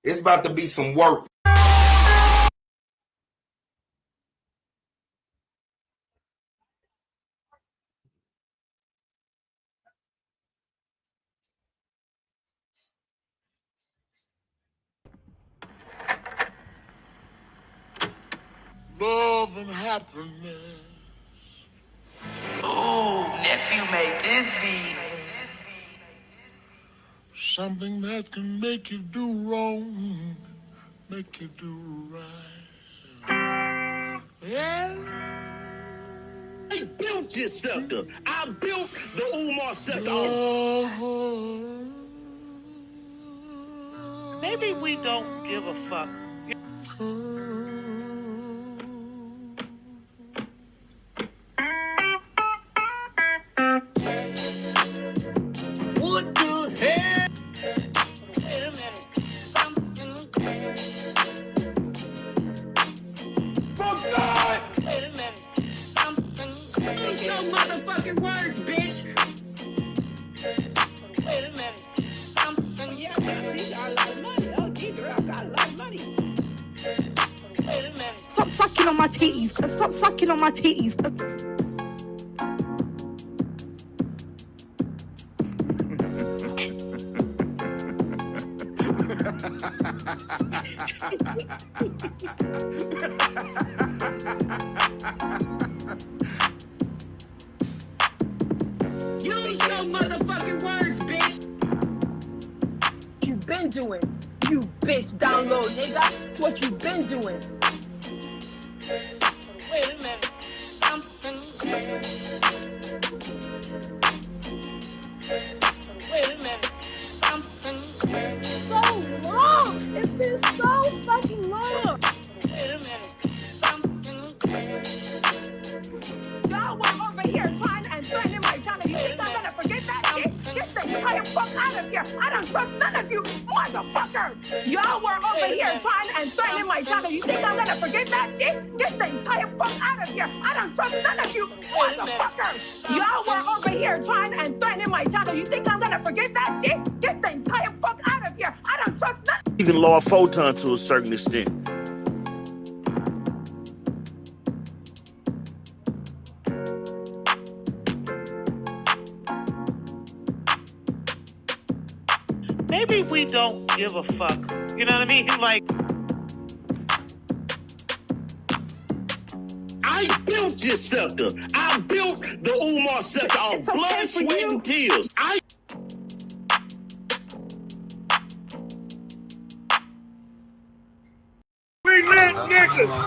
It's about to be some work. Love and happiness. Ooh, nephew made this beat. Something that can make you do wrong, make you do right. Yeah. I built this scepter. I built the Umar scepter. Maybe we don't give a fuck. What the hell? Wait a minute. Something crazy. Fuck God! Wait a minute. Something crazy. Your motherfucking words, bitch. Wait a minute. Something Yeah, man, she got a lot of money. Oh, girl got a lot of money. Wait a minute. Stop sucking on my titties. Stop sucking on my titties. Use your motherfucking words, bitch. You been doing, you bitch download, nigga. That's what you been doing. Wait a minute. Something crazy. Wait a minute. Something crazy. So long. It's been so fucking long. Wait a minute. Something crazy. Y'all were over here trying and threatening my channel. You think I'm gonna forget that shit? Get the entire fuck out of here. I don't trust none of you motherfuckers. Y'all were over here trying and threatening my channel. You think I'm gonna forget that shit? Get the entire fuck out of here. I don't trust none of you motherfuckers. Y'all were over here trying and threatening my channel. You think I'm gonna forget that shit? Get the entire fuck out of here. I don't trust none. Even Lord Photon to a certain extent. Maybe we don't give a fuck. You know what I mean? Like, I built this scepter. I built the Umar scepter on It's okay blood, for sweat, you. and tears. We lit niggas. All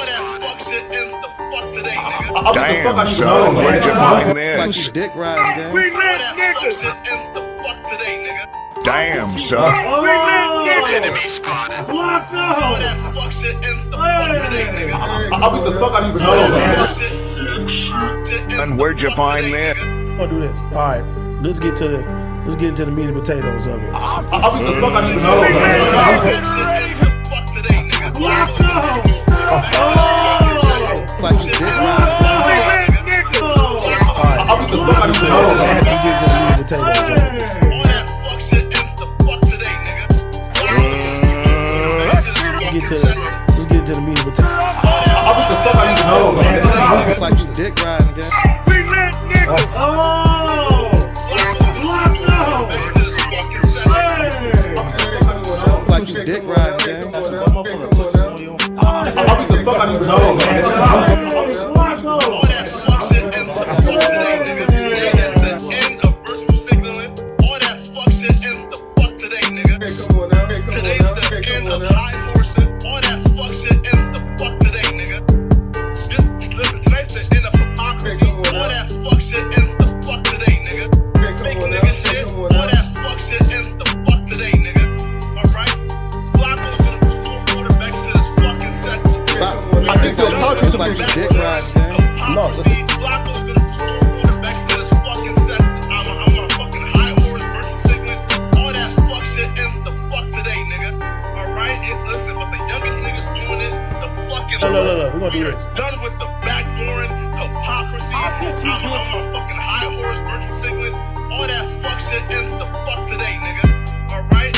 that fuck shit ends the fuck today, nigga. Damn, son, where'd you find this? Dick riding game. We All lit that fuck niggas. shit ends the fuck today, nigga. Damn, son. We lit niggas. Enemy spotted. All that fuck shit ends the fuck today, nigga. I'll beat the fuck out of you for All no that fuck reason. shit ends And the where'd you fuck find today, that? nigga. I'll do this. All right, let's get into the meat and potatoes of it. I'll beat the fuck out of you for no All reason. that fuck shit ends the fuck today, nigga. Like you dick riding. I'll beat the fuck out of you for no reason. Let's get into the meat and potatoes of it. All that fuck shit ends the fuck today, nigga. Let's get into the meat and potatoes. I'll beat the fuck out of you for no reason. Like you dick riding game. We lit niggas. Like you dick riding game. I'll beat the fuck out of you for no reason. All that fuck shit ends the fuck today, nigga. Today is the end of virtual signaling. All that fuck shit ends the fuck today, nigga. Today's the end of high horsing. All that fuck shit ends the fuck today, nigga. Just listen, today's the end of hypocrisy. All that fuck shit ends the fuck today, nigga. Fake nigga shit. All that fuck shit ends the fuck today, nigga. Alright? Flacco's gonna restore order back to this fucking sector. It's like you dick riding game. Hypocrisy. Flacco's gonna restore order back to this fucking sector. I'm a fucking high horse virtual signaling. All that fuck shit ends the fuck today, nigga. Alright? Listen, but the youngest nigga doing it, the fucking Look, we're gonna do we are this. done with the backdooring, hypocrisy. I'm a fucking high horse virtual signaling. All that fuck shit ends the fuck today, nigga. Alright?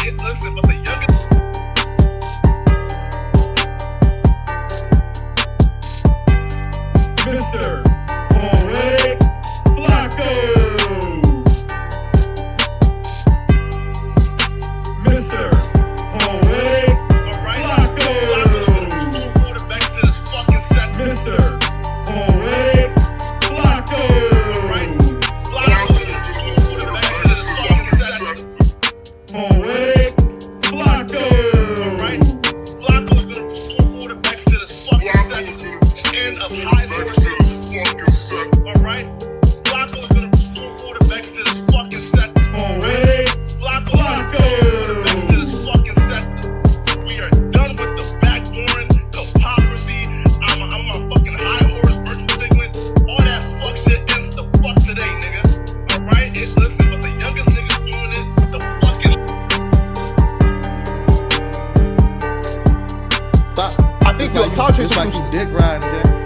talk to you. It's like you dick riding, gang.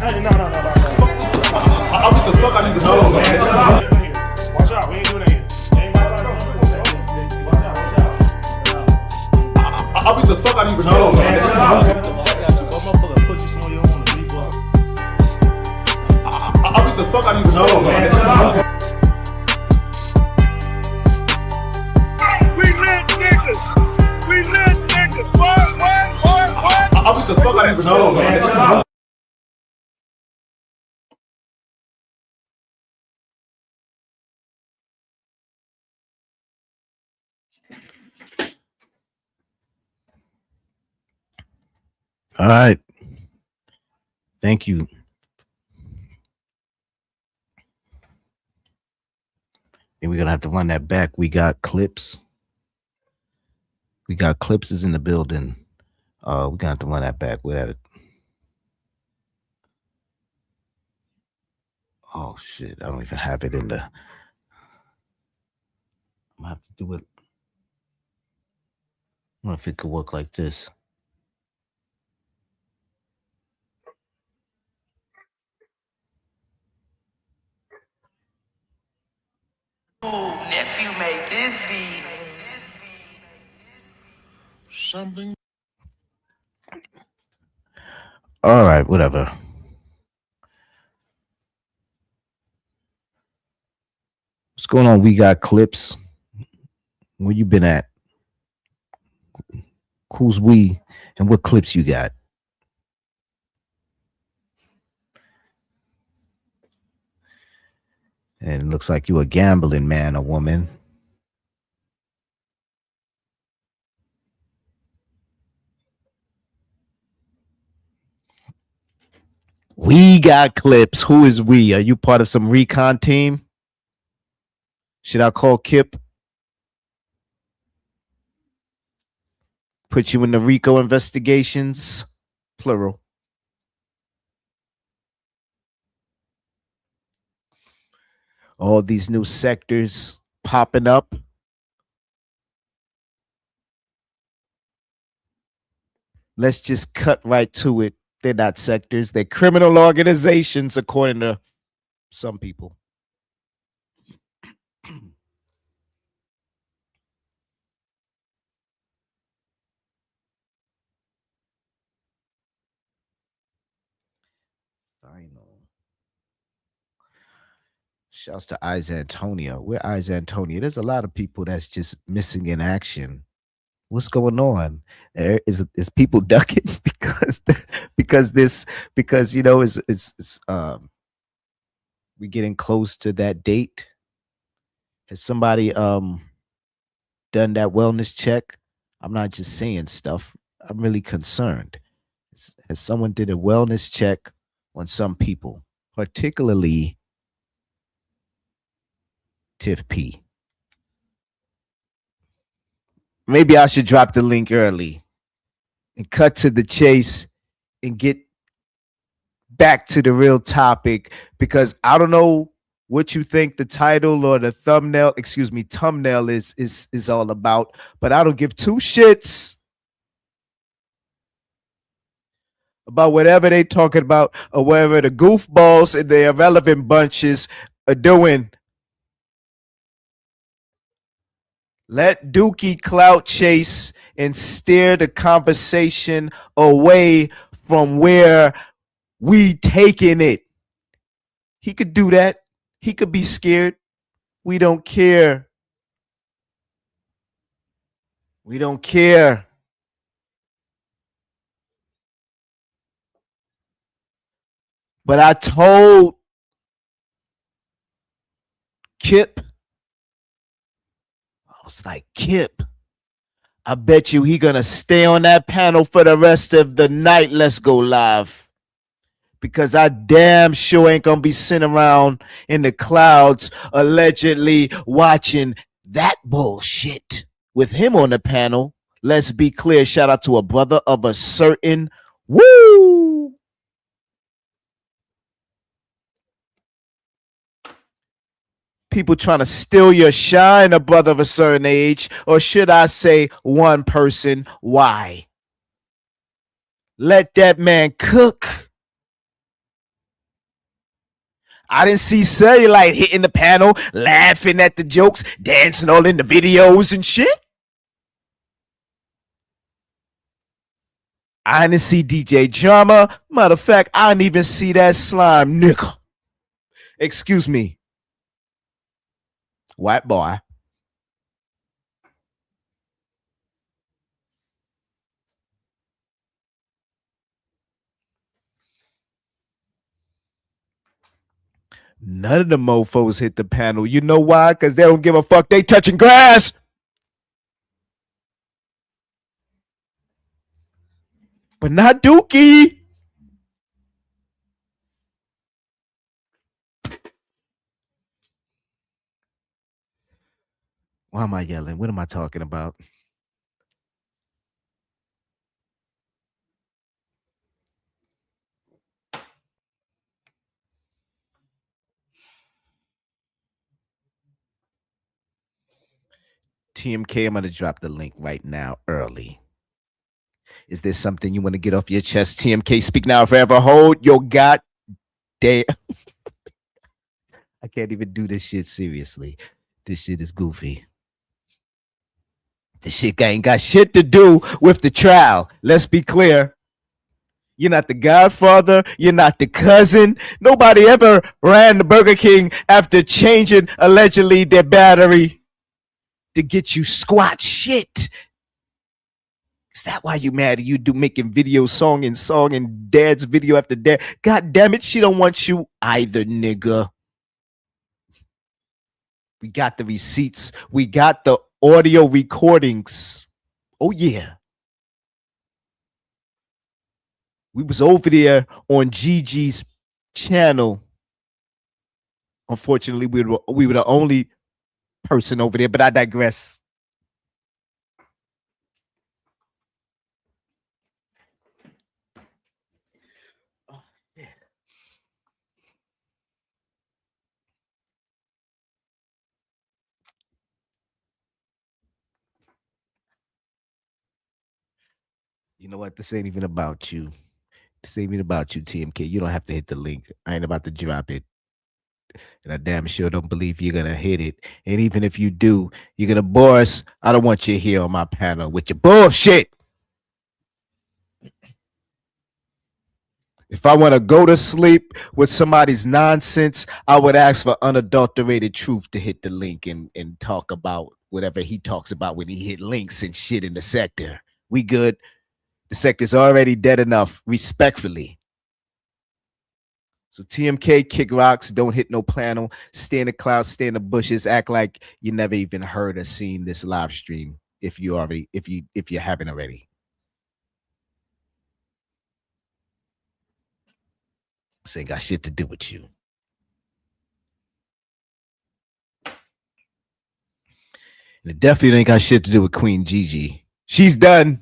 Hey, no. I beat the fuck out of you, no, man. Watch out, we ain't doing that here. I beat the fuck out of you, no, man. I beat the fuck out of you, no, man. We lit niggas. We lit niggas. What? I beat the fuck out of you, no, man. All right. Thank you. And we're gonna have to run that back. We got clips. Is in the building. We're gonna have to run that back. We have it. Oh shit! I don't even have it in the. I'm gonna have to do it. I don't know if it could work like this. Ooh, nephew made this beat. Something. All right, whatever. What's going on? We got clips. Where you been at? Who's we? And what clips you got? And it looks like you a gambling man or woman. We got clips. Who is we? Are you part of some recon team? Should I call Kip? Put you in the RICO investigations? Plural. All these new sectors popping up. Let's just cut right to it. They're not sectors. They're criminal organizations, according to some people. Final. Shouts to Eyes Antonio. Where Eyes Antonio? There's a lot of people that's just missing in action. What's going on? Is people ducking because you know it's we getting close to that date? Has somebody done that wellness check? I'm not just saying stuff. I'm really concerned. Has someone did a wellness check on some people, particularly Tiff P? Maybe I should drop the link early and cut to the chase and get back to the real topic, because I don't know what you think the title or the thumbnail is all about, but I don't give two shits about whatever they talking about or whatever the goofballs and the irrelevant bunches are doing. Let Dookie clout chase and steer the conversation away from where we taking it. He could do that. He could be scared. We don't care. We don't care. But I told Kip, I was like, Kip, I bet you he gonna stay on that panel for the rest of the night. Let's go live. Because I damn sure ain't gonna be sitting around in the clouds allegedly watching that bullshit. with him on the panel. Let's be clear. Shout out to a brother of a certain woo. People trying to steal your shine, a brother of a certain age, or should I say one person? Why? Let that man cook. I didn't see Cellulite hitting the panel, laughing at the jokes, dancing all in the videos and shit. I didn't see DJ Drama. Matter of fact, I didn't even see that slime nigga. Excuse me. White boy. None of the mofos hit the panel. You know why? Because they don't give a fuck. They touching grass. But not Dookie. Why am I yelling? What am I talking about? TMK, I'm going to drop the link right now early. Is there something you want to get off your chest? TMK, speak now, forever hold your goddamn. I can't even do this shit seriously. This shit is goofy. This shit ain't got shit to do with the trial. Let's be clear. You're not the godfather. You're not the cousin. Nobody ever ran the Burger King after changing, allegedly, their battery to get you squat shit. Is that why you mad at you do making video song and dad's video after dad? God damn it, she don't want you either, nigga. We got the receipts. We got the audio recordings. Oh, yeah. We was over there on Gigi's channel. Unfortunately, we were the only person over there, but I digress. Oh, yeah. You know what? This ain't even about you. This ain't even about you, TMK. You don't have to hit the link. I ain't about to drop it. And I damn sure don't believe you're going to hit it. And even if you do, you're going to bore us. I don't want you here on my panel with your bullshit. If I want to go to sleep with somebody's nonsense, I would ask for unadulterated truth to hit the link and talk about whatever he talks about when he hit links and shit in the sector. We good. The sector's already dead enough, respectfully. So TMK, kick rocks, don't hit no panel, stay in the clouds, stay in the bushes, act like you never even heard or seen this live stream if you haven't already. This ain't got shit to do with you. And it definitely ain't got shit to do with Queen Gigi. She's done.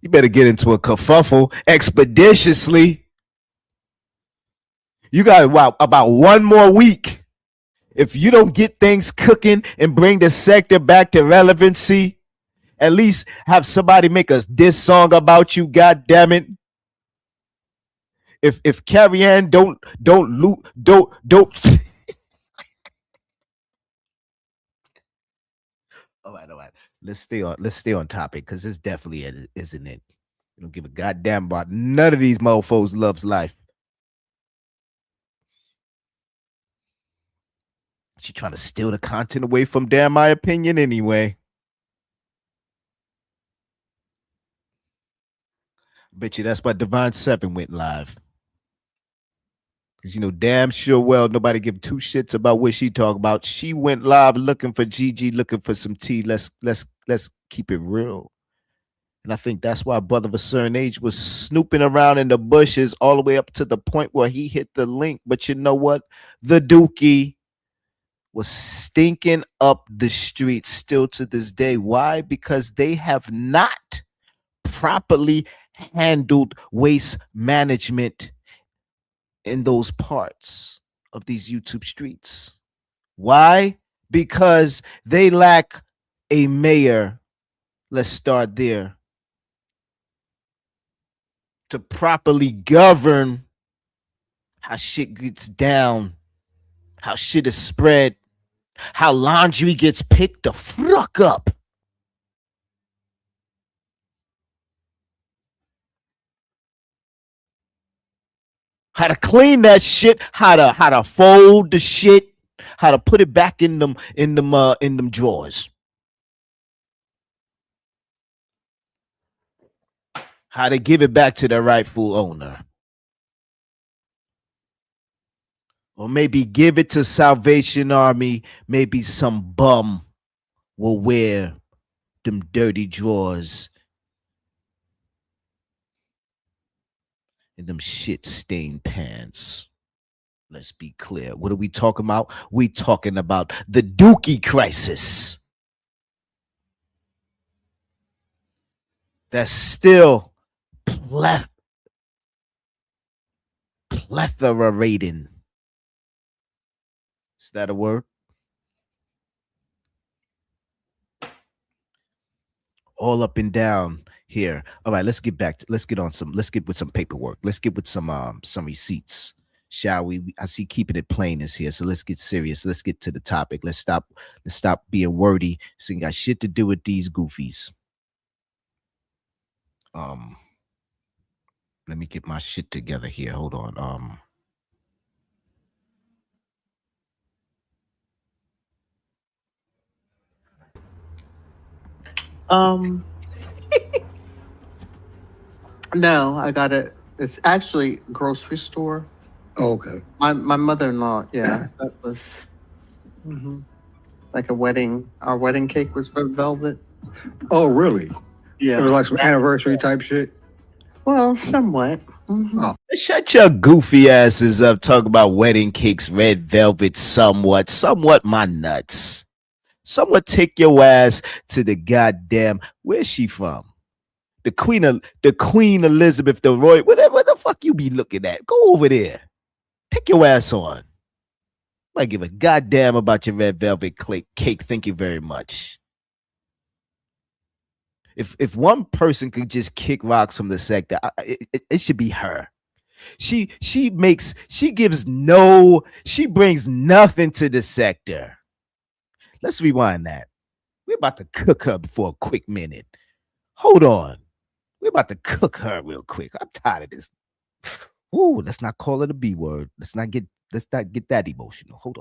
You better get into a kerfuffle expeditiously. You got about one more week. If you don't get things cooking and bring the sector back to relevancy, at least have somebody make us diss song about you, god damn it. If Carrie Ann don't all right. Let's stay on topic because this definitely isn't it. You don't give a goddamn about none of these mofos loves life. She trying to steal the content away from damn my opinion anyway. Bet you that's why Divine 7 went live. Because, you know, damn sure well, nobody give two shits about what she talk about. She went live looking for Gigi, looking for some tea. Let's keep it real. And I think that's why Brother of a Certain Age was snooping around in the bushes all the way up to the point where he hit the link. But you know what? The Dookie was stinking up the streets still to this day. Why? Because they have not properly handled waste management in those parts of these YouTube streets. Why? Because they lack a mayor. Let's start there. To properly govern how shit gets down, how shit is spread, how laundry gets picked the fuck up. How to clean that shit, how to fold the shit, how to put it back in them drawers. How to give it back to the rightful owner. Or maybe give it to Salvation Army. Maybe some bum will wear them dirty drawers and them shit stained pants. Let's be clear. What are we talking about? We talking about the Dookie crisis. That's still plethora-rating. Is that a word? All up and down here. All right, let's get with some paperwork. Let's get with some receipts. Shall we? I see keeping it plain is here. So let's get serious. Let's get to the topic. Let's stop being wordy. This ain't got shit to do with these goofies. Let me get my shit together here. Hold on. No, I got it. It's actually grocery store. Oh, okay. My mother-in-law, yeah, that was like a wedding. Our wedding cake was red velvet. Oh, really? Yeah. It was like some anniversary type shit. Well, somewhat. Oh. Shut your goofy asses up. Talk about wedding cakes, red velvet, somewhat my nuts. Somewhat take your ass to the goddamn, where's she from? The Queen Elizabeth, the Royal, whatever the fuck you be looking at. Go over there. Take your ass on. I give a goddamn about your red velvet cake. Thank you very much. If one person could just kick rocks from the sector, it should be her. She brings nothing to the sector. Let's rewind that. We're about to cook her for a quick minute. Hold on. We're about to cook her real quick. I'm tired of this. Ooh, let's not call it a B word. Let's not get that emotional. Hold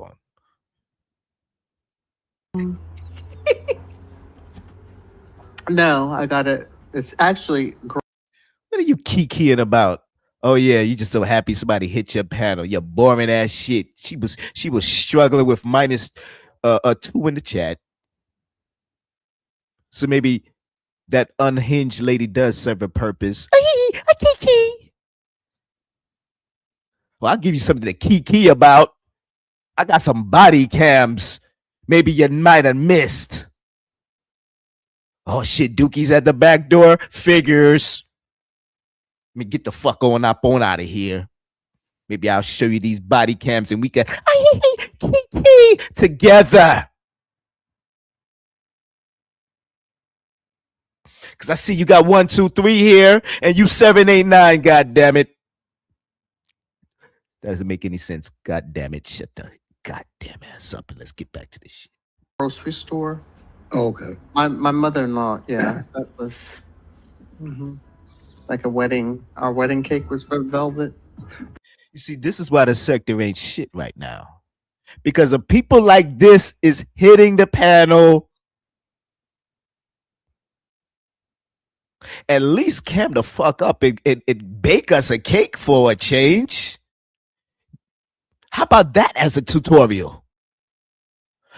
on. No, I got it. It's actually. What are you kikiing about? Oh yeah, you just so happy somebody hit your panel. You boring ass shit. She was struggling with minus 2 in the chat. So maybe that unhinged lady does serve a purpose. Well, I'll give you something to kiki about. I got some body cams. Maybe you might have missed. Oh shit, Dookie's at the back door. Figures. Let me get the fuck on up on out of here. Maybe I'll show you these body cams and we can together. Because I see you got 1, 2, 3 here and you 7, 8, 9. God damn it. That doesn't make any sense. God damn it. Shut the goddamn ass up and let's get back to this shit. Grocery store. Oh, okay. My mother-in-law, yeah, that was like a wedding. Our wedding cake was red velvet. You see, this is why the sector ain't shit right now. Because of people like this is hitting the panel. At least cam the fuck up and bake us a cake for a change. How about that as a tutorial?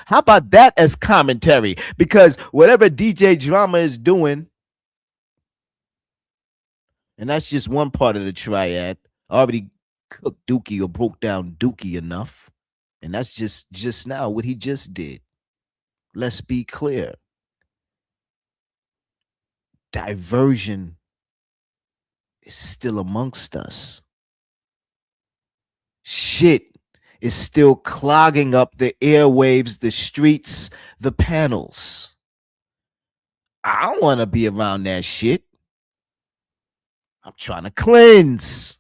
How about that as commentary? Because whatever DJ Drama is doing, And that's just one part of the triad. I already cooked Dookie or broke down Dookie enough. And that's just now what he just did. Let's be clear. Diversion is still amongst us. Shit is still clogging up the airwaves, the streets, the panels. I don't want to be around that shit. I'm trying to cleanse.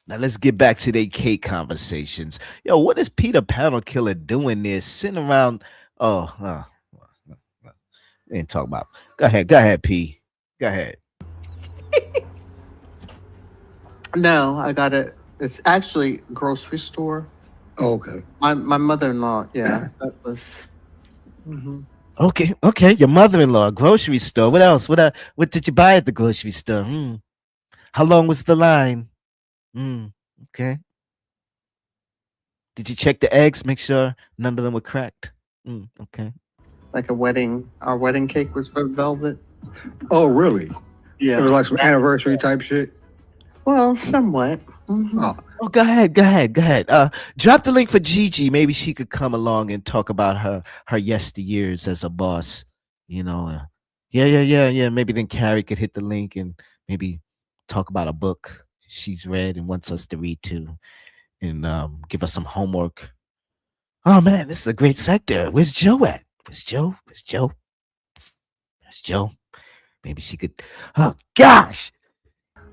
Now let's get back to the cake conversations. Yo, what is Peter Panel Killer doing there? Sitting around. We ain't talking about. Go ahead, P. Go ahead. No, I got it. It's actually a grocery store. Oh, okay. My mother-in-law. Yeah, that was. Okay. Your mother-in-law, grocery store. What else? What did you buy at the grocery store? How long was the line? Okay. Did you check the eggs? Make sure none of them were cracked. Okay. Like a wedding. Our wedding cake was red velvet. Oh, really? Yeah. It was like some anniversary type shit. Well, somewhat. Oh, Go ahead. Drop the link for Gigi. Maybe she could come along and talk about her yesteryears as a boss. You know. Yeah. Maybe then Carrie could hit the link and maybe talk about a book she's read and wants us to read too, and give us some homework. Oh man, this is a great sector. Where's Joe at? Where's Joe? Where's Joe? Maybe she could. Oh gosh.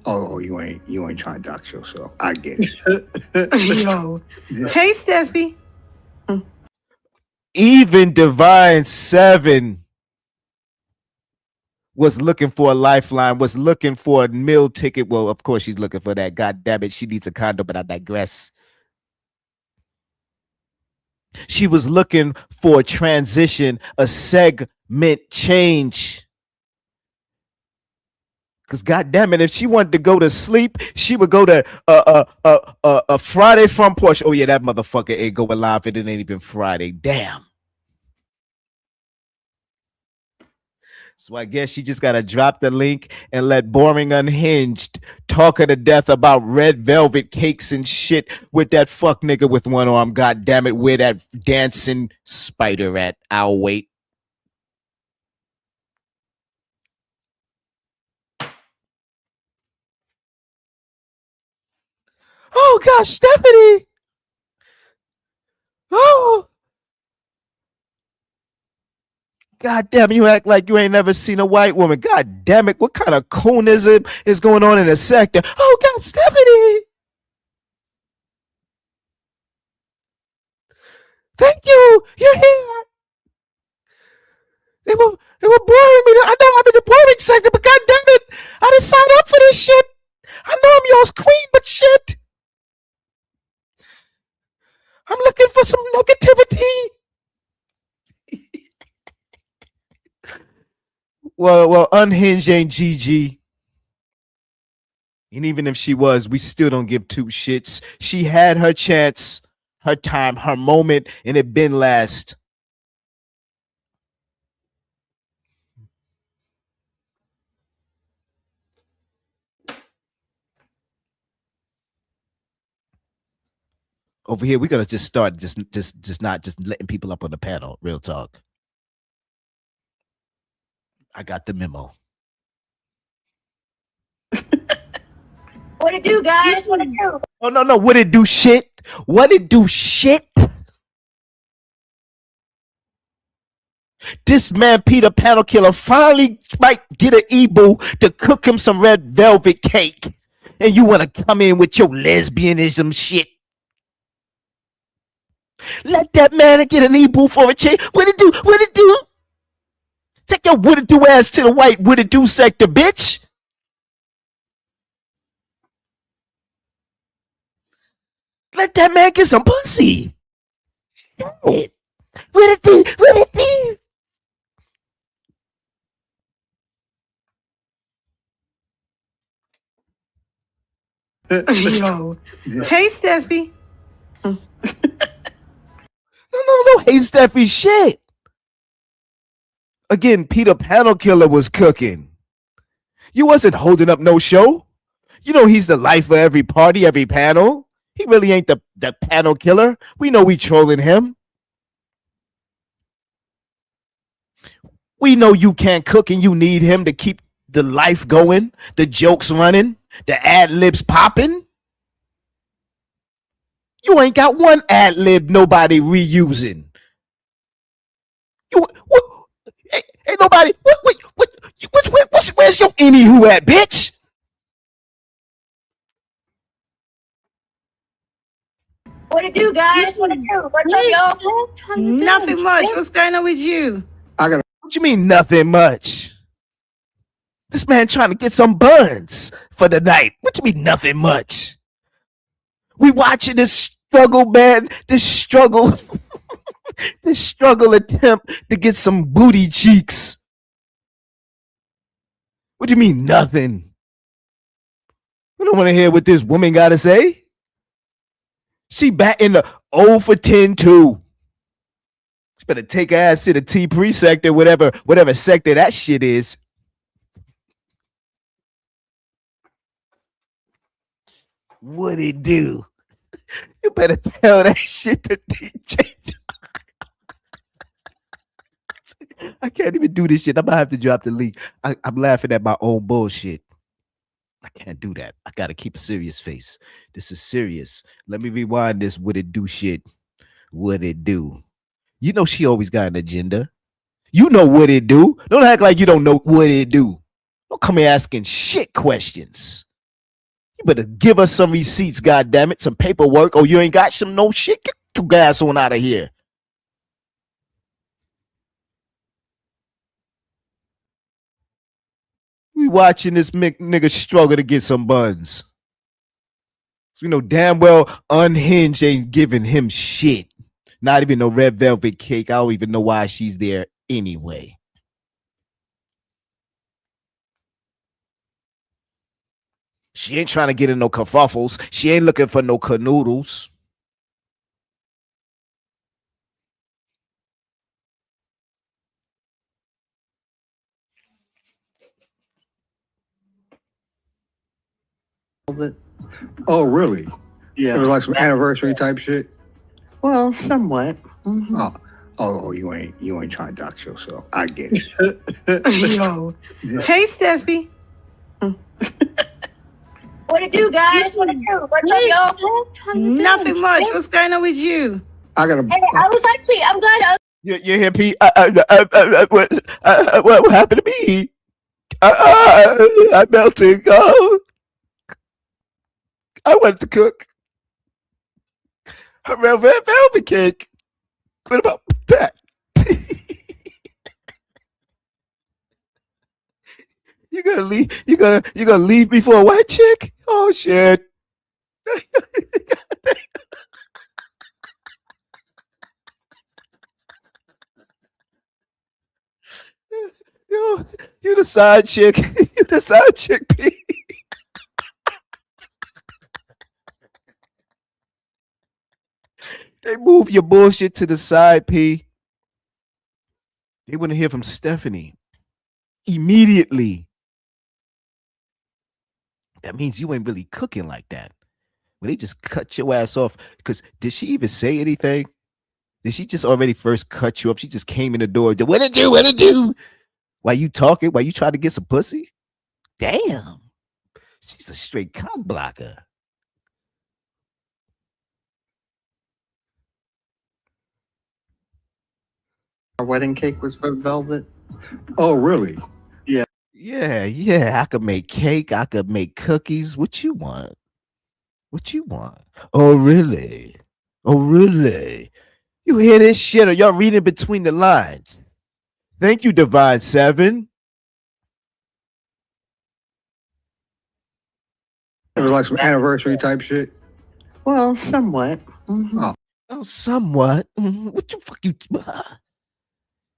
oh, you ain't trying to dox yourself. I get it. Yo. Hey, Steffi. Even Divine 7 was looking for a lifeline, was looking for a meal ticket. Well, of course she's looking for that. God damn it, she needs a condo, but I digress. She was looking for a transition, a segment change. Because God damn it, if she wanted to go to sleep, she would go to a Friday front porch. Oh yeah, that motherfucker ain't going live. It ain't even Friday. Damn. So I guess she just gotta drop the link and let Boring Unhinged talk her to death about red velvet cakes and shit with that fuck nigga with one arm. God damn it, where that dancing spider at? I'll wait. Oh gosh, Stephanie. Oh. God damn, you act like you ain't never seen a white woman. God damn it, what kind of coonism is going on in the sector? Oh God, Stephanie. Thank you. You're here. They were boring me. I know I'm in the boring sector, but God damn it, I didn't sign up for this shit. I know I'm yours queen, but shit. I'm looking for some negativity. Well, Unhinged ain't GG. And even if she was, we still don't give two shits. She had her chance, her time, her moment, and it been last. Over here, we gotta just start just not just letting people up on the panel. Real talk. I got the memo. What it do, guys? What it do? Oh no, what it do shit? What it do shit? This man, Peter Panel Killer, finally might get an e-boo to cook him some red velvet cake. And you want to come in with your lesbianism shit. Let that man get an e-boo for a change. What it do? What it do? Take your what it do ass to the white what it do sector, bitch. Let that man get some pussy. Shit. What it do? What it do? Yo. Hey, Steffi. No, hey Steffi shit. Again, Peter Panel Killer was cooking. You wasn't holding up no show. You know he's the life of every party, every panel. He really ain't the panel killer. We know we trolling him. We know you can't cook and you need him to keep the life going, the jokes running, the ad libs popping. You ain't got one ad lib nobody reusing. You what? Ain't nobody. Where's your anywho at, bitch? What it do, guys? What it do? What's up, y'all? Nothing much. What's going on with you? What you mean nothing much? This man trying to get some buns for the night. What you mean nothing much? We watching this struggle, man. This struggle. This struggle attempt to get some booty cheeks. What do you mean nothing? I don't want to hear what this woman got to say. She back in the 0 for 10 too. She better take her ass to the T pre-sector, whatever sector that shit is. What it do? You better tell that shit to DJ. I can't even do this shit. I'm gonna have to drop the link. I'm laughing at my own bullshit. I can't do that. I gotta keep a serious face. This is serious. Let me rewind this. What it do shit? What it do? You know she always got an agenda. You know what it do. Don't act like you don't know what it do. Don't come here asking shit questions. You better give us some receipts, goddammit, some paperwork, or you ain't got some no shit. Get your gas on out of here. We watching this nigga struggle to get some buns. So we know damn well Unhinged ain't giving him shit. Not even no red velvet cake. I don't even know why she's there anyway. She ain't trying to get in no kerfuffles. She ain't looking for no canoodles. Oh, really? Yeah. It was like some anniversary type shit. Well, somewhat. Mm-hmm. Oh, you ain't trying to dox yourself. I get it. Yo. Hey, Steffi. What it do, guys? What it do? What's up, y'all? Nothing much. What's going on with you? Hey, I was actually, I'm glad You hear Pete? What happened to me? I'm melting. Oh. I wanted to cook a red velvet cake. What about that? You gonna leave? You gonna leave me for a white chick? Oh shit! Yo, you the side chick. You the side chick, P. They move your bullshit to the side, P. They want to hear from Stephanie immediately. That means you ain't really cooking like that. When they just cut your ass off, because did she even say anything? Did she just already first cut you up? She just came in the door. What it do? What it do? While you talking? While you trying to get some pussy? Damn. She's a straight cock blocker. Our wedding cake was red velvet. Oh, really? Yeah. I could make cake. I could make cookies. What you want? What you want? Oh, really? Oh, really? You hear this shit or y'all reading between the lines? Thank you, Divine Seven. It was like some anniversary type shit. Well, somewhat. Mm-hmm. Oh, somewhat. What the fuck you?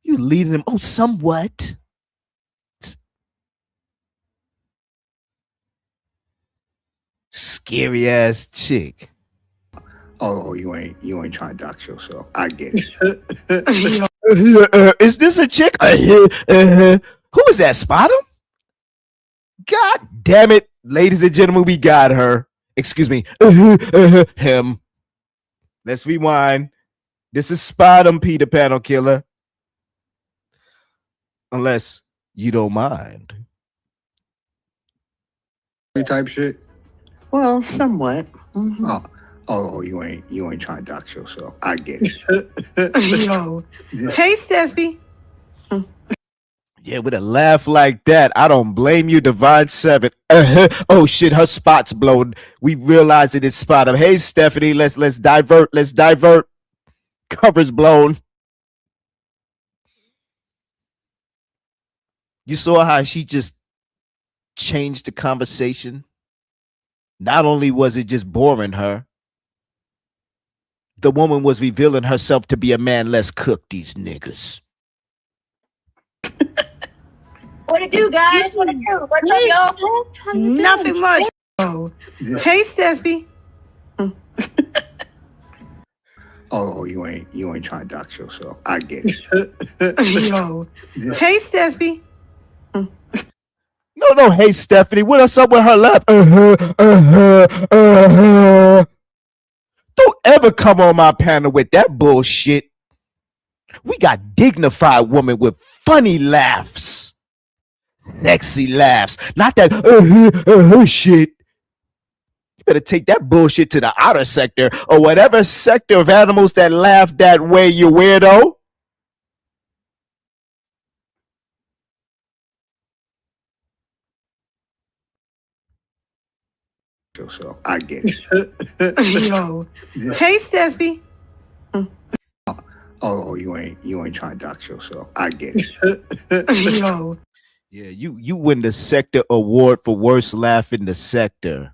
You leading them? Oh, somewhat. Scary ass chick. Oh, you ain't trying to dox yourself. I get it. Is this a chick? Who is that? Spot him? God damn it, ladies and gentlemen, we got her. Excuse me, him. Let's rewind. This is Spot him, Peter Panel Killer. Unless you don't mind. Type shit. Well, somewhat. Oh, you ain't trying to dox yourself. I get it. Yo. Hey, Steffi. Yeah, with a laugh like that, I don't blame you, Divine Seven. Oh shit, her spot's blown. We realize it is Spot him. Hey, Stephanie, let's divert. Let's divert. Cover's blown. You saw how she just changed the conversation. Not only was it just boring her, the woman was revealing herself to be a man. Let's cook these niggas. What it do, guys? What it do? What's up, y'all? Nothing much. Oh. Hey, Steffi. Oh, you ain't trying to dox yourself. I get it. Yo. Hey, Steffi. No, hey, Stephanie, what's up with her left? Don't ever come on my panel with that bullshit. We got dignified women with funny laughs. Sexy laughs. Not that shit. You better take that bullshit to the outer sector or whatever sector of animals that laugh that way, you weirdo. So I get it. Yo. Hey, Steffi. Oh, you ain't trying to dox yourself. I get it. Yo. Yeah, you win the sector award for worst laugh in the sector.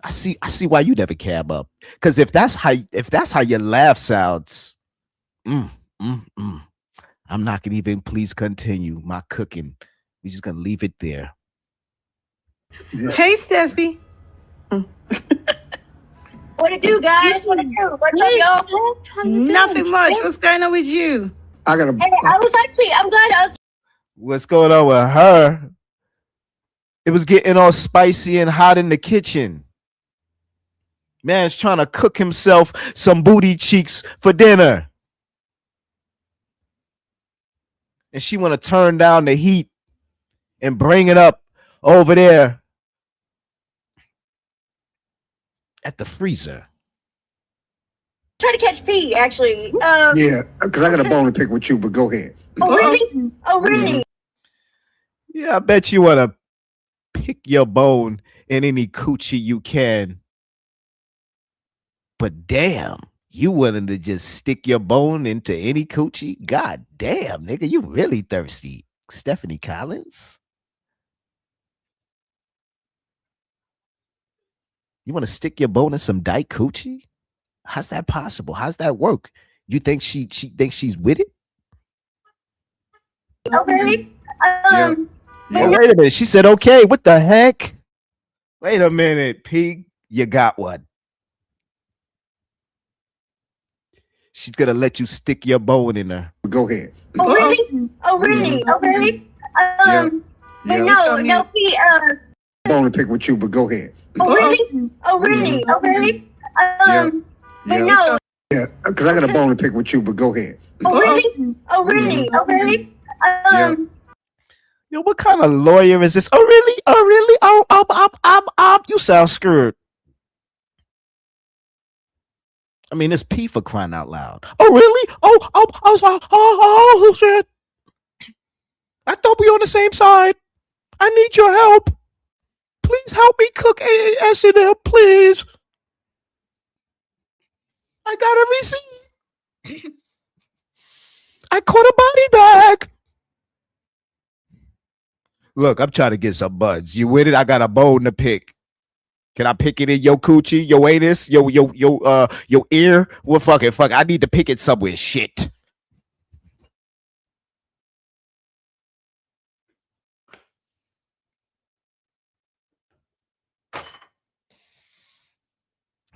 I see why you never cab up. Because if that's how your laugh sounds, I'm not gonna even please continue my cooking. We're just gonna leave it there. Hey, Steffi. What it do, guys? What it do? What's up, y'all? Nothing much. What's going on with you? I gotta. Hey, I'm glad I was. What's going on with her? It was getting all spicy and hot in the kitchen. Man's trying to cook himself some booty cheeks for dinner. And she want to turn down the heat and bring it up over there at the freezer. Trying to catch P, actually. Yeah, because I got a bone to pick with you, but go ahead. Oh, really? Oh, really? Yeah, I bet you want to pick your bone in any coochie you can. But damn, you willing to just stick your bone into any coochie? God damn, nigga, you really thirsty. Stephanie Collins? You want to stick your bone in some dyke coochie? How's that possible? How's that work? You think she thinks she's with it? Oh, really? Yeah, wait a minute. She said, okay, what the heck? Wait a minute, Pig. You got one. She's going to let you stick your bone in her. Go ahead. Oh, really? Oh, really? Oh, really? No, P, bone to pick with you, but go ahead. Oh, really? Oh, really? Oh, really? No. Yeah, because I got a bone to pick with you, but go ahead. Oh, really? Oh, really? Oh, really? Yo, what kind of lawyer is this? Oh, really? Oh, really? Oh, you sound screwed. I mean, it's P for crying out loud. Oh, really? Oh, shit. I thought we were on the same side. I need your help. Please help me cook S&M, please. I got a receipt. I caught a body bag. Look, I'm trying to get some buds. You with it? I got a bone to pick. Can I pick it in your coochie, your anus, your ear? Well, fuck. I need to pick it somewhere. Shit.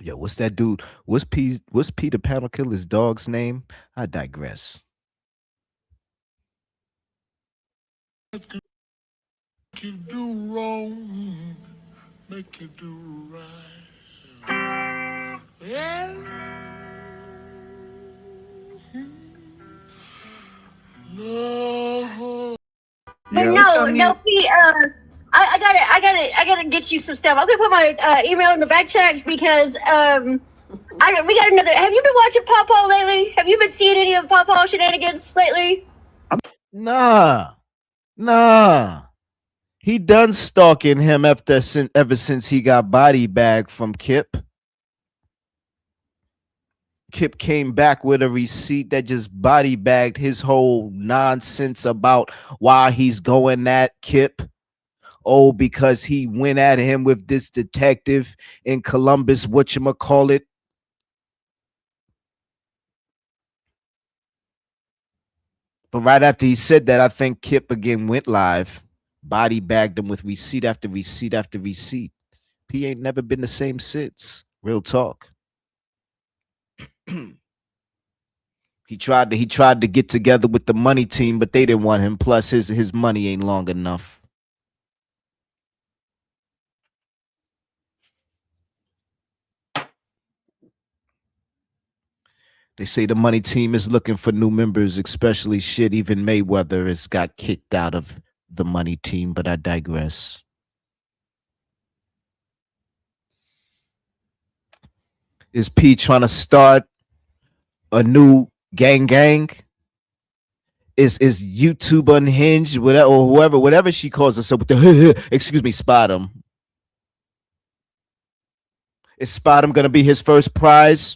Yo, what's that dude? What's Peter Panel Killer's dog's name? I digress. Make you do wrong, make you do right. Yeah. Lord. But no, Pete. I gotta get you some stuff. I'm gonna put my email in the back check because we got another. Have you been watching Pawpaw lately? Have you been seeing any of Pawpaw shenanigans lately? Nah. He done stalking him ever since he got body bagged from Kip. Kip came back with a receipt that just body bagged his whole nonsense about why he's going at Kip. Oh, because he went at him with this detective in Columbus, whatchamacallit. But right after he said that, I think Kip again went live, body bagged him with receipt after receipt after receipt. P ain't never been the same since. Real talk. He tried to get together with the money team, but they didn't want him. Plus, his money ain't long enough. They say the money team is looking for new members, especially shit. Even Mayweather has got kicked out of the money team, but I digress. Is P trying to start a new gang? Is YouTube unhinged, whatever, or whatever she calls herself with the excuse me, Spot'em. Is Spot'em gonna be his first prize?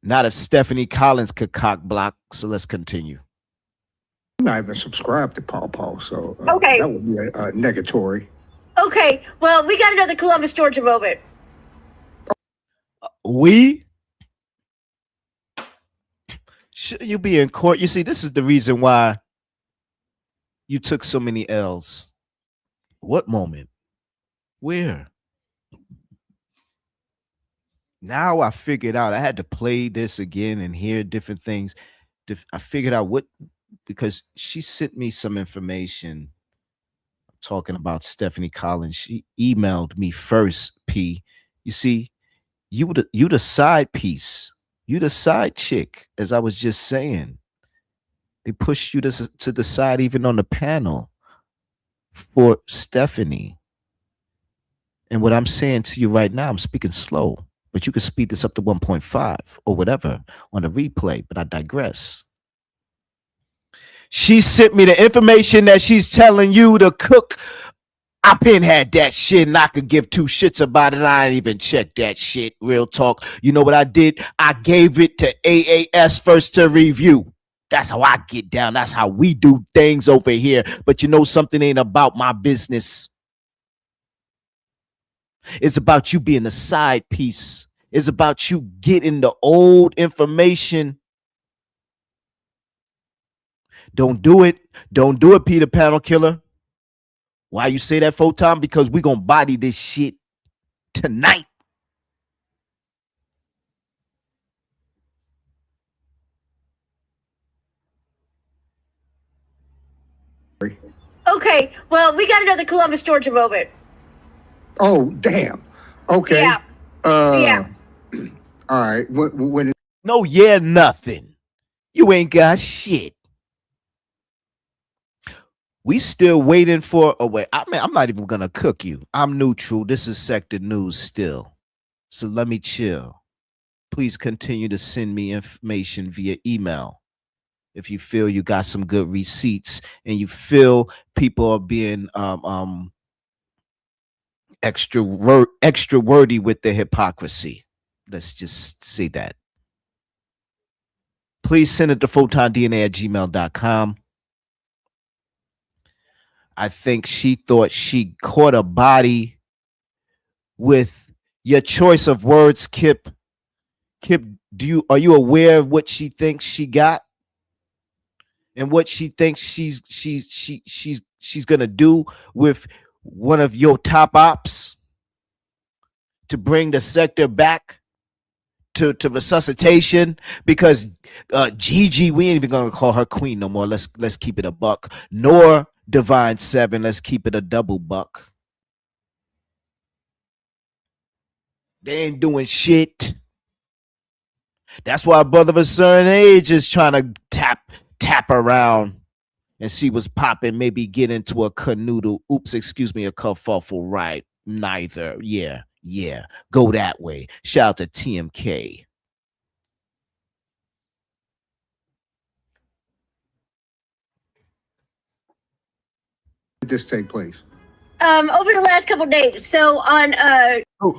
Not if Stephanie Collins could cock block. So let's continue. I'm not even subscribed to Paw, so Okay. that would be a negatory. Okay, well, we got another Columbus, Georgia moment. Should you be in court? You see, this is the reason why you took so many L's. What moment? Where? Now I figured out I had to play this again and hear different things. I figured out what, because she sent me some information talking about Stephanie Collins. She emailed me first, P. You see, you the side piece. You the side chick, as I was just saying. They pushed you to the side even on the panel for Stephanie. And what I'm saying to you right now, I'm speaking slow, but you can speed this up to 1.5 or whatever on the replay, but I digress. She sent me the information that she's telling you to cook. I been had that shit and I could give two shits about it. I ain't even checked that shit. Real talk. You know what I did? I gave it to AAS first to review. That's how I get down. That's how we do things over here. But you know, something ain't about my business. It's about you being a side piece. It's about you getting the old information. Don't do it. Don't do it, Peter Panel Killer. Why you say that, Photon? Because we gonna body this shit tonight. Okay, well, we got another Columbus, Georgia moment. Oh, damn. Okay. Yeah. Yeah. All right. When no, yeah, nothing. You ain't got shit. We still waiting for a way. I mean, I'm not even gonna cook you. I'm neutral. This is Sector News still. So let me chill. Please continue to send me information via email. If you feel you got some good receipts and you feel people are being extra wordy with their hypocrisy. Let's just say that. Please send it to photondna@gmail.com. I think she thought she caught a body with your choice of words, Kip. Kip, are you aware of what she thinks she got? And what she thinks she's gonna do with one of your top ops to bring the sector back to resuscitation? Because Gigi, we ain't even gonna call her queen no more. Let's keep it a buck. Nor Divine Seven, let's keep it a double buck. They ain't doing shit. That's why a brother of a certain age is trying to tap around and see what's popping. Maybe get into a canoodle. Oops, excuse me, a kerfuffle. Right? Neither. Yeah. Go that way. Shout out to TMK. Did this take place? Over the last couple days. So on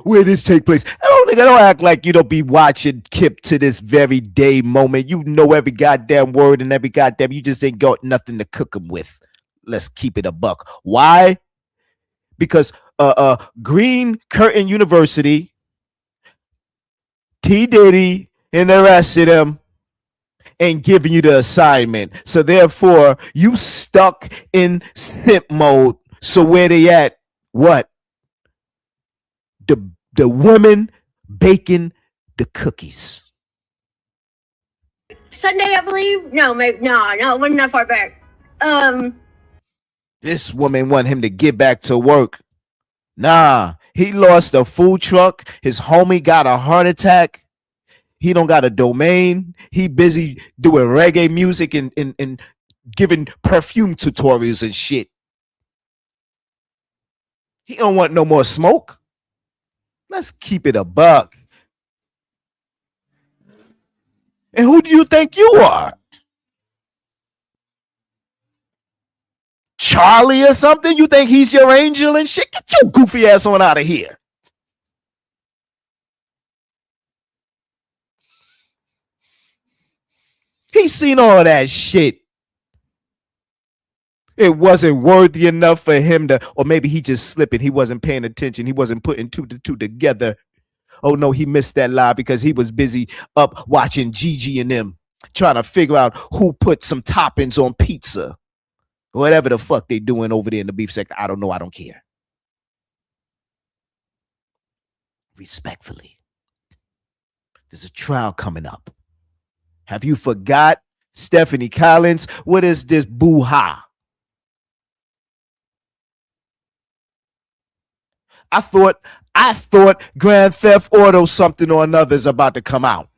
Where this take place? Don't act like you don't be watching Kip to this very day moment. You know every goddamn word and every goddamn. You just ain't got nothing to cook them with. Let's keep it a buck. Why? Because Green Curtain University, T Diddy, and the rest of them ain't giving you the assignment. So therefore, you stuck in simp mode. So where they at? What? The woman baking the cookies. Sunday, I believe. No, maybe no, it wasn't that far back. This woman want him to get back to work. Nah, he lost a food truck. His homie got a heart attack. He don't got a domain. He busy doing reggae music and giving perfume tutorials and shit. He don't want no more smoke. Let's keep it a buck. And who do you think you are? Charlie or something? You think he's your angel and shit? Get your goofy ass on out of here. He's seen all that shit. It wasn't worthy enough for him to, or maybe he just slipping. He wasn't paying attention. He wasn't putting two to two together. Oh no, he missed that live because he was busy up watching Gigi and them, trying to figure out who put some toppings on pizza. Whatever the fuck they doing over there in the beef sector. I don't know. I don't care. Respectfully, there's a trial coming up. Have you forgot, Stephanie Collins? What is this boo-ha? I thought Grand Theft Auto something or another is about to come out.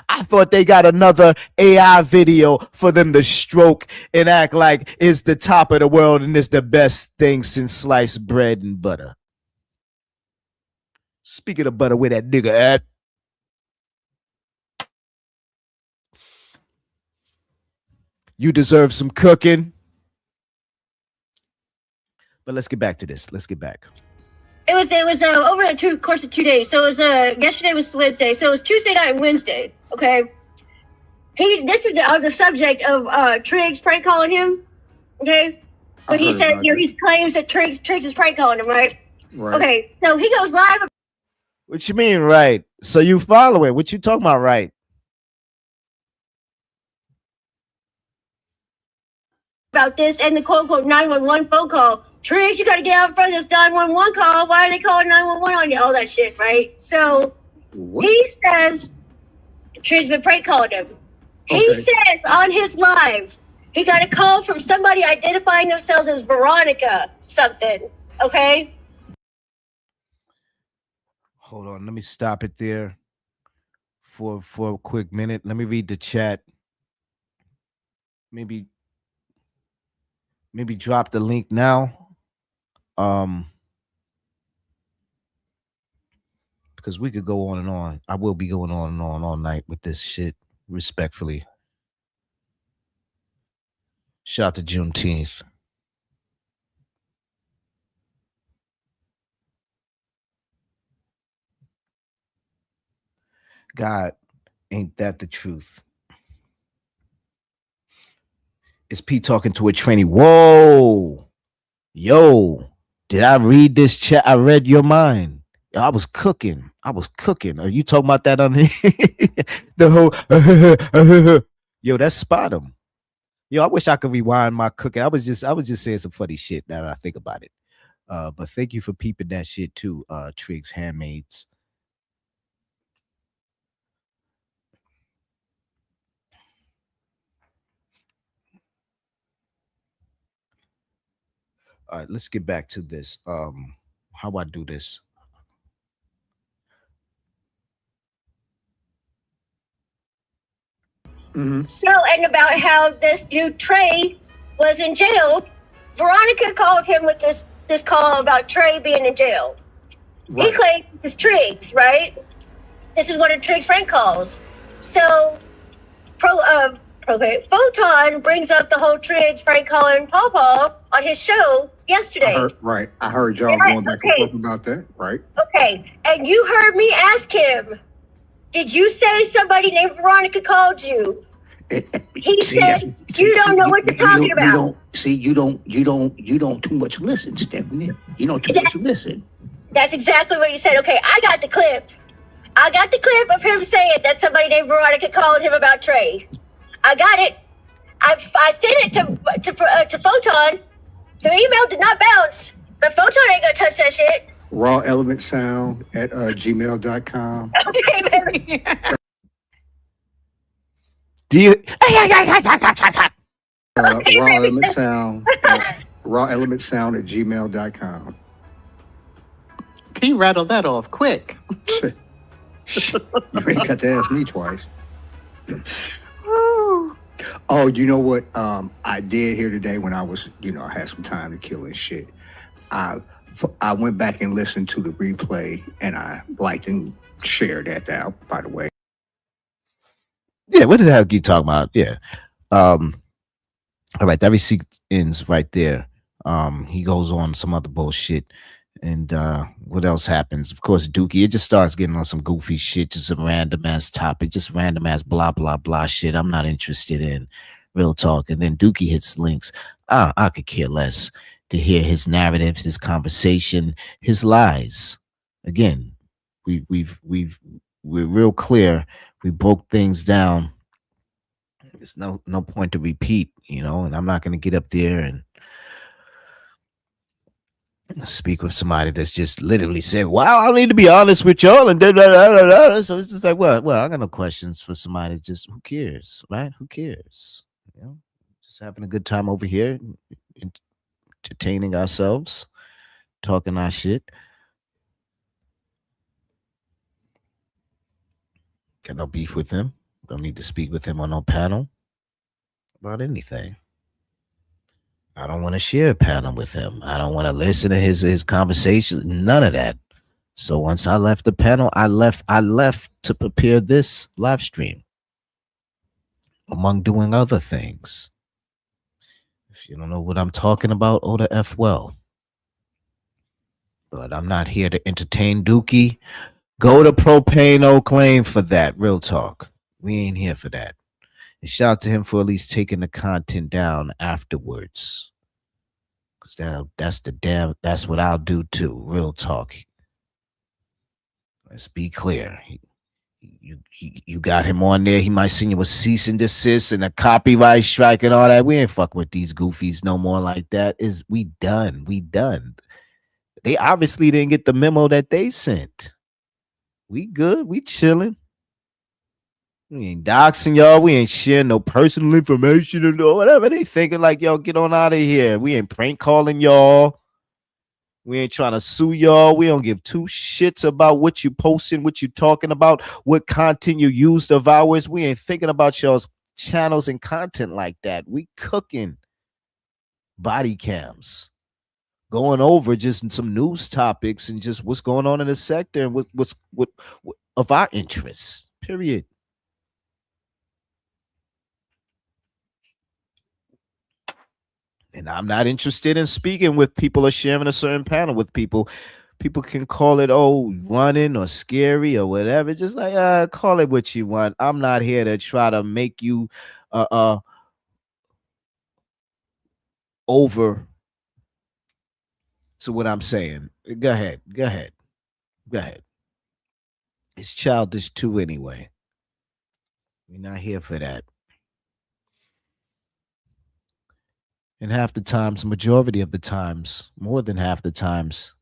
I thought they got another AI video for them to stroke and act like it's the top of the world and it's the best thing since sliced bread and butter. Speaking of butter, where that nigga at? You deserve some cooking. But let's get back to this. Let's get back. It was over the course of 2 days. So it was yesterday was Wednesday. So it was Tuesday night and Wednesday. Okay. This is the subject of Triggs prank calling him. Okay. But he said he claims that Triggs is prank calling him, right? Right. Okay. So he goes live. What you mean, right? So you follow it? What you talking about, right? About this and the quote unquote 911 phone call. Triggs, you got to get out in front of this 911 call. Why are they calling 911 on you? All that shit, right? So he says Triggs been prank calling him. He says on his live he got a call from somebody identifying themselves as Veronica something. Okay. Hold on, let me stop it there for a quick minute. Let me read the chat. Maybe drop the link now. Because we could go on and on. I will be going on and on all night with this shit, respectfully. Shout out to Juneteenth. God, ain't that the truth? Is Pete talking to a trainee? Whoa. Yo, did I read this chat? I read your mind. I was cooking. Are you talking about that on here? The whole yo, that's spot him. Yo, I wish I could rewind my cooking. I was just saying some funny shit now that I think about it. But thank you for peeping that shit too, Triggs Handmaids. All right, let's get back to this. How I do this? So, and about how this dude Trey was in jail. Veronica called him with this call about Trey being in jail. Right. He claims this is Triggs, right? This is one of Triggs' prank calls. So, Photon brings up the whole Triggs prank calling Paw Paw on his show yesterday. I heard y'all going back and forth about that, right? Okay, and you heard me ask him, did you say somebody named Veronica called you? He said, you don't know what you're talking about. You don't too much listen, Stephanie. You don't too much listen. That's exactly what you said. Okay, I got the clip. I got the clip of him saying that somebody named Veronica called him about Trey. I got it. I sent it to Photon. The email did not bounce, but Photon ain't gonna touch that shit. Raw element sound at gmail.com. Okay, baby. Do you? Raw element sound at gmail.com. He rattled that off quick. You ain't got to ask me twice. Oh, you know what? I did here today when I was, I had some time to kill and shit. I went back and listened to the replay, and I liked and shared that out, by the way. Yeah, what the hell are you talking about? Yeah. All right, that receipt ends right there. He goes on some other bullshit. And what else happens? Of course, Dookie, it just starts getting on some goofy shit, just a random ass topic, just random ass blah, blah, blah shit I'm not interested in. Real talk. And then Dookie hits links. I could care less to hear his narrative, his conversation, his lies. Again, we're real clear. We broke things down. There's no point to repeat, and I'm not gonna get up there and speak with somebody that's just literally said, "Wow, I need to be honest with y'all," and da. So it's just like, well, I got no questions for somebody. Just who cares, right? Who cares? Just having a good time over here, entertaining ourselves, talking our shit. Got no beef with him. Don't need to speak with him on no panel about anything. I don't want to share a panel with him. I don't want to listen to his conversations. None of that. So once I left the panel, I left to prepare this live stream, among doing other things. If you don't know what I'm talking about, oh the F well. But I'm not here to entertain Dookie. Go to Propane No Claim for that. Real talk. We ain't here for that. And shout out to him for at least taking the content down afterwards. Because that's what I'll do too. Real talk. Let's be clear. You got him on there. He might send you a cease and desist and a copyright strike and all that. We ain't fucking with these goofies no more like that. We done. They obviously didn't get the memo that they sent. We good. We chilling. We ain't doxing y'all. We ain't sharing no personal information or whatever. They thinking like, yo, get on out of here. We ain't prank calling y'all. We ain't trying to sue y'all. We don't give two shits about what you posting, what you talking about, what content you used of ours. We ain't thinking about y'all's channels and content like that. We cooking body cams, going over just some news topics and just what's going on in the sector and what of our interests. Period. And I'm not interested in speaking with people or sharing a certain panel with people. People can call it, running or scary or whatever. Just like, call it what you want. I'm not here to try to make you over to what I'm saying. Go ahead. It's childish too anyway. We're not here for that. And half the times, majority of the times, more than half the times,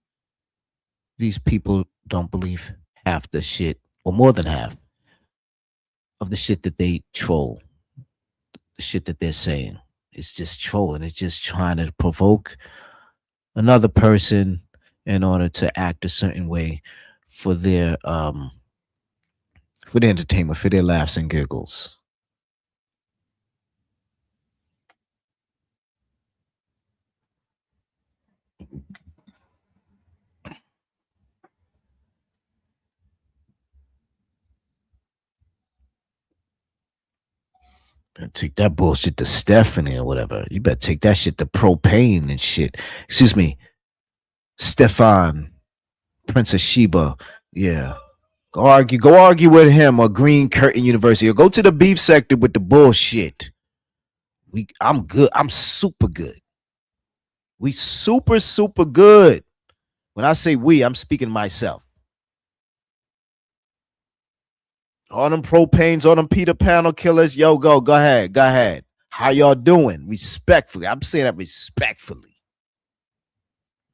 these people don't believe half the shit, or more than half of the shit that they troll, the shit that they're saying. It's just trolling. It's just trying to provoke another person in order to act a certain way for their entertainment, for their laughs and giggles. Better take that bullshit to Stephanie or whatever. You better take that shit to propane and shit. Excuse me, Stefan, Prince of Sheba. Yeah. Go argue with him or Green Curtain University, or go to the beef sector with the bullshit. I'm good. I'm super good. We super, super good. When I say we, I'm speaking myself. All them propanes, all them Peter Panel killers. Yo, go ahead. How y'all doing? Respectfully. I'm saying that respectfully.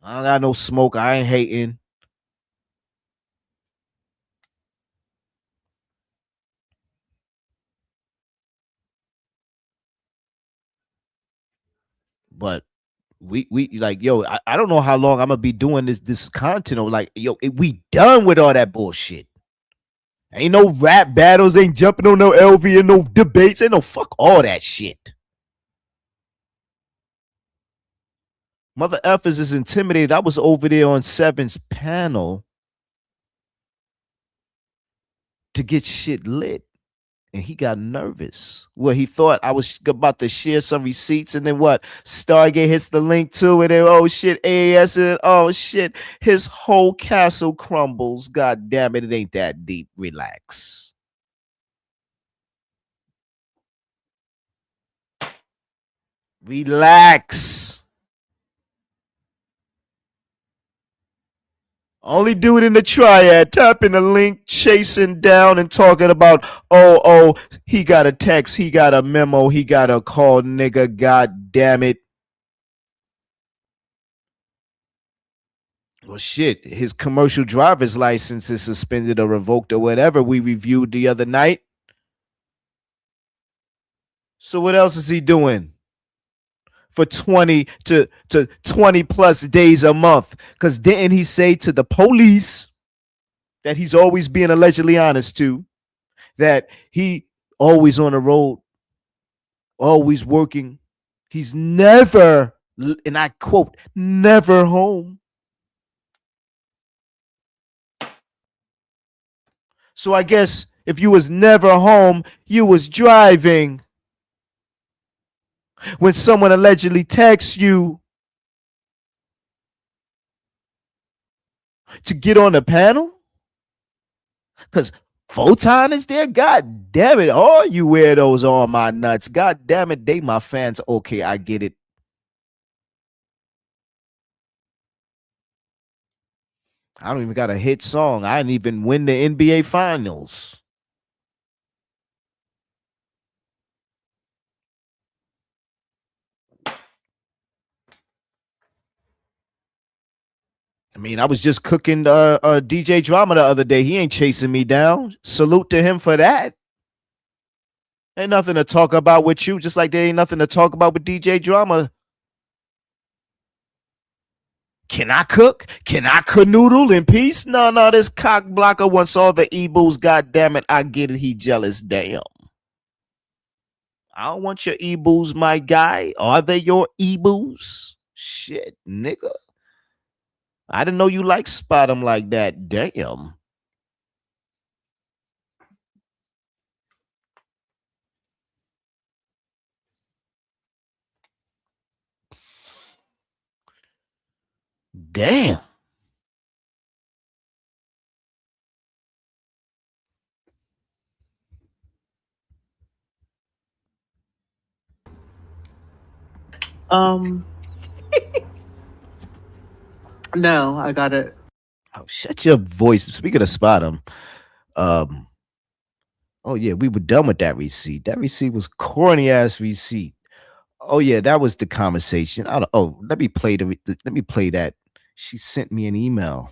I don't got no smoke. I ain't hating. But we like, yo, I don't know how long I'm gonna be doing this content. Or like, yo, we done with all that bullshit. Ain't no rap battles, ain't jumping on no LV and no debates, ain't no fuck all that shit. Mother effers is intimidated. I was over there on Seven's panel to get shit lit, and he got nervous. Well, he thought I was about to share some receipts, and then what? Stargate hits the link too, and then oh shit, AAS, and oh shit, his whole castle crumbles. God damn it, it ain't that deep. Relax. Relax. Only do it in the triad. Tapping the link, chasing down and talking about, oh, he got a text, he got a memo, he got a call, nigga. God damn it. Well, shit, his commercial driver's license is suspended or revoked or whatever we reviewed the other night. So what else is he doing for 20 to 20 plus days a month? Because didn't he say to the police that he's always being allegedly honest to, that he always on the road, always working. He's never, and I quote, never home. So I guess if you was never home, you was driving when someone allegedly texts you to get on the panel. Because Photon is there. God damn it. All you weirdos are on my nuts. God damn it. They my fans. Okay, I get it. I don't even got a hit song. I didn't even win the NBA Finals. I mean, I was just cooking DJ Drama the other day. He ain't chasing me down. Salute to him for that. Ain't nothing to talk about with you, just like there ain't nothing to talk about with DJ Drama. Can I cook? Can I canoodle in peace? No, this cock blocker wants all the e-boos. God damn it, I get it. He jealous. Damn. I don't want your e-boos, my guy. Are they your e-boos? Shit, nigga. I didn't know you like spot him like that. Damn. Damn. No, I got it. Oh, shut your voice. Speaking of Spot'em, oh yeah, we were done with that receipt. That receipt was corny ass receipt. Oh yeah, that was the conversation. Let me play let me play that. She sent me an email.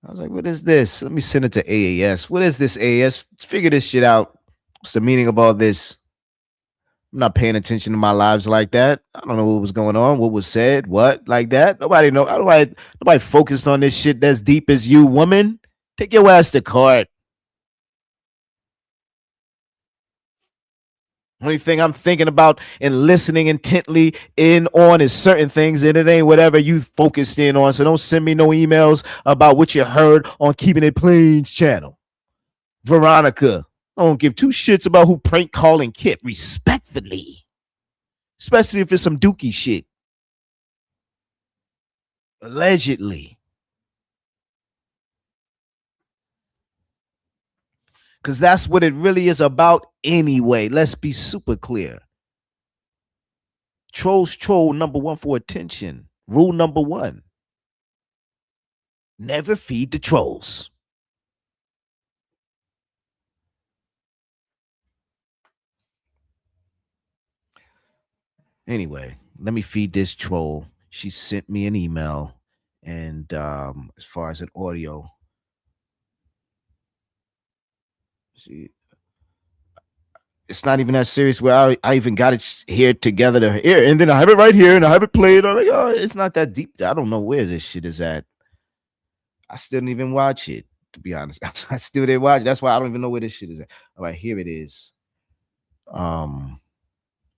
I was like, what is this? Let me send it to AAS. What is this, AAS? Figure this shit out. What's the meaning of all this? I'm not paying attention to my lives like that. I don't know what was going on, what was said, what, like that. Nobody know. Nobody focused on this shit that's deep as you, woman. Take your ass to court. Only thing I'm thinking about and listening intently in on is certain things, and it ain't whatever you focused in on. So don't send me no emails about what you heard on Keeping It Plain's channel. Veronica, I don't give two shits about who prank calling Kit, respectfully. Especially if it's some dookie shit. Allegedly. Because that's what it really is about anyway. Let's be super clear. Trolls troll number one for attention. Rule number one. Never feed the trolls. Anyway, let me feed this troll. She sent me an email. And as far as an audio, it's not even that serious where I even got it here together to here, and then I have it right here and I have it played. I'm like, oh, it's not that deep. I don't know where this shit is at. I still didn't even watch it, to be honest. I still didn't watch it. That's why I don't even know where this shit is at. All right, here it is.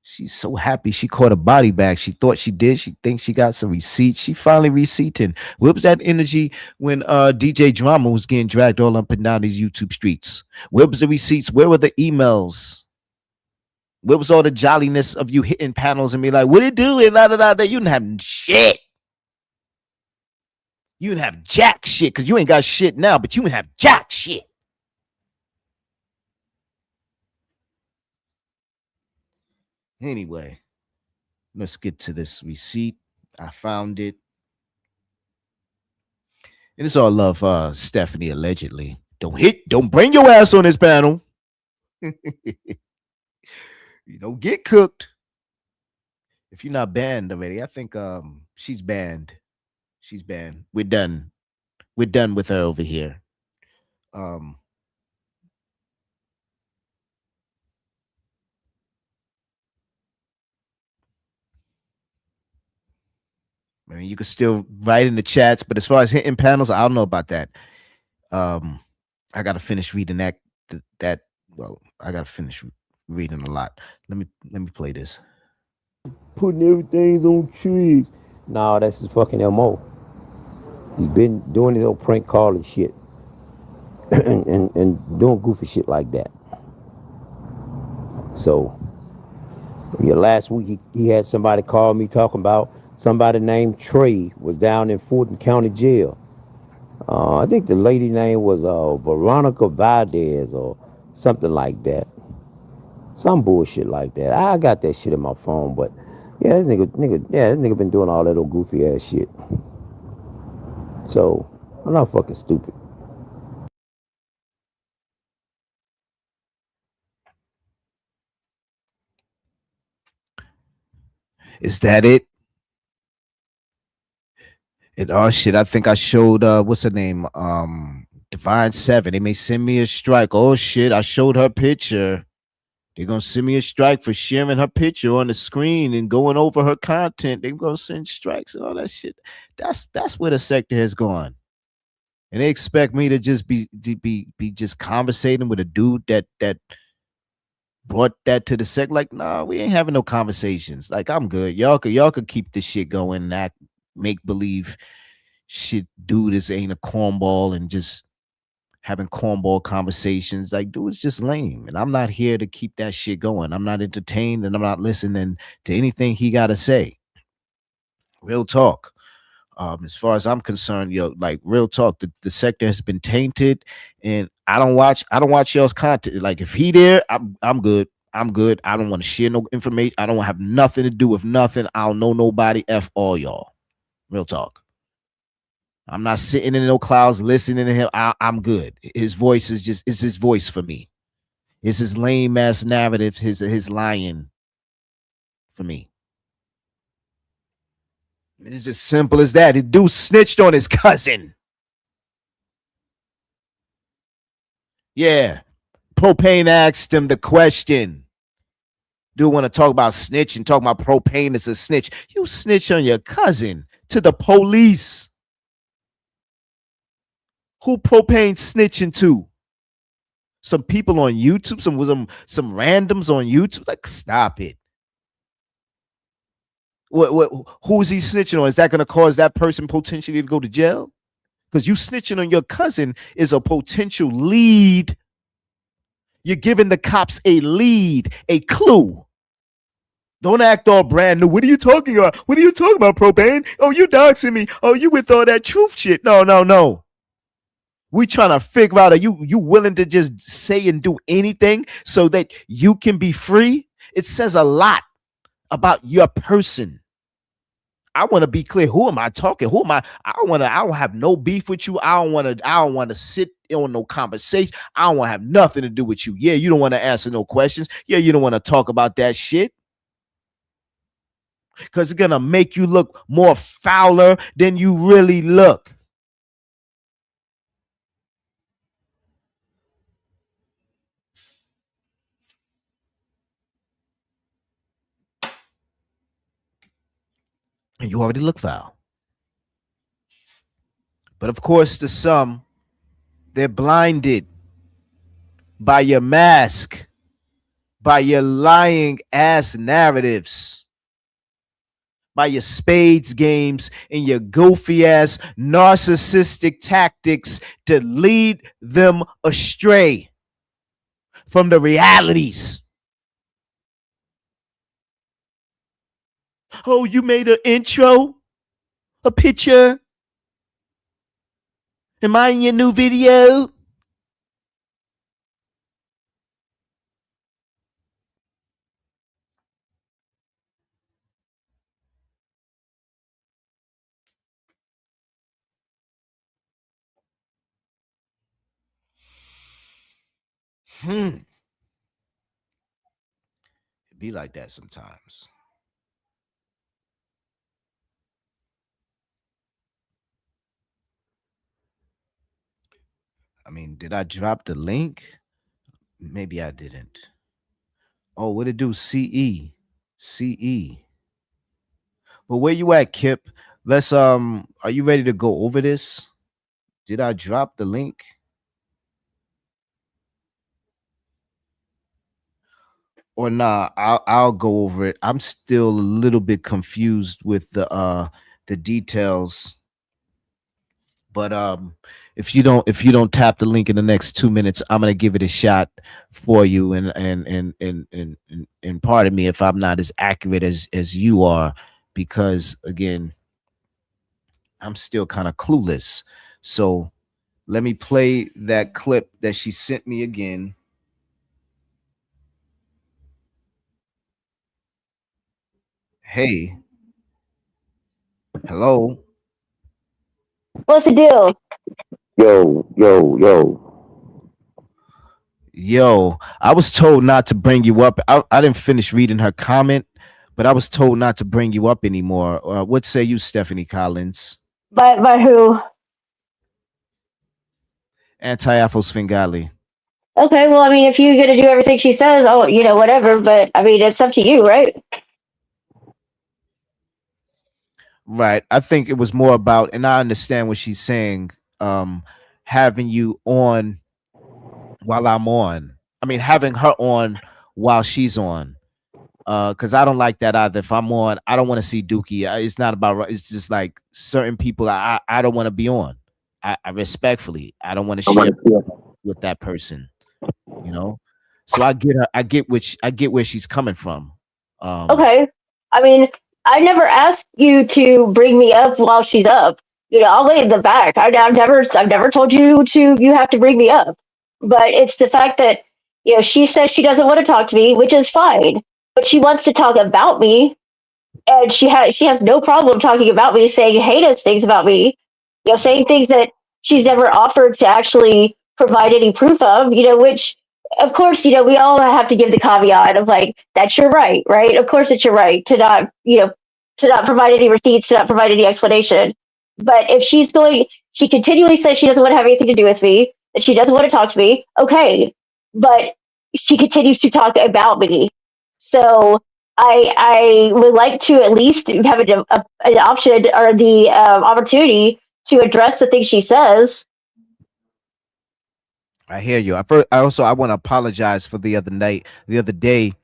She's so happy she caught a body bag. She thought she did. She thinks she got some receipts. She finally receipting. Where was that energy when DJ Drama was getting dragged all up and down these YouTube streets? Where was the receipts? Where were the emails? Where was all the jolliness of you hitting panels and be like, what it do? And that you didn't have shit. You didn't have jack shit because you ain't got shit now, but you didn't have jack shit. Anyway, let's get to this receipt. I found it. And it's all love, Stephanie, allegedly. Don't bring your ass on this panel. You don't get cooked. If you're not banned already, I think she's banned. She's banned. We're done. We're done with her over here. I mean, you can still write in the chats, but as far as hitting panels, I don't know about that. I gotta finish reading that. Well, I gotta finish reading a lot. Let me play this. Putting everything on trees. Nah, that's his fucking MO. He's been doing his old prank calling shit. and doing goofy shit like that. So, last week he had somebody call me talking about somebody named Trey was down in Fulton County Jail. I think the lady name was Veronica Valdez or something like that. Some bullshit like that. I got that shit in my phone, but yeah, this nigga been doing all that old goofy ass shit. So, I'm not fucking stupid. Is that it? And oh shit, I think I showed what's her name? Divine 7. They may send me a strike. Oh shit, I showed her picture. They're gonna send me a strike for sharing her picture on the screen and going over her content. They're gonna send strikes and all that shit. That's where the sector has gone. And they expect me to just be just conversating with a dude that brought that to the sect. Like, nah, we ain't having no conversations. Like, I'm good. Y'all could keep this shit going and act make believe shit. Dude, this ain't a cornball and just having cornball conversations. Like, dude, it's just lame. And I'm not here to keep that shit going. I'm not entertained and I'm not listening to anything he got to say. Real talk. As far as I'm concerned, like real talk, the sector has been tainted, and I don't watch y'all's content. Like if he there, I'm good. I'm good. I don't want to share no information. I don't have nothing to do with nothing. I don't know nobody. F all y'all. Real talk. I'm not sitting in no clouds listening to him. I'm good. His voice is his voice for me. It's his lame ass narrative, his lying for me. It's as simple as that. The dude snitched on his cousin. Yeah. Propane asked him the question. Dude want to talk about snitching, talk about Propane as a snitch. You snitch on your cousin to the police. Who Propane snitching to? Some people on YouTube, some randoms on YouTube. Like, stop it. Who is he snitching on? Is that going to cause that person potentially to go to jail? Because you snitching on your cousin is a potential lead. You're giving the cops a lead, a clue. Don't act all brand new. What are you talking about? What are you talking about, Propane? Oh, you doxing me. Oh, you with all that truth shit. No. We trying to figure out, are you willing to just say and do anything so that you can be free? It says a lot about your person. I want to be clear. Who am I talking? Who am I? I don't have no beef with you. I don't want to sit on no conversation. I don't want to have nothing to do with you. Yeah, you don't want to answer no questions. Yeah, you don't want to talk about that shit. Because it's gonna make you look more fouler than you really look. And you already look foul. But of course, to some, they're blinded by your mask, by your lying ass narratives, by your spades games and your goofy ass narcissistic tactics to lead them astray from the realities. Oh, you made an intro, a picture. Am I in your new video? It be like that sometimes. I mean, did I drop the link? Maybe I didn't. Oh, what it do? CE. CE. But where you at, Kip? Let's are you ready to go over this? Did I drop the link? Or nah, I'll go over it. I'm still a little bit confused with the details. But if you don't tap the link in the next 2 minutes, I'm gonna give it a shot for you. And pardon me if I'm not as accurate as you are, because again, I'm still kind of clueless. So let me play that clip that she sent me again. Hey. Hello. What's the deal? Yo, I was told not to bring you up. I didn't finish reading her comment, but I was told not to bring you up anymore. What say you, Stephanie Collins? By who? Anti-Afro Svengali. Okay, well, I mean, if you're gonna do everything she says, oh, whatever. But I mean, it's up to you, right? Right. I think it was more about, and I understand what she's saying, having you on while I'm on. I mean, having her on while she's on. Because I don't like that either. If I'm on, I don't want to see Dookie. It's not about, it's just like certain people I don't want to be on. I respectfully, I don't want to share with that person, So I get where she's coming from. Okay. I mean, I never asked you to bring me up while she's up. I'll lay in the back. I've never told you you have to bring me up. But it's the fact that, she says she doesn't want to talk to me, which is fine. But she wants to talk about me, and she has no problem talking about me, saying heinous things about me, saying things that she's never offered to actually provide any proof of, which of course, we all have to give the caveat of like, that's your right, right? Of course, it's your right to not, to not provide any receipts, to not provide any explanation. But if she continually says she doesn't want to have anything to do with me, that she doesn't want to talk to me, okay. But she continues to talk about me. So I would like to at least have an option or the opportunity to address the things she says. I hear you. I want to apologize for the other day,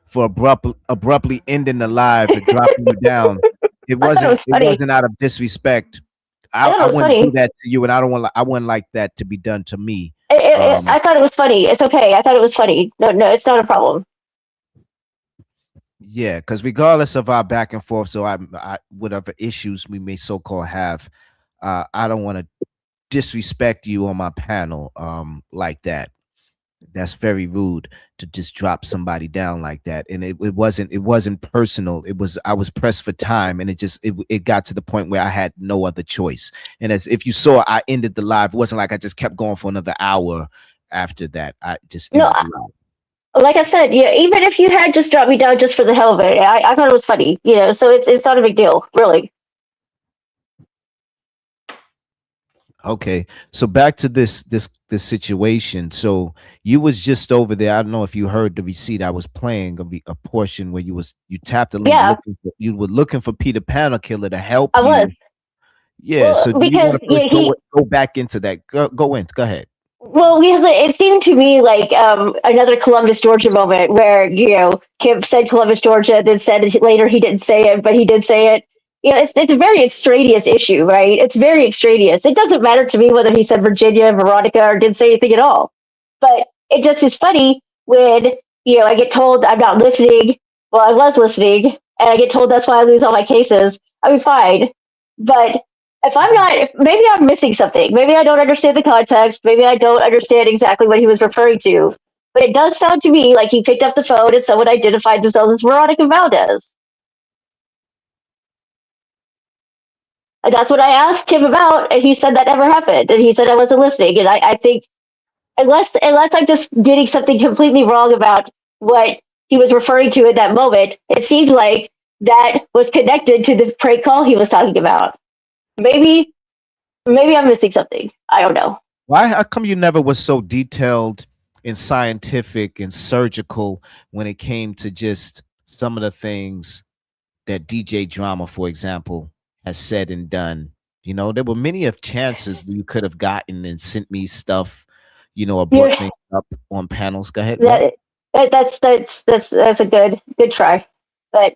for abruptly ending the live and dropping you down. It wasn't out of disrespect. I wouldn't do that to you, and I wouldn't like that to be done to me. I thought it was funny. It's okay. I thought it was funny. No, it's not a problem. Yeah, because regardless of our back and forth, so I whatever issues we may so-called have, I don't want to disrespect you on my panel like that. That's very rude to just drop somebody down like that. And it wasn't personal. I was pressed for time, and it got to the point where I had no other choice. And as if you saw, I ended the live. It wasn't like I just kept going for another hour after that. I just ended the live. Like I said, yeah, even if you had just dropped me down just for the hell of it, I thought it was funny, so it's not a big deal, really. Okay, so back to this situation. So you was just over there. I don't know if you heard the receipt. I was playing a portion where you tapped the link. Yeah. You were looking for Peter Panel Killer to help I you. was. Yeah. Well, So do you because, want to go back into that? Go ahead. Well, because it seemed to me like another Columbus, Georgia moment where, Kim said Columbus, Georgia, then said it later he didn't say it, but he did say it. It's a very extraneous issue, right? It's very extraneous. It doesn't matter to me whether he said Virginia, Veronica, or didn't say anything at all. But it just is funny when, I get told I'm not listening. Well, I was listening, and I get told that's why I lose all my cases. I mean, fine. But maybe I'm missing something. Maybe I don't understand the context. Maybe I don't understand exactly what he was referring to. But it does sound to me like he picked up the phone and someone identified themselves as Veronica Valdez. And that's what I asked him about, and he said that never happened. And he said I wasn't listening. And I think unless I'm just getting something completely wrong about what he was referring to in that moment, it seemed like that was connected to the prank call he was talking about. Maybe I'm missing something. I don't know. Why? How come you never was so detailed and scientific and surgical when it came to just some of the things that DJ Drama, for example, has said and done? There were many of chances you could have gotten and sent me stuff, or brought things up on panels. Go ahead. That's a good try, but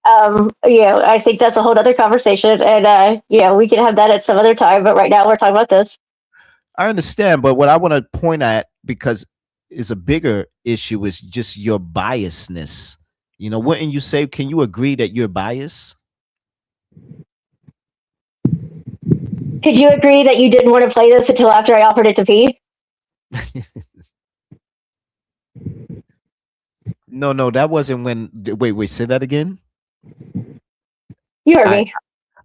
I think that's a whole other conversation, and we can have that at some other time. But right now, we're talking about this. I understand, but what I want to point at, because is a bigger issue, is just your biasness. Wouldn't you say? Can you agree that you're biased? Could you agree that you didn't want to play this until after I offered it to Pete? No, that wasn't when. Wait, say that again. You heard me.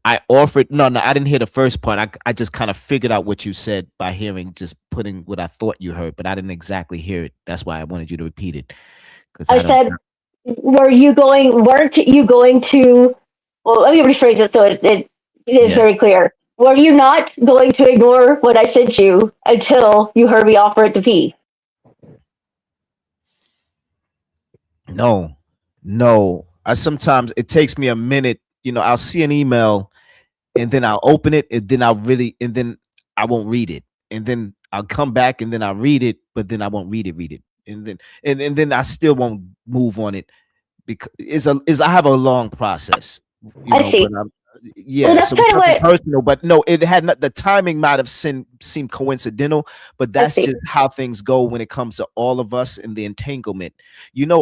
I offered. No, I didn't hear the first part. I just kind of figured out what you said by just putting what I thought you heard, but I didn't exactly hear it. That's why I wanted you to repeat it. I said, weren't you going to? Well, let me rephrase it so it is very clear. Were you not going to ignore what I sent you until you heard me offer it to P? No. Sometimes it takes me a minute. I'll see an email and then I'll open it and then and then I won't read it. And then I'll come back and then I'll read it, but then I won't read it. And then I still won't move on it because I have a long process. I see. Well, that's kind of personal, but no, it had not. The timing might have seemed coincidental, but that's just how things go when it comes to all of us and the entanglement.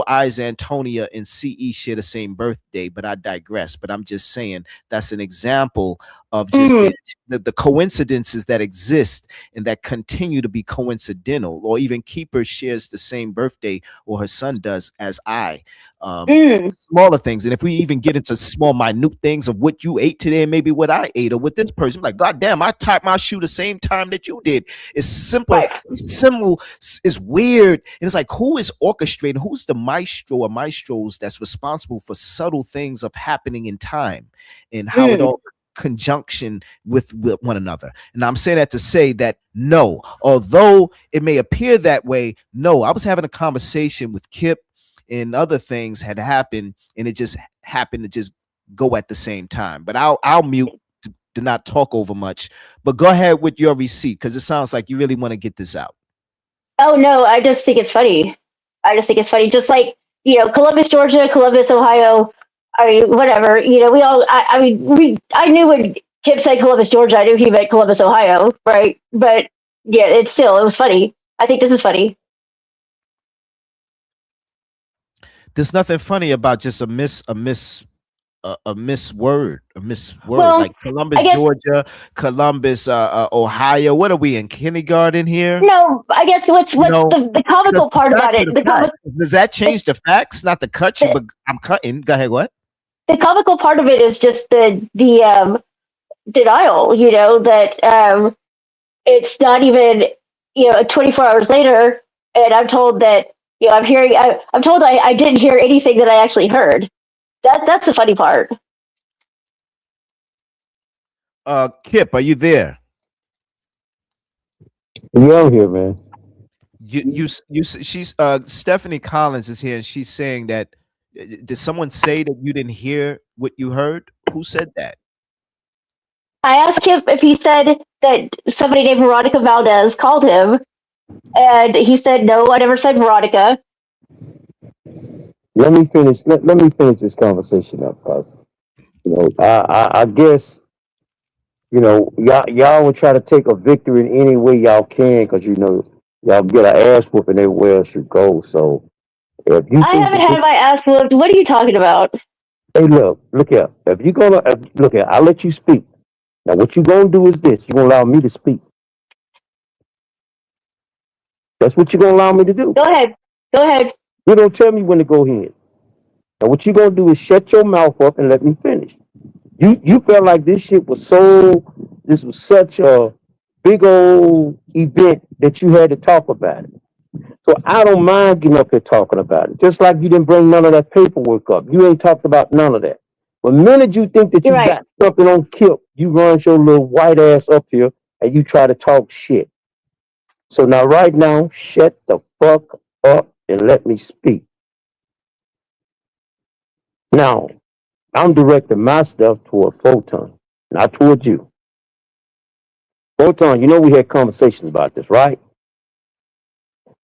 Eyes Antonia and CE share the same birthday, but I digress. But I'm just saying that's an example of just the coincidences that exist and that continue to be coincidental, or even Keeper shares the same birthday, or her son does, as I. Smaller things. And if we even get into small minute things of what you ate today and maybe what I ate or what this person, like, God damn, I typed my shoe the same time that you did. It's simple, simple, it's weird. And it's like, who is orchestrating? Who's the maestro or maestros that's responsible for subtle things of happening in time and how it all conjunction with one another? And I'm saying that to say that no, although it may appear that way, no, I was having a conversation with Kip and other things had happened, and it just happened to just go at the same time. But I'll mute to not talk over much. But go ahead with your receipt, because it sounds like you really want to get this out. Oh no, I just think it's funny. Just like, Columbus, Georgia, Columbus, Ohio. I mean, whatever. We all. I knew when Kip said Columbus, Georgia, I knew he meant Columbus, Ohio, right? But yeah, it was funny. I think this is funny. There's nothing funny about just a misword, Well, like Columbus, Georgia, Columbus, Ohio. What are we in kindergarten here? No, I guess what's the comical part about it? Does that change the facts? Not to cut you, but I'm cutting. Go ahead. What? The comical part of it is just the denial. That it's not even 24 hours later, and I'm told that I'm told I didn't hear anything that I actually heard. That's the funny part. Kip, are you there? Yeah, I'm here, man. She's Stephanie Collins is here, and she's saying that. Did someone say that you didn't hear what you heard? Who said that? I asked him if he said that somebody named Veronica Valdez called him, and he said, no, I never said Veronica. Let me finish this conversation up, cause I guess y'all will try to take a victory in any way y'all can, cause y'all get an ass whooping everywhere else you go. So if you I haven't had my ass whooped. What are you talking about? Hey, look here. If you're gonna look here, I'll let you speak. Now, what you're gonna do is this: you're gonna allow me to speak. That's what you're gonna allow me to do. Go ahead. You don't tell me when to go ahead. Now, what you're gonna do is shut your mouth up and let me finish. You felt like this was such a big old event that you had to talk about it. So I don't mind getting up here talking about it. Just like you didn't bring none of that paperwork up. You ain't talked about none of that. The minute you think that you got something on Kip, you run your little white ass up here and you try to talk shit. So now, right now, shut the fuck up and let me speak. Now, I'm directing my stuff toward Photon, not toward you. Photon, we had conversations about this, right?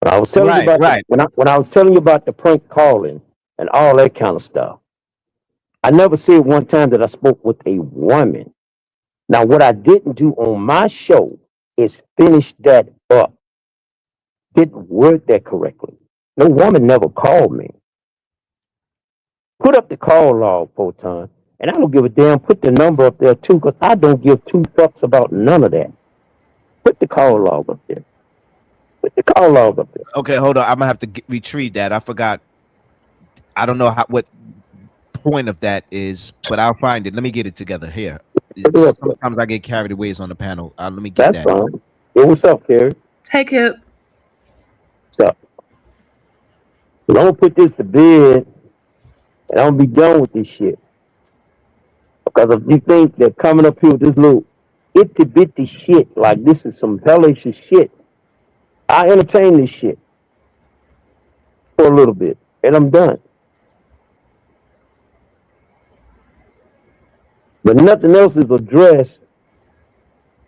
When I was telling you about when I was telling you about the prank calling and all that kind of stuff, I never said one time that I spoke with a woman. Now, what I didn't do on my show is finish that up. Didn't word that correctly. No woman never called me. Put up the call log, Photon, and I don't give a damn. Put the number up there too, because I don't give two fucks about none of that. Put the call log up there. Okay, hold on. I'm gonna have to retrieve that. I forgot. I don't know what point of that is, but I'll find it. Let me get it together here. Sometimes I get carried away on the panel. Let me get that. Fine. Hey, what's up, Carrie? Hey, Kip. What's up? I'm gonna put this to bed, and I'm gonna be done with this shit. Because if you think that coming up here with this little itty bitty shit, like this is some hellish shit, I entertain this shit for a little bit, and I'm done. But nothing else is addressed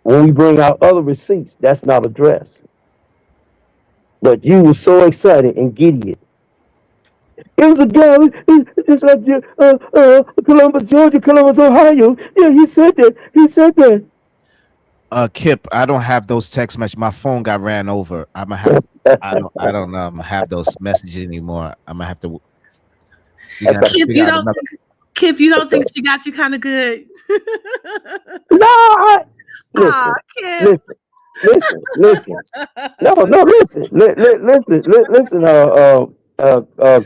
when we bring out other receipts. That's not addressed. But you were so excited and giddy. It was a guy, just like Columbus, Georgia, Columbus, Ohio. Yeah, he said that. Kip, I don't have those text messages. My phone got ran over. I don't have those messages anymore. I'm gonna have to. Kip, you don't think she got you kind of good? No, listen, Kim. listen. No, listen, listen,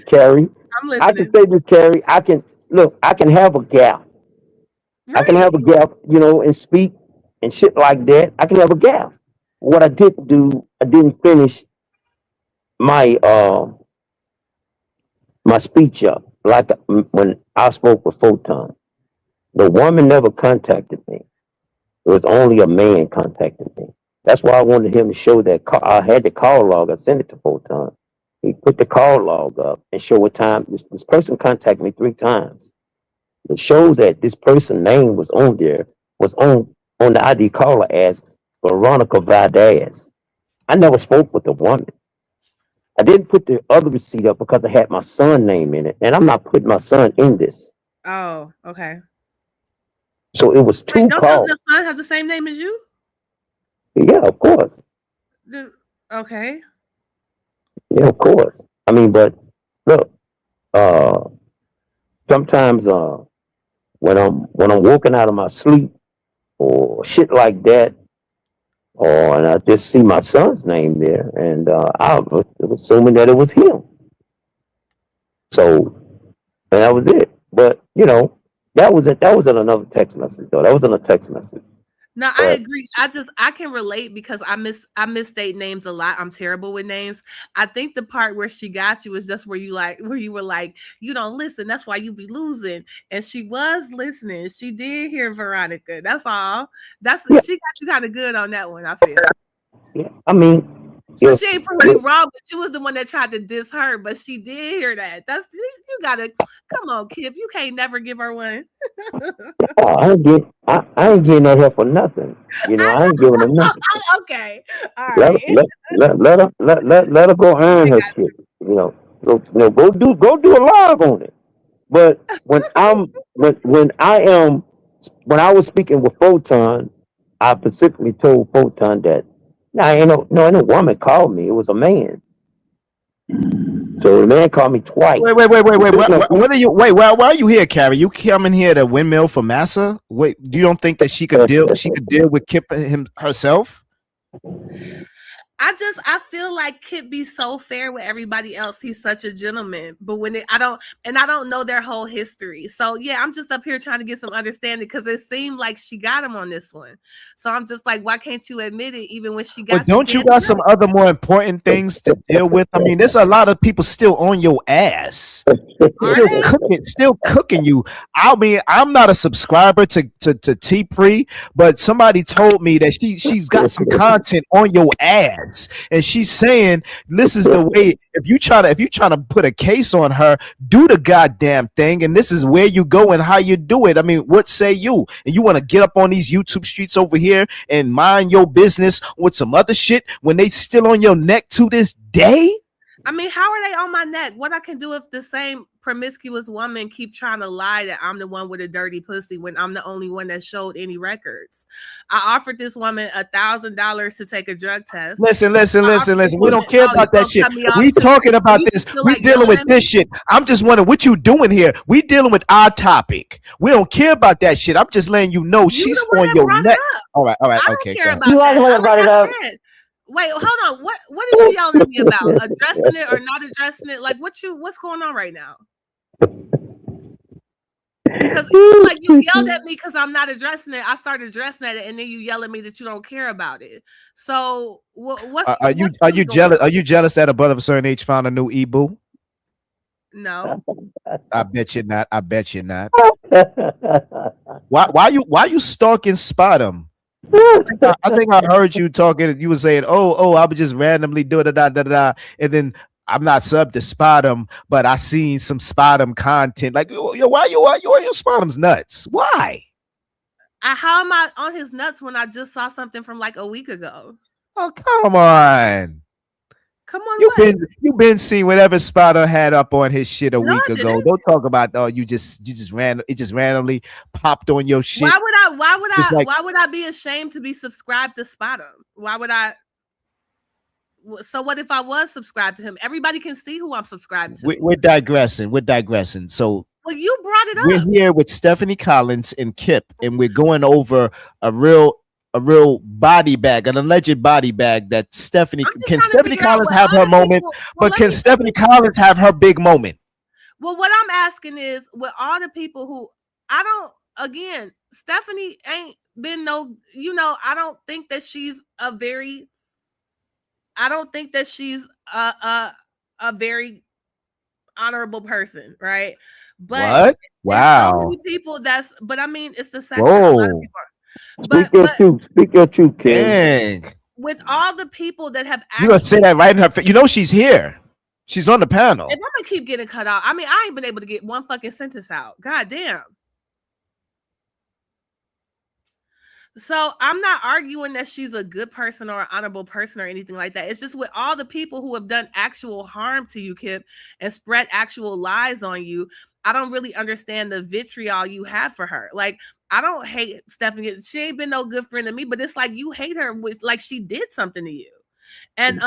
Carrie. I'm I can listening. say this, Carrie. I can have a gap. I can have a gap, and speak and shit like that. I can have a gap. What I didn't do, I didn't finish my my speech up. Like when I spoke with Photon, the woman never contacted me. It was only a man contacting me. That's why I wanted him to show that I had the call log. I sent it to Photon. He put the call log up and show what time this person contacted me 3 times. It shows that this person's name was on there, was on the ID caller as Veronica Valdez. I never spoke with the woman. I didn't put the other receipt up because I had my son name in it, and I'm not putting my son in this. Oh, okay. So it was 2 Wait, calls. Your son have the same name as you? Yeah, of course. Okay. Yeah, of course. I mean, but look, sometimes when I'm woken out of my sleep or shit like that, and I just see my son's name there, and I was assuming that it was him. So, and that was it. But that was in another text message though. That was in a text message. No, I agree. I can relate because I misstate names a lot. I'm terrible with names. I think the part where she got you was just where you were like, you don't listen. That's why you be losing. And she was listening. She did hear Veronica. That's all. She got you kind of good on that one, I feel. Yeah. I mean, so she ain't proved you wrong, but she was the one that tried to diss her, but she did hear that. You gotta come on, Kip. You can't never give her one. I ain't getting that help for nothing. I ain't giving her nothing. Okay. All right. Let her go earn her shit. Go do a live on it. But when I was speaking with Photon, I specifically told Photon that ain't no woman called me. It was a man. So the man called me twice. Wait. What are you? Wait, why are you here, Carrie? You coming here to windmill for Massa? Wait, do you don't think that she could deal? She could deal with Kip herself? I feel like Kip be so fair with everybody else. He's such a gentleman. But when I don't know their whole history. So yeah, I'm just up here trying to get some understanding because it seemed like she got him on this one. So I'm just like, why can't you admit it even when she got But don't you got some other more important things to deal with? I mean, there's a lot of people still on your ass. Still cooking you. I mean, I'm not a subscriber to T-Pre, but somebody told me that she's got some content on your ass. And she's saying this is the way. If you trying to put a case on her, do the goddamn thing. And this is where you go and how you do it. I mean, what say you? And you want to get up on these YouTube streets over here and mind your business with some other shit when they still on your neck to this day? I mean, how are they on my neck? What I can do if the same promiscuous woman keep trying to lie that I'm the one with a dirty pussy when I'm the only one that showed any records? I offered this woman $1,000 to take a drug test. Listen. We don't care about that shit. We talking about this. We dealing with this shit. I'm just wondering what you doing here. We dealing with our topic. We don't care about that shit. I'm just letting you know she's on your neck. All right. Okay. You are the one that brought it up. Wait, hold on. What did you yell at me about? Addressing it or not addressing it? Like what's going on right now? Because it's like you yelled at me because I'm not addressing it. I started addressing it, and then you yell at me that you don't care about it. So are you jealous? Are you jealous that a brother of a certain age found a new e-boo? No. I bet you not. Why you stalking Spot'em? I think I heard you talking. You were saying, "Oh, I would just randomly do it, and then I'm not sub to Spot'em, but I seen some Spot'em content. Like, yo, why you Spot'em's nuts? Why? How am I on his nuts when I just saw something from like a week ago? Oh, come on. You've been seeing whatever Spot'em had up on his shit a week ago. Don't talk about it just randomly popped on your shit. Why would I be ashamed to be subscribed to Spot'em? Why would I? So what if I was subscribed to him? Everybody can see who I'm subscribed to. We're digressing. So you brought it up. We're here with Stephanie Collins and Kip, and we're going over a real a real body bag, an alleged body bag that Stephanie I'm just can trying to Stephanie figure out Collins what have her other moment, people. Well, but let can me. Stephanie Collins have her big moment? Well, what I'm asking is, with all the people who I don't. Again, Stephanie ain't been no. I don't think that she's a very. I don't think that she's a very honorable person, right? But What? it's so many Wow. people but I mean, it's the sector. A lot of Whoa. people are. Speak your But truth. Speak your truth, Ken. Dang. with all the people that have You gonna say actually, that right in her face? You know she's here. She's on the panel. if I'm gonna keep getting cut off, I mean, I ain't been able to get one fucking sentence out. God damn. So I'm not arguing that she's a good person or an honorable person or anything like that. It's just with all the people who have done actual harm to you, Kip, and spread actual lies on you, I don't really understand the vitriol you have for her. Like, I don't hate Stephanie. She ain't been no good friend to me, but it's like you hate her with like she did something to you. And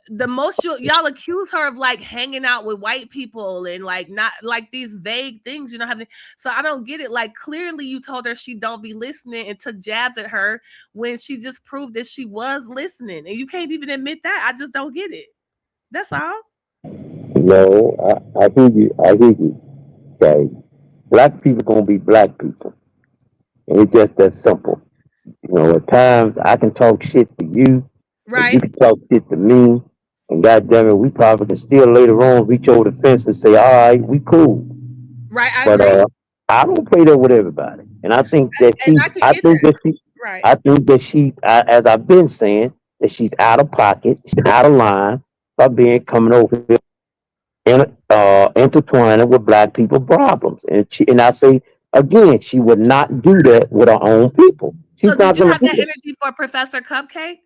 the most y'all accuse her of like hanging out with white people and like not like these vague things, having. So I don't get it. Like, clearly you told her she don't be listening and took jabs at her when she just proved that she was listening, and you can't even admit that. I just don't get it. That's all. No, I hear you. I hear you. Okay. Black people gonna be black people. And it's just that simple. At times I can talk shit to you, and you Right. can talk shit to me, and goddamn it, we probably can still later on reach over the fence and say, all right, we cool. Right. I But agree. I don't play that with everybody. And I think that And I can get that. Right. as I've been saying, that she's out of pocket, she's out of line by coming over here and intertwining with black people problems. And I say again, she would not do that with her own people. She's So did not you going have to do that that. energy for Professor Cupcake?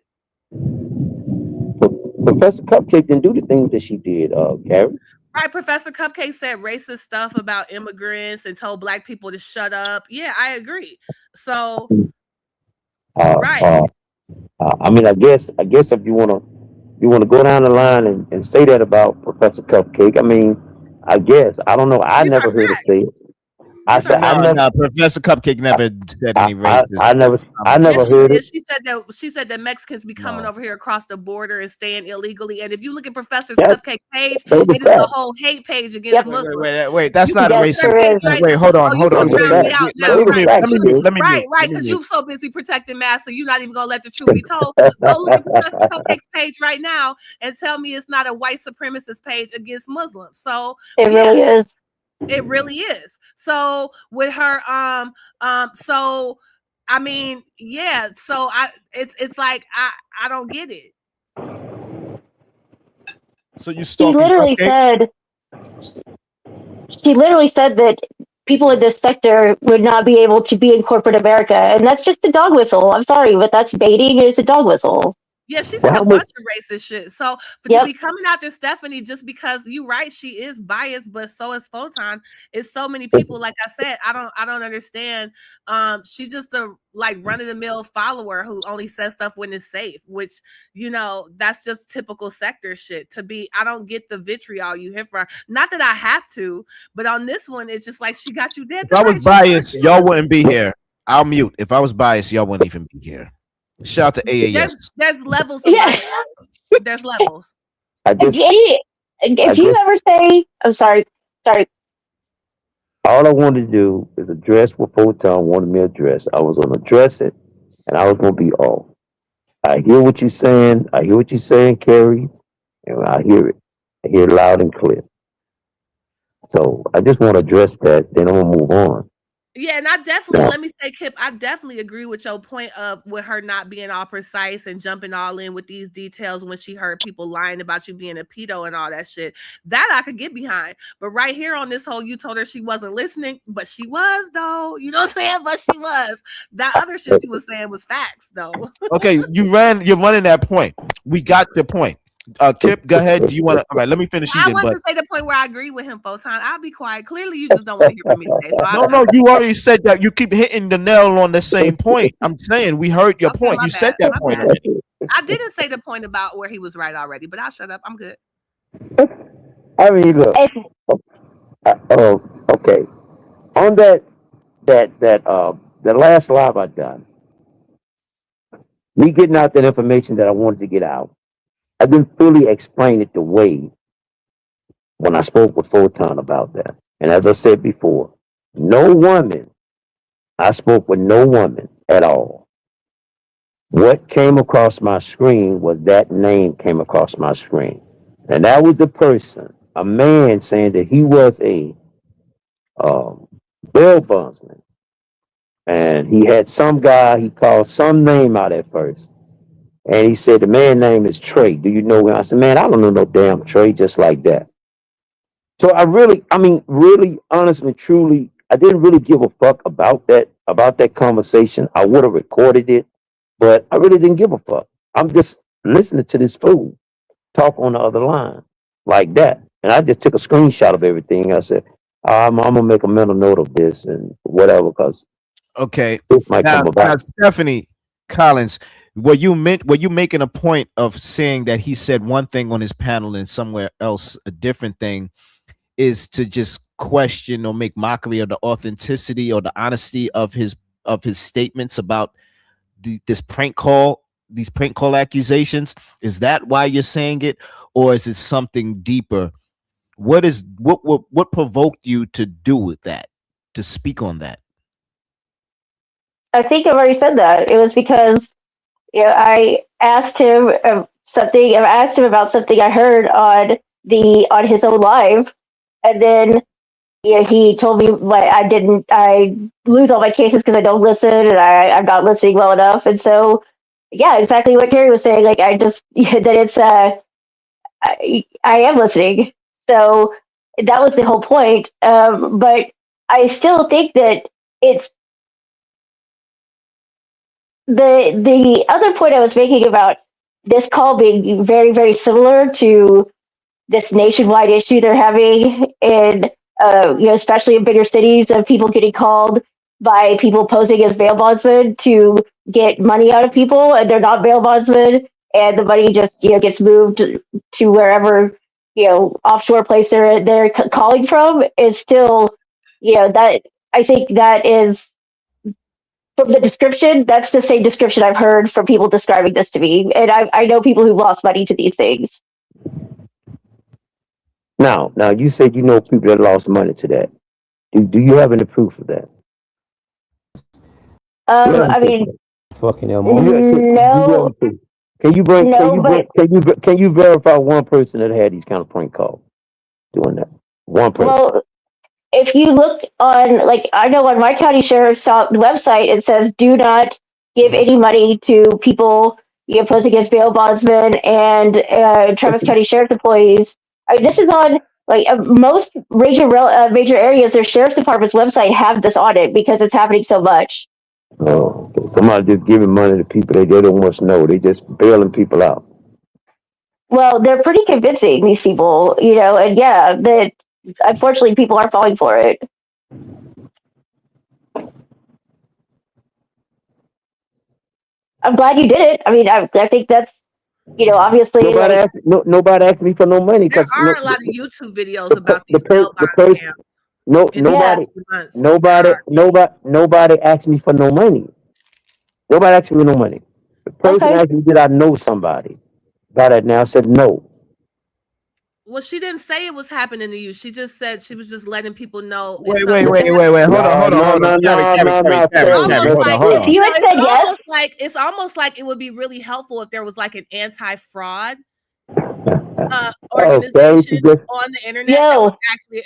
Professor Cupcake didn't do the things that she did, Carrie. Right, Professor Cupcake said racist stuff about immigrants and told black people to shut up. Yeah, I agree. So, right. I mean, I guess if you wanna go down the line and say that about Professor Cupcake, I mean, I guess I don't know. I These are never heard her facts. say it. I These are said I facts. never. No, Professor Cupcake never said any racist I never comments. heard it. She said that Mexicans be coming No. over here across the border and staying illegally. And if you look at Professor's Yes, Cupcake page, those are it is a facts. whole hate page against Muslims. Wait. That's You not can a go to racist. her page right Wait, now. hold on, Oh, you hold on. gonna drown me out now, Those are right? facts, Ken. Let me Right, mute. because you so busy protecting mass, so you're not even gonna let the truth be told. Go look at Professor Cupcake's page right now and tell me it's not a white supremacist page against Muslims. So It yeah, really is. it really is. So with her, so I mean, yeah. So it's like I don't get it. So you She stalking literally Cupcake? said she literally said that people in this sector would not be able to be in corporate America, and that's just a dog whistle. I'm sorry, but that's baiting. It's a dog whistle. Yeah, she Well, said a how much? bunch of racist shit. So to Yep. be coming out to Stephanie just because you right, she is biased, but so is Photon. It's so many people. Like I said, I don't understand. She's just a like run of the mill follower who only says stuff when it's safe, which that's just typical sector shit. I don't get the vitriol you hear for her. Not that I have to, but on this one, it's just like she got you dead If to I was rights. biased, y'all wouldn't be here. I'll mute. If I was biased, y'all wouldn't even be here. Shout out to AAS. There's levels of bias. There's levels. If you ever say, I'm sorry, All I wanted to do is address what Photon wanted me to address. I was going to address it, and I was going to be off. I hear what you're saying. I hear what you're saying, Carrie, and I hear it. I hear it loud and clear. So I just want to address that. Then I'm gonna move on. Yeah, and I definitely let me say, Kip, I definitely agree with your point of with her not being all precise and jumping all in with these details when she heard people lying about you being a pedo and all that shit. That I could get behind. But right here on this whole, you told her she wasn't listening, but she was though. You know what I'm saying? But she was. That other shit she was saying was facts though. Okay, you're running that point. We got your point. Kip, go ahead. Do you want to? All right, let me finish. I want to say the point where I agree with him, Photon. I'll be quiet. Clearly, you just don't want to hear from me today. So no, you already said that. You keep hitting the nail on the same point. I'm saying we heard your point. You said that point already. I didn't say the point about where he was right already, but I'll shut up. I'm good. I mean, look. Okay. On that last live I done, Me getting out that information that I wanted to get out, I didn't fully explain it the way when I spoke with Photon about that. And as I said before, no woman, I spoke with no woman at all. What came across my screen was that name came across my screen. And that was the person, a man saying that he was a bail bondsman. And he had some guy, he called some name out at first. And he said, the man name is Trey. Do you know him? I said, man, I don't know no damn Trey, just like that. So really, honestly, truly, I didn't really give a fuck about that conversation. I would have recorded it, but I really didn't give a fuck. I'm just listening to this fool talk on the other line like that. And I just took a screenshot of everything. I said, I'm gonna make a mental note of this and whatever, because Okay. this might Now, come about. Stephanie Collins, were you making a point of saying that he said one thing on his panel and somewhere else a different thing, is to just question or make mockery of the authenticity or the honesty of his statements about these prank call accusations? Is that why you're saying it, or is it something deeper? What provoked you to do with that, to speak on that? I think I've already said that. It was because I asked him something. I asked him about something I heard on his own live, and then he told me I lose all my cases because I don't listen and I'm not listening well enough. And so, yeah, exactly what Carrie was saying. Like I just that it's I am listening. So that was the whole point. But I still think that it's the other point I was making about this call being very, very similar to this nationwide issue they're having in, especially in bigger cities, of people getting called by people posing as bail bondsmen to get money out of people, and they're not bail bondsmen, and the money just gets moved to wherever offshore place they're calling from. Is still that I think that is, from the description, that's the same description I've heard from people describing this to me, and I know people who've lost money to these things. Now, you said you know people that lost money to that. Do you have any proof of that? I mean, fucking hell, no. Can you bring? No, Can you verify one person that had these kind of prank calls doing that? One person. Well, if you look on, like, I know on my county sheriff's website, it says do not give any money to people posing as bail bondsmen and Travis County Sheriff's employees. I mean, this is on most major areas. Their sheriff's department's website have this on it because it's happening so much. Oh, okay. Somebody just giving money to people they don't want to know. They just bailing people out. Well, they're pretty convincing, these people, and yeah, that unfortunately people are falling for it. I'm glad you did it. I mean, I think that's, obviously. Nobody asked me for no money. There are a lot of YouTube videos about these bail bond scams. Nobody asked me for no money. Nobody asked me for no money. The person asked me, did I know somebody? By that now, I said no. Well, she didn't say it was happening to you. She just said she was just letting people know. Wait. Hold on. It's almost like it would be really helpful if there was like an anti-fraud organization on the internet that was actually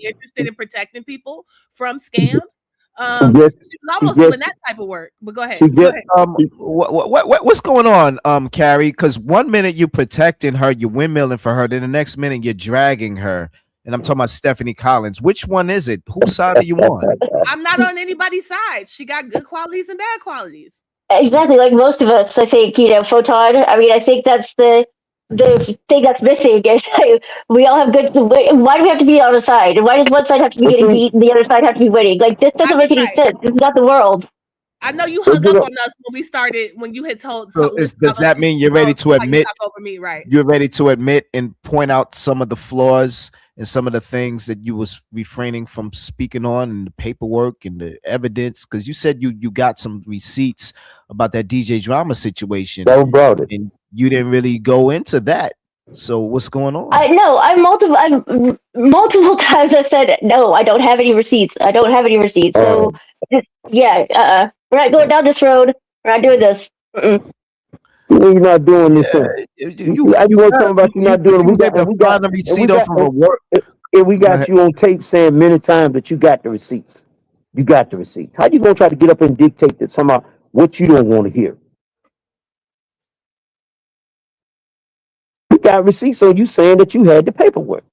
interested in protecting people from scams. She's almost doing that type of work. But go ahead. What's going on, Carrie? Because 1 minute you're protecting her, you're windmilling for her, then the next minute you're dragging her. And I'm talking about Stephanie Collins. Which one is it? Whose side are you on? I'm not on anybody's side. She got good qualities and bad qualities. Exactly, like most of us, I think, Photon. I mean, I think that's the thing that's missing is we all have good. Why do we have to be on a side? And why does one side have to be getting beat and the other side have to be winning? Like, this doesn't make any sense. This is not the world. I know you So hung get up up. on us when you had told So listen does that mean you're ready to how you admit talk over me, right? you're ready to admit and point out some of the flaws and some of the things that you was refraining from speaking on and the paperwork and the evidence? Because you said you got some receipts about that DJ drama situation That was brought it. and you didn't really go into that. So what's going on? I multiple times I said no. I don't have any receipts. I don't have any receipts. So yeah, we're not going down this road. We're not doing this. You're not doing this. You want to talk about you not doing it. You able to find a receipt off of a work. And we got you on tape saying many times that you got the receipts. You got the receipts. How you gonna try to get up and dictate that somehow what you don't want to hear? We got receipts on you saying that you had the paperwork.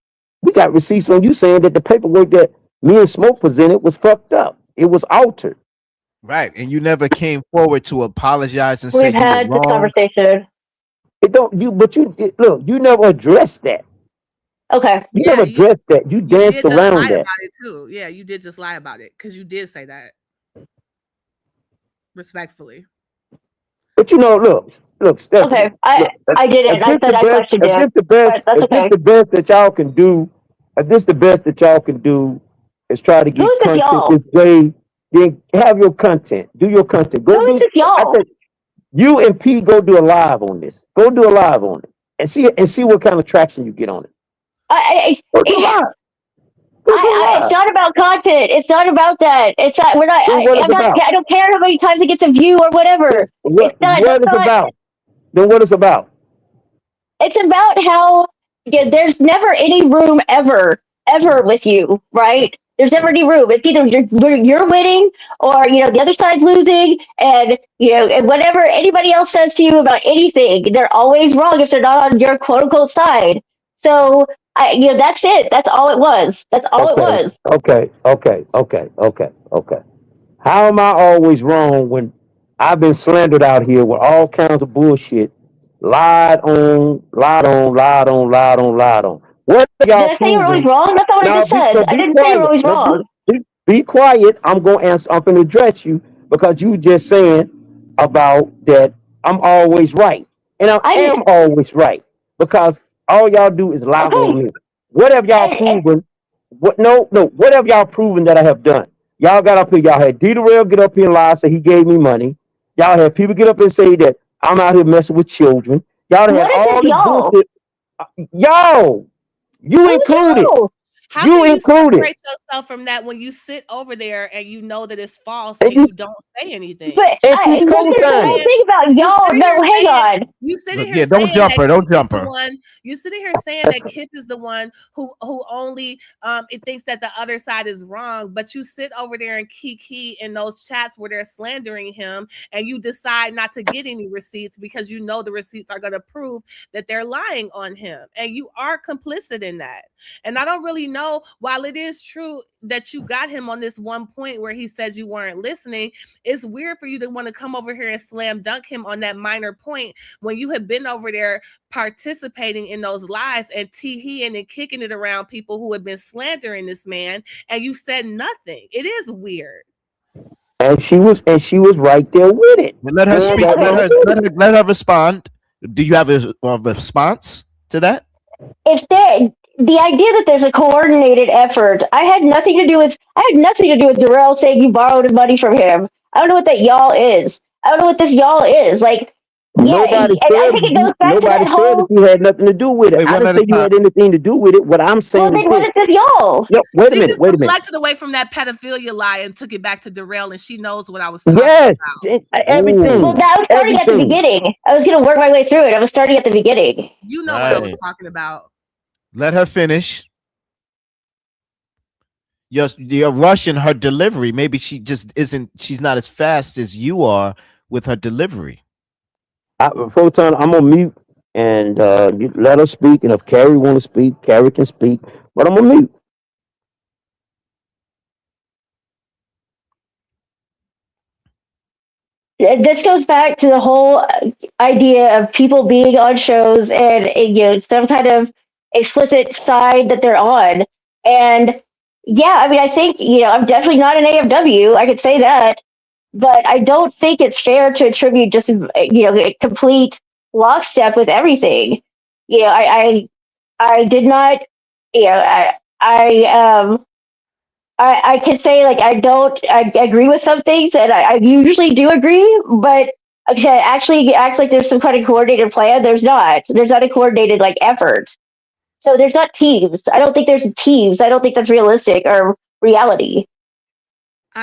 We got receipts on you saying that the paperwork that me and Smoke presented was fucked up. It was altered. Right, and you never came forward to apologize and We've say you had were this wrong. conversation. It don't you, but look. You never addressed that. Okay. You never addressed that. You danced did just lie around that. about it too. Yeah, you did just lie about it because you did say that. Respectfully. But look, Stephanie. Okay, I didn't. I said I questioned If it. this the best, But that's if this okay. the best that y'all can do, if this the best that y'all can do, is try to get Who is this content y'all? this way. Then have your content. Do your content. Go Who do. is this y'all? I said, you and P go do a live on this. Go do a live on it and see what kind of traction you get on it. Go do a live. It's not about content. It's not about that. It's not. We're not. Then what is about? I don't care how many times it gets a view or whatever. What it's about? Then what it's about? It's about how there's never any room ever with you, right? There's never any room. It's either you're winning or the other side's losing, and and whatever anybody else says to you about anything, they're always wrong if they're not on your quote unquote side. So that's it. That's all it was. That's all it was. Okay. How am I always wrong when I've been slandered out here with all kinds of bullshit, lied on? What Did I say you were always wrong? That's not what I just said. I didn't say you were always wrong. Be quiet. I'm gonna answer. I'm gonna address you because you just saying about that I'm always right, and I am always right because all y'all do is lie on me. What have y'all proven? What have y'all proven that I have done? Y'all got up here. Y'all had D. Rail get up here and lie, say he gave me money. Y'all had people get up and say that I'm out here messing with children. Y'all had all this bullshit. Yo, you included. How can you separate yourself from that when you sit over there and you know that it's false and you don't say anything? But the whole thing about y'all. No, hang on. You sitting here Yeah, don't jump her. Don't jump her. You sitting here saying that Kip is the one who only it thinks that the other side is wrong, but you sit over there and kiki in those chats where they're slandering him, and you decide not to get any receipts because you know the receipts are going to prove that they're lying on him, and you are complicit in that. And I don't really know, while it is true that you got him on this one point where he says you weren't listening, it's weird for you to want to come over here and slam dunk him on that minor point when you have been over there participating in those lies and teeing and kicking it around people who have been slandering this man, and you said nothing. It is weird. And she was right there with it. Let her speak. Let her respond. Do you have a response to that? If the idea that there's a coordinated effort, I had nothing to do with Darrell saying you borrowed money from him. I don't know what that y'all is. I don't know what this y'all is. Like, nobody said I think it goes back to that whole. You had nothing to do with it. I didn't say you had anything to do with it. What I'm saying Well, then what is this y'all? No, wait a minute. Just deflected away from that pedophilia lie and took it back to Darrell, and she knows what I was talking about. Everything. Well, I was starting at the beginning. I was going to work my way through it. I was starting at the beginning. You know what I was talking about. Let her finish. You're rushing her delivery. Maybe she just isn't. She's not as fast as you are with her delivery. Photon, I'm on mute, and you let her speak. And if Carrie want to speak, Carrie can speak. But I'm on mute. This goes back to the whole idea of people being on shows and some kind of explicit side that they're on. And yeah, I mean, I think I'm definitely not an AFW. I could say that. but I don't think it's fair to attribute just a complete lockstep with everything. You know, I did not. You know, I I can say like I agree with some things and I usually do agree, but okay, actually act like there's some kind of coordinated plan. There's not a coordinated like effort. So there's not teams. I don't think there's teams. I don't think that's realistic or reality.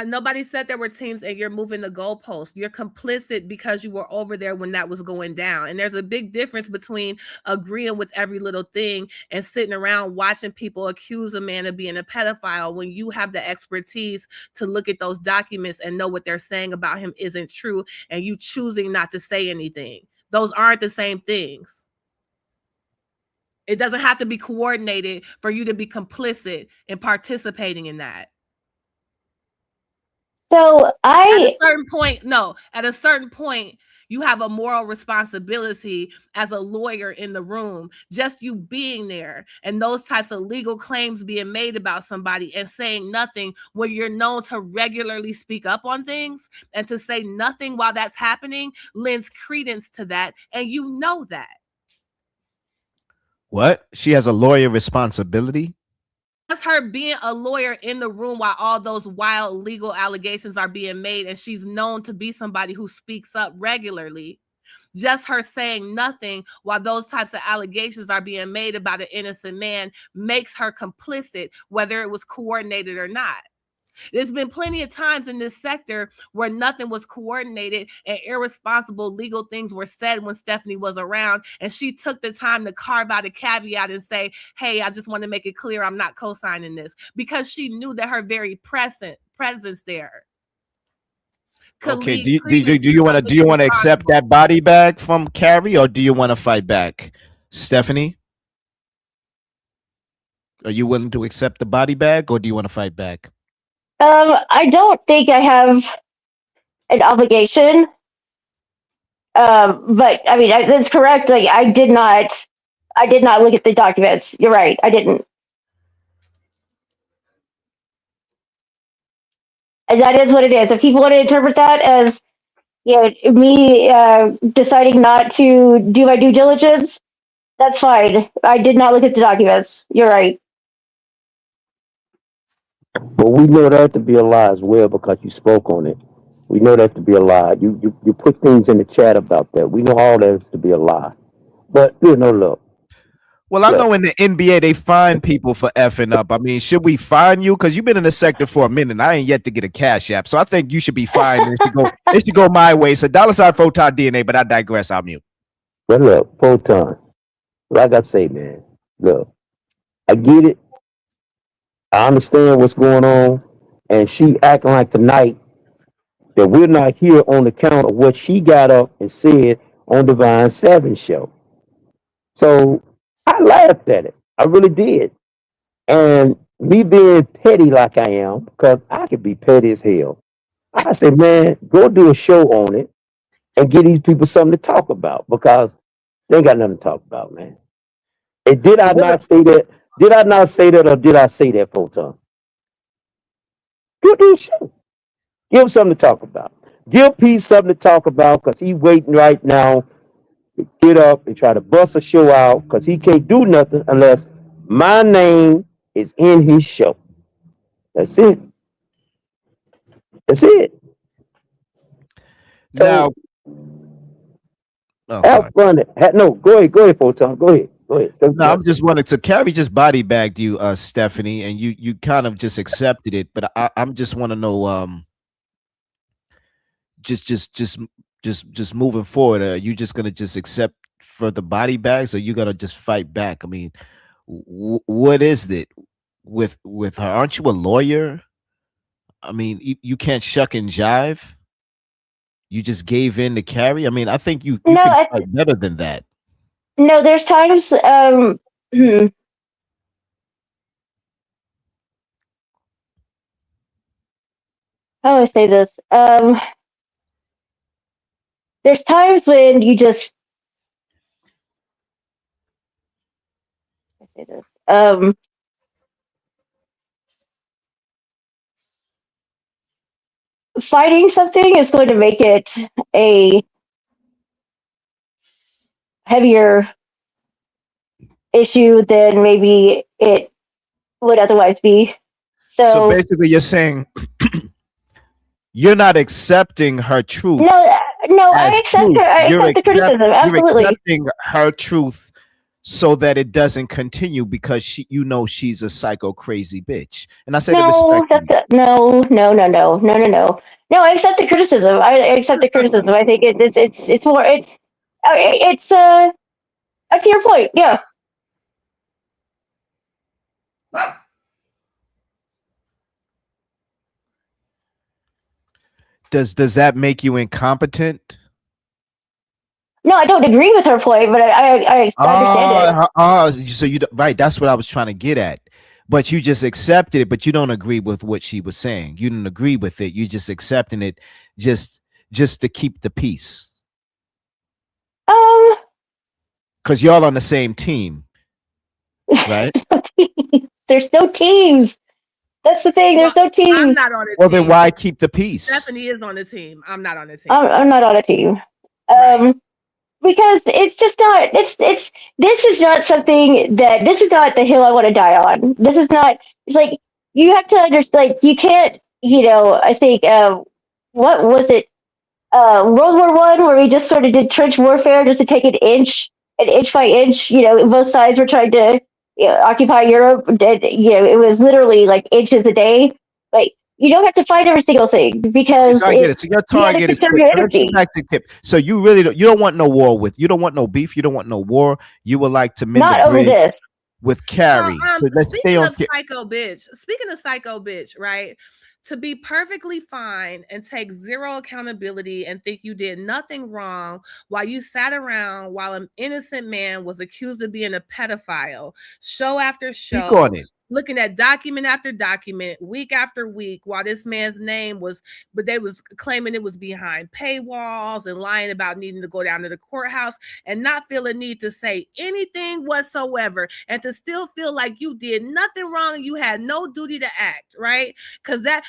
Nobody said there were teams and you're moving the goalpost. You're complicit because you were over there when that was going down. And there's a big difference between agreeing with every little thing and sitting around watching people accuse a man of being a pedophile when you have the expertise to look at those documents and know what they're saying about him isn't true and you choosing not to say anything. Those aren't the same things. It doesn't have to be coordinated for you to be complicit in participating in that. So at a certain point, you have a moral responsibility as a lawyer in the room, just you being there and those types of legal claims being made about somebody and saying nothing when you're known to regularly speak up on things, and to say nothing while that's happening lends credence to that, and you know that. What? She has a lawyer responsibility? That's her being a lawyer in the room while all those wild legal allegations are being made, and she's known to be somebody who speaks up regularly. Just her saying nothing while those types of allegations are being made about an innocent man makes her complicit, whether it was coordinated or not. There's been plenty of times in this sector where nothing was coordinated and irresponsible legal things were said when Stephanie was around, and she took the time to carve out a caveat and say, hey, I just want to make it clear I'm not co-signing this, because she knew that her very presence there could Okay, lead credence do to you want to something accept irresponsible. that body bag from Carrie, or do you want to fight back, Stephanie? Are you willing to accept the body bag, or do you want to fight back? I don't think I have an obligation. But I mean that's correct. Like I did not look at the documents. You're right. I didn't. And that is what it is. If people want to interpret that as me deciding not to do my due diligence, that's fine. I did not look at the documents. You're right. But we know that to be a lie as well because you spoke on it. We know that to be a lie. You put things in the chat about that. We know all that is to be a lie. But look. Well, I know in the NBA they fine people for effing up. I mean, should we fine you? Because you've been in the sector for a minute. And I ain't yet to get a cash app, so I think you should be fined. It should go my way. So $ photon DNA, but I digress. I'll mute. But look, photon. Like I say, man. Look, I get it. I understand what's going on, and she acting like tonight that we're not here on account of what she got up and said on Divine Seven show. So I laughed at it. I really did. And me being petty like I am, because I could be petty as hell, I said, man, go do a show on it and give these people something to talk about because they ain't got nothing to talk about, man. And did I not say that? Did I not say that, or did I say that, Photon? Go do a show. Give him something to talk about. Give Pete something to talk about because he's waiting right now to get up and try to bust a show out because he can't do nothing unless my name is in his show. That's it. That's it. So Now, have fun. No, go ahead, Photon. Go ahead. No, I'm just wanting to Carrie just body bagged you, Stephanie, and you kind of just accepted it. But I'm just want to know, just moving forward, are you just gonna just accept for the body bags, or you gonna just fight back? I mean, what is it with her? Aren't you a lawyer? I mean, you can't shuck and jive. You just gave in to Carrie. I mean, I think you can fight better than that. No, there's times. How do I say this? There's times when you just. I say this. fighting something is going to make it a heavier issue than maybe it would otherwise be. So basically, you're saying you're not accepting her truth. No, I accept truth. her. I accept the criticism. Absolutely. You're accepting her truth so that it doesn't continue because she's a psycho crazy bitch. And I say no, no. No, I accept the criticism. I accept the criticism. I think it's more it's to your point. Yeah. Does that make you incompetent? No, I don't agree with her point, but I understand it. So you right? That's what I was trying to get at. But you just accepted it, but you don't agree with what she was saying. You didn't agree with it. You just accepting it, just to keep the peace. Because y'all on the same team, right? There's no teams. That's the thing. There's no teams. I'm not on the team. Well, then why keep the peace? Stephanie is on the team. I'm not on the team. I'm not on a team. Because it's just not. This is not something that. This is not the hill I want to die on. This is not. It's like you have to understand. Like you can't. I think. What was it? World War I, where we just sort of did trench warfare just to take an inch by inch. Both sides were trying to occupy Europe. It was literally like inches a day. Like you don't have to fight every single thing because I get it. So your target is so you really don't want no war you don't want no beef. You don't want no war. You would like to mend the bridge with Carrie. So let's stay on. Speaking of psycho bitch, right? To be perfectly fine and take zero accountability and think you did nothing wrong while you sat around while an innocent man was accused of being a pedophile, show after show, looking at document after document, week after week, while this man's name but they was claiming it was behind paywalls and lying about needing to go down to the courthouse and not feel a need to say anything whatsoever and to still feel like you did nothing wrong. You had no duty to act, right? Because that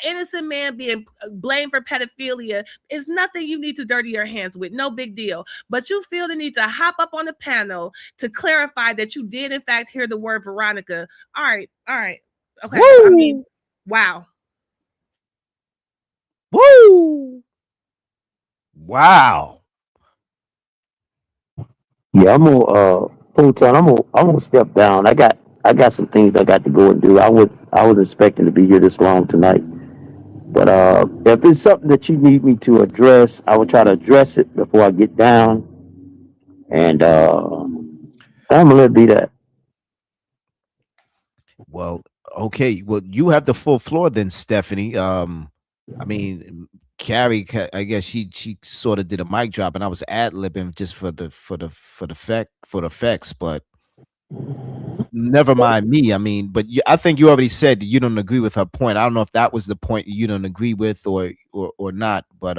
innocent man being blamed for pedophilia is nothing you need to dirty your hands with. No big deal. But you feel the need to hop up on the panel to clarify that you did in fact hear the word Veronica. All right. Okay. Woo! I mean, wow. Woo! Wow. Yeah, I'm on full time. I'm gonna step down. I got some things I got to go and do. I was expecting to be here this long tonight. But if it's something that you need me to address, I will try to address it before I get down. And I'm gonna let it be that. Well, okay. Well, you have the full floor then, Stephanie. I mean, Carrie, I guess she sort of did a mic drop, and I was ad-libbing just for the effects. But never mind me. I mean, but I think you already said that you don't agree with her point. I don't know if that was the point you don't agree with or not. But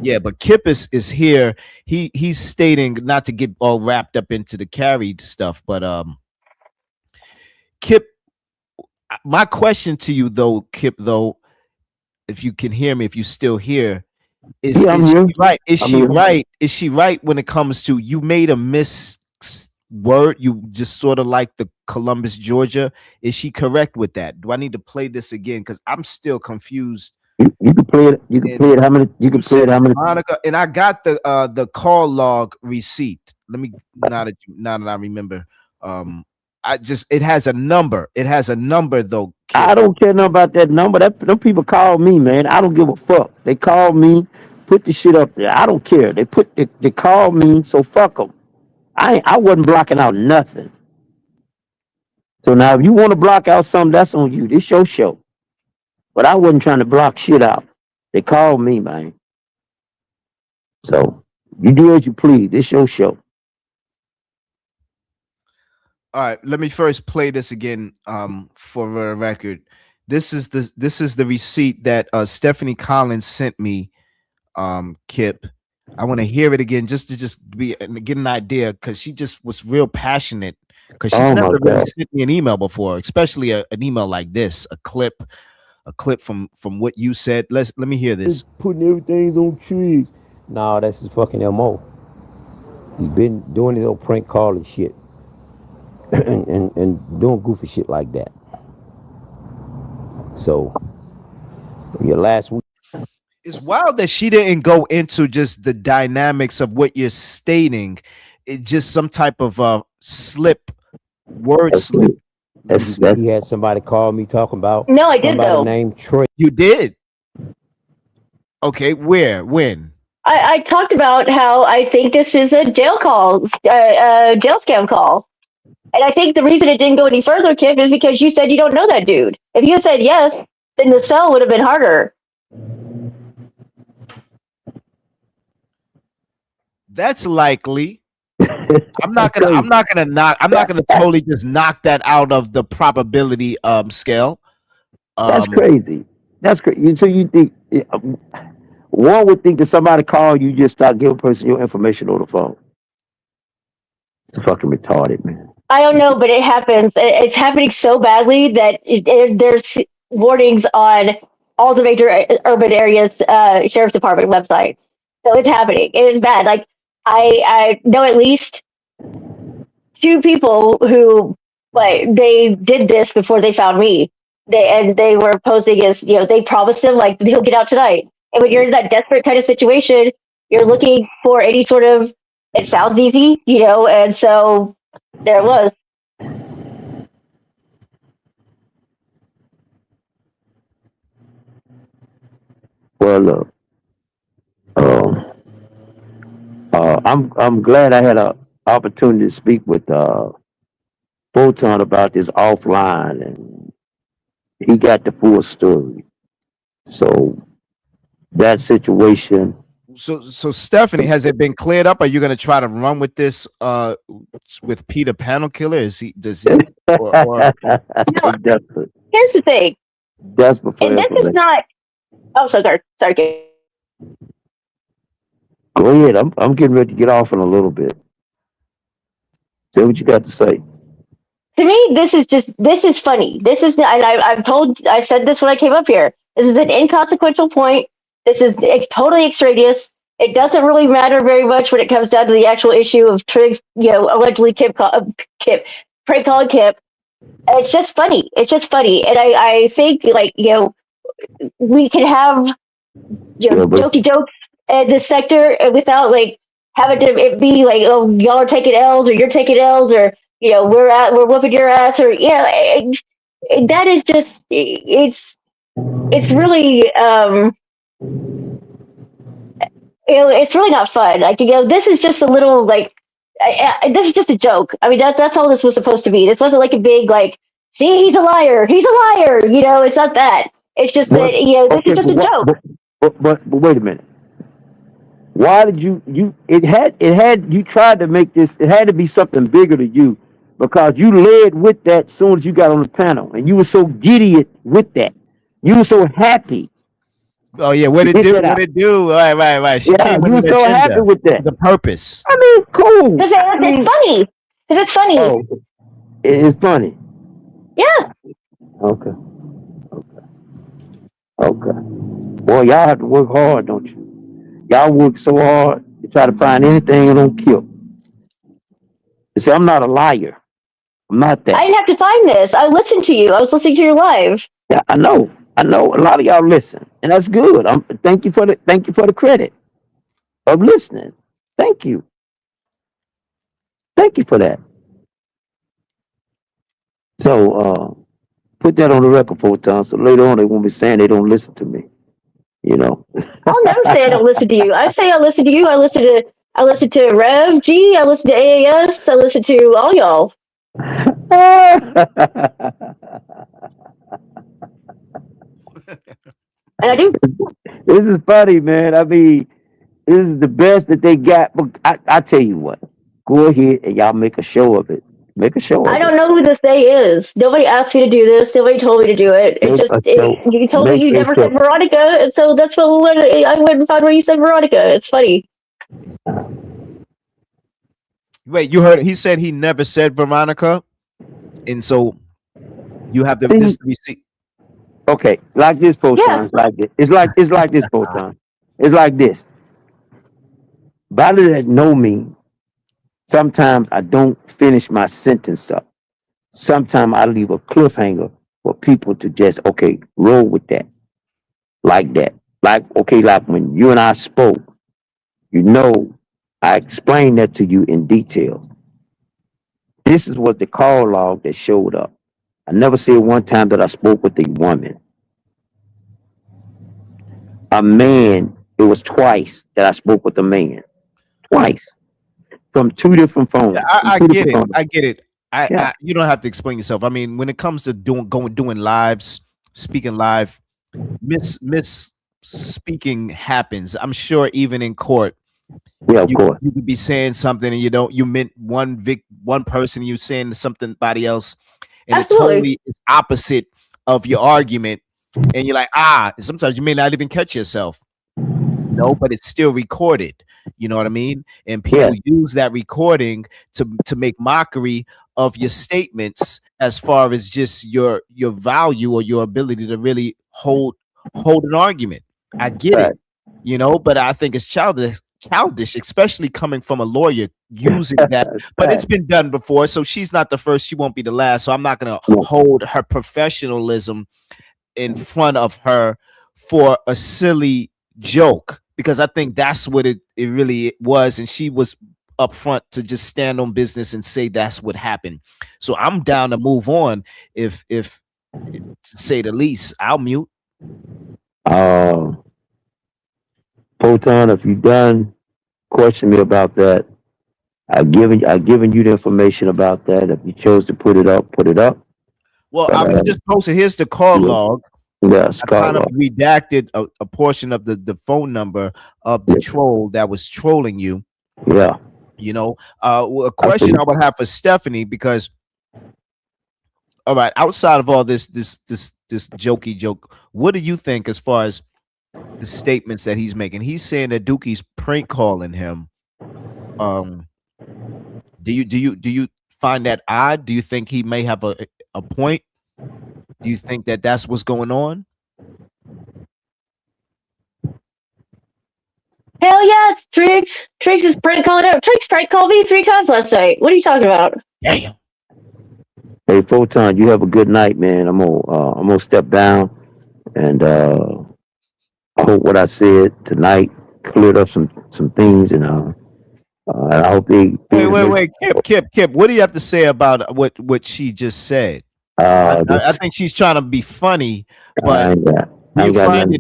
yeah. But Kip is here. He's stating, not to get all wrapped up into the Carrie stuff, but Kip, my question to you though, Kip, though, if you can hear me, if you still here, is she right? Is she right? Is she right when it comes to you made a word? You just sort of like the Columbus, Georgia. Is she correct with that? Do I need to play this again? Because I'm still confused. You can play it. You can play it. How many? You can play it. How many? Monica, and I got the call log receipt. Let me now that I remember. It has a number. It has a number though. Kid. I don't care nothing about that number. Them people call me, man. I don't give a fuck. They call me, put the shit up there. I don't care. They call me, so fuck them. I wasn't blocking out nothing. So now if you want to block out something, that's on you. This your show. But I wasn't trying to block shit out. They called me, man. So you do as you please. This your show. All right, let me first play this again for a record. This is the receipt that Stephanie Collins sent me, Kip. I want to hear it again just to get an idea, because she just was real passionate, because she's never really sent me an email before, especially an email like this, a clip a clip from what you said. Let me hear this. Putting everything on trees. No, that's his fucking MO. He's been doing his old prank calling shit and doing goofy shit like that. So your last week. It's wild that she didn't go into just the dynamics of what you're stating. It just some type of word slip. He had somebody call me talking about No, I did somebody though. named Trey. You did? Okay, where? When? I talked about how I think this is a jail call, jail scam call. And I think the reason it didn't go any further, Kip, is because you said you don't know that dude. If you said yes, then the sell would have been harder. That's likely. I'm not gonna totally just knock that out of the probability scale. That's crazy. That's crazy. So you think one would think that somebody called you, just start giving a person your information on the phone. It's fucking retarded, man. I don't know, but it happens. It's happening so badly that there's warnings on all the major urban areas sheriff's department websites. So it's happening. It is bad. Like I know at least 2 people who they did this before they found me. They were posing as, they promised him like he'll get out tonight. And when you're in that desperate kind of situation, you're looking for any sort of, it sounds easy, and so there it was. Well, look, I'm glad I had an opportunity to speak with Photon about this offline, and he got the full story. So that situation. So Stephanie, has it been cleared up? Are you gonna try to run with this with Peter Panel Killer? Or... Here's the thing. Desperate for and this is not. Oh, sorry. Go ahead. I'm getting ready to get off in a little bit. Say what you got to say. To me, this is funny. This is, and I said this when I came up here. This is an inconsequential point. It's totally extraneous. It doesn't really matter very much when it comes down to the actual issue of Triggs, allegedly Kip prank calling Kip. It's just funny. And I think we can have jokey jokes in this sector without having to it be oh, y'all are taking L's or you're taking L's or we're whooping your ass or that is just it's really it's really not fun. This is just a little this is just a joke. I mean that's all this was supposed to be. This wasn't a big see, he's a liar. It's not that. It's just that this is just a joke. But wait a minute. Why did you tried to make this, it had to be something bigger to you because you led with that as soon as you got on the panel and you were so giddy with that. You were so happy. Oh yeah, what it do? Right. She came with you were so agenda, happy with that. The purpose. I mean, cool. Because it's funny. Because it's funny. Oh, it's funny. Yeah. Okay. Boy, y'all have to work hard, don't you? Y'all work so hard to try to find anything that don't kill. You see, I'm not a liar. I'm not that. I didn't have to find this. I listened to you. I was listening to your live. Yeah, I know. A lot of y'all listen, and that's good. Thank you for the credit of listening. Thank you. Thank you for that. So put that on the record for a time, so later on they won't be saying they don't listen to me. I'll never say I don't listen to you. I say I listen to you. I listen to Rev G. I listen to AAS. I listen to all y'all. And I do. This is funny, man. I mean, this is the best that they got. But I tell you what, go ahead and y'all make a show of it. Make a show of it. I don't know who this they is. Nobody asked me to do this. Nobody told me to do it. You told me you never said Veronica, and so that's what I went and found where you said Veronica. It's funny. Wait, you heard? He said he never said Veronica, and so you have this to be seen. Okay, like this, Photon. It's like this. It's like this, Photon. It's like this. Body that know me, sometimes I don't finish my sentence up. Sometimes I leave a cliffhanger for people to just roll with that, like that. Like when you and I spoke, you know, I explained that to you in detail. This is what the call log that showed up. I never said one time that I spoke with a woman. A man, it was twice that I spoke with a man. Twice. From two different phones. Yeah, From I two get different it. phones. I get it. Yeah. You don't have to explain yourself. I mean, when it comes to doing lives, speaking live, miss speaking happens. I'm sure even in court, Yeah, of course. you could be saying something and you meant one person, you saying somebody else, and it totally is opposite of your argument, and you're like, sometimes you may not even catch yourself. No, but it's still recorded. You know what I mean? And people use that recording to make mockery of your statements as far as just your value or your ability to really hold an argument. I get it, but I think it's childish, especially coming from a lawyer using that. But it's been done before, so she's not the first, she won't be the last. So I'm not gonna hold her professionalism in front of her for a silly joke, because I think that's what it really was, and she was upfront to just stand on business and say that's what happened. So I'm down to move on. If to say the least, I'll mute. Photon, if you done, question me about that. I've given you the information about that. If you chose to put it up, put it up. Well, I'm just posted. Here's the call log. Yes, I kind of redacted a portion of the phone number of the troll that was trolling you. Yeah. A question I would have for Stephanie, because all right, outside of all this jokey joke, what do you think as far as the statements that he's making? He's saying that Dookie's prank calling him. Do you find that odd? Do you think he may have a point? Do you think that that's what's going on? Hell yeah, it's Trix. Trix is prank calling out. Trix prank called me 3 times last night. What are you talking about? Damn. Hey, Photon, you have a good night, man. I'm gonna step down, and I hope what I said tonight cleared up some things, and I hope they. Wait, Kip. What do you have to say about what she just said? I think she's trying to be funny, but do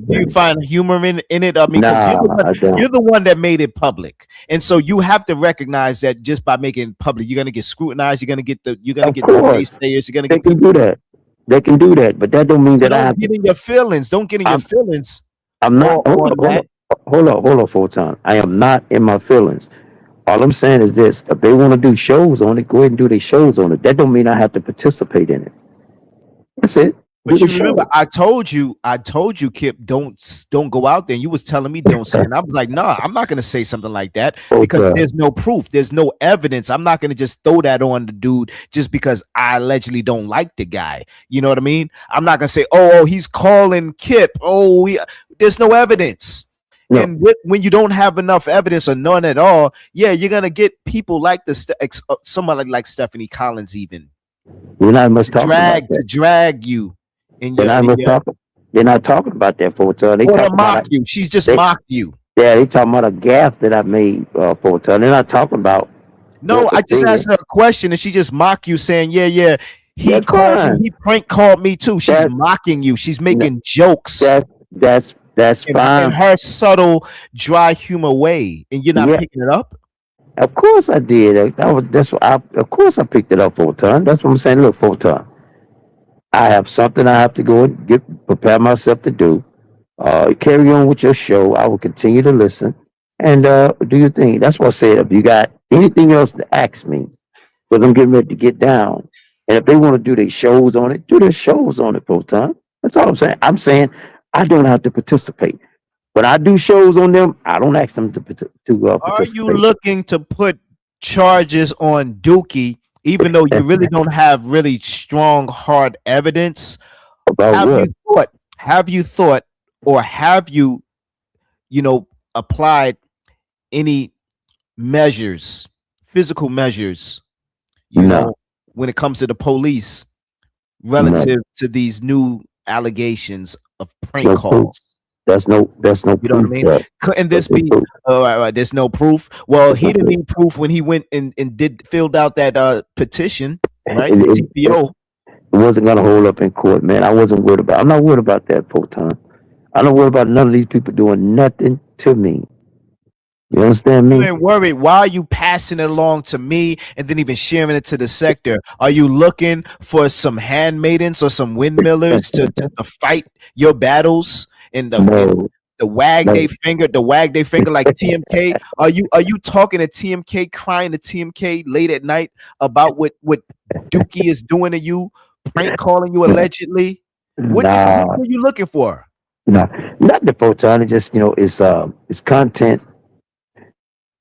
you find humor in it? I mean, you're the one that made it public, and so you have to recognize that just by making it public, you're gonna get scrutinized. You're gonna get the naysayers. You're gonna get. They can do that. They can do that, but that don't mean that I have get in your feelings. Don't get in your feelings. I'm not. Hold on, Photon. I am not in my feelings. All I'm saying is this: if they want to do shows on it, go ahead and do their shows on it. That don't mean I have to participate in it. That's it. But you remember, I told you, Kip, don't go out there. And you was telling me don't say, and I was like, nah, I'm not gonna say something like that because there's no proof, there's no evidence. I'm not gonna just throw that on the dude just because I allegedly don't like the guy. You know what I mean? I'm not gonna say, oh, he's calling Kip. There's no evidence. No. And when you don't have enough evidence or none at all, you're gonna get people like somebody like Stephanie Collins, even. We're not much talking about to drag you. They're not talking about that, Photon. They want to mock you. She's just mocked you. Yeah, they talking about a gaffe that I made, Photon. They're not talking about. No, I just asked her a question and she just mocked you, saying, "Yeah, he called me. He prank called me too." She's mocking you. She's making jokes. That's fine. In her subtle, dry humor way, and you're not picking it up. Of course I did. Of course I picked it up, Photon. That's what I'm saying. Look, Photon, I have something I have to go and prepare myself to do. Carry on with your show. I will continue to listen and do your thing. That's what I said. If you got anything else to ask me, because I'm getting ready to get down, and if they want to do their shows on it, do their shows on it, Photon. That's all I'm saying. I'm saying I don't have to participate. When I do shows on them, I don't ask them to participate. Are you looking to put charges on Dookie, even though you really don't have really strong, hard evidence? About Have what? you thought? Have you thought, or have you, applied any measures, physical measures, No, when it comes to the police no. relative to these new allegations of There's prank no proof. calls? That's no You know what I proof mean? that. Couldn't this That's no be? proof. Right, there's no proof. Well, That's he no didn't proof. need proof when he went and filled out that petition, right? It, The it, it, TPO. it wasn't gonna hold up in court, man. I wasn't worried about. I'm not worried about that full time. I don't worry about none of these people doing nothing to me. You understand You me? ain't worried. Why are you passing it along to me and then even sharing it to the sector? Are you looking for some handmaidens or some windmillers to fight your battles and No, the wag no, they finger like TMK? Are you talking to TMK, crying to TMK late at night about what Dookie is doing to you, prank calling you allegedly? What nah, are you looking for? nah. Not the full time. It just it's content,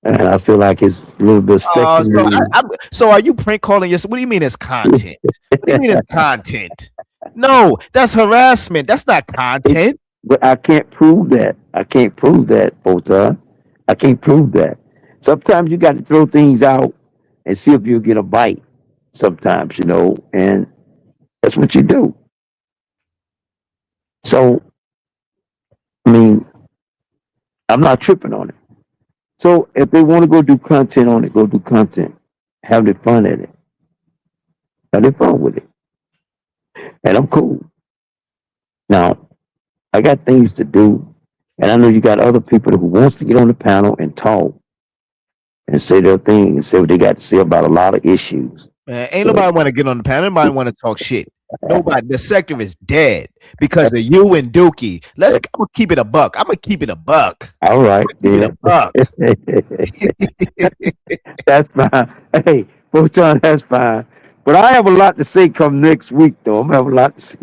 and I feel like it's a little bit speculative. So are you prank calling yourself? What do you mean it's content? What do you mean it's content? No, that's harassment. That's not content. But I can't prove that. I can't prove that, Photon. I can't prove that. Sometimes you got to throw things out and see if you'll get a bite. Sometimes, and that's what you do. So, I mean, I'm not tripping on it. So, if they want to go do content on it, go do content. Have their fun at it. Have their fun with it. And I'm cool. Now, I got things to do. And I know you got other people who wants to get on the panel and talk and say their thing and say what they got to say about a lot of issues. Man, ain't nobody want to get on the panel. Nobody want to talk shit. Nobody. The sector is dead because of you and Dookie. I'm gonna keep it a buck. I'm gonna keep it a buck. All right, Keep it a buck. That's fine. Hey, Photon, that's fine. But I have a lot to say come next week, though. I'm gonna have a lot to say.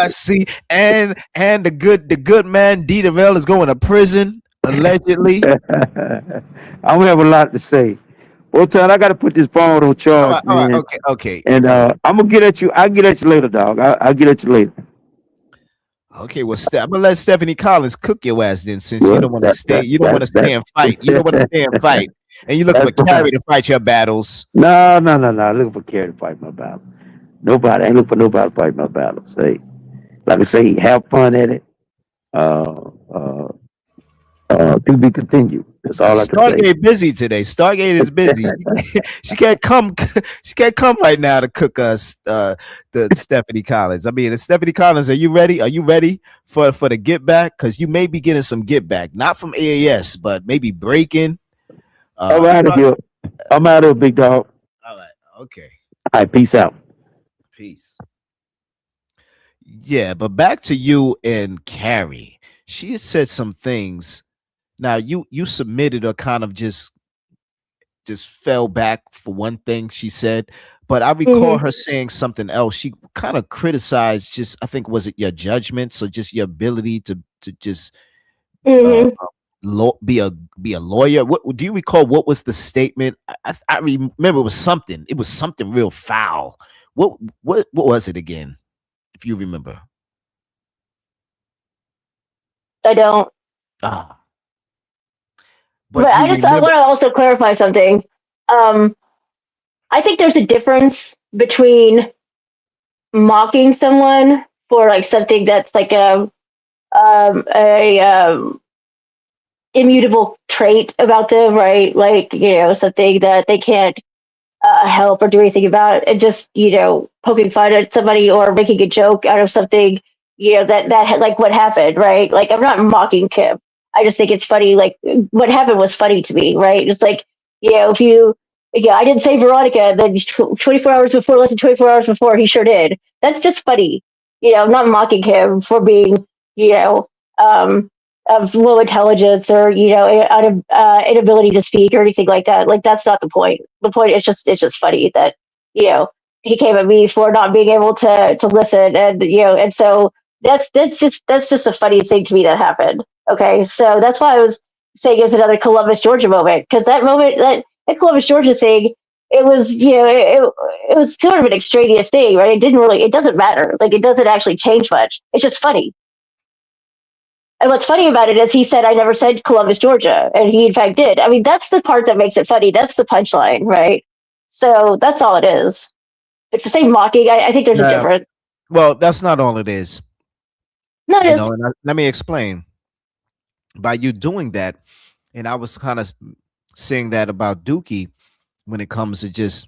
See, and the good man D. Deville is going to prison allegedly. I'm gonna have a lot to say. Photon, I gotta put this phone on charge, All right, man. okay. And I'm gonna get at you. I'll get at you later, dog. I'll get at you later. Okay, well, I'm gonna let Stephanie Collins cook your ass then, since you don't want to stay. You don't want to stay and fight. You don't want to stay and fight, and you looking for Carrie to fight your battles. No. Looking for Carrie to fight my battle. Nobody. I ain't looking for nobody to fight my battles. Hey, like I say, have fun at it. To be continued. That's all I can say. Stargate busy today. Stargate is busy. She can't come. She can't come right now to cook us. The Stephanie Collins. I mean, Stephanie Collins. Are you ready? Are you ready for the get back? Because you may be getting some get back, not from AAS, but maybe breaking. I'm out of here. I'm out of here, big dog. All right. Okay. All right. Peace out. Peace. Yeah, but back to you and Carrie. She said some things. Now you submitted or kind of just fell back for one thing she said, but I recall her saying something else. She kind of criticized just, I think, was it your judgment? So just your ability to just be a lawyer. What do you recall? What was the statement? I remember it was something. It was something real foul. What was it again? If you remember. I don't. But I want to also clarify something. I think there's a difference between mocking someone for like something that's like a immutable trait about them, right? Like, something that they can't help or do anything about, and just poking fun at somebody or making a joke out of something, that like what happened, right? Like, I'm not mocking Kim. I just think it's funny. Like, what happened was funny to me, right? It's like, if you, I didn't say Veronica, and then 24 hours before, less than 24 hours before, he sure did. That's just funny. I'm not mocking him for being, of low intelligence or out of inability to speak or anything like that. Like, that's not the point. The point is it's just funny that he came at me for not being able to listen, and and so that's just a funny thing to me that happened. Okay, so that's why I was saying it's another Columbus, Georgia moment, because that moment, that Columbus, Georgia thing, it was, it was sort of an extraneous thing, right? It doesn't matter. Like, it doesn't actually change much. It's just funny. And what's funny about it is he said, I never said Columbus, Georgia. And he, in fact, did. I mean, that's the part that makes it funny. That's the punchline, right? So that's all it is. It's the same mocking. I think there's a difference. Well, that's not all it is. No, it is. Let me explain. By you doing that, and I was kind of saying that about Dookie when it comes to just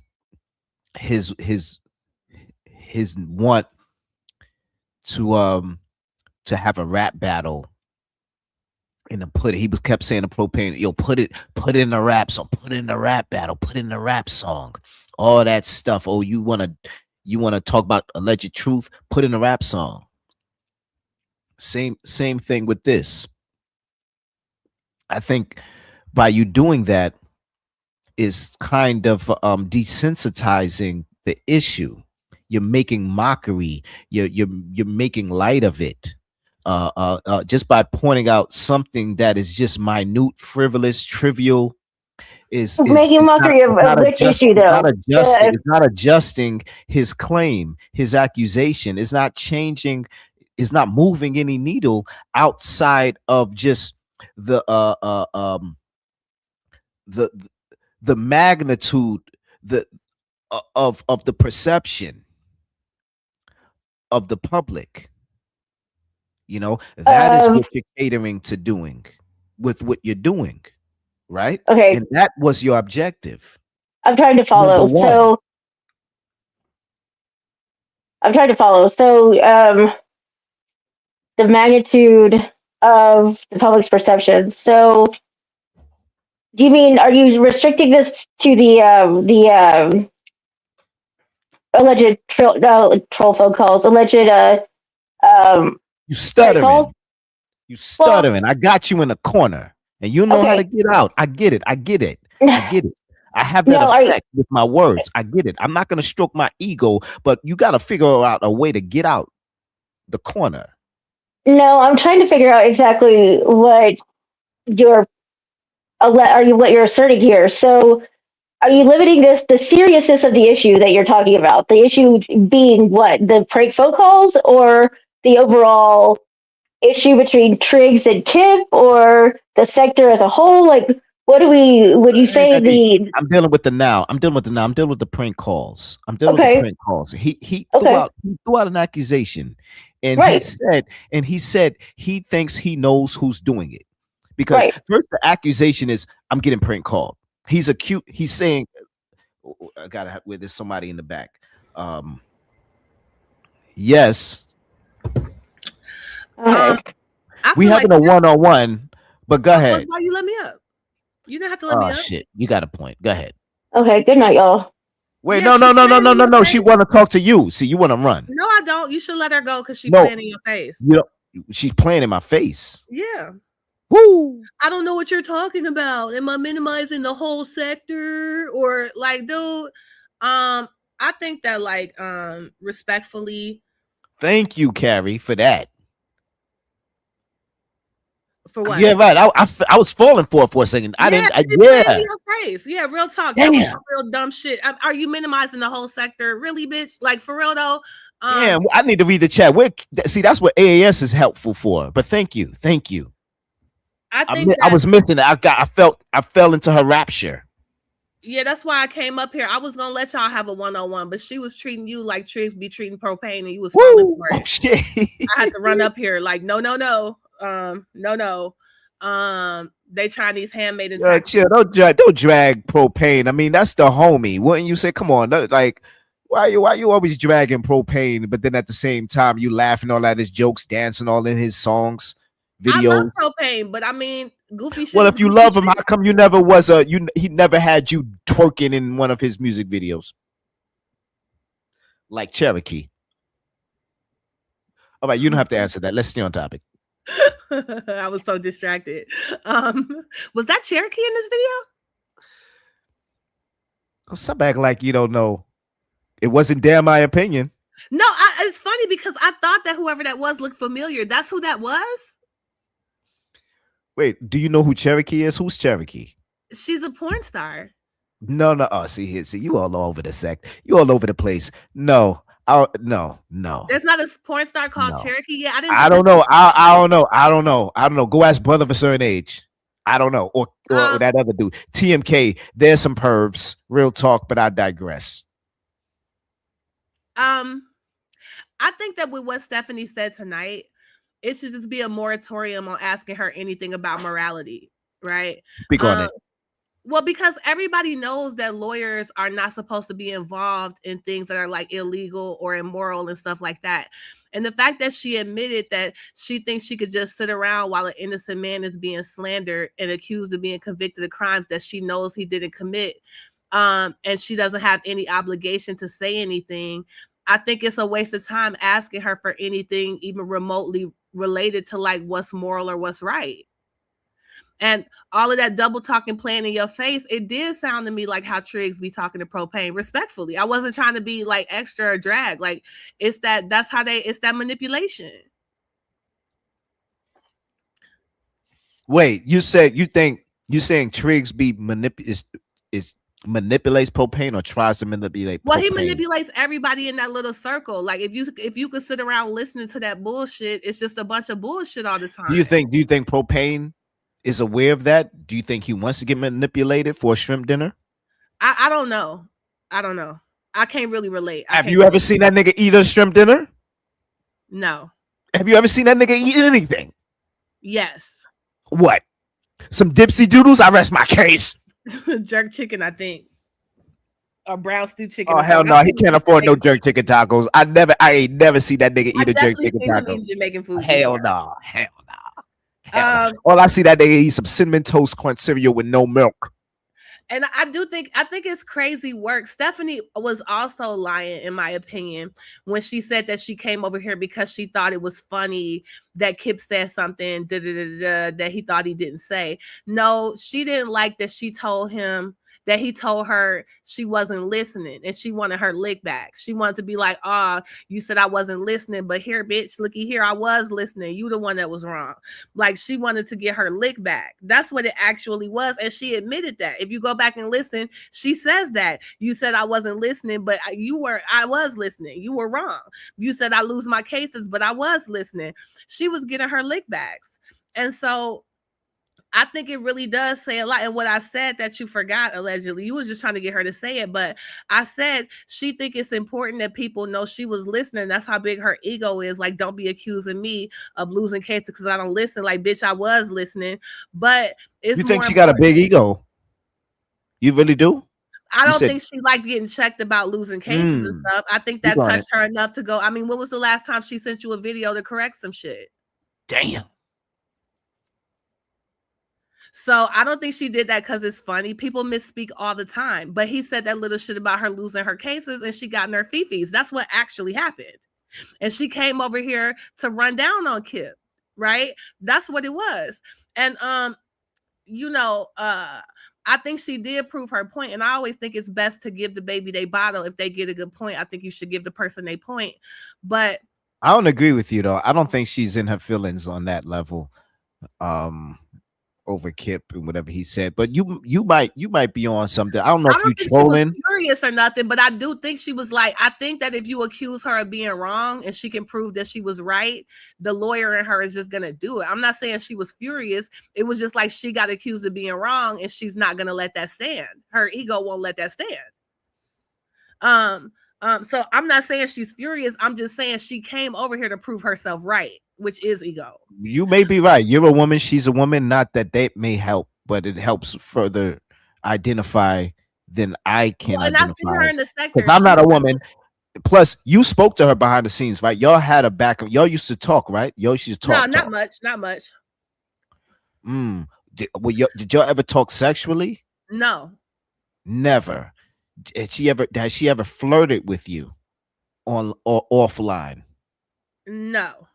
his want to have a rap battle and to he was kept saying the propane, yo, put it in a rap song, put it in a rap battle, put it in a rap song, all that stuff. Oh, you want to talk about alleged truth, put in a rap song. Same thing with this. I think by you doing that is kind of desensitizing the issue. You're making mockery. You're making light of it. Just by pointing out something that is just minute, frivolous, trivial, is making mockery of which issue though? It's not adjusting his claim, his accusation. It's not changing. It's not moving any needle outside of just the magnitude of the perception of the public. That is what you're catering to doing with what you're doing, right? Okay. And that was your objective. I'm trying to follow. So the magnitude of the public's perception. So do you mean, are you restricting this to the alleged troll phone calls, alleged you stuttering. I got you in the corner, and you know how to get out. I get it. I have that effect with my words. I get it. I'm not going to stroke my ego, but you got to figure out a way to get out the corner. No, I'm trying to figure out exactly what you're asserting here. So are you limiting the seriousness of the issue that you're talking about? The issue being what? The prank phone calls, or the overall issue between Triggs and Kip, or the sector as a whole? Like, would you say I'm dealing with the now. I'm dealing with the prank calls. I'm dealing with the prank calls. He threw out an accusation, and he said he thinks he knows who's doing it. Because first the accusation is, I'm getting prank called. He's saying, I gotta have where there's somebody in the back. Yes. We having a one-on-one, but go ahead. Why you let me up? You didn't have to let me up. Oh shit, you got a point. Go ahead. Okay, good night, y'all. Wait, no. She want to talk to you. See, you want to run. No, I don't. You should let her go because she's playing in your face. She's playing in my face. Yeah. Woo! I don't know what you're talking about. Am I minimizing the whole sector, or like, dude? I think that respectfully. Thank you, Carrie, for that. For what? Yeah, right. I was falling for it for a second. I didn't. In your face. Yeah, real talk. That was real dumb shit. Are you minimizing the whole sector? Really, bitch? Like, for real though. Damn, I need to read the chat. See, that's what AAS is helpful for. But thank you. I was missing it. I fell into her rapture. Yeah, that's why I came up here. I was gonna let y'all have a one-on-one, but she was treating you like Triggs be treating propane, and you was falling for it. Oh, shit. I had to run up here like, no. They Chinese handmaidens. Chill. Don't drag propane. I mean, that's the homie. Wouldn't you say? Come on, like, why you always dragging propane? But then at the same time, you laughing all at his jokes, dancing all in his songs, videos. I love propane, but I mean, goofy shit. Well, if you love him, how come you never was he never had you twerking in one of his music videos, like Cherokee? All right, you don't have to answer that. Let's stay on topic. I was so distracted. Was that Cherokee in this video? Stop acting like you don't know. It wasn't damn my opinion. No, it's funny because I thought that whoever that was looked familiar. That's who that was? Wait, do you know who Cherokee is? Who's Cherokee? She's a porn star. No. Oh, see, you all over the sect. You all over the place. No. No. There's not a porn star called No. Cherokee. Yeah, I didn't. I don't know. I don't know. I don't know. Go ask brother of a certain age. I don't know. Or that other dude. TMK. There's some pervs. Real talk, but I digress. I think that with what Stephanie said tonight, it should just be a moratorium on asking her anything about morality, right? Speak on it. Well, because everybody knows that lawyers are not supposed to be involved in things that are like illegal or immoral and stuff like that. And the fact that she admitted that she thinks she could just sit around while an innocent man is being slandered and accused of being convicted of crimes that she knows he didn't commit, and she doesn't have any obligation to say anything, I think it's a waste of time asking her for anything even remotely related to like what's moral or what's right. And all of that double talking playing in your face, it did sound to me like how Triggs be talking to Propane. Respectfully, I wasn't trying to be like extra or drag. Like it's that manipulation. Wait, you saying Triggs be manipulates Propane or tries to manipulate Propane? Well, he manipulates everybody in that little circle. Like if you could sit around listening to that bullshit, it's just a bunch of bullshit all the time. Do you think Propane is aware of that? Do you think he wants to get manipulated for a shrimp dinner? I don't know. I can't really relate. Have you ever seen that nigga eat a shrimp dinner? No. Have you ever seen that nigga eat anything? Yes. What? Some dipsy doodles? I rest my case. Jerk chicken, I think. Or brown stew chicken. Oh hell no, he can't afford no jerk chicken tacos. I ain't never seen that nigga eat a jerk chicken taco. Jamaican food. Hell no. All I see that nigga eat some cinnamon toast crunch cereal with no milk. And I think it's crazy work. Stephanie was also lying, in my opinion, when she said that she came over here because she thought it was funny that Kip said something that he thought he didn't say. No, she didn't like that she told him that he told her she wasn't listening and she wanted her lick back. She wanted to be like, you said I wasn't listening, but here, bitch, looky here, I was listening. You the one that was wrong. Like she wanted to get her lick back. That's what it actually was. And she admitted that. If you go back and listen, she says that. You said I wasn't listening, but I was listening. You were wrong. You said I lose my cases, but I was listening. She was getting her lick backs. And so I think it really does say a lot. And what I said that you forgot, allegedly, you was just trying to get her to say it. But I said she think it's important that people know she was listening. That's how big her ego is. Like, don't be accusing me of losing cases because I don't listen. Like, bitch, I was listening. But it's you think she got a big ego? You really do? I don't think she liked getting checked about losing cases and stuff. I think that touched her enough to go. I mean, when was the last time she sent you a video to correct some shit? Damn. So I don't think she did that because it's funny. People misspeak all the time. But he said that little shit about her losing her cases and she got in her fifis. That's what actually happened. And she came over here to run down on Kip, right? That's what it was. And I think she did prove her point. And I always think it's best to give the baby they bottle. If they get a good point, I think you should give the person they point. But I don't agree with you though. I don't think she's in her feelings on that level. Over Kip and whatever he said, but you might be on something. I don't know if you trolling. She was furious or nothing, but I do think she was like, I think that if you accuse her of being wrong and she can prove that she was right, the lawyer in her is just gonna do it. I'm not saying she was furious. It was just like she got accused of being wrong and she's not gonna let that stand. Her ego won't let that stand. So I'm not saying she's furious. I'm just saying she came over here to prove herself right, which is ego. You may be right. You're a woman. She's a woman. Not that may help, but it helps further identify than I can identify. And I've seen her in the sector. Because I'm not a woman. Plus, you spoke to her behind the scenes, right? Y'all had a back. Y'all used to talk, right? Y'all used to talk. No, not much. Did y'all ever talk sexually? No. Never. Has she ever flirted with you on or offline? No.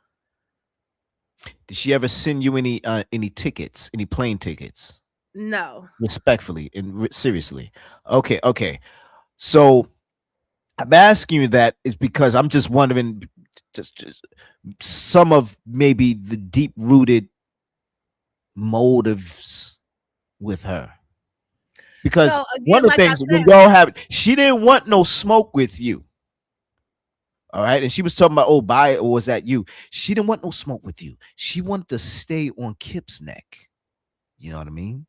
Did she ever send you any tickets, any plane tickets? No. Respectfully and seriously. Okay. So I'm asking you that is because I'm just wondering just some of maybe the deep-rooted motives with her. Because So one again, of the like I things when said, y'all have, she didn't want no smoke with you. All right. And she was talking about, oh, buy it, or was that you? She didn't want no smoke with you. She wanted to stay on Kip's neck. You know what I mean?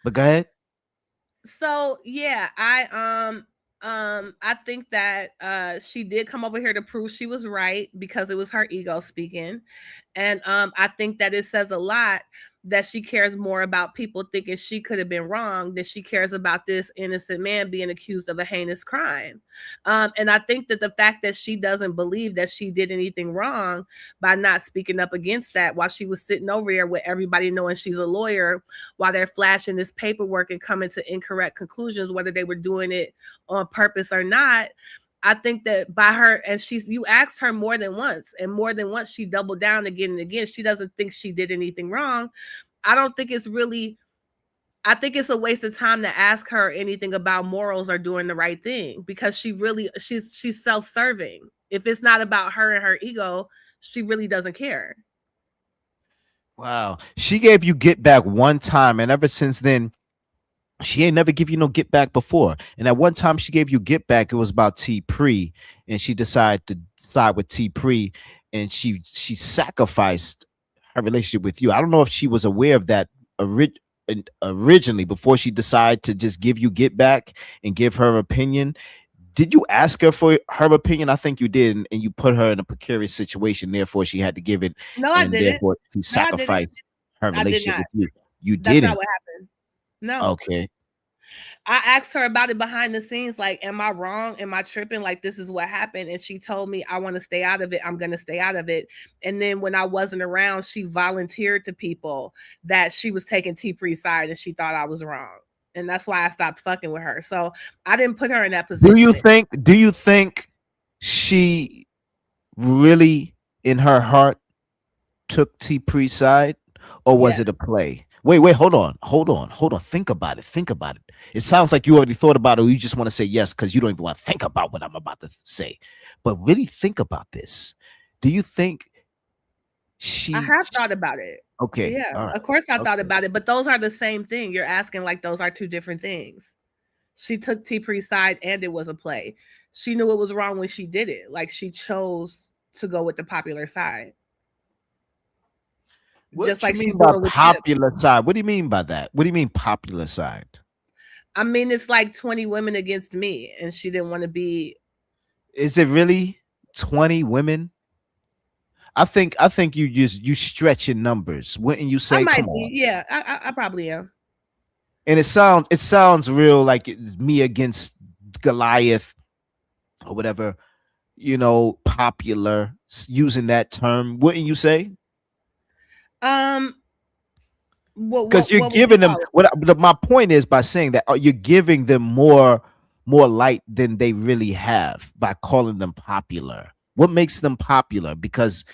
But go ahead. so yeah, I think that she did come over here to prove she was right because it was her ego speaking. And I think that it says a lot that she cares more about people thinking she could have been wrong than she cares about this innocent man being accused of a heinous crime. And I think that the fact that she doesn't believe that she did anything wrong by not speaking up against that while she was sitting over there with everybody knowing she's a lawyer, while they're flashing this paperwork and coming to incorrect conclusions, whether they were doing it on purpose or not. I think that by her, and you asked her more than once, and more than once she doubled down again and again. She doesn't think she did anything wrong. I don't think it's really, I think it's a waste of time to ask her anything about morals or doing the right thing, because she's self-serving. If it's not about her and her ego, she really doesn't care. Wow. She gave you get back one time, and ever since then, she ain't never give you no get back before. And at one time she gave you get back, it was about T Pre, and she decided to side with T Pre, and she sacrificed her relationship with you. I don't know if she was aware of that originally before she decided to just give you get back and give her opinion. Did you ask her for her opinion? I think you did, and you put her in a precarious situation. Therefore, she had to give it, No, I and didn't. therefore she No, I didn't. sacrificed her I did relationship not. with you. You That's didn't. not what happened. No. Okay. I asked her about it behind the scenes, like, am I wrong? Am I tripping? Like, this is what happened. And she told me, I want to stay out of it. I'm going to stay out of it. And then when I wasn't around, she volunteered to people that she was taking T-Pre's side and she thought I was wrong. And that's why I stopped fucking with her. So I didn't put her in that position. Do you think she really in her heart took T-Pre's side, or was it a play? Wait, hold on. Think about it. It sounds like you already thought about it, or you just want to say yes because you don't even want to think about what I'm about to say. But really think about this. Do you think I have thought about it. Okay. Yeah, All right. of course I thought about it, but those are the same thing. You're asking like those are two different things. She took T-Pre's side and it was a play. She knew it was wrong when she did it. Like, she chose to go with the popular side. What just like you mean she's by doing with popular side? What do you mean by that? What do you mean popular side? I mean, it's like 20 women against me, and she didn't want to be. Is it really 20 women? I think you stretch in numbers. Wouldn't you say? I might Come be, on. yeah. I probably am. And it sounds real like it's me against Goliath or whatever, popular, using that term. Wouldn't you say? Because you're giving them my point is, by saying that, you're giving them more light than they really have by calling them popular. What makes them popular? Because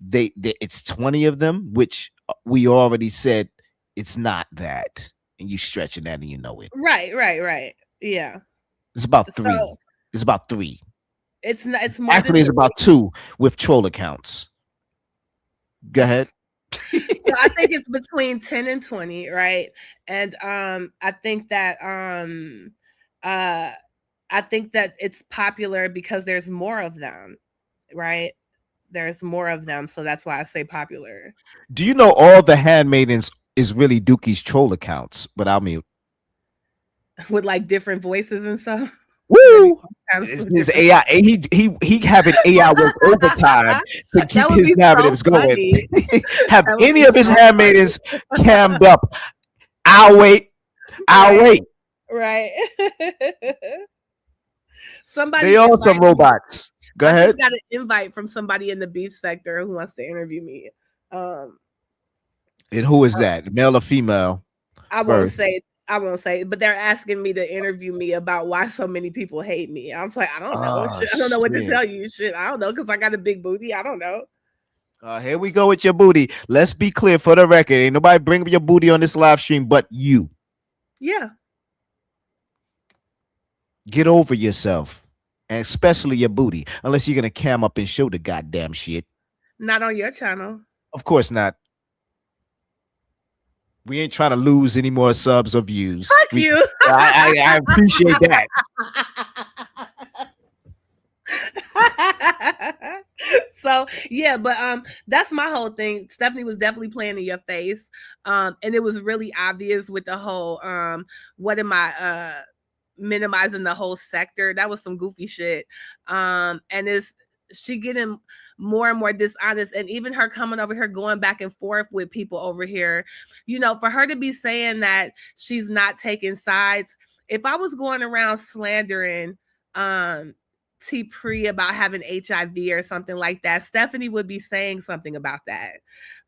they it's 20 of them, which we already said it's not that, and you stretching that, and you know it. Right. Yeah. It's about 3. So, it's about 3. It's not. It's more. Actually, it's about 2 with troll accounts. Go ahead. So I think it's between 10 and 20, right? And I think that it's popular because there's more of them, right? There's more of them, so that's why I say popular. Do you know all the handmaidens is really Dookie's troll accounts? But I'll mute. With like different voices and stuff. Woo! His AI, he having AI work overtime to keep his narratives going. Have any of his handmaidens cammed up? I'll wait. Right. Somebody. They all some robots. Go ahead. I just got an invite from somebody in the beef sector who wants to interview me. And who is that? Male or female? I won't say, but they're asking me to interview me about why so many people hate me. I'm like, I don't know. I don't know what to tell you. I don't know, because I got a big booty. I don't know. Here we go with your booty. Let's be clear for the record. Ain't nobody bring up your booty on this live stream but you. Yeah. Get over yourself. And especially your booty. Unless you're going to cam up and show the goddamn shit. Not on your channel. Of course not. We ain't trying to lose any more subs or views. Fuck you. I appreciate that. So yeah, but that's my whole thing. Stephanie was definitely playing in your face. And it was really obvious with the whole what am I minimizing the whole sector. That was some goofy shit. And it's she getting more and more dishonest, and even her coming over here going back and forth with people over here, you know, for her to be saying that she's not taking sides. If I was going around slandering T Pre about having HIV or something like that, Stephanie would be saying something about that.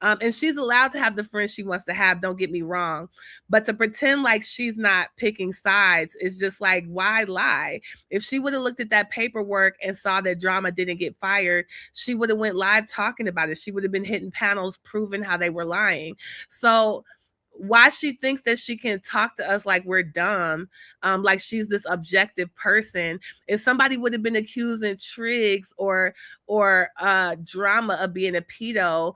And she's allowed to have the friends she wants to have, don't get me wrong. But to pretend like she's not picking sides is just like, why lie? If she would have looked at that paperwork and saw that Drama didn't get fired, she would have went live talking about it. She would have been hitting panels proving how they were lying. So why she thinks that she can talk to us like we're dumb, like she's this objective person. If somebody would have been accusing Triggs or Drama of being a pedo,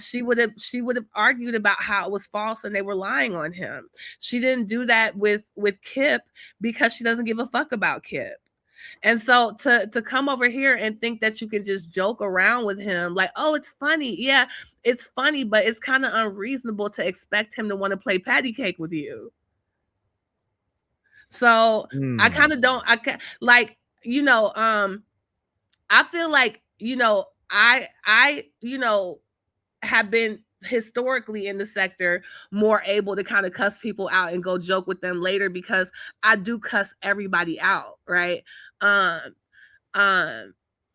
she would have argued about how it was false and they were lying on him. She didn't do that with Kip because she doesn't give a fuck about Kip. And so to come over here and think that you can just joke around with him like, oh, it's funny. Yeah, it's funny, but it's kind of unreasonable to expect him to want to play patty cake with you. So I kind of don't, I can like, you know, I feel like, you know, I, you know, have been historically in the sector more able to kind of cuss people out and go joke with them later because I do cuss everybody out, right?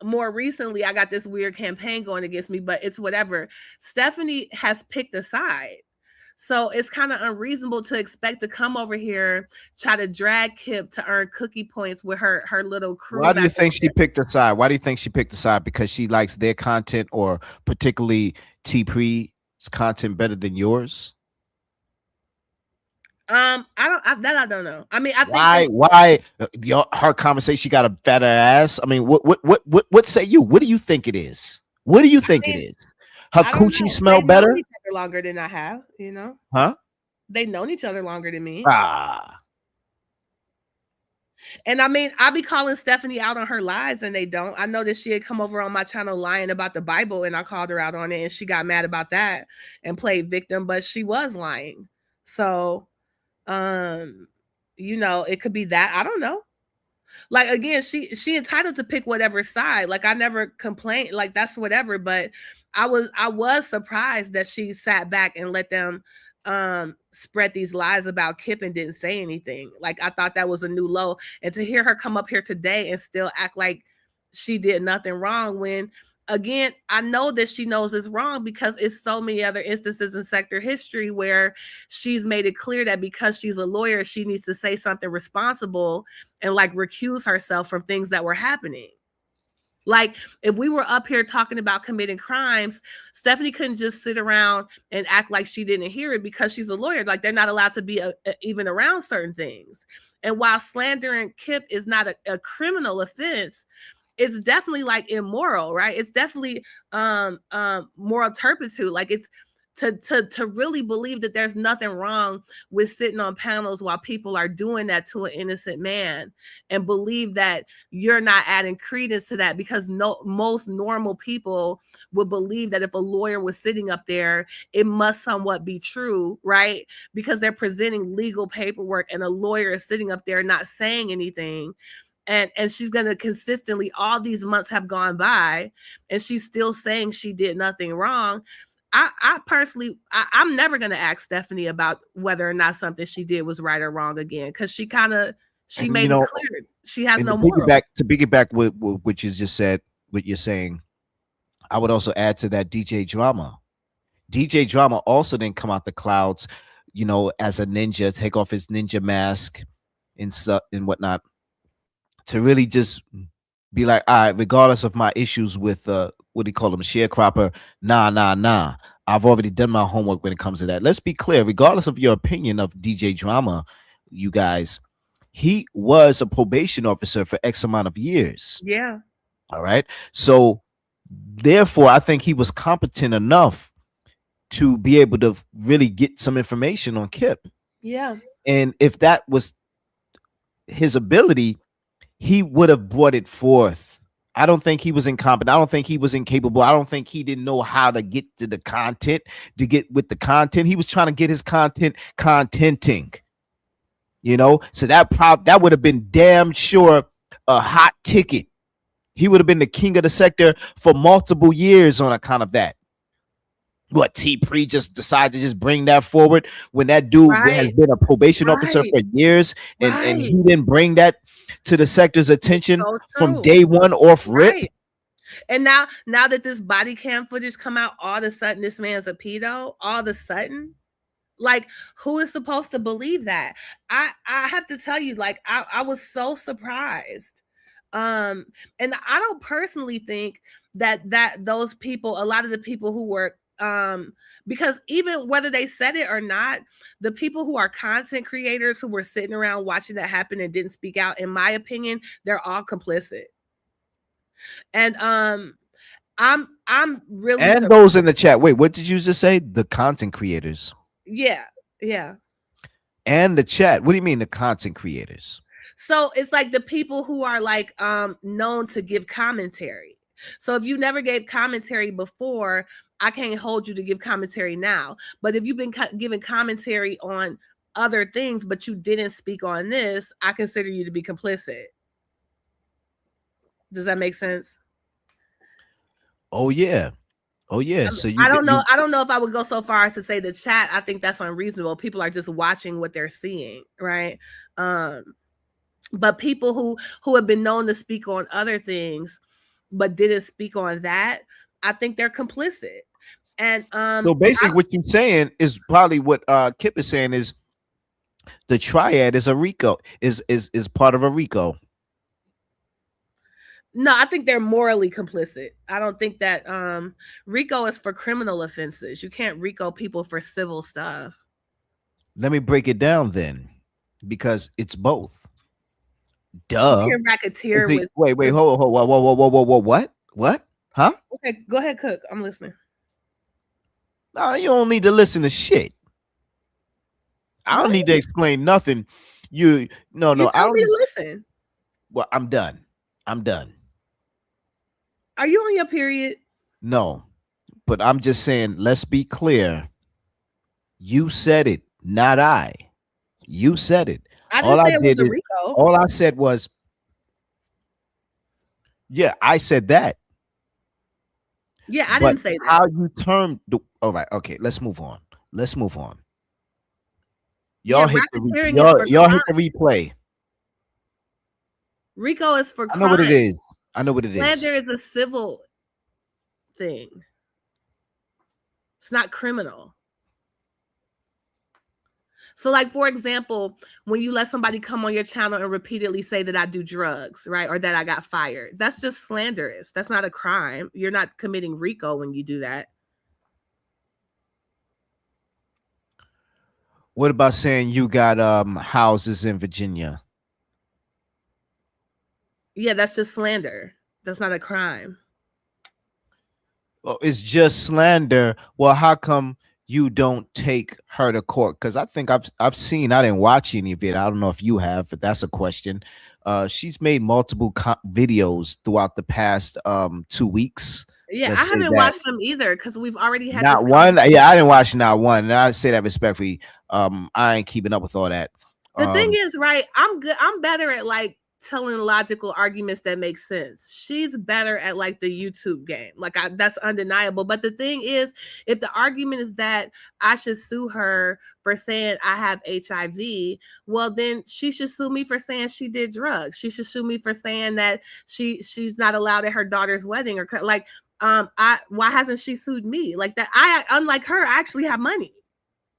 More recently I got this weird campaign going against me, but it's whatever. Stephanie has picked a side. So it's kind of unreasonable to expect to come over here, try to drag Kip to earn cookie points with her little crew. Why do you think she picked a side? Why do you think she picked a side? Because she likes their content, or particularly T Pre's content better than yours? I don't know. I mean, I think why her conversation, she got a fatter ass. I mean, what say you? What do you think it is? What do you think it is? Her coochie smell better? Known each other longer than I have, you know? Huh? They've known each other longer than me. And I mean, I be calling Stephanie out on her lies and they don't. I know that she had come over on my channel lying about the Bible and I called her out on it and she got mad about that and played victim, but she was lying. So, you know, it could be that. I don't know. Like, again, she entitled to pick whatever side. Like, I never complained. Like, that's whatever. But I was surprised that she sat back and let them spread these lies about Kip and didn't say anything. Like, I thought that was a new low. And to hear her come up here today and still act like she did nothing wrong when, again, I know that she knows it's wrong because it's so many other instances in sector history where she's made it clear that because she's a lawyer, she needs to say something responsible and like recuse herself from things that were happening. Like, if we were up here talking about committing crimes, Stephanie couldn't just sit around and act like she didn't hear it because she's a lawyer. Like, they're not allowed to be even around certain things. And while slandering Kip is not a criminal offense, it's definitely like immoral, right? It's definitely moral turpitude. Like, it's to really believe that there's nothing wrong with sitting on panels while people are doing that to an innocent man, and believe that you're not adding credence to that, because most normal people would believe that if a lawyer was sitting up there, it must somewhat be true, right? Because they're presenting legal paperwork and a lawyer is sitting up there not saying anything. And she's going to consistently, all these months have gone by and she's still saying she did nothing wrong. I personally, I'm never going to ask Stephanie about whether or not something she did was right or wrong again, because she made it clear she has no moral. To piggyback with what you just said, what you're saying, I would also add to that DJ Drama. DJ Drama also didn't come out the clouds, you know, as a ninja, take off his ninja mask and stuff and whatnot, to really just be like, all right, regardless of my issues with what do you call them, sharecropper, nah. I've already done my homework when it comes to that. Let's be clear, regardless of your opinion of DJ Drama, you guys, he was a probation officer for X amount of years. Yeah. All right. So therefore, I think he was competent enough to be able to really get some information on Kip. Yeah. And if that was his ability, he would have brought it forth. I don't think he was incompetent. I don't think he was incapable. I don't think he didn't know how to get to the content, to get with the content. He was trying to get his content contenting, you know? So that would have been damn sure a hot ticket. He would have been the king of the sector for multiple years on account of that. What, T-Pre just decided to just bring that forward when that dude has been a probation officer for years, and he didn't bring that to the sector's attention from day one off rip. And now that this body cam footage come out, all of a sudden this man's a pedo. All of a sudden, like, who is supposed to believe that? I have to tell you, like, I was so surprised. And I don't personally think that those people, a lot of the people who were because even whether they said it or not, the people who are content creators who were sitting around watching that happen and didn't speak out, in my opinion, they're all complicit. And I'm really and those in the chat. Wait, what did you just say? The content creators. Yeah. And the chat. What do you mean the content creators? So it's like the people who are like known to give commentary. So if you never gave commentary before, I can't hold you to give commentary now. But if you've been giving commentary on other things, but you didn't speak on this, I consider you to be complicit. Does that make sense? Oh yeah. So I don't know. I don't know if I would go so far as to say the chat. I think that's unreasonable. People are just watching what they're seeing, right? But people who have been known to speak on other things, but didn't speak on that, I think they're complicit. And so basically, what you're saying is probably what Kip is saying is the triad is a RICO, is part of a RICO. No, I think they're morally complicit. I don't think that RICO is for criminal offenses. You can't RICO people for civil stuff. Let me break it down then, because it's both. Duh. You can racketeer with. Wait, hold, what? Huh? Okay, go ahead, Cook. I'm listening. No, you don't need to listen to shit. I don't need to explain nothing. No. I don't need to listen. Well, I'm done. Are you on your period? No, but I'm just saying, let's be clear. You said it, not I. You said it. I didn't say it was a RICO. All I said was, yeah, I said that. Yeah, I didn't say that. How you termed all right, okay, let's move on. Y'all hit the replay. RICO is for crime. I know what it is. Slander is a civil thing. It's not criminal. So, like, for example, when you let somebody come on your channel and repeatedly say that I do drugs, right? Or that I got fired, that's just slanderous. That's not a crime. You're not committing RICO when you do that. What about saying you got houses in Virginia? Yeah, that's just slander. That's not a crime. Well, it's just slander. Well, how come you don't take her to court? Because I think I've seen, I didn't watch any of it. I don't know if you have, but that's a question. She's made multiple videos throughout the past 2 weeks. Yeah, I haven't watched them either because we've already had not one. Yeah, I didn't watch not one. And I say that respectfully. I ain't keeping up with all that. The thing is, right, I'm good. I'm better at like telling logical arguments that make sense. She's better at like the YouTube game. Like that's undeniable. But the thing is, if the argument is that I should sue her for saying I have HIV, well, then she should sue me for saying she did drugs. She should sue me for saying that she's not allowed at her daughter's wedding, or like why hasn't she sued me? Like that, unlike her, I actually have money.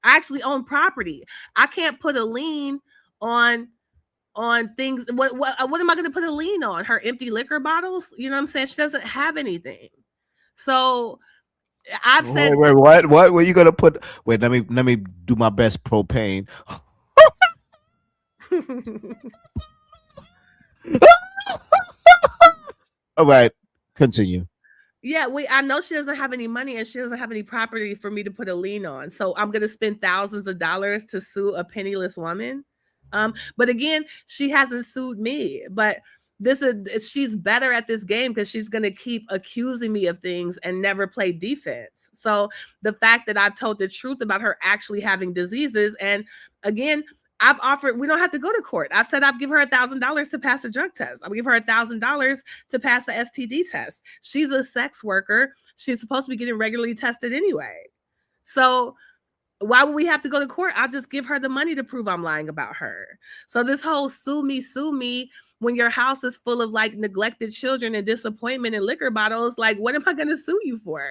I actually own property. I can't put a lien on things. What am I going to put a lien on? Her empty liquor bottles? You know what I'm saying? She doesn't have anything. So I've said, wait, what were you going to put? Wait, let me do my best propane. All right, continue. Yeah, I know she doesn't have any money and she doesn't have any property for me to put a lien on. So I'm gonna spend thousands of dollars to sue a penniless woman. But again, she hasn't sued me. But she's better at this game because she's gonna keep accusing me of things and never play defense. So the fact that I've told the truth about her actually having diseases, and again, I've offered, we don't have to go to court. I've said I'll give her $1,000 to pass a drug test. I'll give her $1,000 to pass the STD test. She's a sex worker. She's supposed to be getting regularly tested anyway. So why would we have to go to court? I'll just give her the money to prove I'm lying about her. So this whole sue me when your house is full of like neglected children and disappointment and liquor bottles, like what am I going to sue you for?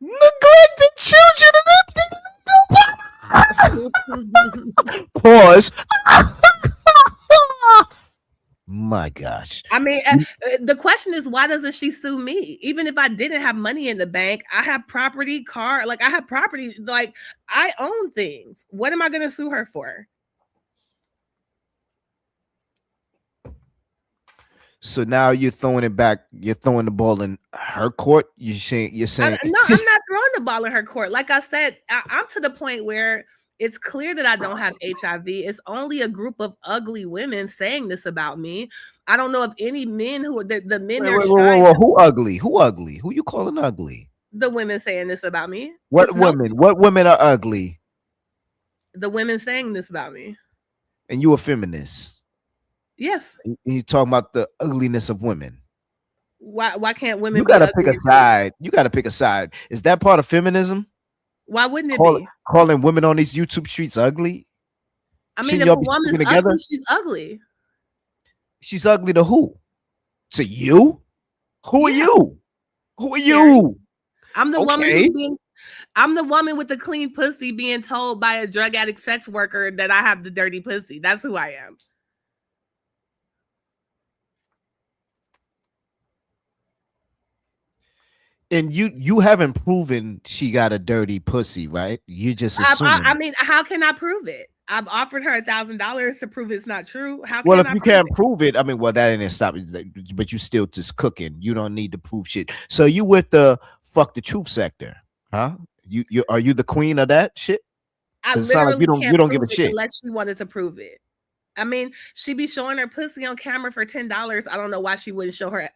Neglected children and pause. My gosh. I mean, the question is, why doesn't she sue me? Even if I didn't have money in the bank, I have property, car, like I have property, like I own things. What am I going to sue her for? So now you're throwing it back. You're throwing the ball in her court. You're saying No, I'm not throwing the ball in her court. Like I said, I'm to the point where it's clear that I don't have HIV. It's only a group of ugly women saying this about me. I don't know if any men who the men wait, who ugly? Who ugly? Who you calling ugly? The women saying this about me. What women? What women are ugly? The women saying this about me. And you a feminist? Yes. And you talking about the ugliness of women? Why can't women? You gotta pick a side. You gotta pick a side. Is that part of feminism? Why wouldn't it be? Calling women on these YouTube streets ugly? I mean, if a woman's ugly, she's ugly. She's ugly to who? To you? Who are you? Who are you? I'm the woman who's being. I'm the woman with the clean pussy being told by a drug addict sex worker that I have the dirty pussy. That's who I am. And you haven't proven she got a dirty pussy, right? You just assuming. I mean, how can I prove it? I've offered her $1,000 to prove it's not true. How can well, if I you can't prove it, I mean, well, that ain't stop it. But you still just cooking. You don't need to prove shit. So you with the fuck the truth sector, huh? You are you the queen of that shit? I literally can't you don't give a shit unless she wanted to prove it. I mean, she be showing her pussy on camera for $10. I don't know why she wouldn't show her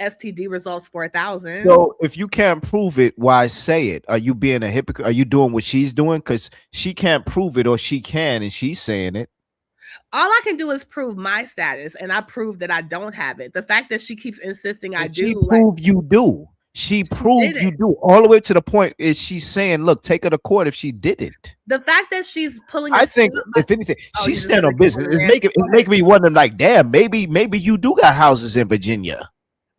STD results for $1,000. So if you can't prove it, why say it? Are you being a hypocrite? Are you doing what she's doing? Because she can't prove it, or she can, and she's saying it. All I can do is prove my status, and I prove that I don't have it. The fact that she keeps insisting I do, she proved you do. She proved you do all the way to the point is she's saying, look, take her to court if she didn't. The fact that she's pulling, I think if anything, she's standing on business. It's making me wonder, like, damn, maybe you do got houses in Virginia.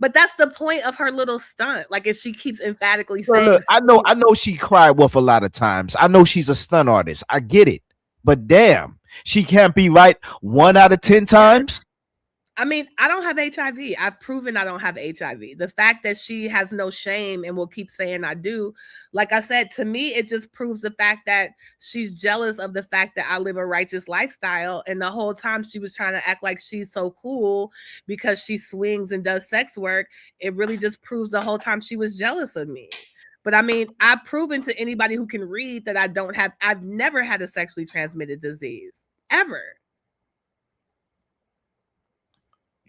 But that's the point of her little stunt. Like if she keeps emphatically saying, look, I know she cried wolf a lot of times. I know she's a stunt artist. I get it. But damn, she can't be right 1 out of 10 times. I mean, I don't have HIV. I've proven I don't have HIV. The fact that she has no shame and will keep saying I do, like I said, to me, it just proves the fact that she's jealous of the fact that I live a righteous lifestyle. And the whole time she was trying to act like she's so cool because she swings and does sex work. It really just proves the whole time she was jealous of me. But I mean, I've proven to anybody who can read that I've never had a sexually transmitted disease, ever.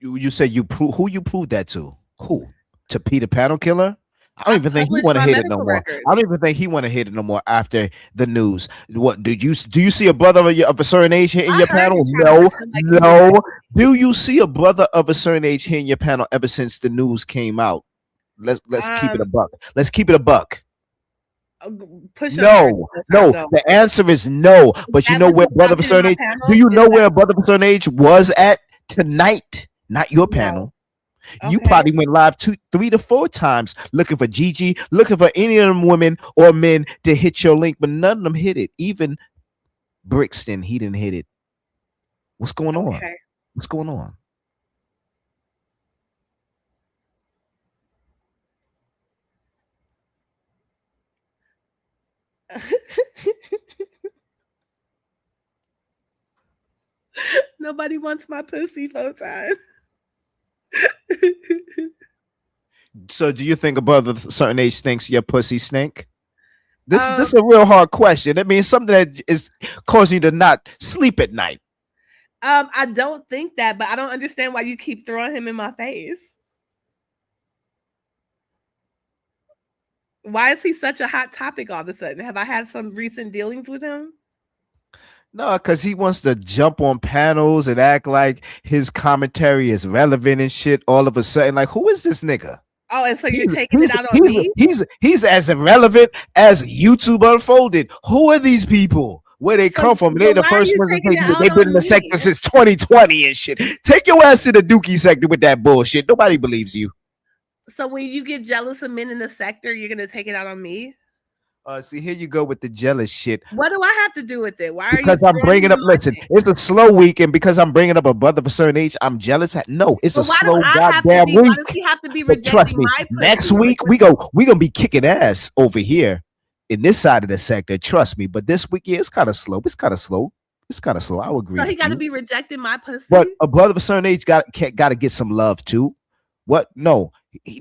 You said you prove who you proved that to? Who? To Peter Panel Killer? I don't even think he want to hit it no more. I don't even think he want to hit it no more after the news. What do you see a brother of a certain age here in your panel? No. Do you see a brother of a certain age here in your panel ever since the news came out? Let's keep it a buck. Let's keep it a buck. No. The answer is no. But you know where brother of a certain age? Do you know where brother of a certain age was at tonight? Not your panel. You probably went live 2, 3 to 4 times looking for Gigi, looking for any of them women or men to hit your link, but none of them hit it. Even Brixton, he didn't hit it. What's going on? What's going on? Nobody wants my pussy full time. So do you think above a certain age thinks your pussy stink? This is a real hard question. I mean, something that is causing you to not sleep at night. I don't think that, but I don't understand why you keep throwing him in my face. Why is he such a hot topic all of a sudden? Have I had some recent dealings with him? No, because he wants to jump on panels and act like his commentary is relevant and shit. All of a sudden, like, who is this nigga? Oh, and so you're taking it out on me? He's as irrelevant as YouTube unfolded. Who are these people? Where they come from? They the first ones. They've been in the sector since 2020 and shit. Take your ass to the Dookie sector with that bullshit. Nobody believes you. So when you get jealous of men in the sector, you're gonna take it out on me? See, here you go with the jealous shit. What do I have to do with it? Why are you? Because I'm bringing up. Listen, it's a slow week, and because I'm bringing up a brother of a certain age, I'm jealous. No, it's a slow goddamn week. Why does he have to be rejecting trust me, my pussy? next week we gonna be kicking ass over here in this side of the sector. Trust me. But this week, yeah, it's kind of slow. It's kind of slow. I would agree. So he got to be rejecting my pussy. But a brother of a certain age got to get some love too. What? No, he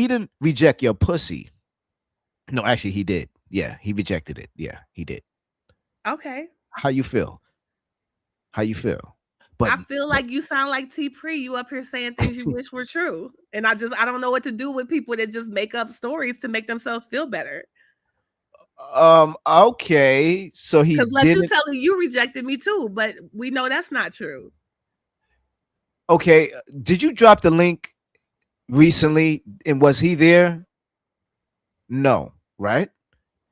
didn't reject your pussy. No, actually, he did. Yeah, he rejected it. Yeah, he did. Okay. How you feel? But I feel like you sound like T Pre. You up here saying things you wish were true, and I don't know what to do with people that just make up stories to make themselves feel better. Okay, so he because you tell you rejected me too, but we know that's not true. Okay, did you drop the link recently, and was he there? No, right?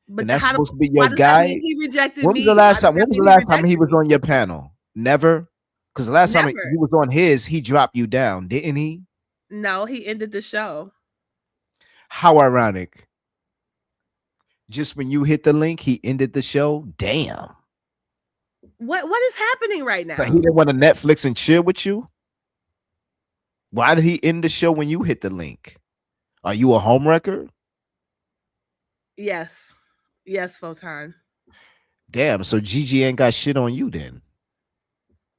But and that's supposed to be your guy. He rejected when was the last time? When was the last time he was on your panel? Never. Because the last time he was on his, he dropped you down, didn't he? No, he ended the show. How ironic. Just when you hit the link, he ended the show. Damn. What is happening right now? So he didn't want to Netflix and chill with you? Why did he end the show when you hit the link? Are you a homewrecker? Yes. Yes, Photon. Damn, so Gigi ain't got shit on you then.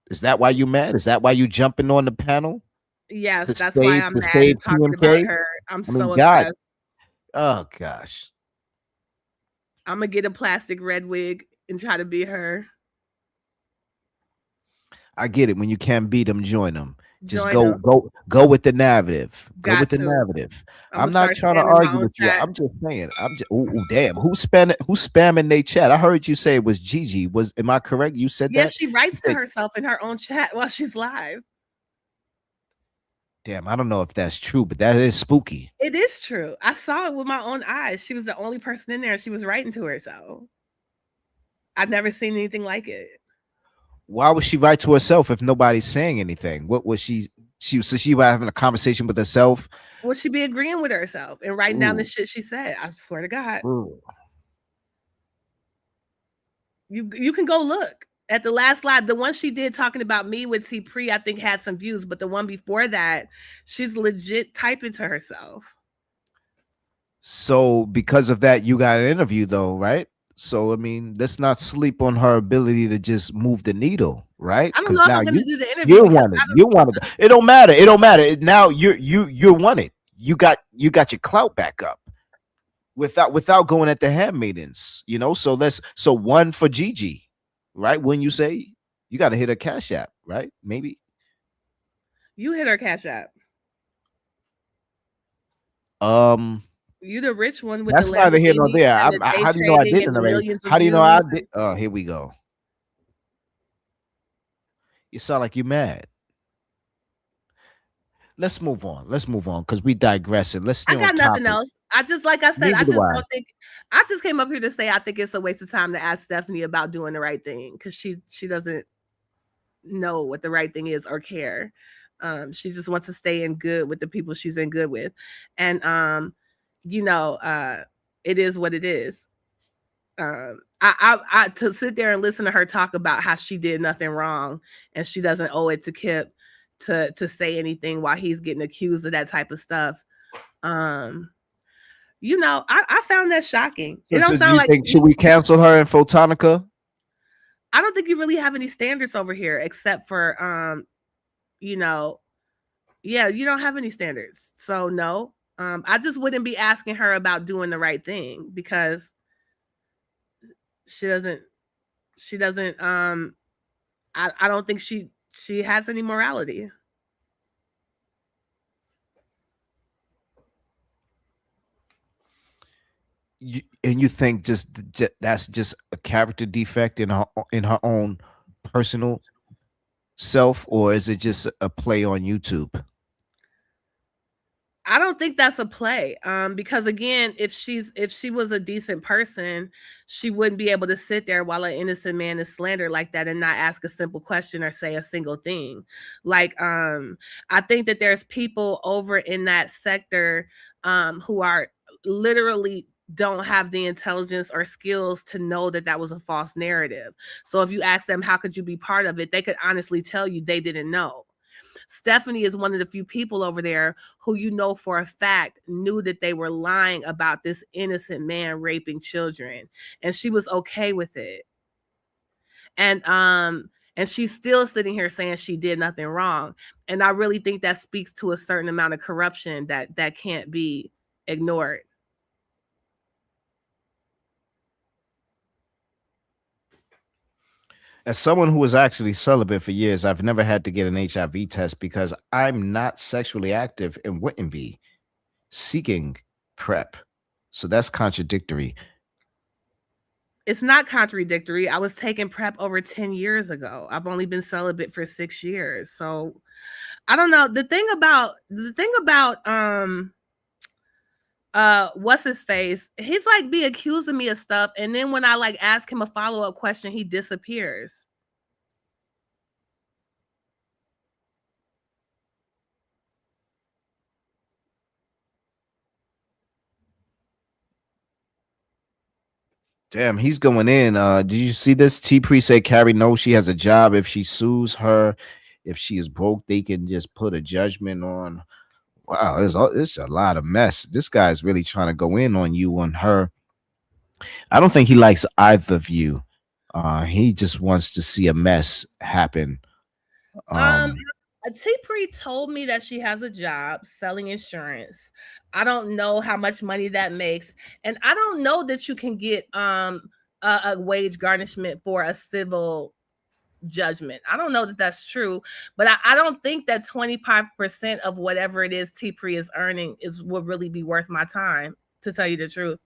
Is that why you mad? Is that why you jumping on the panel? Yes, that's why I'm mad talking about her. I'm so obsessed. Oh gosh. I'm gonna get a plastic red wig and try to be her. I get it. When you can't beat them, join them. Just go with the narrative. Go with the narrative. I'm not trying to argue with you. I'm just saying. Damn. Who's spamming their chat? I heard you say it was Gigi. Am I correct? You said that? Yeah, she writes to herself in her own chat while she's live. Damn, I don't know if that's true, but that is spooky. It is true. I saw it with my own eyes. She was the only person in there. She was writing to herself. I've never seen anything like it. Why would she write to herself if nobody's saying anything? What was she was having a conversation with herself? Would she be agreeing with herself and writing down the shit she said? I swear to God. Ooh. You can go look at the last live. The one she did talking about me with T Pre, I think had some views, but the one before that, she's legit typing to herself. So because of that, you got an interview though, right? So I mean, let's not sleep on her ability to just move the needle, right? I don't know if I'm gonna do the interview. You want it. It don't matter. It don't matter. Now you're wanted. You got your clout back up without going at the handmaidens, So one for Gigi, right? When you say you got to hit her Cash App, right? Maybe you hit her Cash App. You the rich one with that's the neither here nor there. How do you know I didn't already? How do you know I did? Oh, here we go. You sound like you mad. Let's move on because we digressing. Let's stay on topic. I got nothing else. I just don't think. I just came up here to say I think it's a waste of time to ask Stephanie about doing the right thing because she doesn't know what the right thing is or care. She just wants to stay in good with the people she's in good with, and it is what it is. I to sit there and listen to her talk about how she did nothing wrong and she doesn't owe it to Kip to say anything while he's getting accused of that type of stuff. I found that shocking. It don't sound like. Should we cancel her in Photonica? I don't think you really have any standards over here except for Yeah, you don't have any standards. So no. I just wouldn't be asking her about doing the right thing because she doesn't I don't think she has any morality. And you think that's just a character defect in her own personal self, or is it just a play on YouTube? I don't think that's a play. Because again, if she was a decent person, she wouldn't be able to sit there while an innocent man is slandered like that and not ask a simple question or say a single thing. Like, I think that there's people over in that sector who are literally don't have the intelligence or skills to know that that was a false narrative. So if you ask them, how could you be part of it? They could honestly tell you they didn't know. Stephanie is one of the few people over there who, you know, for a fact knew that they were lying about this innocent man raping children, and she was okay with it. And she's still sitting here saying she did nothing wrong. And I really think that speaks to a certain amount of corruption that can't be ignored. As someone who was actually celibate for years, I've never had to get an HIV test because I'm not sexually active and wouldn't be seeking PrEP. So that's contradictory. It's not contradictory. I was taking PrEP over 10 years ago. I've only been celibate for 6 years. So I don't know. The thing about what's his face? He's like be accusing me of stuff, and then when I like ask him a follow-up question, he disappears. Damn, he's going in. Did you see this? T Pre say Carrie knows she has a job. If she sues her, if she is broke, they can just put a judgment on. Wow, it's a lot of mess. This guy's really trying to go in on you, on her. I don't think he likes either of you. He just wants to see a mess happen. T Pre told me that she has a job selling insurance. I don't know how much money that makes, and I don't know that you can get a wage garnishment for a civil judgment. I don't know that that's true, but I don't think that 25% of whatever it is T Pre is earning would really be worth my time, to tell you the truth.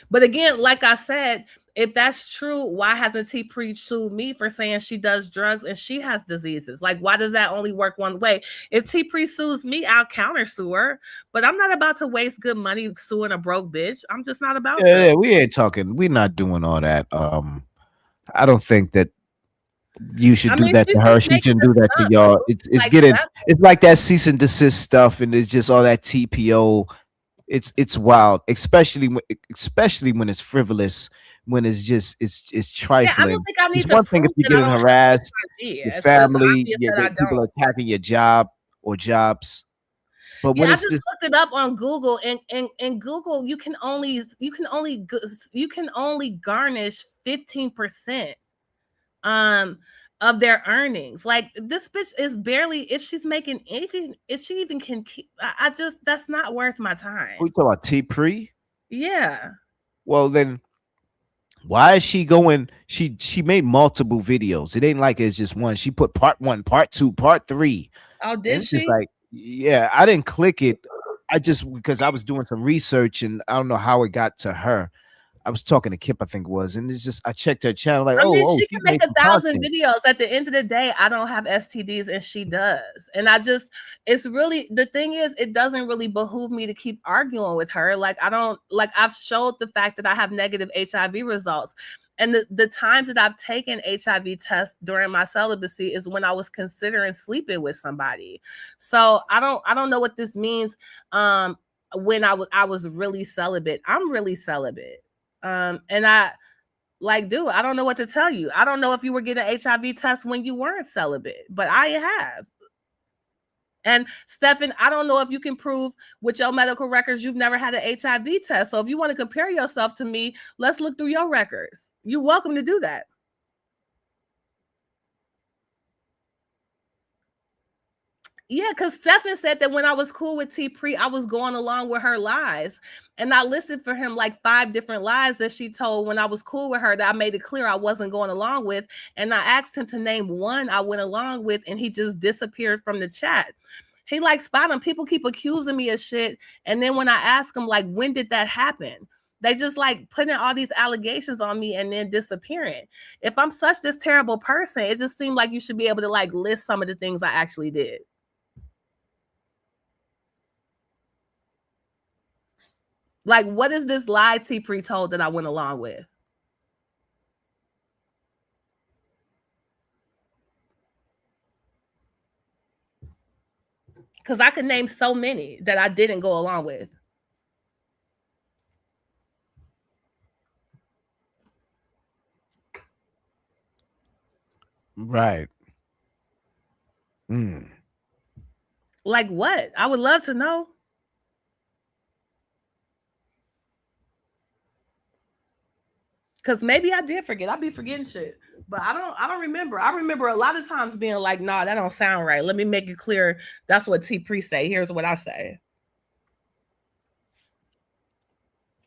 But again, like I said, if that's true, why hasn't T Pre sued me for saying she does drugs and she has diseases? Like, why does that only work one way? If T Pre sues me, I'll counter sue her. But I'm not about to waste good money suing a broke bitch. I'm just not about Yeah, we ain't talking. We're not doing all that. I don't think that you should do that to her. She shouldn't do that to y'all. It's like getting. that. It's like that cease and desist stuff, and it's just all that TPO. It's wild, especially when it's frivolous, when it's trifling. Yeah, I don't think I need It's to one thing if prove you're that I getting don't have harassed, HIV. your It's just family, obvious that I people don't. attacking your job or jobs. But Yeah, when I it's just just looked it up on Google, and Google you can only garnish 15% of their earnings. Like, this bitch is barely, if she's making anything, if she even can keep, I just, that's not worth my time. we talk about T Pre. Yeah. Well, then why is she going? She made multiple videos. It ain't like it's just one. She put part 1, part 2, part 3. Oh, And did it's just she? like, yeah, I didn't click it. I just, because I was doing some research and I don't know how it got to her. I was talking to Kip, I think it was, and it's just I checked her channel, like, I mean, oh, she she can make made some 1,000 content. videos. At the end of the day, I don't have STDs and she does. And I just, it's really, the thing is, it doesn't really behoove me to keep arguing with her. Like, I don't, like, I've showed the fact that I have negative HIV results. And the times that I've taken HIV tests during my celibacy is when I was considering sleeping with somebody. So I don't know what this means. When I was really celibate. I'm really celibate. And like, dude, I don't know what to tell you. I don't know if you were getting HIV tests when you weren't celibate, but I have. And Stefan, I don't know if you can prove with your medical records you've never had an HIV test. So if you want to compare yourself to me, let's look through your records. You're welcome to do that. Yeah, because Stephen said that when I was cool with T Pre, I was going along with her lies. And I listened for him like 5 different lies that she told when I was cool with her that I made it clear I wasn't going along with. And I asked him to name one I went along with, and he just disappeared from the chat. He like spot him. People keep accusing me of shit. And then when I ask him, like, when did that happen? They just like putting all these allegations on me and then disappearing. If I'm such this terrible person, it just seemed like you should be able to like list some of the things I actually did. Like, what is this lie T Pre told that I went along with? Because I could name so many that I didn't go along with. Right. Like what? I would love to know. Because maybe I did forget. I'll be forgetting shit. But I don't remember. I remember a lot of times being like, nah, that don't sound right. Let me make it clear. That's what T Pre say. Here's what I say.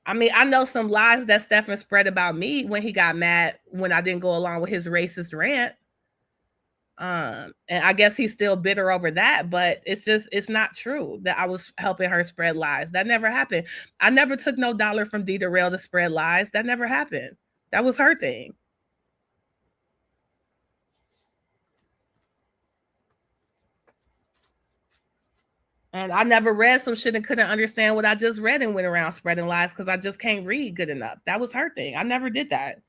I mean, I know some lies that Stephen spread about me when he got mad when I didn't go along with his racist rant. And I guess he's still bitter over that, but it's not true that I was helping her spread lies. That never happened. I never took no dollar from D Darrell to spread lies. That never happened. That was her thing. And I never read some shit and couldn't understand what I just read and went around spreading lies because I just can't read good enough. That was her thing. I never did that.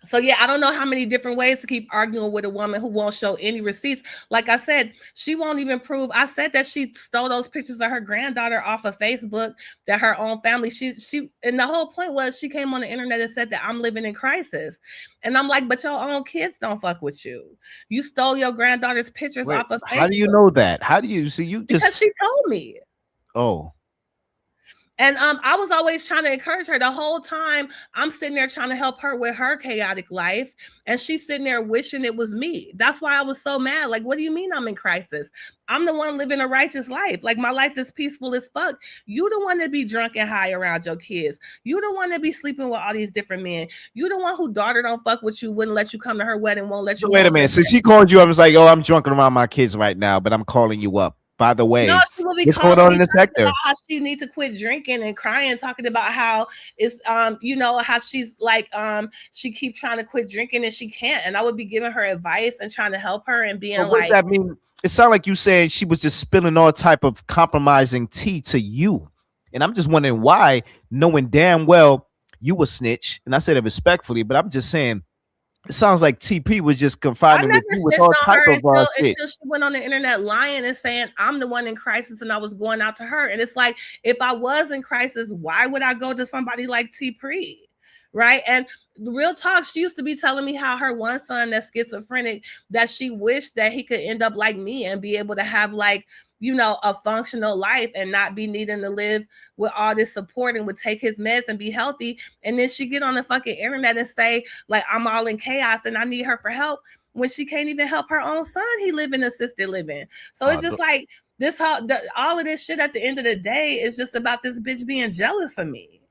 So yeah, I don't know how many different ways to keep arguing with a woman who won't show any receipts. Like I said, she won't even prove. I said that she stole those pictures of her granddaughter off of Facebook, that her own family. She and the whole point was she came on the internet and said that I'm living in crisis. And I'm like, but your own kids don't fuck with you. You stole your granddaughter's pictures off of Facebook. How do you know that? How do you see you just because she told me. Oh. And I was always trying to encourage her the whole time. I'm sitting there trying to help her with her chaotic life. And she's sitting there wishing it was me. That's why I was so mad. Like, what do you mean I'm in crisis? I'm the one living a righteous life. Like, my life is peaceful as fuck. You the one that be drunk and high around your kids. You the one that be sleeping with all these different men. You the one who daughter don't fuck with you, wouldn't let you come to her wedding, won't let you. Wait a minute. So she called you up and was like, oh, I'm drunk around my kids right now, but I'm calling you up. By the way, no, she will be what's going on in the sector? How she needs to quit drinking and crying, talking about how it's how she's like she keep trying to quit drinking and she can't. And I would be giving her advice and trying to help her and being what does that mean? It sounds like you saying she was just spilling all type of compromising tea to you. And I'm just wondering why, knowing damn well you a snitch. And I said it respectfully, but I'm just saying it sounds like TP was just confiding with you with all type of shit. Until she went on the internet lying and saying I'm the one in crisis and I was going out to her. And it's like, if I was in crisis, why would I go to somebody like TP? Right. And the real talk, she used to be telling me how her one son that's schizophrenic, that she wished that he could end up like me and be able to have like, a functional life and not be needing to live with all this support and would take his meds and be healthy. And then she get on the fucking internet and say, like, I'm all in chaos and I need her for help when she can't even help her own son. He live in assisted living. So it's just like this, all of this shit at the end of the day is just about this bitch being jealous of me.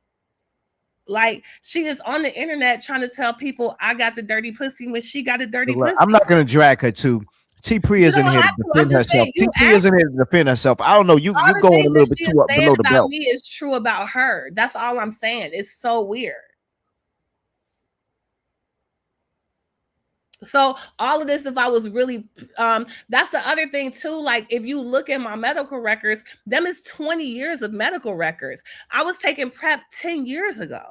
Like, she is on the internet trying to tell people I got the dirty pussy when she got a dirty pussy. I'm not going to drag her to. T-Pre isn't here to defend herself. T-Pre isn't here to defend herself. I don't know. You going a little bit too up below the belt. Me is true about her. That's all I'm saying. It's so weird. So all of this, if I was really, that's the other thing too. Like, if you look at my medical records, them is 20 years of medical records. I was taking PrEP 10 years ago.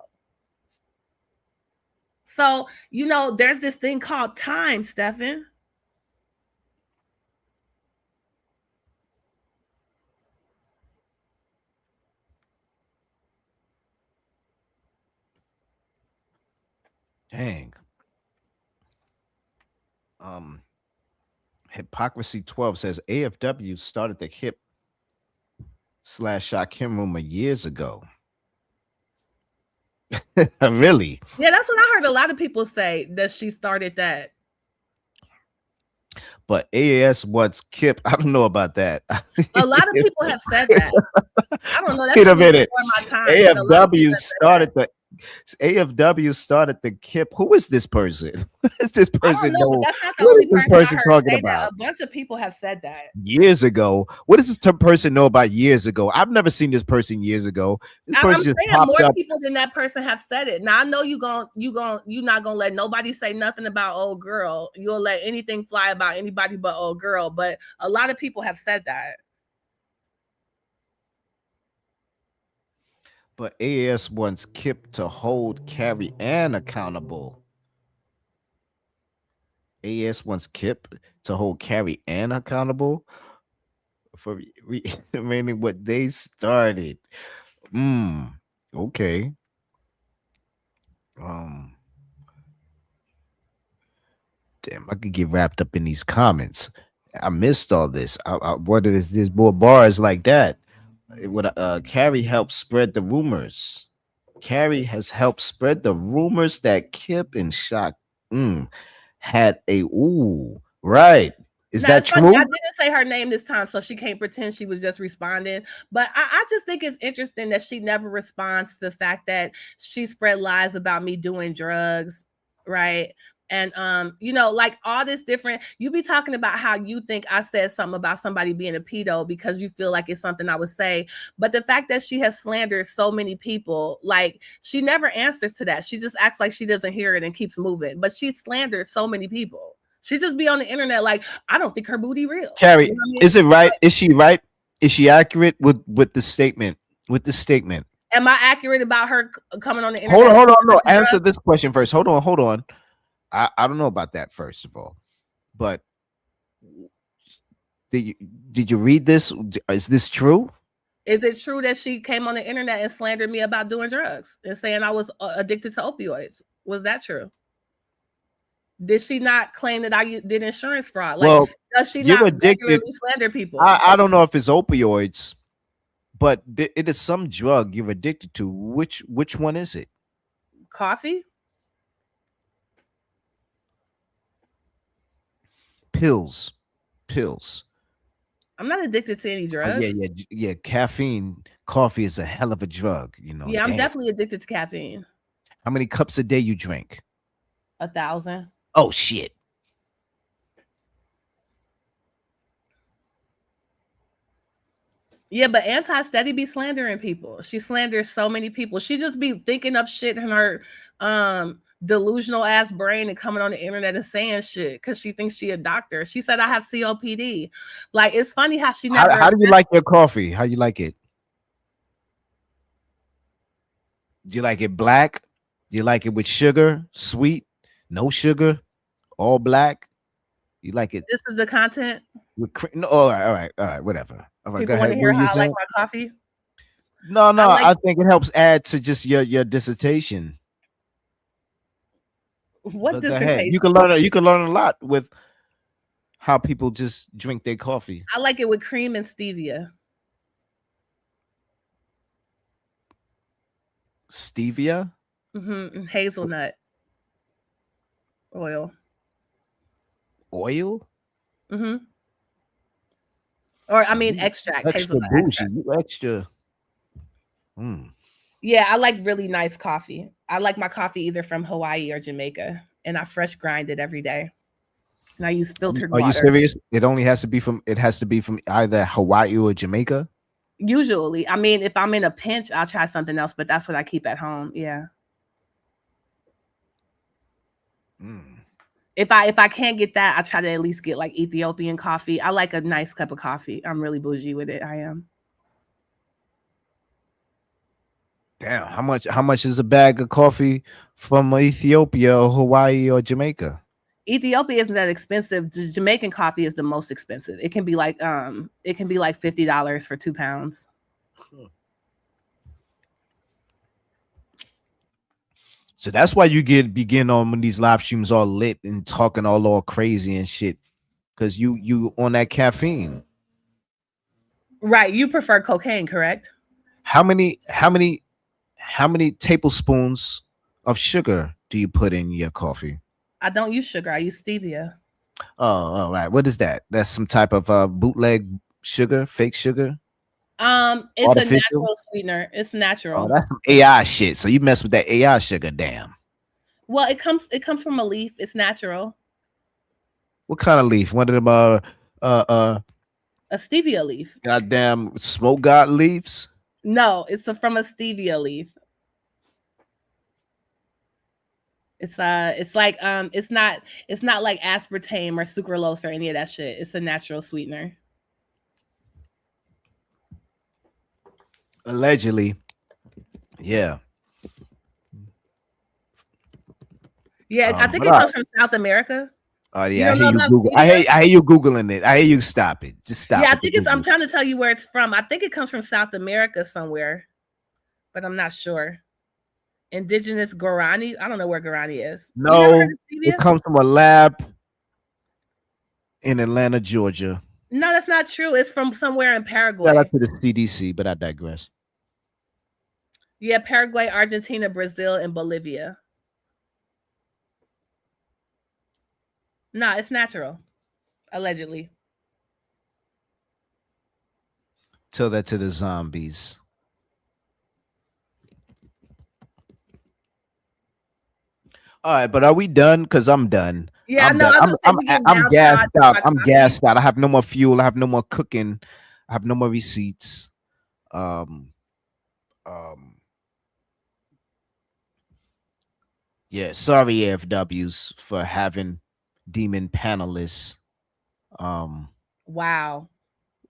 So, there's this thing called time, Stephen. Dang. Hypocrisy 12 says AFW started the hip/Shakim rumor years ago. Really? Yeah, that's what I heard a lot of people say, that she started that. But AAS wants Kip. I don't know about that. A lot of people have said that. I don't know. That Wait a shit was minute. before my time. But a lot of people AFW have said started the AFW started the Kip. Who is this person? What is this I don't person? know, but know? that's not the What only is this person I person heard talking say about? that. A bunch of people have said that. Years ago. What does this person know about years ago? I've never seen this person years ago. This I'm person just saying popped more up. people than that person have said it. Now I know you're not gonna let nobody say nothing about old girl. You'll let anything fly about anybody but old girl. But a lot of people have said that. But AAS wants Kip to hold Carrie Ann accountable. AAS wants Kip to hold Carrie Ann accountable for remaining what they started. Okay. Damn, I could get wrapped up in these comments. I missed all this. What is there's more bars like that? Carrie helped spread the rumors. Carrie has helped spread the rumors that Kip and Shock had a right. Is Now that it's funny. true? I didn't say her name this time, so she can't pretend she was just responding. But I just think it's interesting that she never responds to the fact that she spread lies about me doing drugs, right? And like all this different. You be talking about how you think I said something about somebody being a pedo because you feel like it's something I would say. But the fact that she has slandered so many people, like she never answers to that. She just acts like she doesn't hear it and keeps moving. But she slandered so many people. She just be on the internet like, I don't think her booty real. Carrie, You know what I mean? is it right? Is she right? Is she accurate with the statement? With the statement. Am I accurate about her coming on the internet? Hold on. No, answer this question first. Hold on. I don't know about that first of all, but did you read this? Is this true? Is it true that she came on the internet and slandered me about doing drugs and saying I was addicted to opioids? Was that true? Did she not claim that I did insurance fraud? Like, Well, does she you're not addicted. regularly slander people? I don't know if it's opioids, but it is some drug you're addicted to. Which one is it? Coffee? Pills. I'm not addicted to any drugs. Yeah. Caffeine, coffee is a hell of a drug. Yeah, I'm definitely addicted to caffeine. How many cups a day you drink? 1,000. Oh shit. Yeah, but Anti-Steady be slandering people. She slanders so many people. She just be thinking up shit in her delusional ass brain and coming on the internet and saying shit because she thinks she a doctor. She said I have COPD. Like, it's funny how she never. How do you like your coffee? How you like it? Do you like it black? Do you like it with sugar, sweet, no sugar, all black? You like it? This is the content. With cream? No, all right, whatever. All right, People want to hear how I like my coffee. No, I think it helps add to just your dissertation. What But dissertation? You can learn a lot with how people just drink their coffee. I like it with cream and stevia. Stevia? And hazelnut oil. Oil? Or I mean extract. Extra Hazelnut bougie. extract. You extra. Yeah, I like really nice coffee. I like my coffee either from Hawaii or Jamaica, and I fresh grind it every day. And I use filtered water. Are you serious? It has to be from either Hawaii or Jamaica? Usually. I mean, if I'm in a pinch, I'll try something else, but that's what I keep at home. Yeah. If I can't get that, I try to at least get like Ethiopian coffee. I like a nice cup of coffee. I'm really bougie with it. I am. Damn, how much is a bag of coffee from Ethiopia or Hawaii or Jamaica? Ethiopia isn't that expensive. The Jamaican coffee is the most expensive. It can be like $50 for 2 pounds. So that's why you begin on when these live streams all lit and talking all crazy and shit. Because you on that caffeine. Right. You prefer cocaine, correct? How many tablespoons of sugar do you put in your coffee? I don't use sugar. I use stevia. Oh, all right. What is that? That's some type of bootleg sugar, fake sugar, It's a artificial. natural sweetener. It's Oh, natural. that's some AI shit. So you mess with that AI sugar, damn. Well, it comes from a leaf. It's natural. What kind of leaf? One of them A stevia leaf. goddamn smoke god leaves. No, from a stevia leaf. It's like it's not like aspartame or sucralose or any of that shit. It's a natural sweetener. Allegedly. Yeah. Yeah, I think But it all comes right. from South America. Oh You yeah, I don't hear know you about Google. stevia? I hear you googling it. I hear you stop it. Just stop Yeah, I with the think I'm Google. trying to tell you where it's from. I think it comes from South America somewhere, but I'm not sure. Indigenous Guarani. I don't know where Guarani is. You never heard No, of it stevia? comes from a lab in Atlanta, Georgia. No, that's not true. It's from somewhere in Shout out Paraguay. to the CDC, but I digress. Yeah, Paraguay, Argentina, Brazil, and Bolivia. No, it's natural, allegedly. Tell that to the zombies. All right, but are we done? Cause I'm done. Yeah, I'm no, done. I was gonna say we getting I'm down to gassed out. my I'm coffee. gassed out. I have no more fuel. I have no more cooking. I have no more receipts. Um, um, yeah. Sorry, AFWs, for having demon panelists. Um, Wow,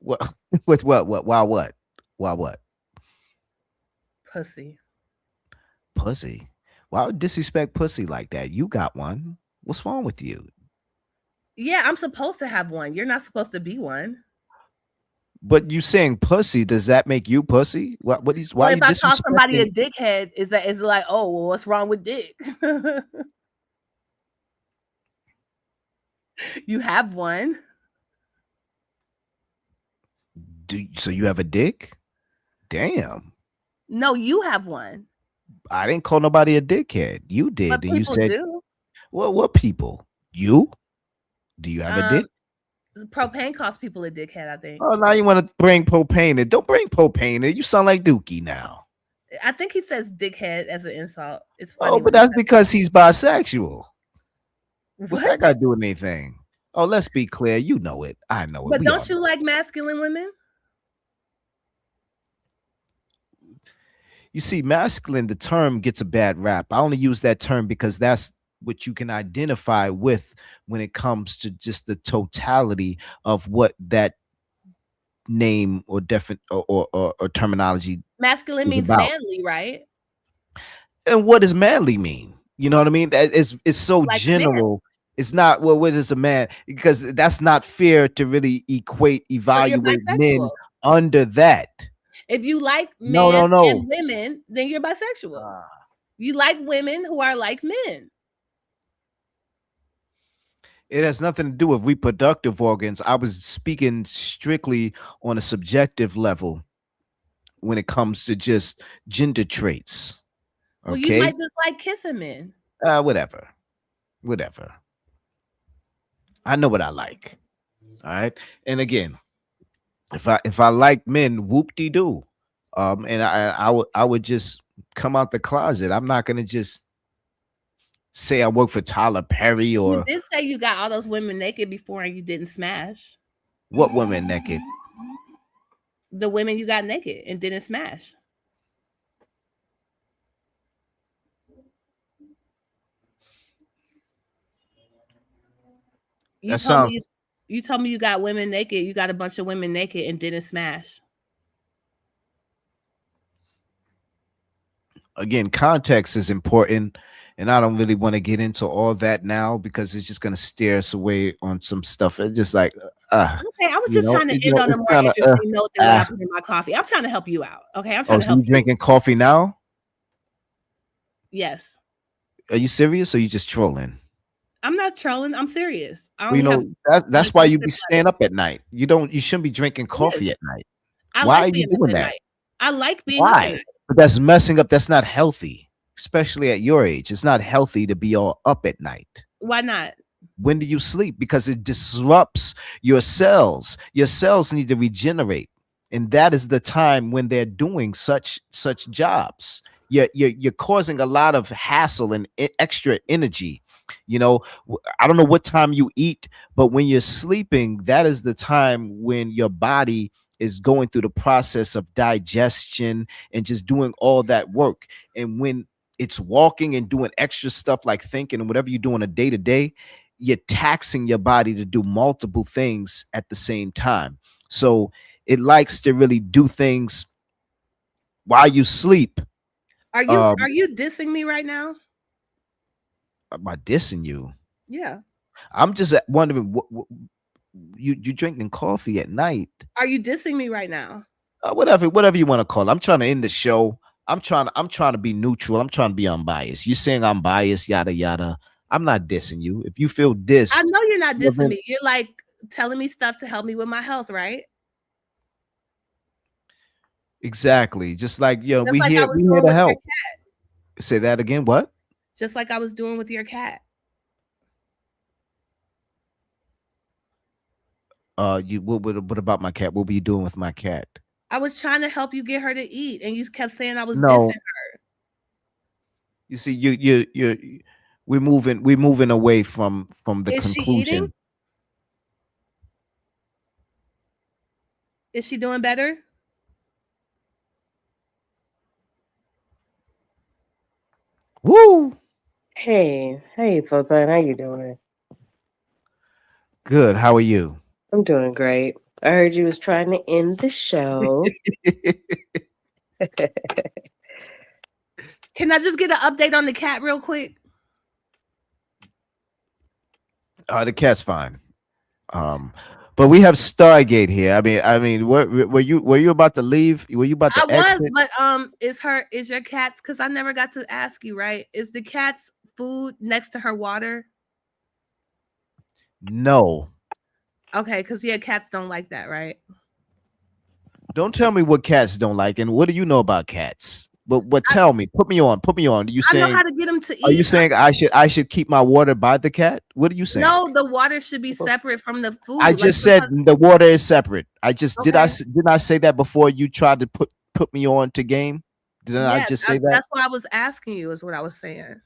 what? With what? What? Why? What? Why? What? pussy. Pussy. Why would disrespect pussy like that? You got one. What's wrong with you? Yeah, I'm supposed to have one. You're not supposed to be one. But you saying pussy, does that make you pussy? What is why Well, are if you I call somebody a disrespecting? dickhead, is it like, oh, well, what's wrong with dick? You have one. So you have a dick? Damn. No, you have one. I didn't call nobody a dickhead. You But did. And you people said, do. well, what people? You? Do you have a dick? Propane calls people a dickhead, I think. Oh, now you want to bring propane in. Don't bring propane in. You sound like Dookie now. I think he says dickhead as an insult. It's Oh, funny. but When he that's says because he's bisexual. What's what? that got to do with anything? Oh, let's be clear. You know it. I know it. But We all don't you like masculine women? You see, masculine, the term gets a bad rap. I only use that term because that's what you can identify with when it comes to just the totality of what that name or or terminology Masculine is means about. manly, right? And what does manly mean? You know what I mean? It's so Like a man. general. It's not, well, what is a man? Because that's not fair to really So you're evaluate men bisexual. under that. If you like No, men no, and no. women, then you're bisexual. You like women who are like men. It has nothing to do with reproductive organs. I was speaking strictly on a subjective level when it comes to just gender traits. Well, you Okay. might just like kissing men. Whatever. I know what I like. All right. And again, if I like men, whoop-de-doo. And I would just come out the closet. I'm not gonna just say I work for Tyler Perry You or did say you got all those women naked before and you didn't smash. what woman naked. The women you got naked and didn't smash. You That told sounds me you told me you got women naked. You got a bunch of women naked and didn't smash. again, context is important, and I don't really want to get into all that now because it's just going to steer us away on some stuff. It's just like, Okay, I was just trying to end on a it's more kinda, interesting note than what I put in my coffee. I'm trying to help you out. Okay, I'm trying Oh, to so help you you. drinking coffee now? Yes, Are you serious or you just trolling? I'm not trolling. I'm serious. I Well, you only know, have that's why you 1 be sip staying up at night. You shouldn't be drinking coffee Yes. at night. I Why like are you being up doing at that? night. I like being up at Why? night. But that's messing up. That's not healthy, especially at your age. It's not healthy to be all up at night. Why not? When do you sleep? Because it disrupts your cells. Your cells need to regenerate, and that is the time when they're doing such jobs. You're causing a lot of hassle and extra energy. You know, I don't know what time you eat, but when you're sleeping, that is the time when your body is going through the process of digestion and just doing all that work. And when it's walking and doing extra stuff like thinking and whatever you do on a day to day, you're taxing your body to do multiple things at the same time. So it likes to really do things while you sleep. Are you dissing me right now? Am I dissing you? Yeah. I'm just wondering what you drinking coffee at night. Are you dissing me right now? Whatever you want to call it. I'm trying to end the show. I'm trying to be neutral. I'm trying to be unbiased. You saying I'm biased, yada yada. I'm not dissing you. If you feel dissed, I know you're not dissing me. You're like telling me stuff to help me with my health, right? Exactly. Just like Just we like here I was we doing here to with your help. cat. Say that again. What? Just like I was doing with your cat. What about my cat? What were you doing with my cat? I was trying to help you get her to eat, and you kept saying I was No. dissing her. You see, we're moving away from the Is she conclusion. eating? Is she doing better? Woo! Hey, Photon, how you doing? Good. How are you? I'm doing great. I heard you was trying to end the show. Can I just get an update on the cat real quick? The cat's fine. But we have Stargate here. I mean, were you about to leave? Were you about to exit? But is your cat's, because I never got to ask you, right? Is the cat's food next to her water? No. Okay, because cats don't like that, right? Don't tell me what cats don't like, and what do you know about cats? But tell me, put me on. You I know saying how to get them to eat. Are you saying I should keep my water by the cat? What are you saying? No, the water should be separate from the food. I just said the water is separate. I just did Okay. I say that before you tried to put me on to game? Did I just say that? That's what I was asking you, is what I was saying.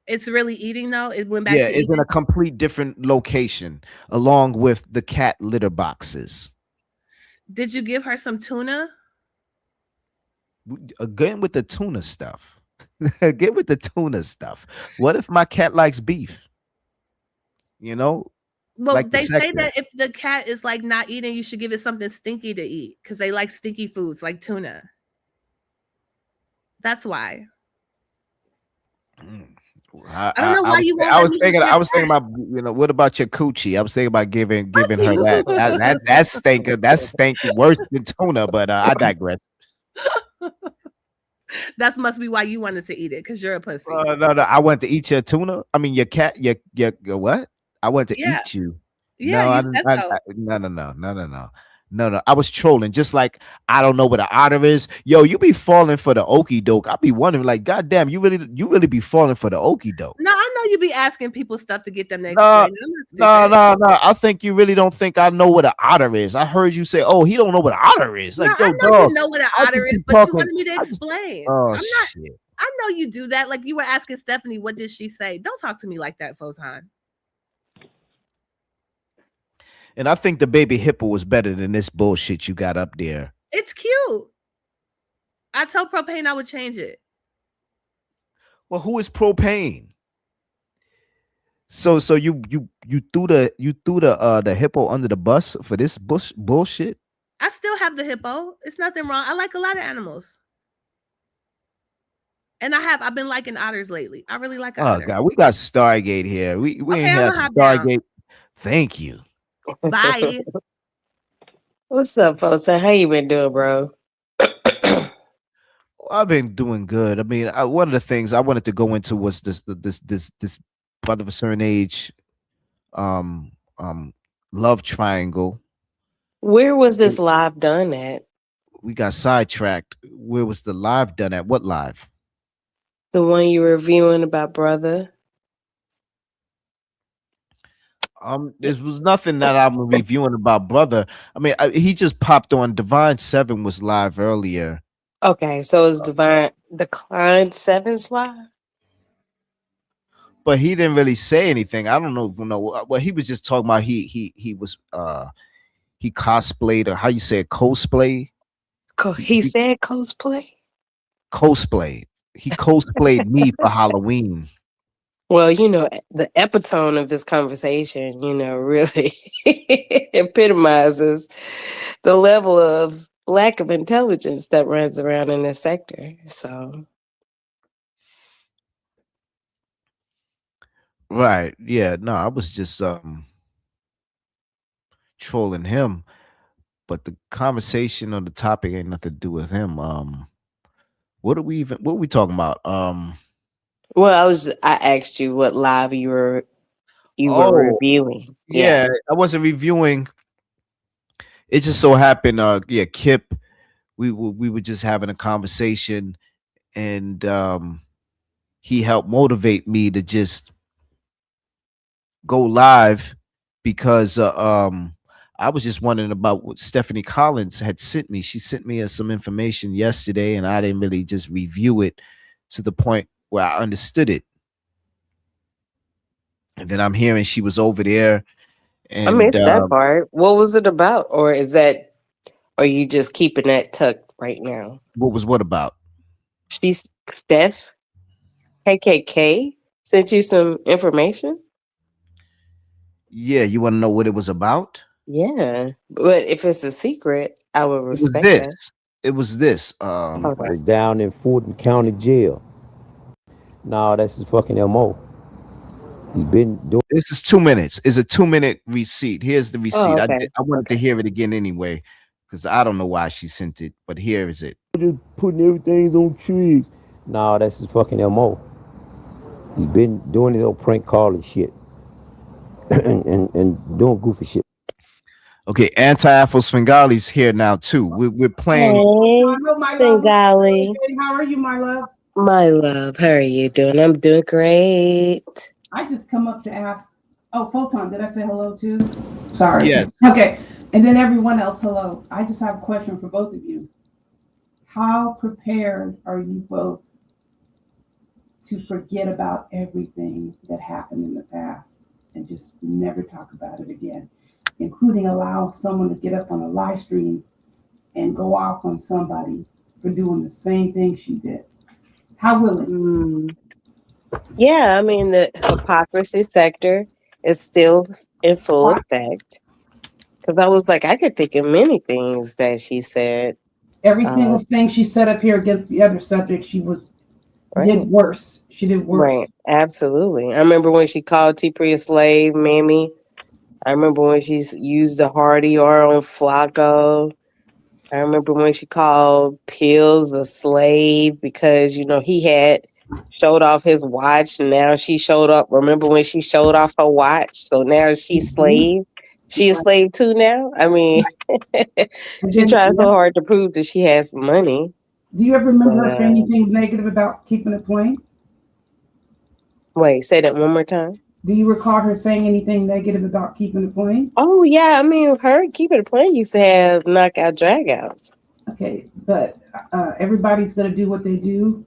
It's really eating though. It went back to It's in eating. a complete different location, along with the cat litter boxes. Did you give her some tuna? Again with the tuna stuff. Get with the tuna stuff. What if my cat likes beef? You know, Well, like the they say sector. that if the cat is like not eating, you should give it something stinky to eat because they like stinky foods like tuna. That's why. I don't know why you won't I let was me thinking. eat your I was thinking cat. about what about your coochie? I was thinking about giving her that. That's stinker. That's stinky. Worse than tuna. But I digress. That must be why you wanted to eat it, because you're a pussy. No. I want to eat your tuna. I mean, your cat. Your what? I want to Yeah. eat you. Yeah, No, you I said didn't. so. No. I was trolling. Just like I don't know what an otter is. Yo, you be falling for the okey doke. I be wondering, like, goddamn, you really be falling for the okey doke. No, I know you be asking people stuff to get them to No, explain. I'm not stupid. no. I think you really don't think I know what an otter is. I heard you say, "Oh, he don't know what an otter is." Like, No, yo, I know dog, you know what an I just otter be is, but talking- you wanted me to explain. Oh I'm not. shit. I know you do that. Like you were asking Stephanie, what did she say? Don't talk to me like that, Photon. And I think the baby hippo was better than this bullshit you got up there. It's cute. I told Propane I would change it. Well, who is propane? So you threw the hippo under the bus for this bullshit? I still have the hippo. It's nothing wrong. I like a lot of animals. And I've been liking otters lately. I really like Oh otters. god, we got Stargate here. We Okay, ain't have I'ma hop down. Stargate. Thank you. Bye. What's up, Photon? How you been doing, bro? I've been doing good. I mean, one of the things I wanted to go into was this brother of a certain age, love triangle. Where was this live done at? We got sidetracked. Where was the live done at? What live? The one you were reviewing about brother? There was nothing that I'm reviewing about brother. I mean, he just popped on. Divine Seven was live earlier, Okay, so it's Decline 7 slide? but he didn't really say anything. I don't know. Well, he was just talking about he was he cosplayed, or how you say it, cosplay. He said cosplay? Cosplay. He cosplayed me for Halloween. Well, the epitome of this conversation, really epitomizes the level of lack of intelligence that runs around in this sector. So, Right. Yeah. No, I was just trolling him, but the conversation or the topic ain't nothing to do with him. What are we talking about? well, I asked you what live you were Oh, reviewing. yeah, I wasn't reviewing. It just so happened, Kip, we were just having a conversation, and he helped motivate me to just go live because I was just wondering about what Stephanie Collins had sent me. She sent me some information yesterday, and I didn't really just review it to the point where I understood it. And then I'm hearing she was over there, I and missed that part. What was it about? Or are you just keeping that tucked right now? what was what about? Steph KKK sent you some information? Yeah, you want to know what it was about? Yeah. But if it's a secret, I would It was respect this. that. It was this. Was down in Fulton County Jail. No, that's his fucking MO. He's been doing. This is 2 minutes. It's a 2-minute receipt. Here's the receipt. okay. I wanted to hear it again anyway, because I don't know why she sent it, but here is it. Just putting everything on trees. No, that's his fucking MO. He's been doing his old prank calling shit. and doing goofy shit. Okay, Anti-Afro Svengali's here now too. We're playing. Hey, Svengali. How are you, my love? My love, how are you doing? I'm doing great. I just come up to ask. Oh, Photon, did I say hello too? Sorry. Yes. Okay, and then everyone else, hello. I just have a question for both of you. How prepared are you both to forget about everything that happened in the past and just never talk about it again, including allow someone to get up on a live stream and go off on somebody for doing the same thing she did? How willing? Yeah, I mean, the hypocrisy sector is still in full effect. Because I was like, I could think of many things that she said. Every single thing she said up here against the other subject, did worse. She did worse. Right, absolutely. I remember when she called T-Pri a slave, Mammy. I remember when she used the Hardy R on Flacco. I remember when she called Pills a slave because, he had showed off his watch. And now she showed up. Remember when she showed off her watch? So now she's slave. She a slave too now? I mean, she tries so hard to prove that she has money. Do you ever remember her saying anything negative about keeping it plain? Wait, say that one more time. Do you recall her saying anything negative about keeping it plain? Oh, yeah. I mean, her keeping it plain used to have knockout dragouts. Okay, but everybody's going to do what they do.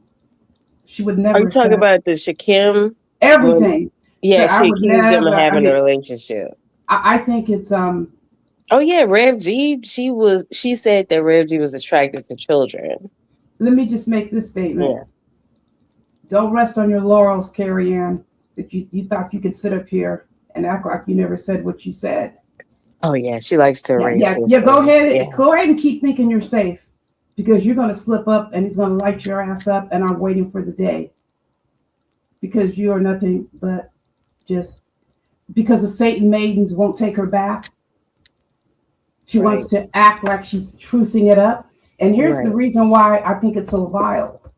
She would never. Are you talking about the Shakim? Everything. Yeah, so she accused them of having a relationship. I think it's Oh yeah, Rev G. She said that Rev G was attracted to children. Let me just make this statement. Yeah. Don't rest on your laurels, Carrie Ann, that you thought you could sit up here and act like you never said what you said. Oh yeah, she likes to erase. Yeah. Go ahead and keep thinking you're safe, because you're going to slip up and he's going to light your ass up, and I'm waiting for the day. Because you are nothing but just because the Satan maidens won't take her back. She wants to act like she's trucing it up. And here's the reason why I think it's so vile.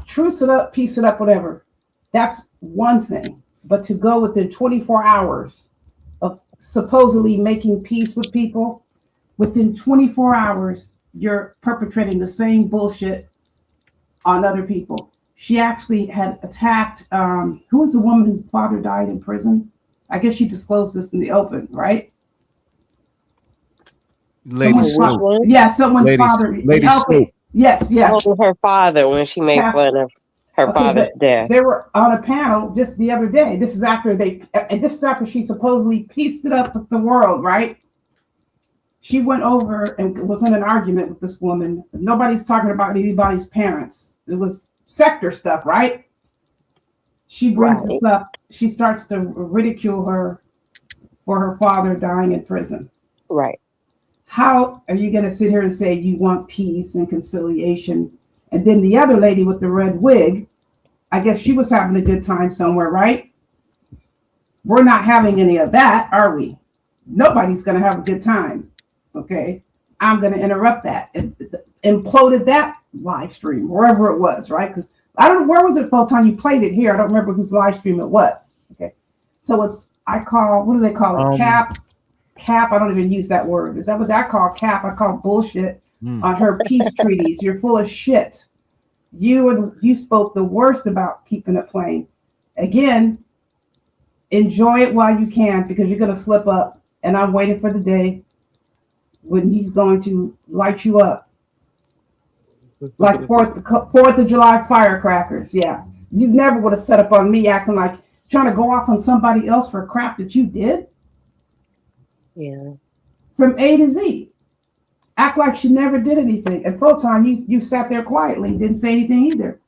Truce it up, piece it up, whatever. That's one thing. But to go within 24 hours of supposedly making peace with people, within 24 hours, you're perpetrating the same bullshit on other people. she actually had attacked, who was the woman whose father died in prison? I guess she disclosed this in the open, right? Lady Snoop. Yeah, someone's Lady, father. Lady Okay. Snoop. Yes, yes. Oh, her father when she made fun of her father's death. They were on a panel just the other day. This is after she supposedly pieced it up with the world, right? She went over and was in an argument with this woman. Nobody's talking about anybody's parents. It was sector stuff, right? She brings this up. She starts to ridicule her for her father dying in prison. Right. How are you going to sit here and say you want peace and conciliation? And then the other lady with the red wig, I guess she was having a good time somewhere, right? We're not having any of that, are we? Nobody's going to have a good time. Okay. I'm going to interrupt that. And imploded that live stream, wherever it was, right? Because I don't know, where was it, Photon? You played it here. I don't remember whose live stream it was. Okay. So what do they call it? Cap. I don't even use that word. Is that what I call cap? I call bullshit on her peace treaties. You're full of shit. You spoke the worst about keeping it plain. Again, enjoy it while you can, because you're going to slip up. And I'm waiting for the day when he's going to light you up. Like 4th of July firecrackers. Yeah. You never would have set up on me acting like trying to go off on somebody else for crap that you did. Yeah. From A to Z. Act like she never did anything. And Photon, you sat there quietly, didn't say anything either.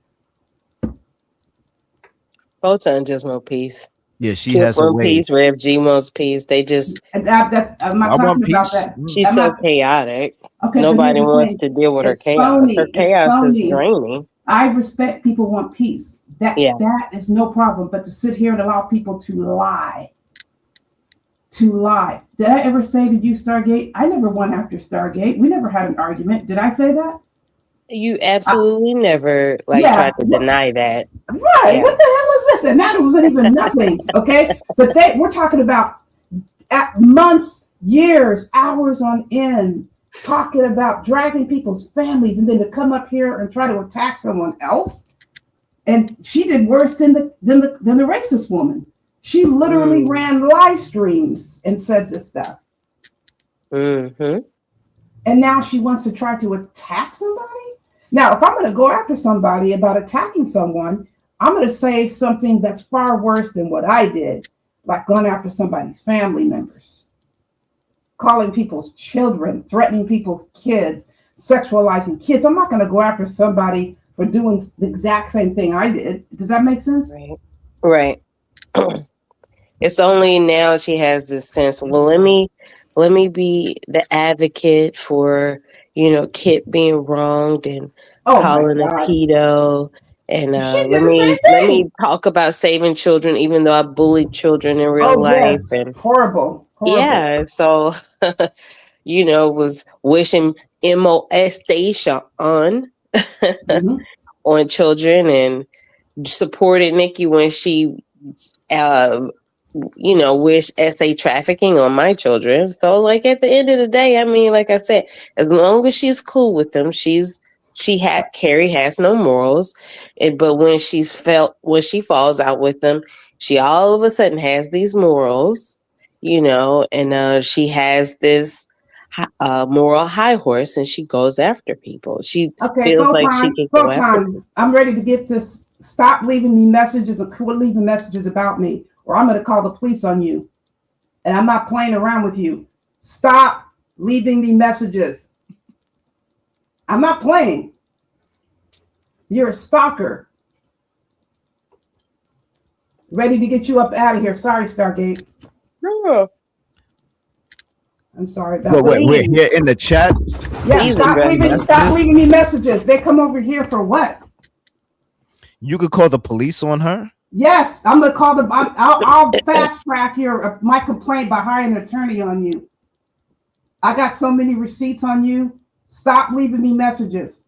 Photon just want peace. Yeah, she Kip has a want way. peace. Rev G wants peace. They just. I'm not talking about that. She's so chaotic. Okay, nobody wants to deal with her chaos. Her chaos is draining. I respect people want peace. That is no problem. But to sit here and allow people to lie. Did I ever say to you, Stargate? I never went after Stargate. We never had an argument. Did I say that? You absolutely never tried to deny that. Right. Yeah. What the hell is this? And that wasn't even nothing. Okay. But we're talking about months, years, hours on end, talking about dragging people's families, and then to come up here and try to attack someone else. And she did worse than the racist woman. She literally ran live streams and said this stuff. Mm-hmm. And now she wants to try to attack somebody? Now, if I'm going to go after somebody about attacking someone, I'm going to say something that's far worse than what I did, like going after somebody's family members, calling people's children, threatening people's kids, sexualizing kids. I'm not going to go after somebody for doing the exact same thing I did. Does that make sense? Right. It's only now she has this sense, well, let me be the advocate for, Kit being wronged and calling a pedo. And let me talk about saving children, even though I bullied children in real life. Yes. And horrible. Yeah. So, was wishing molestation on on children, and supported Nikki when she wish essay trafficking on my children. So at the end of the day, I mean, like I said, as long as she's cool with them, Carrie has no morals. But when she falls out with them, she all of a sudden has these morals, and she has this moral high horse, and she goes after people. She feels like she can go after people. I'm ready to get this. Stop leaving me messages or quit leaving messages about me, or I'm going to call the police on you. And I'm not playing around with you. Stop leaving me messages. I'm not playing. You're a stalker. Ready to get you up out of here. Sorry, Stargate. No. I'm sorry about that. We're here in the chat. Yeah, stop leaving me messages. They come over here for what? You could call the police on her. Yes, I'm gonna call I'll fast track my complaint by hiring an attorney on you. I got so many receipts on you. Stop leaving me messages.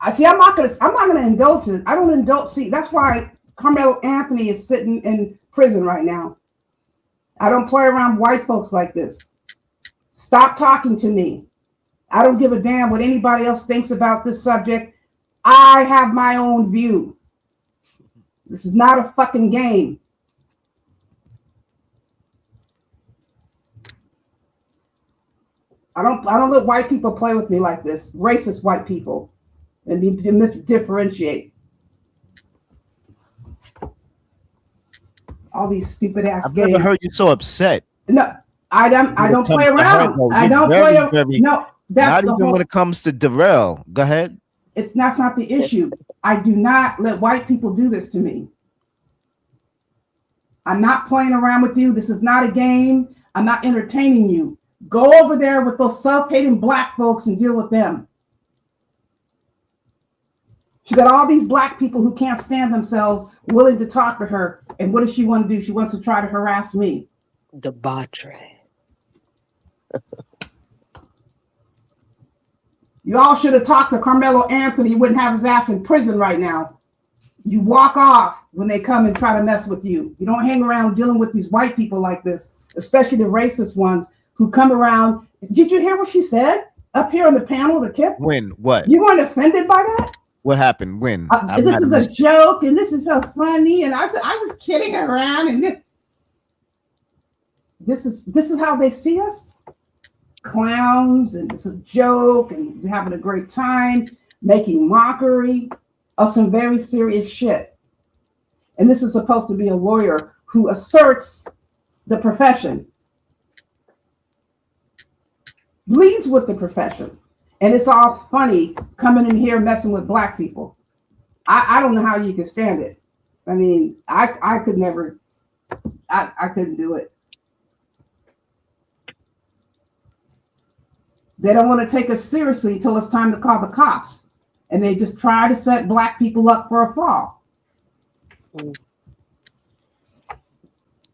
I'm not gonna indulge it. I don't indulge. See, that's why Carmelo Anthony is sitting in prison right now. I don't play around white folks like this. Stop talking to me. I don't give a damn what anybody else thinks about this subject. I have my own view. This is not a fucking game. I don't let white people play with me like this. Racist white people. And need to differentiate. All these stupid ass I've games. never heard you so upset. No, I don't play around. I don't play around. No, that's not even when it comes to Darrell. Go ahead. That's not the issue. I do not let white people do this to me. I'm not playing around with you. This is not a game. I'm not entertaining you. Go over there with those self-hating black folks and deal with them. She got all these black people who can't stand themselves willing to talk to her. And what does she want to do? She wants to try to harass me. Debauchery. You all should have talked to Carmelo Anthony. You wouldn't have his ass in prison right now. You walk off when they come and try to mess with you. You don't hang around dealing with these white people like this, especially the racist ones who come around. Did you hear what she said up here on the panel, the Kip? When? What? You weren't offended by that? What happened? When? This is a joke, and this is so funny. And I was kidding around, and this is how they see us, clowns, and this is a joke, and you're having a great time, making mockery of some very serious shit. And this is supposed to be a lawyer who asserts the profession, leads with the profession. And it's all funny coming in here messing with black people. I don't know how you can stand it. I mean, I could never, I couldn't do it. They don't want to take us seriously until it's time to call the cops. And they just try to set black people up for a fall.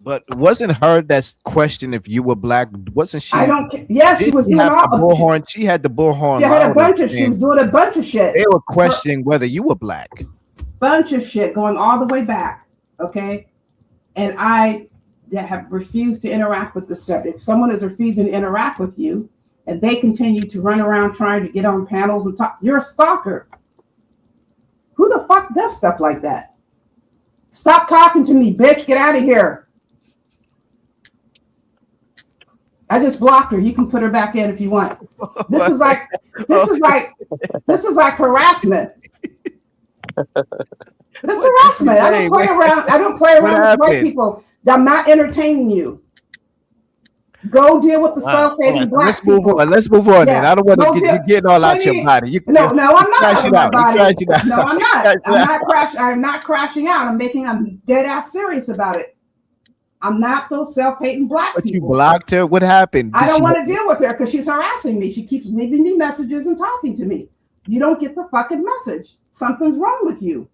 But wasn't her that question if you were black? Wasn't she? I don't care. Yeah, she was doing all the bullhorn. She had the bullhorn. She had a bunch of. She was doing a bunch of shit. They were questioning whether you were black. Bunch of shit going all the way back. Okay, and I have refused to interact with the subject. If someone is refusing to interact with you, and they continue to run around trying to get on panels and talk, you're a stalker. Who the fuck does stuff like that? Stop talking to me, bitch. Get out of here. I just blocked her. You can put her back in if you want. This is like harassment. This is harassment. I don't play around. I don't play around with white people. I'm not entertaining you. Go deal with the self-hating black people. Let's move on. Then I don't want to get getting all out your body. No, I'm not out of my body. No, I'm not. I'm not crashing out. I'm dead ass serious about it. I'm not those self-hating black people. But you blocked her? What happened? I don't want to deal with her because she's harassing me. She keeps leaving me messages and talking to me. You don't get the fucking message. Something's wrong with you.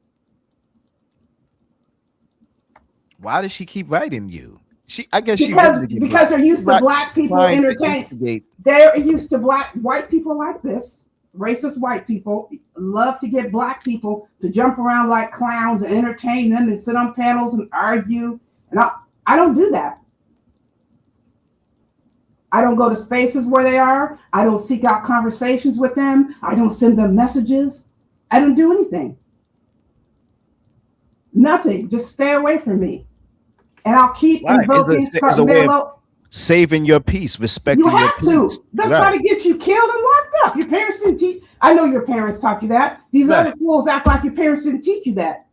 Why does she keep writing you? Because they're used to black people entertaining. They're used to white people like this. Racist white people love to get black people to jump around like clowns and entertain them and sit on panels and argue. And I don't do that. I don't go to spaces where they are. I don't seek out conversations with them. I don't send them messages. I don't do anything. Nothing. Just stay away from me. And I'll keep invoking saving your peace, respecting your peace. You have to. They'll try to get you killed and locked up. Your parents didn't teach. I know your parents taught you that. These other fools act like your parents didn't teach you that.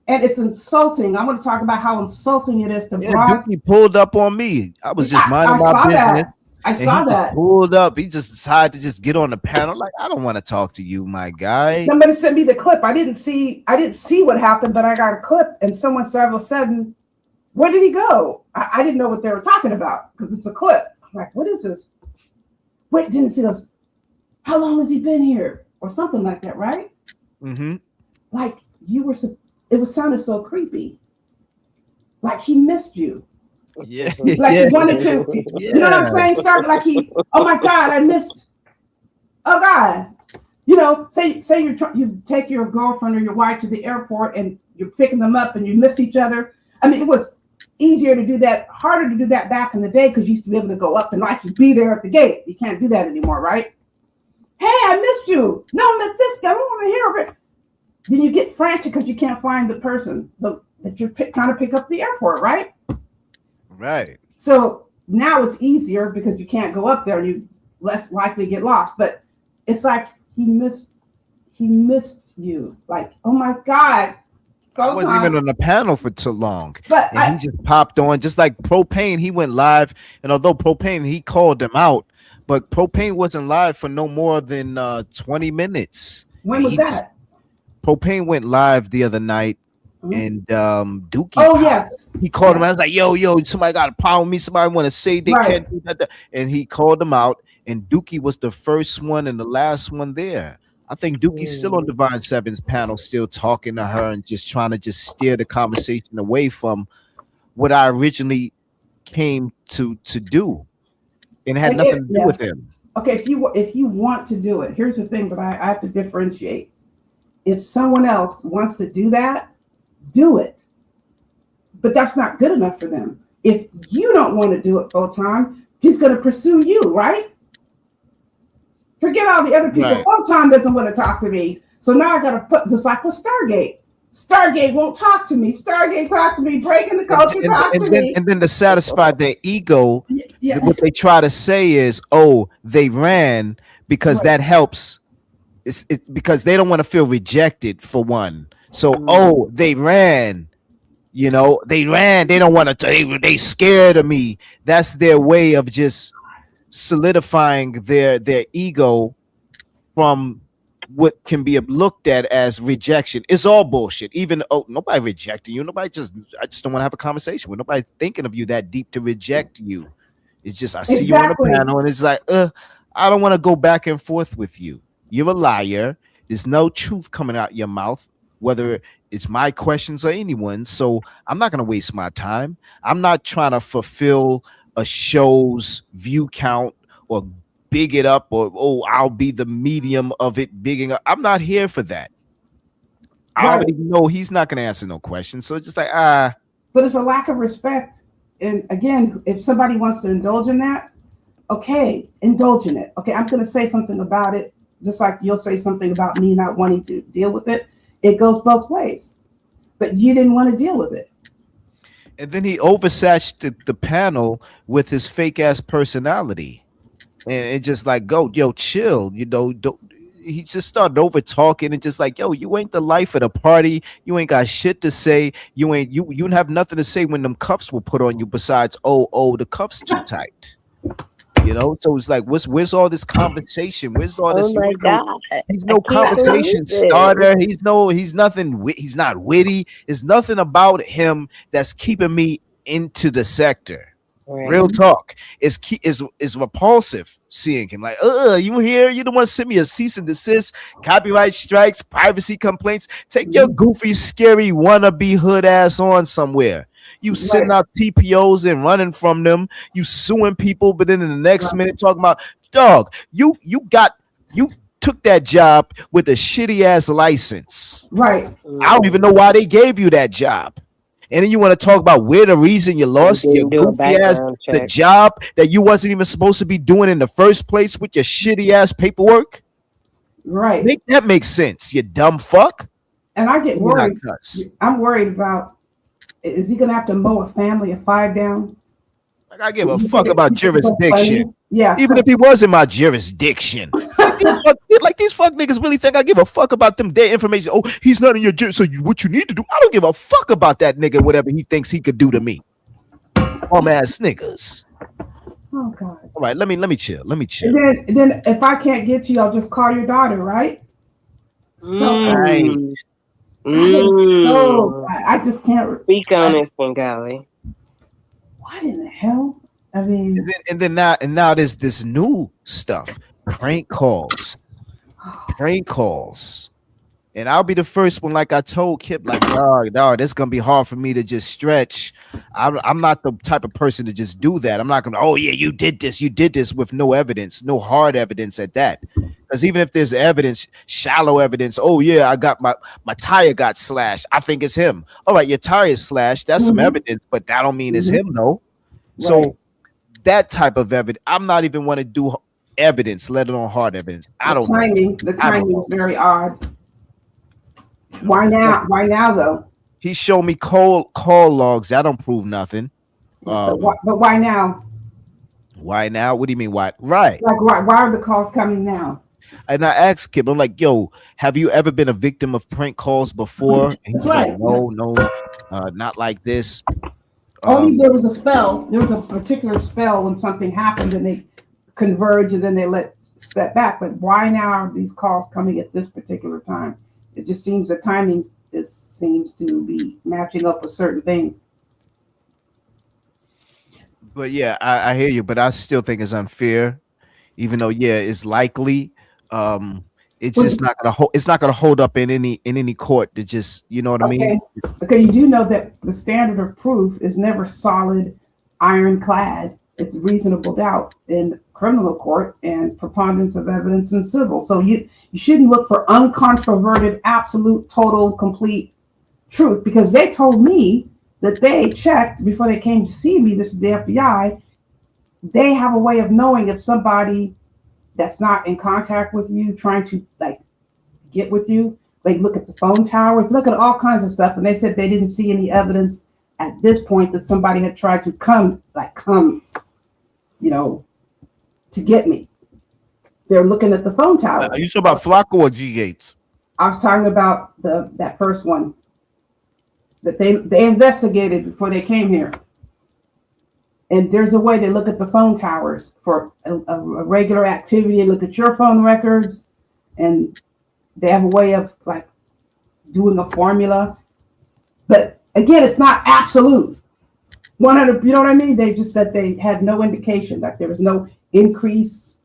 And it's insulting. I want to talk about how insulting it is to He pulled up on me. I was just minding my business. I saw that. Pulled up. He just decided to just get on the panel. Like, I don't want to talk to you, my guy. Somebody sent me the clip. I didn't see what happened, but I got a clip, and someone said all of a sudden, where did he go? I didn't know what they were talking about because it's a clip. I'm like, what is this? Wait, didn't see those. How long has he been here? Or something like that, right? Mm-hmm. Like it was sounded so creepy. Like he missed you. Yeah. Like he wanted to. Yeah. You know what I'm saying? Start like oh my God, I missed. Oh God. You know, say you take your girlfriend or your wife to the airport and you're picking them up and you missed each other. I mean, it was easier to do that, harder to do that back in the day because you used to be able to go up and like you be there at the gate. You can't do that anymore, right? Hey, I missed you. No, I missed this guy. I don't want to hear it. Then you get frantic because you can't find the person that you're trying to pick up at the airport, right? Right. So now it's easier because you can't go up there and you less likely to get lost. But it's like he missed you. Like, oh my God. I wasn't even on the panel for too long. But and he just popped on, just like Propane. He went live, and although Propane, he called him out, but Propane wasn't live for no more than 20 minutes. When was that? Propane went live the other night, and Dookie. Oh yes, he called him. I was like, yo, somebody got a problem with me. Somebody want to say they can't do that, and he called him out. And Dookie was the first one and the last one there. I think Dookie's still on Divine Seven's panel, still talking to her and just trying to just steer the conversation away from what I originally came to do, and it had nothing to do with him. Okay, if you want to do it, here's the thing, but I have to differentiate. If someone else wants to do that, do it. But that's not good enough for them. If you don't want to do it full time, he's going to pursue you, right? Forget all the other people. Right. Full time doesn't want to talk to me. So now I got to put, just like with Stargate. Stargate won't talk to me. Stargate talk to me. Breaking the culture talk to me. And then to satisfy their ego, what they try to say is, oh, they ran because that helps. It's because they don't want to feel rejected, for one. So, oh, they ran. You know, they ran. They don't want to. They scared of me. That's their way of just solidifying their ego from what can be looked at as rejection. It's all bullshit. Even nobody rejecting you. I just don't want to have a conversation with nobody thinking of you that deep to reject you. It's just I see you on the panel and it's like, I don't want to go back and forth with you. You're a liar. There's no truth coming out your mouth, whether it's my questions or anyone's. So I'm not gonna waste my time. I'm not trying to fulfill a show's view count or big it up, or I'll be the medium of it bigging up. I'm not here for that. I already know he's not going to answer no questions. So it's just like, But it's a lack of respect. And again, if somebody wants to indulge in that, okay, indulge in it. Okay, I'm going to say something about it, just like you'll say something about me not wanting to deal with it. It goes both ways. But you didn't want to deal with it. And then he oversaturated the panel with his fake ass personality, and it just like, go, yo, chill. You know, he just started over talking and just like, yo, you ain't the life of the party. You ain't got shit to say. You have nothing to say when them cuffs were put on you. Besides, oh, the cuffs too tight. You know, so it's like, where's all this conversation? Where's all this? Oh my God. He's no conversation starter. He's nothing. He's not witty. There's nothing about him that's keeping me into the sector. Right. Real talk. It's repulsive seeing him. Like, you here? You don't want to send me a cease and desist, copyright strikes, privacy complaints. Take your goofy, scary, wannabe hood ass on somewhere. You sending out TPOs and running from them. You suing people, but then in the next minute talking about, dog, you took that job with a shitty ass license. Right. I don't even know why they gave you that job. And then you want to talk about where the reason you lost your goofy ass the job that you wasn't even supposed to be doing in the first place with your shitty ass paperwork. Right. Make that make sense, you dumb fuck. And I get worried. I'm worried about, is he gonna have to mow a family of 5 down? I give a fuck about jurisdiction. Yeah. Even if he was in my jurisdiction. Like these fuck niggas really think I give a fuck about them their information. Oh, he's not in your jurisdiction. So what you need to do? I don't give a fuck about that nigga, whatever he thinks he could do to me. Bum ass niggas. Oh God. All right, let me chill. Let me chill. And then if I can't get you, I'll just call your daughter, right? Right. I just can't speak on this one, Golly. What in the hell? I mean, and then now there's this new stuff, prank calls, and I'll be the first one. Like I told Kip, like, dog, it's gonna be hard for me to just stretch. I'm not the type of person to just do that. I'm not gonna. Oh yeah, you did this with no evidence, no hard evidence at that. Because even if there's evidence, shallow evidence, oh yeah, I got my tire got slashed. I think it's him. All right, your tire is slashed. That's some evidence, but that don't mean it's him though. So that type of evidence, I'm not even want to do evidence, let alone hard evidence. I don't know. The I don't timing know. is very odd. Why now? Why now though? He showed me call logs. That don't prove nothing. But why now? Why now? What do you mean why? Right. Like why are the calls coming now? And I asked Kip, I'm like, yo, have you ever been a victim of prank calls before? And he was like, no, not like this. Only there was a spell. There was a particular spell when something happened and they converge and then they let step back. But why now are these calls coming at this particular time? It just seems the timing seems to be matching up with certain things. But yeah, I hear you, but I still think it's unfair, even though it's likely. It's just not gonna hold. It's not gonna hold up in any court. To just I mean. Okay, you do know that the standard of proof is never solid, ironclad. It's reasonable doubt in criminal court and preponderance of evidence in civil. So you shouldn't look for uncontroverted, absolute, total, complete truth, because they told me that they checked before they came to see me. This is the FBI. They have a way of knowing if somebody that's not in contact with you, trying to like get with you. They look at the phone towers, look at all kinds of stuff. And they said they didn't see any evidence at this point that somebody had tried to come, to get me. They're looking at the phone towers. Are you talking about Flacco or G Gates? I was talking about that first one that they investigated before they came here. And there's a way they look at the phone towers for a regular activity. They look at your phone records, and they have a way of like doing a formula. But again, it's not absolute. 100, you know what I mean? They just said they had no indication that there was no increase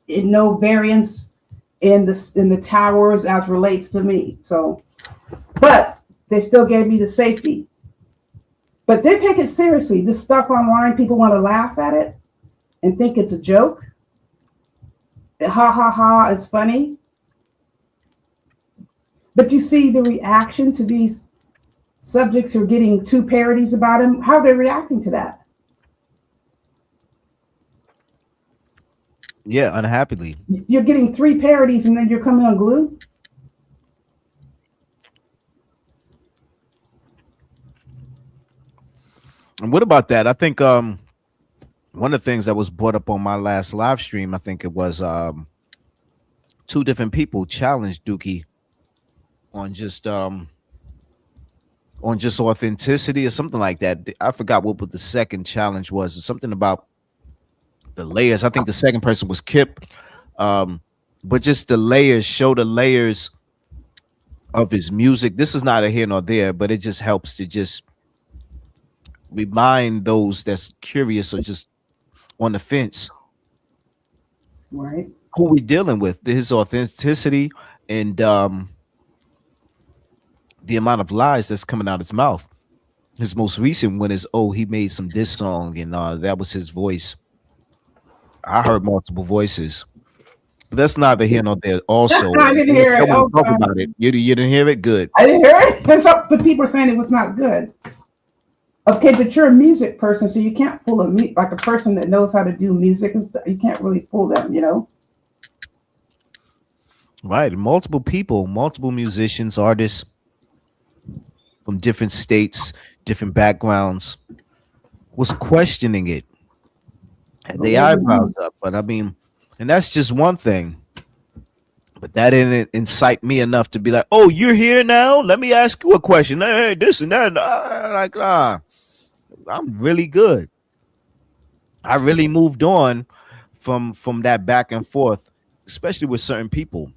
in no variance in the towers as relates to me. So, but they still gave me the safety. But they're taking it seriously. This stuff online, people want to laugh at it and think it's a joke. Ha ha ha, it's funny. But you see the reaction to these subjects who are getting 2 parodies about him. How are they reacting to that? Yeah, unhappily. You're getting 3 parodies and then you're coming unglued? And what about that? I think one of the things that was brought up on my last live stream, I think it was 2 different people challenged Dookie on just authenticity or something like that. I forgot what the second challenge was. Something about the layers. I think the second person was Kip. But just the layers, show the layers of his music. This is not a here nor there, but it just helps to just remind those that's curious or just on the fence, right, who we dealing with, his authenticity and the amount of lies that's coming out his mouth. His most recent one is, he made some diss song and that was his voice. I heard multiple voices, but that's neither here nor there. Also, I didn't hear it. Talk about it. You didn't hear it? Good. I didn't hear it. But people are saying it was not good. Okay, but you're a music person, so you can't fool like a person that knows how to do music and stuff. You can't really fool them, Right. Multiple people, multiple musicians, artists from different states, different backgrounds, was questioning it. Had the eyebrows up. But I mean, and that's just one thing. But that didn't incite me enough to be like, oh, you're here now? Let me ask you a question. Hey, this and that. I'm really good. I really moved on from that back and forth, especially with certain people.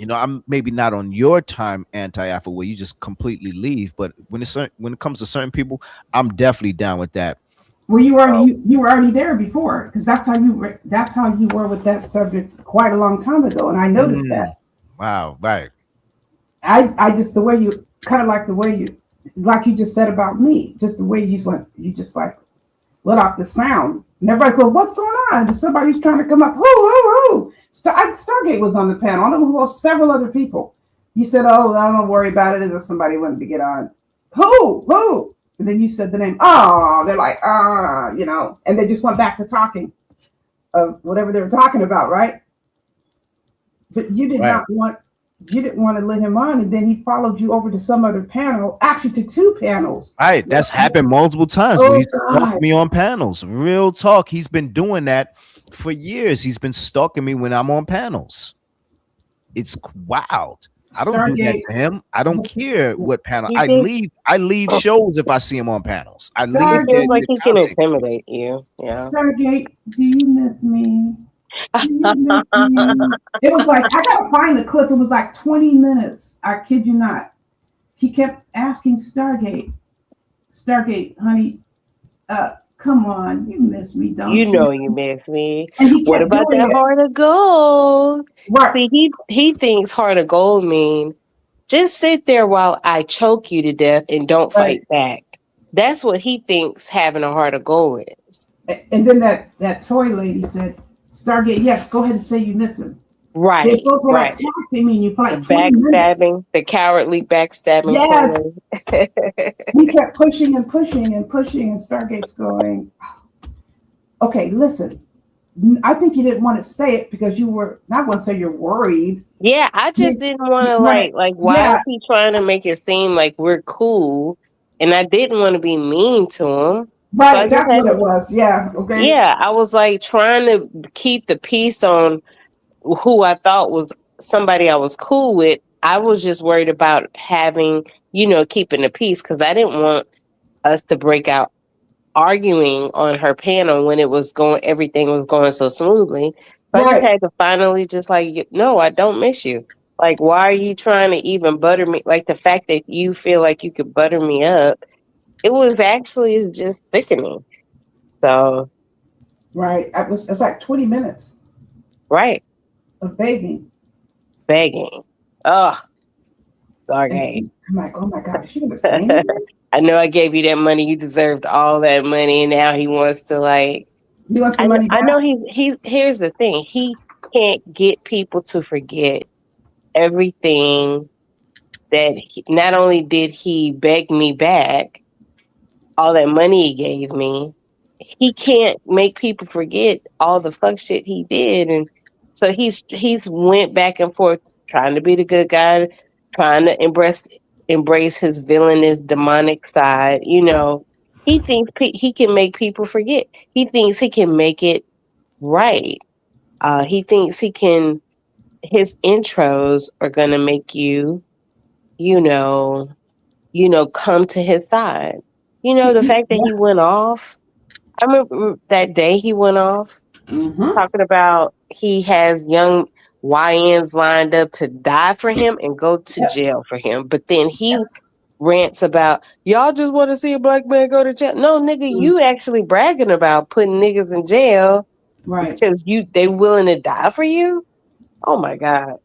I'm maybe not on your time anti-alpha where you just completely leave, but when it comes to certain people, I'm definitely down with that. Well, you were already there before, because that's how you were with that subject quite a long time ago, and I noticed that. Wow, right. I just the way you kind of like the way you like you just said about me, just the way you just like let off the sound. And everybody goes, what's going on? Somebody's trying to come up. Who? Stargate was on the panel. I don't know who else, several other people. You said, oh, don't worry about it. As if somebody wanted to get on. Who? And then you said the name. Oh, they're like, and they just went back to talking. of whatever they were talking about, right? But you did Right. not want, you didn't want to let him on, and then he followed you over to some other panel, actually to 2 panels. Right. That's happened multiple times where Oh he's stalked God. me on panels. Real talk. He's been doing that for years. He's been stalking me when I'm on panels. It's wild. I don't do that Stargate. to him. I don't care what panel. You I think leave shows if I see him on panels. I leave it feels their like he can content. intimidate you? Yeah. Stargate, do you miss me? Do you miss me? It was like, I gotta find the clip. It was like 20 minutes. I kid you not. He kept asking Stargate, honey, come on, you miss me, don't You you? know you miss me. And he What kept about doing that it. heart of gold? Right. See, he thinks heart of gold mean just sit there while I choke you to death and don't Right. fight back. That's what he thinks having a heart of gold is. And then that toy lady said, Stargate, yes, go ahead and say you miss him. They Right, both were like right. taunting me, and you for The like 20 minutes. backstabbing, the cowardly backstabbing Yes. toy. He kept pushing and pushing and pushing, and Stargate's going, okay, listen, I think you didn't want to say it because you were, not want to say you're worried. Yeah, I just didn't want to like why yeah, is he trying to make it seem like we're cool? And I didn't want to be mean to him. So I right, just that's had what to, it was. Yeah, okay. yeah, I was like trying to keep the peace on who I thought was somebody I was cool with. I was just worried about having, keeping the peace because I didn't want us to break out arguing on her panel when everything was going so smoothly. So I just Right. had to finally just like, no, I don't miss you. Like, why are you trying to even butter me? Like the fact that you feel like you could butter me up, it was actually just sickening. So, Right. It's like 20 minutes right, of begging. begging. Ugh, And sorry. I'm like, oh my God, is she gonna say anything? I know I gave you that money. You deserved all that money, and now he wants to like. You want some money I back? know he. Here's the thing: he can't get people to forget everything that. Not only did he beg me back all that money he gave me, he can't make people forget all the fuck shit he did, and so he's went back and forth trying to be the good guy, trying to embrace his villainous demonic side. He thinks he can make people forget. He thinks he can make it right. He thinks he can. His intros are gonna make you, you know, come to his side. The fact that he went off. I remember that day he went off talking about he has young YNs lined up to die for him and go to jail for him. But then he rants about y'all just want to see a black man go to jail. No, nigga, you actually bragging about putting niggas in jail Right. because they willing to die for you. Oh my God.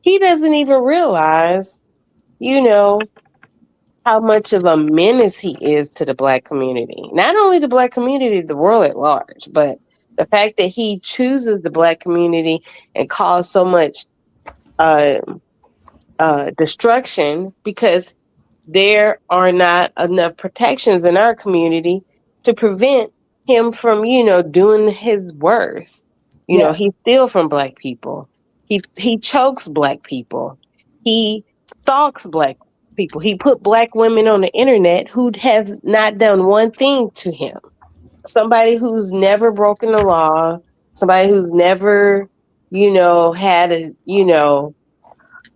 He doesn't even realize, how much of a menace he is to the black community. Not only the black community, the world at large, but the fact that he chooses the black community and cause so much destruction because there are not enough protections in our community to prevent him from, doing his worst. He steals from black people. He chokes black people. He stalks black people. He put black women on the internet who have not done one thing to him. Somebody who's never broken the law, somebody who's never, had a,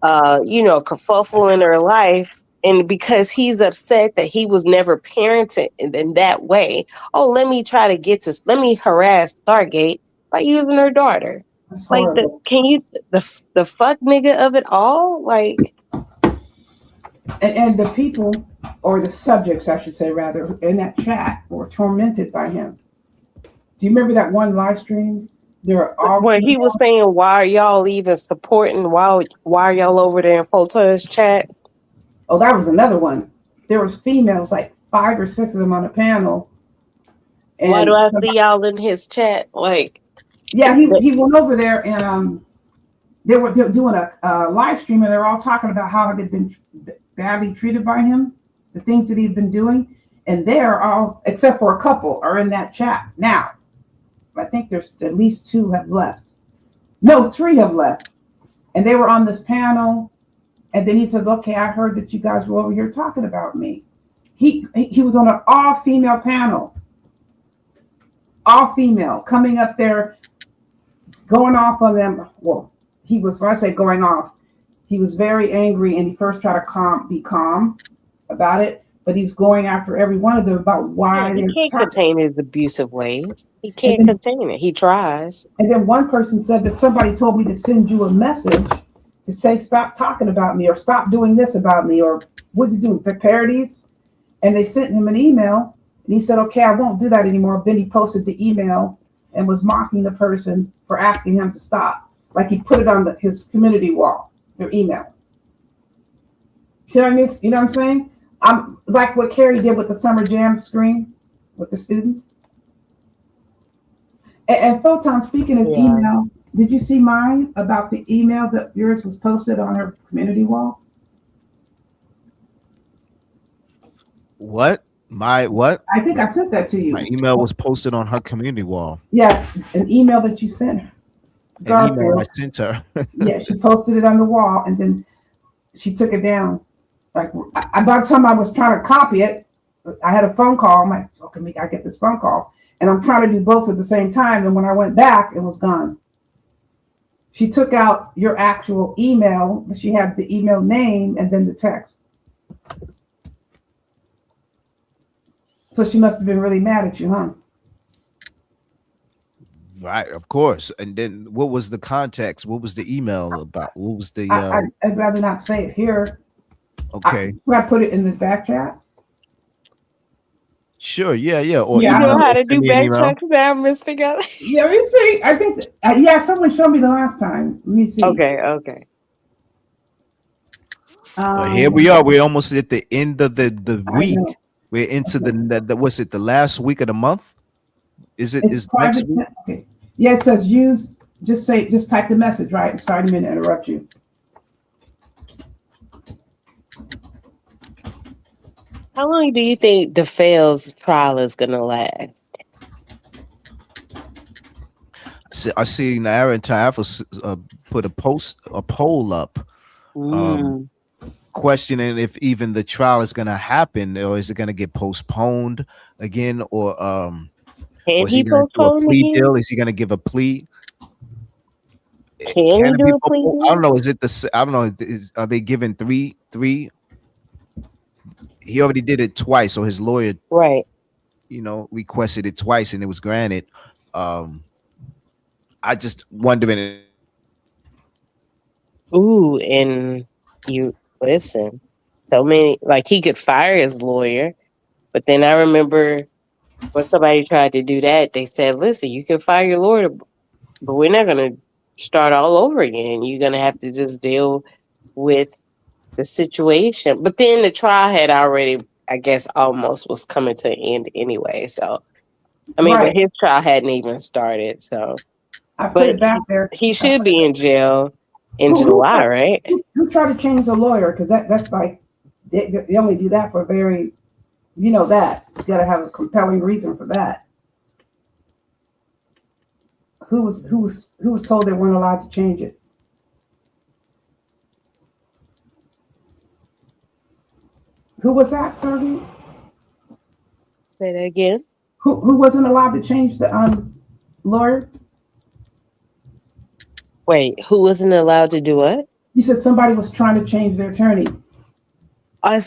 kerfuffle in her life. And because he's upset that he was never parented in that way, let me harass Stargate by using her daughter. That's Like horrible. the fuck nigga of it all? Like, and the people, or the subjects, I should say, rather, in that chat were tormented by him. Do you remember that one live stream? They're all where he was saying, why are y'all even supporting? Why are y'all over there in Photon's chat? Oh, that was another one. There was females, like 5 or 6 of them on a panel. And why do I see y'all in his chat? Like, yeah, he went over there and they were doing a live stream, and they're all talking about how they've been badly treated by him, the things that he's been doing, and they're all, except for a couple, are in that chat now. I think there's at least 2 have left. No, 3 have left. And they were on this panel. And then he says, okay, I heard that you guys were over here talking about me. He was on an all-female panel. All female, coming up there, going off on them. Well, he was, when I say going off, he was very angry, and he first tried to be calm about it, but he was going after every one of them about why He can't contain his abusive ways. He can't contain it. He tries. And then one person said that somebody told me to send you a message to say stop talking about me or stop doing this about me or what'd you do, the parodies? And they sent him an email. And he said, okay, I won't do that anymore. Then he posted the email and was mocking the person for asking him to stop. Like he put it on his community wall, their email. See what I mean? You know what I'm saying? I'm like what Carrie did with the summer jam screen with the students. And Photon, speaking of email, did you see mine about the email that yours was posted on her community wall? What? My what? I think I sent that to you. My email was posted on her community wall. Yeah, an email that you sent her. An email I sent her. Yeah, she posted it on the wall and then she took it down. Like by the time I was trying to copy it, I had a phone call. I'm like, okay, I get this phone call. And I'm trying to do both at the same time. And when I went back, it was gone. She took out your actual email, but she had the email name and then the text. So she must have been really mad at you, huh? Right, of course. And then what was the context? What was the email about? What was the I'd rather not say it here. Okay. Can I put it in the back chat? Sure, yeah. Or you know how to send do me an back email. checks now, Miss Figure? Yeah, let me see. I think, someone showed me the last time. Let me see. Okay. Well, here we are. We're almost at the end of the week. know. We're into the what's it? The last week of the month? Is It's next private. week? Okay. Yeah, it says just type the message, right? I'm sorry, I didn't mean to interrupt you. How long do you think DeFale's trial is going to last? I see Aaron Taffel put a poll up, questioning if even the trial is going to happen, or is it going to get postponed again, or Can is he he going to do a postpone plea again? deal? Is he going to give a plea? Can he it do be a plea postponed? deal? I don't know. Is it the? I don't know. Are they giving three? He already did it twice, so his lawyer, right, requested it twice, and it was granted. I just wondering. Ooh, and you listen, so many, like he could fire his lawyer, but then I remember when somebody tried to do that, they said, listen, you can fire your lawyer, but we're not going to start all over again. You're going to have to just deal with the situation. But then the trial had already, I guess, almost was coming to an end anyway. So, I mean, Right. but his trial hadn't even started. So, I put but it back there. he should be in jail in July, right? Who tried to change the lawyer? Because that's like they only do that for very, that you got to have a compelling reason for that. Who was told they weren't allowed to change it? Who was that, Fergie? Say that again. Who wasn't allowed to change the lawyer? Wait, who wasn't allowed to do what? You said somebody was trying to change their attorney.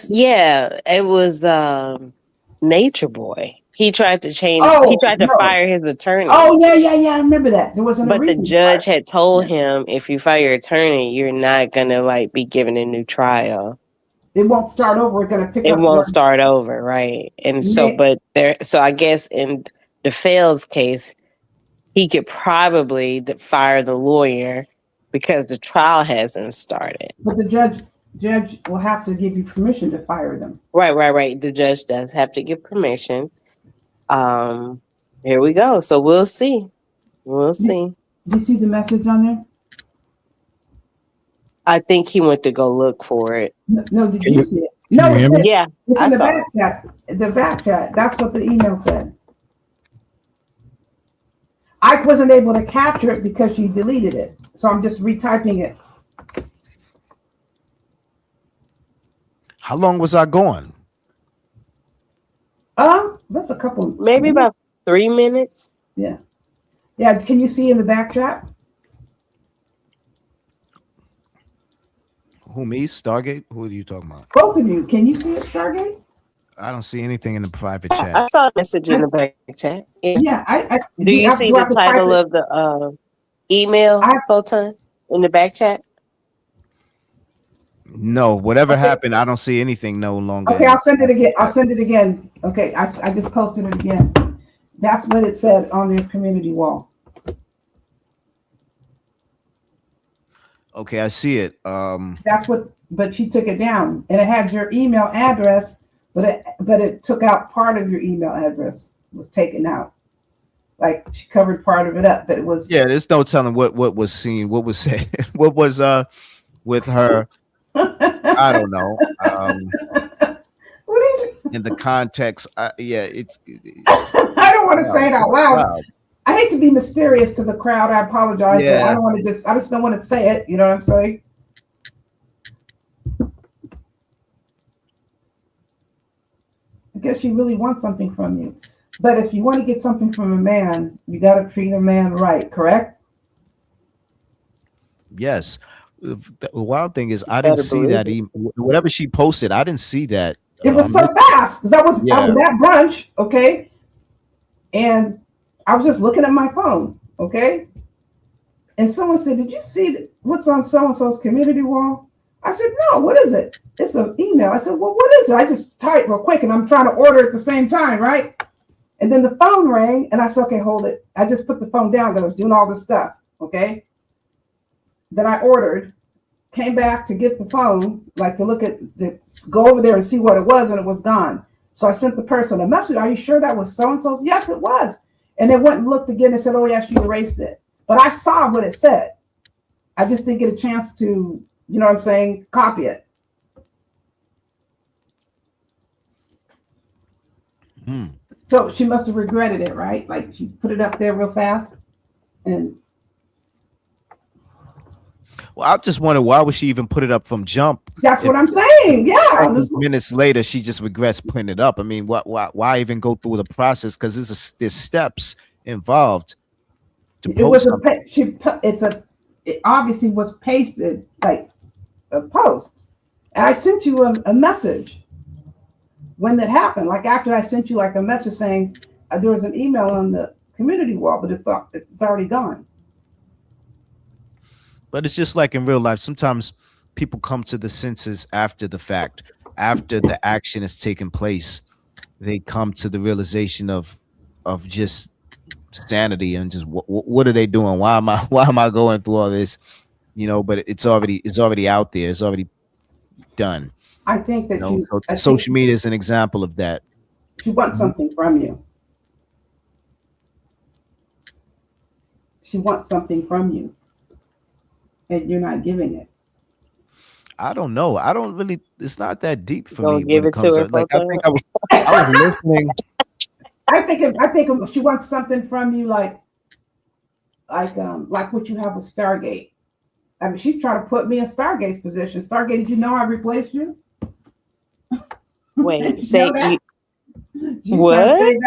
Yeah, it was Nature Boy. He tried to change. He tried to fire his attorney. Oh yeah. I remember that. There wasn't a But reason. the judge had told him, if you fire your attorney, you're not gonna be given a new trial. It won't start over. We're gonna pick up. It won't start over, right? And so, but so I guess in DeFale's case, he could probably fire the lawyer because the trial hasn't started. But the judge will have to give you permission to fire them. Right. The judge does have to give permission. Here we go. So we'll see. Did you see the message on there? I think he went to go look for it. No, did you see it? No, it's in the back chat. The back chat. That's what the email said. I wasn't able to capture it because she deleted it. So I'm just retyping it. How long was I gone? That's a couple. Maybe about 3 minutes. Yeah. Yeah. Can you see in the back chat? Who, me? Stargate? Who are you talking about? Both of you. Can you see it, Stargate? I don't see anything in the private chat. I saw a message in the back chat. Yeah. Do you see the title of the email, Photon, in the back chat? No, whatever happened, I don't see anything no longer. Okay, I'll send it again. I'll send it again. Okay, I just posted it again. That's what it said on the community wall. Okay, I see it. That's what, but she took it down, and it had your email address, but it took out part of your email address. Was taken out. Like she covered part of it up, but it was. Yeah, there's no telling what was seen, what was said, what was with her. I don't know. What is it? In the context, yeah, it's. I don't want to say it out loud. I hate to be mysterious to the crowd. I apologize, but I don't want to I just don't want to say it. You know what I'm saying? I guess she really wants something from you. But if you want to get something from a man, you got to treat a man right, correct? Yes. The wild thing is, I didn't see that. Whatever she posted, I didn't see that. It was so fast because I was at brunch, okay, and I was just looking at my phone, okay, and someone said, "Did you see what's on so and so's community wall?" I said, "No, what is it?" It's an email. I said, "Well, what is it?" I just typed real quick, and I'm trying to order at the same time, right? And then the phone rang, and I said, "Okay, hold it." I just put the phone down because I was doing all this stuff, okay. Then I ordered. Came back to get the phone, like to look at go over there and see what it was, and it was gone. So I sent the person a message. Are you sure that was so and so? Yes, it was. And they went and looked again and said, "Oh yes, you erased it." But I saw what it said. I just didn't get a chance to, you know what I'm saying, copy it. So she must have regretted it, right? Like she put it up there real fast, and. Well, I just wonder why would she even put it up from jump? That's what I'm saying. Yeah. Minutes later, she just regrets putting it up. I mean, why even go through the process? Because there's steps involved to post something. It obviously was pasted like a post. And I sent you a message when that happened. Like after I sent you like a message saying there was an email on the community wall, but it's already gone. But it's just like in real life. Sometimes people come to the senses after the fact, after the action has taken place. They come to the realization of just sanity and just what are they doing? Why am I going through all this? You know, but it's already out there. It's already done. I think that social media is an example of that. She wants something from you. She wants something from you. And you're not giving it. I don't know. I don't really. It's not that deep for Don't me. give When it to her. like, I think I was listening. I think she wants something from you, like what you have with Stargate. I mean, she's trying to put me in Stargate's position. Stargate, did you know I replaced you? Wait, say what?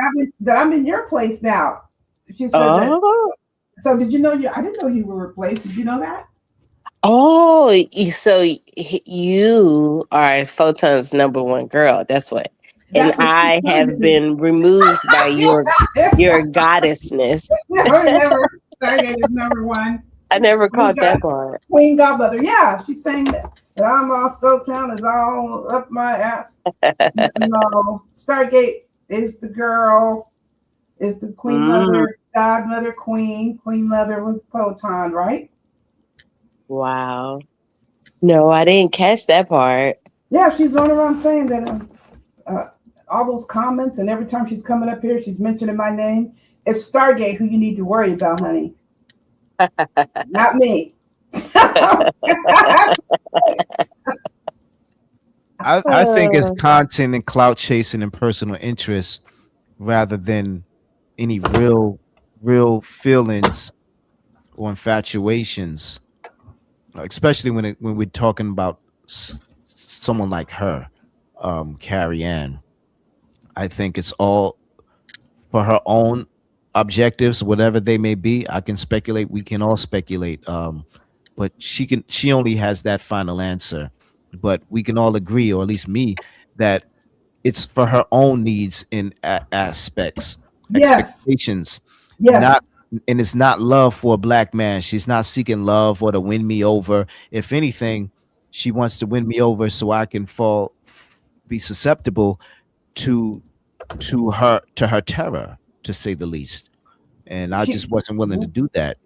That I'm in your place now. She said that. So did you know I didn't know you were replaced. Did you know that? Oh, so you are Photon's #1 girl. That's what. And I have been removed by your goddessness. Never. Stargate is #1. I never caught that part. Queen Godmother. Yeah, she's saying that I'm all Stoketown is all up my ass. No, Stargate is the girl, is the Queen Mother, Godmother, Queen Mother with Photon, right? Wow. No, I didn't catch that part. Yeah, she's going around saying that all those comments, and every time she's coming up here, she's mentioning my name. It's Stargate who you need to worry about, honey. Not me. I think it's content and clout chasing and personal interests rather than any real real feelings or infatuations, especially when we're talking about someone like her, Carrie Ann. I think it's all for her own objectives, whatever they may be. I can speculate. We can all speculate. But she only has that final answer. But we can all agree, or at least me, that it's for her own needs in aspects, Yes. expectations, Yes. not, and it's not love for a black man. She's not seeking love or to win me over. If anything, she wants to win me over so I can be susceptible to her terror, to say the least. And I just wasn't willing to do that.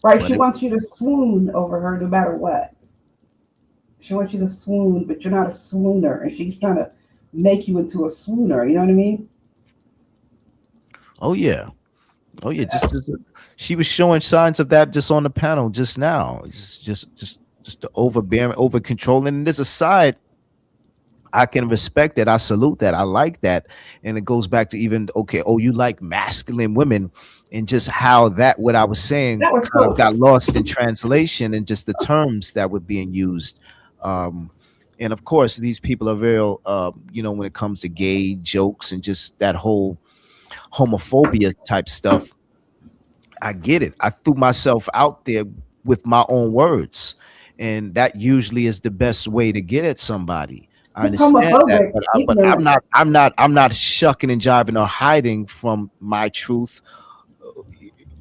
Right. But She wants you to swoon over her no matter what. She wants you to swoon, but you're not a swooner, and she's trying to make you into a swooner. You know what I mean? oh yeah, just she was showing signs of that just on the panel just now. It's just the overbearing, over controlling. And there's a side I can respect that. I salute that. I like that. And it goes back to even, okay, oh, you like masculine women, and just how that, what I was saying, That was kind so. of got lost in translation and just the terms that were being used. And of course, these people are real, when it comes to gay jokes and just that whole homophobia type stuff. I get it. I threw myself out there with my own words, and that usually is the best way to get at somebody. I It's understand that, homophobic but I'm ignorance. not. I'm not shucking and jiving or hiding from my truth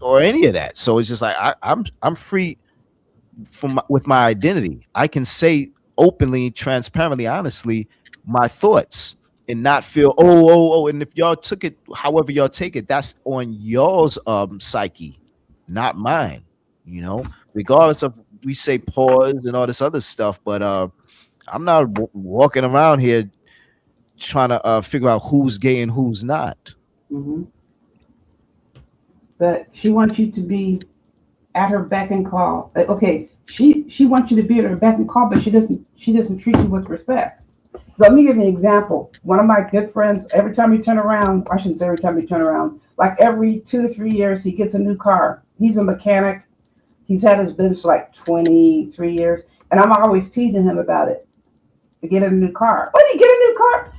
or any of that. So it's just like I'm free from with my identity. I can say openly, transparently, honestly my thoughts and not feel oh. And if y'all took it however y'all take it, that's on y'all's psyche, not mine. Regardless of, we say pause and all this other stuff, but I'm not walking around here trying to figure out who's gay and who's not. Hmm. But she wants you to be at her beck and call. Okay, she wants you to be at her beck and call, but she doesn't treat you with respect. So let me give you an example. One of my good friends, every time you turn around, I shouldn't say every time you turn around, like every 2 to 3 years, he gets a new car. He's a mechanic. He's had his business for like 23 years. And I'm always teasing him about it. To get a new car. Why did you get a new car?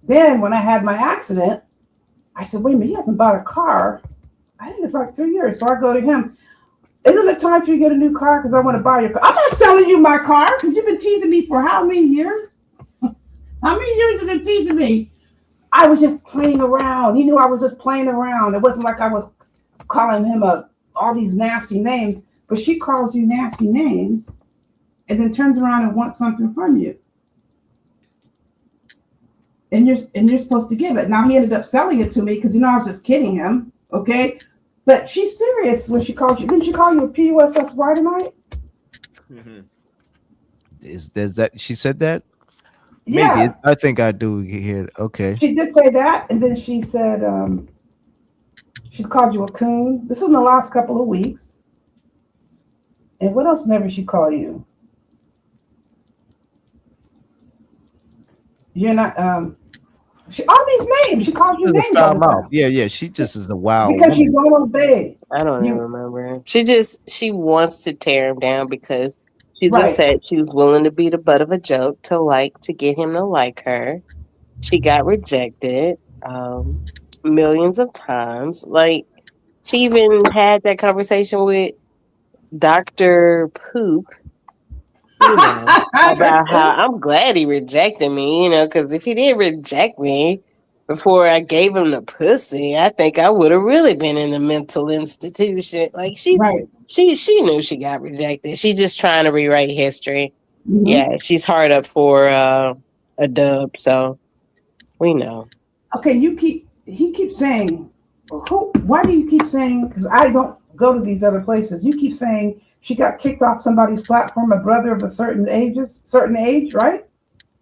Then when I had my accident, I said, wait a minute, he hasn't bought a car. I think it's like 3 years. So I go to him. Isn't it time for you to get a new car? Because I want to buy your car. I'm not selling you my car because you've been teasing me for how many years? How many years have you been teasing me? I was just playing around. He knew I was just playing around. It wasn't like I was calling him all these nasty names, but she calls you nasty names and then turns around and wants something from you. And you're supposed to give it. Now he ended up selling it to me because I was just kidding him. Okay. But she's serious when she called you. Didn't she call you a PUSSY tonight? Is that she said that? Yeah. Maybe. I think I do hear. Okay. She did say that, and then she said she's called you a coon. This was in the last couple of weeks. And what else never she call you? You're not all these names. She calls you names all the time. Yeah. She just is a wild Because she woman. won't obey. I don't even remember. She wants to tear him down because she's Right. upset. She was willing to be the butt of a joke to get him to like her. She got rejected millions of times. Like, she even had that conversation with Dr. Poop, about how I'm glad he rejected me, because if he didn't reject me before I gave him the pussy, I think I would have really been in a mental institution. Like, Right. she knew she got rejected. She's just trying to rewrite history. Mhm. Yeah, she's hard up for a dub, so we know. Okay, he keeps saying, why do you keep saying, because I don't go to these other places, you keep saying she got kicked off somebody's platform, a brother of a certain age, right?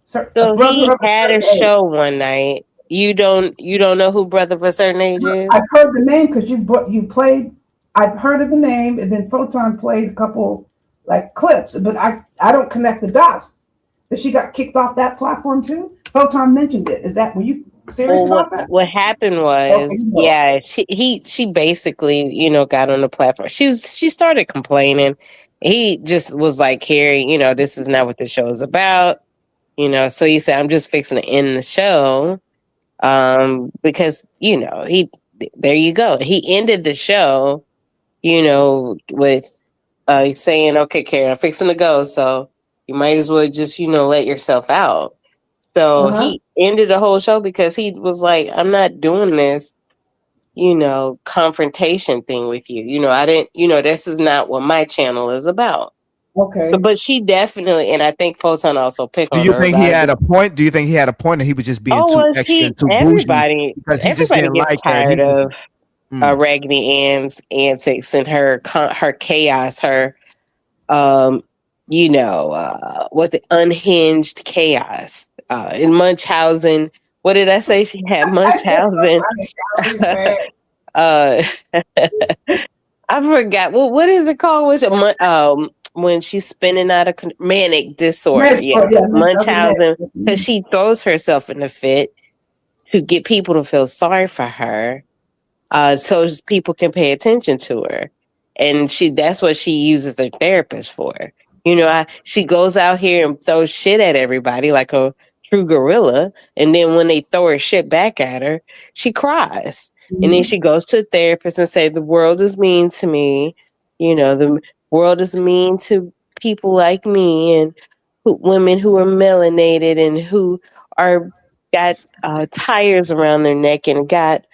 So he had a show one night. You don't know who Brother of a Certain Age is? I've heard the name because you played. I've heard of the name, and then Photon played a couple like clips, but I don't connect the dots. That she got kicked off that platform too. Photon mentioned it. Is that serious Well, about that? what happened Okay, was, you know. yeah, she basically, got on the platform. She started complaining. He just was like, Carrie, this is not what the show is about. So he said, I'm just fixing to end the show. Because, he there you go. He ended the show, with saying, okay, Carrie, I'm fixing to go. So you might as well just, let yourself out. So Uh-huh. he ended the whole show because he was like, I'm not doing this, confrontation thing with you. I didn't, this is not what my channel is about. So, Okay. but she definitely, and I think Photon also picked Do on you her think he about had it. a point? Do you think he had a point, or he was just being Oh, too well, extra and too bougie because he just everybody didn't gets like her? tired of Mm. Raggedy Ann's antics and her chaos, her, what the unhinged chaos. In Munchausen, what did I say? She had Munchausen. uh, I forgot. Well, what is it called? When she's spinning out of manic disorder. Yeah, Munchausen, because she throws herself in a fit to get people to feel sorry for her, so people can pay attention to her, and that's what she uses her therapist for. She goes out here and throws shit at everybody like a true gorilla, and then when they throw her shit back at her, she cries. And then she goes to a therapist and say, the world is mean to me. The world is mean to people like me and women who are melanated and who got tires around their neck and got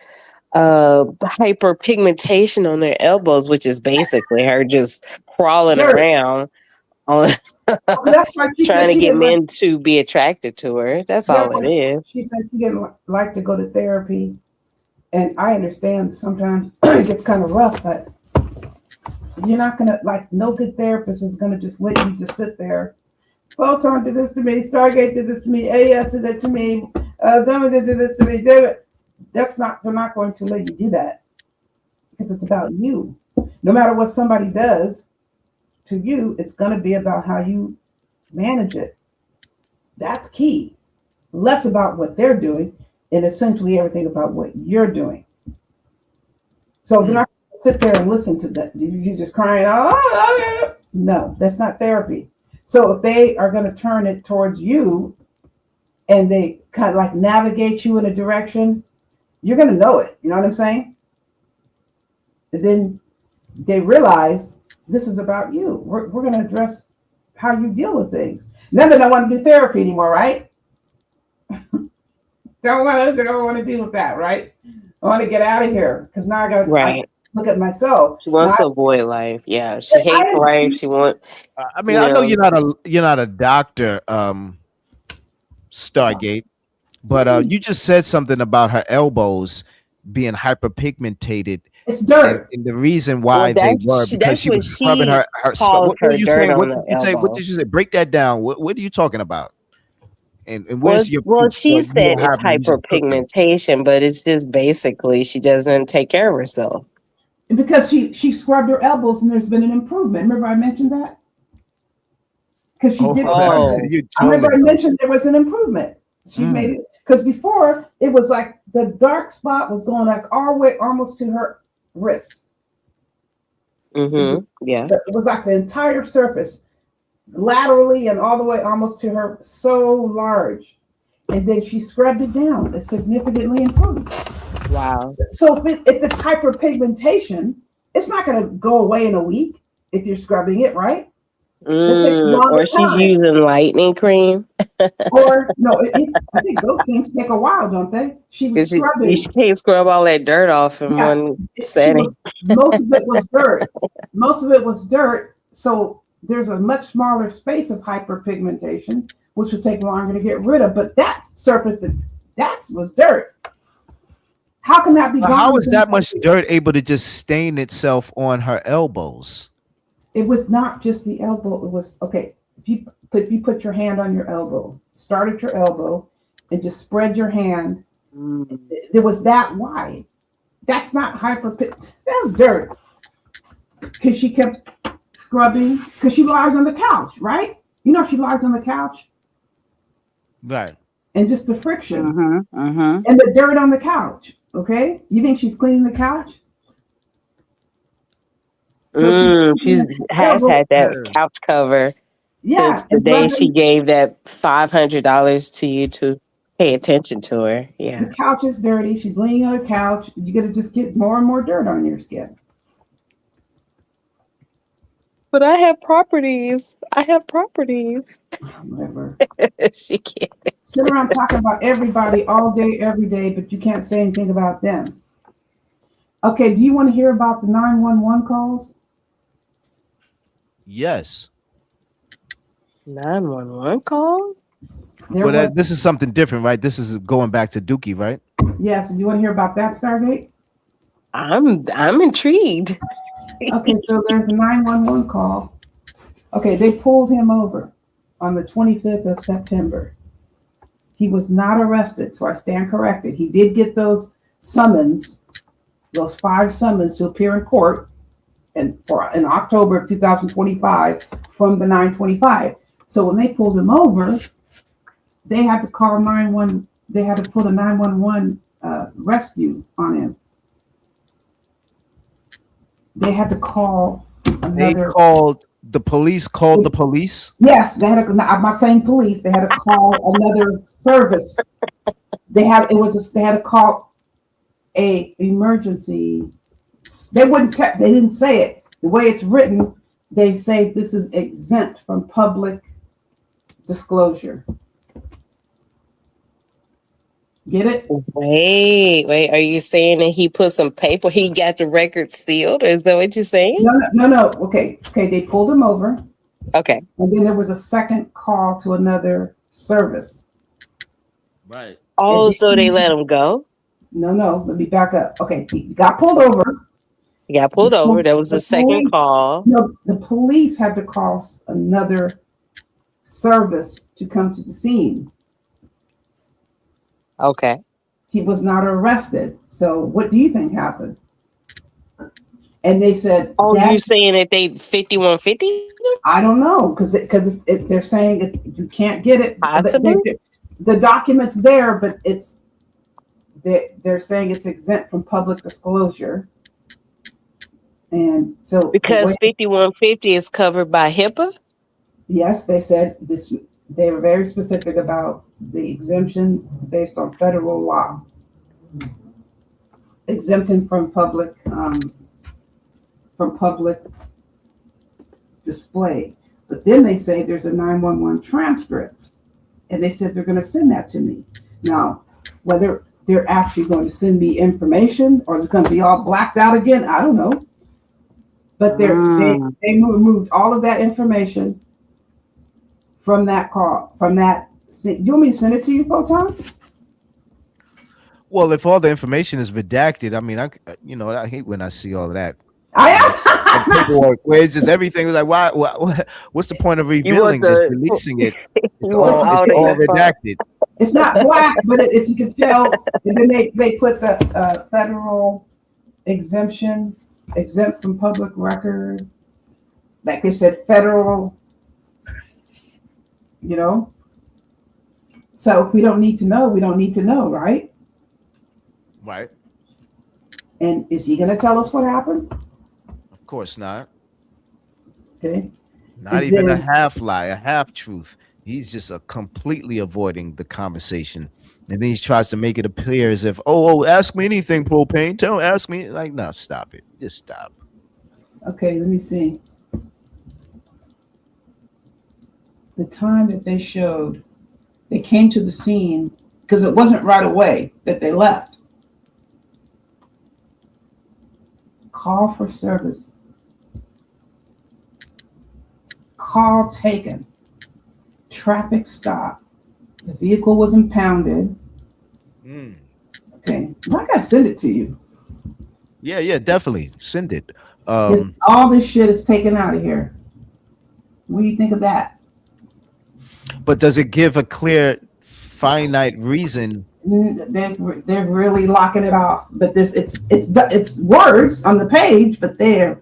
hyperpigmentation on their elbows, which is basically her just crawling around on That's why she trying said to she get didn't like. men to be attracted to her. That's That's all why it is. she said she didn't like to go to therapy, and I understand sometimes it gets kind of rough, but you're not gonna like. No good therapist is gonna just let you just sit there. Photon did this to me. Stargate did this to me. AS did that to me. David did this to me. David, that's not. They're not going to let you do that because it's about you. No matter what somebody does to you, it's gonna be about how you manage it. That's key. Less about what they're doing and essentially everything about what you're doing. So they're not going to sit there and listen to that. You're just crying, oh, no, that's not therapy. So if they are going to turn it towards you and they kind of like navigate you in a direction, you're going to know it. You know what I'm saying? And then they realize this is about you. We're going to address how you deal with things. Now they don't want to do therapy anymore, right? Don't want to deal with that, right? I want to get out of here because now I got to look at myself. She wants Now, to avoid life. Yeah, she hates life. She wants. I mean, I know you're not a doctor, Stargate, but you just said something about her elbows being hyperpigmented. It's dirt. And the reason why they were because she was scrubbing her. What were you saying? What did you say? What did you say? Break that down. What are you talking about? And where's your proof? She said it's hyperpigmentation, but it's just basically she doesn't take care of herself. Because she scrubbed her elbows and there's been an improvement. Remember I mentioned that? Because she did. I remember I mentioned there was an improvement. She made it because before it was like the dark spot was going like all the way almost to her wrist. Mm-hmm. Yeah. It was like the entire surface, laterally and all the way almost to her, so large. And then she scrubbed it down. It significantly improved. Wow. So if it's hyperpigmentation, it's not going to go away in a week if you're scrubbing it, right? Or she's using lightning cream. Or no, I think those things take a while, don't they? She was scrubbing. She can't scrub all that dirt off in one setting. Most of it was dirt. Most of it was dirt. So there's a much smaller space of hyperpigmentation, which would take longer to get rid of. But that surface, that was dirt. How can that be gone? How is that much dirt able to just stain itself on her elbows? It was not just the elbow. It was okay. If you put your hand on your elbow, start at your elbow, and just spread your hand. It was that wide. That's not that's dirt. Because she kept scrubbing. Because she lies on the couch, right? You know she lies on the couch. Right. and just the friction Mm-hmm. and the dirt on the couch. Okay, you think she's cleaning the couch? So She has had that couch cover yeah, since the and day rubbing she gave that $500 to you to pay attention to her. Yeah. the couch is dirty. She's laying on a couch. You're gonna just get more and more dirt on your skin. But I have properties. I have properties. Whatever. She can't. Sit around talking about everybody all day, every day, but you can't say anything about them. Okay, do you want to hear about the 911 calls? Yes. 911 calls? There Well, was, this is something different, right? This is going back to Dookie, right? yes, do you want to hear about that, Stargate? I'm intrigued. Okay, so there's a 911 call. Okay, they pulled him over on the 25th of September. He was not arrested, so I stand corrected. He did get those summons, those 5 summons to appear in court in October of 2025 from the 925. So when they pulled him over, they had to call 911. They had to put a 911 rescue on him. They had to call another. The police called the police. Yes, they had. I'm not saying police. They had to call another service. They had to call a emergency. They wouldn't. They didn't say it the way it's written. They say this is exempt from public disclosure. Get it? Wait. Are you saying that he put some paper? He got the record sealed? Or is that what you're saying? No. Okay. They pulled him over. Okay. And then there was a second call to another service. Right. Oh, so they let him go? No. Let me back up. Okay. He got pulled over. He got pulled over. There was a second call. No, the police had to call another service to come to the scene. Okay. He was not arrested. So what do you think happened? And they said, "Oh, you're saying that they 5150? I don't know because they're saying you can't get it. Possibly. The document's there, but they're saying it's exempt from public disclosure. And so because 5150 is covered by HIPAA. Yes, they said this. They were very specific about the exemption based on federal law, exempting from public display. But then they say there's a 911 transcript, and they said they're going to send that to me. Now, whether they're actually going to send me information or it's going to be all blacked out again, I don't know. But they removed all of that information from that call, from that. You want me to send it to you, Photon? Well, if all the information is redacted, I mean, I hate when I see all of that. Paperwork where it's just everything was like, why? What's the point of revealing this, releasing it? It's all redacted. It's not black, but it's you can tell. And then they put the federal exemption, exempt from public record. Like they said, federal. So if we don't need to know, we don't need to know, right? Right. And is he going to tell us what happened? Of course not. Okay. Not even a half lie, a half truth. He's just completely avoiding the conversation. And then he tries to make it appear as if, ask me anything, Propane. Don't ask me. Like, no, stop it. Just stop. Okay, let me see. The time that they showed, they came to the scene because it wasn't right away that they left. Call for service. Call taken. Traffic stop. The vehicle was impounded. Okay, I gotta send it to you. Yeah, definitely send it. All this shit is taken out of here. What do you think of that? But does it give a clear, finite reason? They're really locking it off. But it's words on the page, but they're.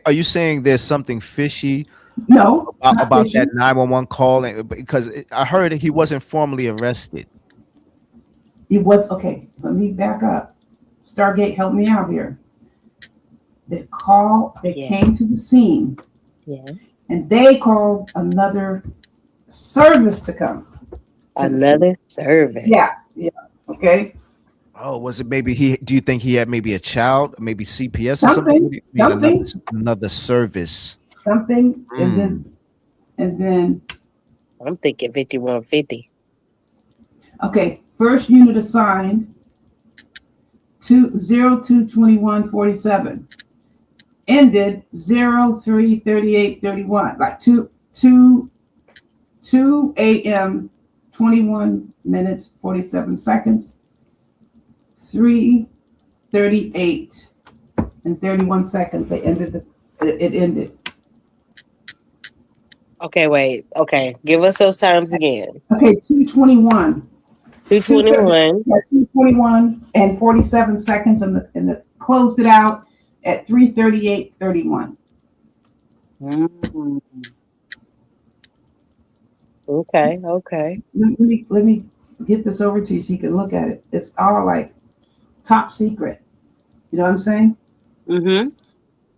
Are you saying there's something fishy No, not about fishing. that 911 call? Because I heard he wasn't formally arrested. It was okay. Let me back up. Stargate, help me out here. They came to the scene. Yeah. And they called another service to come. Another service. Yeah. Okay. Oh, was it maybe do you think he had maybe a child, maybe CPS or Something. Another service. Something. And then I'm thinking 5150. Okay, first unit assigned to 02/21/47. Ended 03/38/31. Like 2 a.m. 21 minutes 47 seconds. 3:38 and 31 seconds. It ended. Okay, wait. Okay, give us those times again. Okay, 2:21. 2:21. 2:21 and 47 seconds, and the closed it out at 3:38:31. Okay. Let me get this over to you so you can look at it. It's all like top secret. You know what I'm saying? Mm-hmm.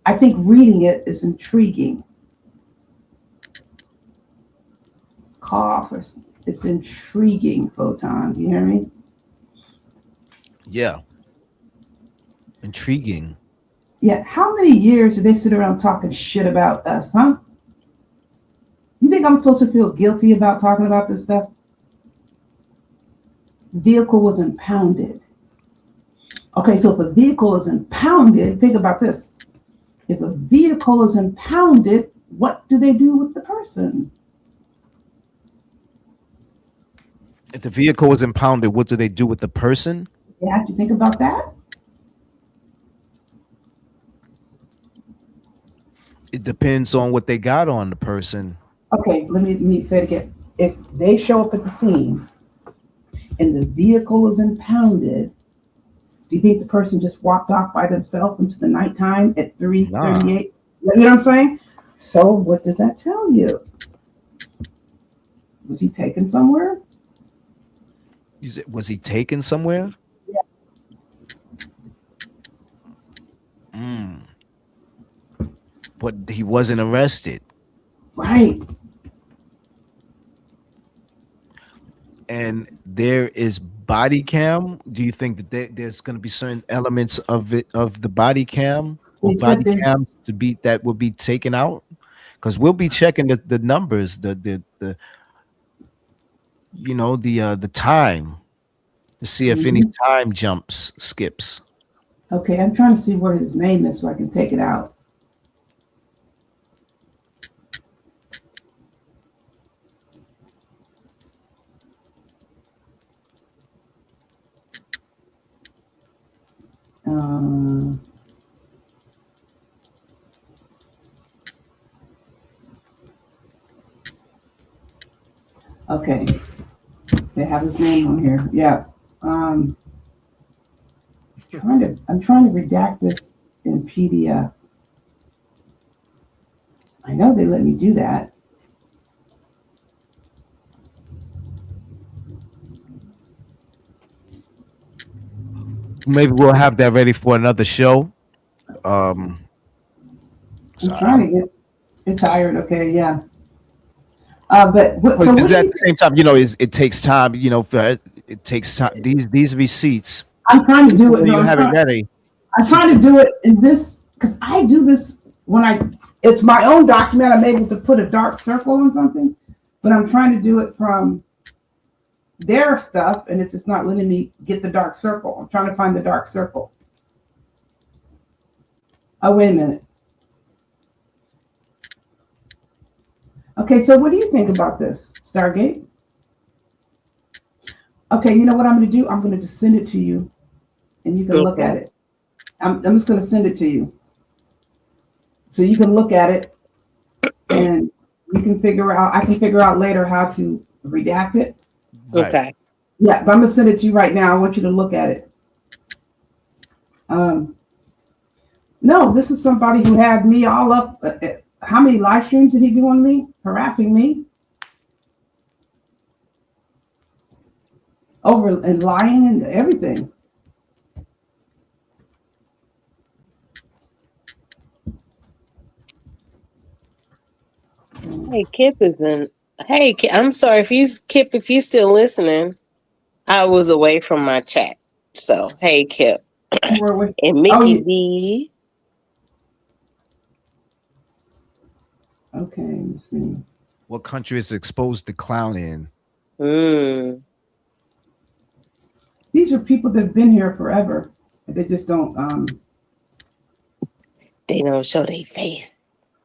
I think reading it is intriguing. Cough. It's intriguing, Photon. Do you hear me? Yeah. Intriguing. Yeah. How many years did they sit around talking shit about us, huh? You think I'm supposed to feel guilty about talking about this stuff? Vehicle was impounded. Okay, so if a vehicle is impounded, think about this. If a vehicle is impounded, what do they do with the person? If the vehicle was impounded, what do they do with the person? You have to think about that. It depends on what they got on the person. Okay, let me say it again. If they show up at the scene and the vehicle is impounded, do you think the person just walked off by themselves into the nighttime at 3:38? Nah. You know what I'm saying? So what does that tell you? Was he taken somewhere? Was he taken somewhere? Yeah. But he wasn't arrested. Right. And there is body cam. Do you think that there's going to be certain elements of the body cam or body cams that will be taken out? Because we'll be checking the numbers, the time to see if any time skips. Okay, I'm trying to see where his name is so I can take it out. Okay, they have his name on here. Yeah. I'm trying to redact this in PDF. I know they let me do that. Maybe we'll have that ready for another show. I'm trying to get tired. Okay, yeah. But what, so at the same time, it takes time. It takes time. These receipts. I'm trying to do it. You have it ready. I'm trying to do it in this because I do this when it's my own document. I'm able to put a dark circle on something, but I'm trying to do it from their stuff, and it's just not letting me get the dark circle. I'm trying to find the dark circle. Oh, wait a minute. Okay, so what do you think about this, Stargate? Okay, you know what I'm going to do? I'm going to just send it to you, and you can look at it. I'm just going to send it to you. So you can look at it, and you can I can figure out later how to redact it. Right. Okay. Yeah, but I'm going to send it to you right now. I want you to look at it. No, this is somebody who had me all up. how many live streams did he do on me? Harassing me? Over and lying and everything. Hey, Kip is in. Hey, Kip, I'm sorry if you Kip, if you still listening. I was away from my chat. So hey, Kip and Mickey D. Okay, let's see. What country is exposed the clown in? These are people that have been here forever. They just don't. They don't show their face.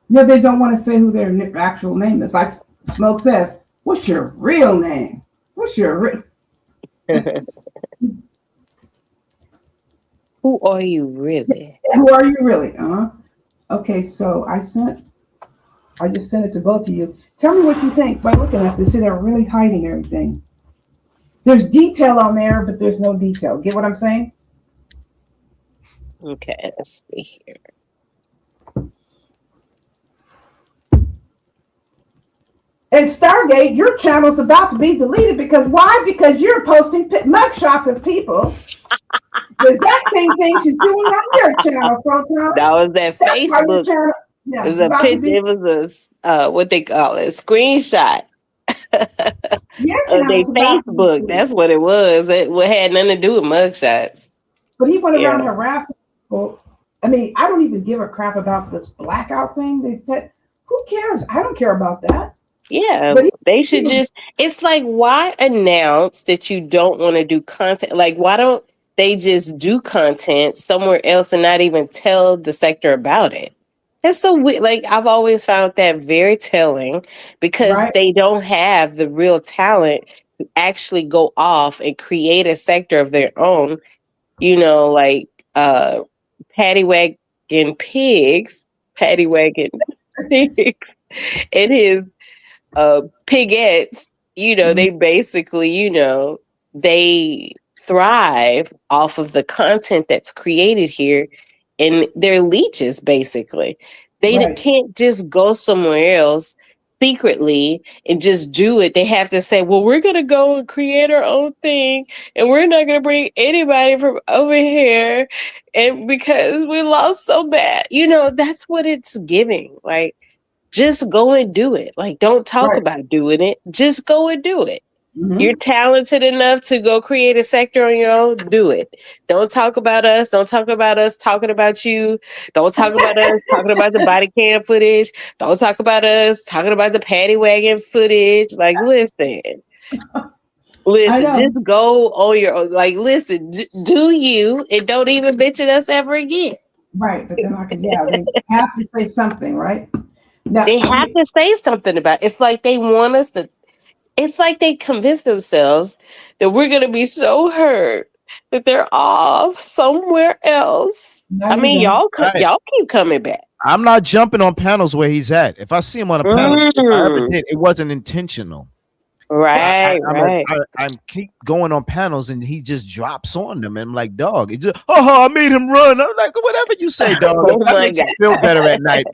Yeah, they don't want to say who their actual name is. Like Smoke says, "What's your real name? What's your real?" Who are you really? Who are you really? Okay, so I just sent it to both of you. Tell me what you think by looking at this. See, they're really hiding everything. There's detail on there, but there's no detail. Get what I'm saying? Okay, let's see here. And Stargate, your channel's about to be deleted because why? Because you're posting mugshots of people. The exact same thing she's doing on your channel, Photon. That was that Facebook. Yeah, it was a picture. It was a what they call it, screenshot of their Facebook. That's what it was. It had nothing to do with mugshots. But he went around harassing people. I mean, I don't even give a crap about this blackout thing. They said, who cares? I don't care about that. Yeah, they should just, it's like, why announce that you don't want to do content? Like, why don't they just do content somewhere else and not even tell the sector about it? That's so weird. Like, I've always found that very telling because they don't have the real talent to actually go off and create a sector of their own, you know, like Patty Wagon Pigs and his pigettes, you know, they basically, you know, they thrive off of the content that's created here, and they're leeches basically. They can't just go somewhere else secretly and just do it. They have to say, well, we're gonna go and create our own thing, and we're not gonna bring anybody from over here, and because we lost so bad, you know, that's what it's giving. Like, just go and do it. Like, don't talk about doing it. Just go and do it. You're talented enough to go create a sector on your own. Do it. Don't talk about us. Don't talk about us talking about you. Don't talk about us talking about the body cam footage. Don't talk about us talking about the paddy wagon footage. Like, listen, just go on your own. Like, listen, do you, and don't even mention us ever again. Right, but then they have to say something, right? Now, they have to say something about it. It's like they want us to, it's like they convince themselves that we're going to be so hurt that they're off somewhere else. I mean, y'all keep coming back. I'm not jumping on panels where he's at. If I see him on a panel, if I ever did, it wasn't intentional. Right, I'm keep going on panels and he just drops on them and I'm like, dog, it just, I made him run. I'm like, whatever you say, dog. That makes you feel better at night.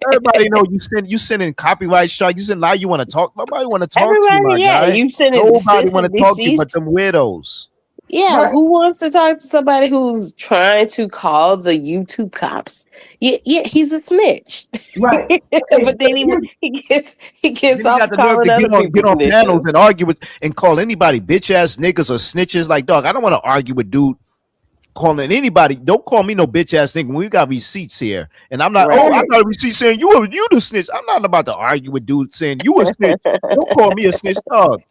Everybody know you sending copyright strike. Now you want to talk. Nobody want to talk to you, my guy. You sending nobody want to talk to you but them weirdos. Yeah, who wants to talk to somebody who's trying to call the YouTube cops? Yeah, he's a snitch, right? But then he gets off calling other people. Get on panels and argue with and call anybody bitch ass niggas or snitches. Like, dog, I don't want to argue with dude calling anybody. Don't call me no bitch ass nigga. We got receipts here, and I'm not. Oh, I got a receipt saying you the snitch. I'm not about to argue with dude saying you a snitch. Don't call me a snitch, dog.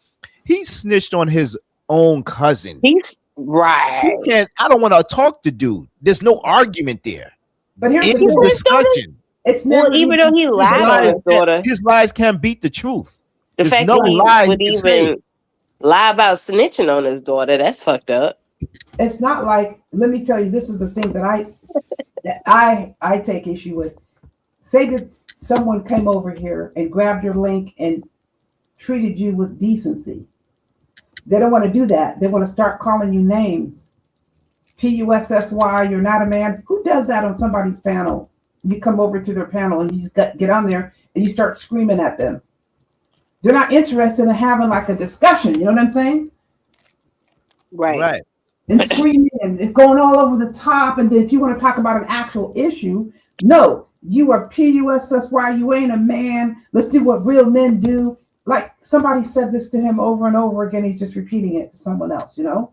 He snitched on his own cousin. He's right. I don't want to talk to dude. There's no argument there. But here's the discussion. It's never even though he lied on his daughter. His lies can't beat the truth. The fact that he would even lie about snitching on his daughter, that's fucked up. It's not like, let me tell you, this is the thing that I take issue with. Say that someone came over here and grabbed your link and treated you with decency. They don't want to do that. They want to start calling you names. PUSSY, you're not a man. Who does that on somebody's panel? You come over to their panel and you just get on there and you start screaming at them. They're not interested in having like a discussion. You know what I'm saying? Right. And screaming and going all over the top. And then if you want to talk about an actual issue, no, you are PUS, that's why you ain't a man. Let's do what real men do. Like somebody said this to him over and over again. He's just repeating it to someone else, you know?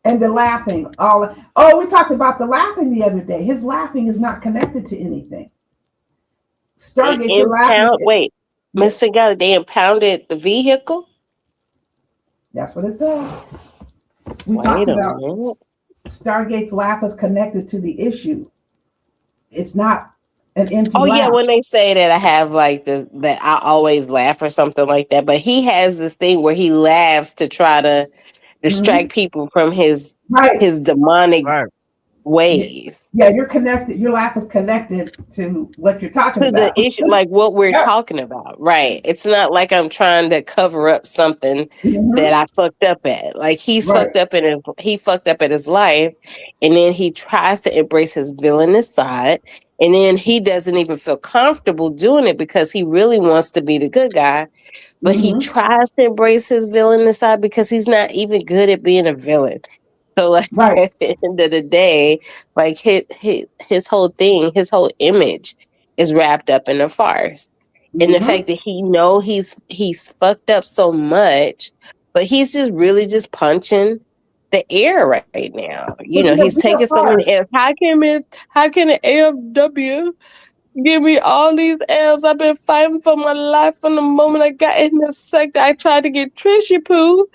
And the laughing. We talked about the laughing the other day. His laughing is not connected to anything. Stargate, you're laughing. Wait, Mr. Got they impounded the vehicle? That's what it says. We talked about Stargate's laugh is connected to the issue. It's not an empty laugh. Yeah, when they say that I have like that I always laugh or something like that, but he has this thing where he laughs to try to distract people from his demonic ways. Yeah, you're connected. Your laugh is connected to what you're talking about. The issue, like what we're talking about, right? It's not like I'm trying to cover up something that I fucked up at. Like he fucked up at his life, and then he tries to embrace his villainous side, and then he doesn't even feel comfortable doing it because he really wants to be the good guy, but he tries to embrace his villainous side because he's not even good at being a villain. So like at the end of the day, like his whole thing, his whole image is wrapped up in a farce. And the fact that he know he's fucked up so much, but he's just really just punching the air right now. You know, he's taking so many L's. How can an AFW give me all these L's? I've been fighting for my life from the moment I got in the sector. I tried to get Trisha Poo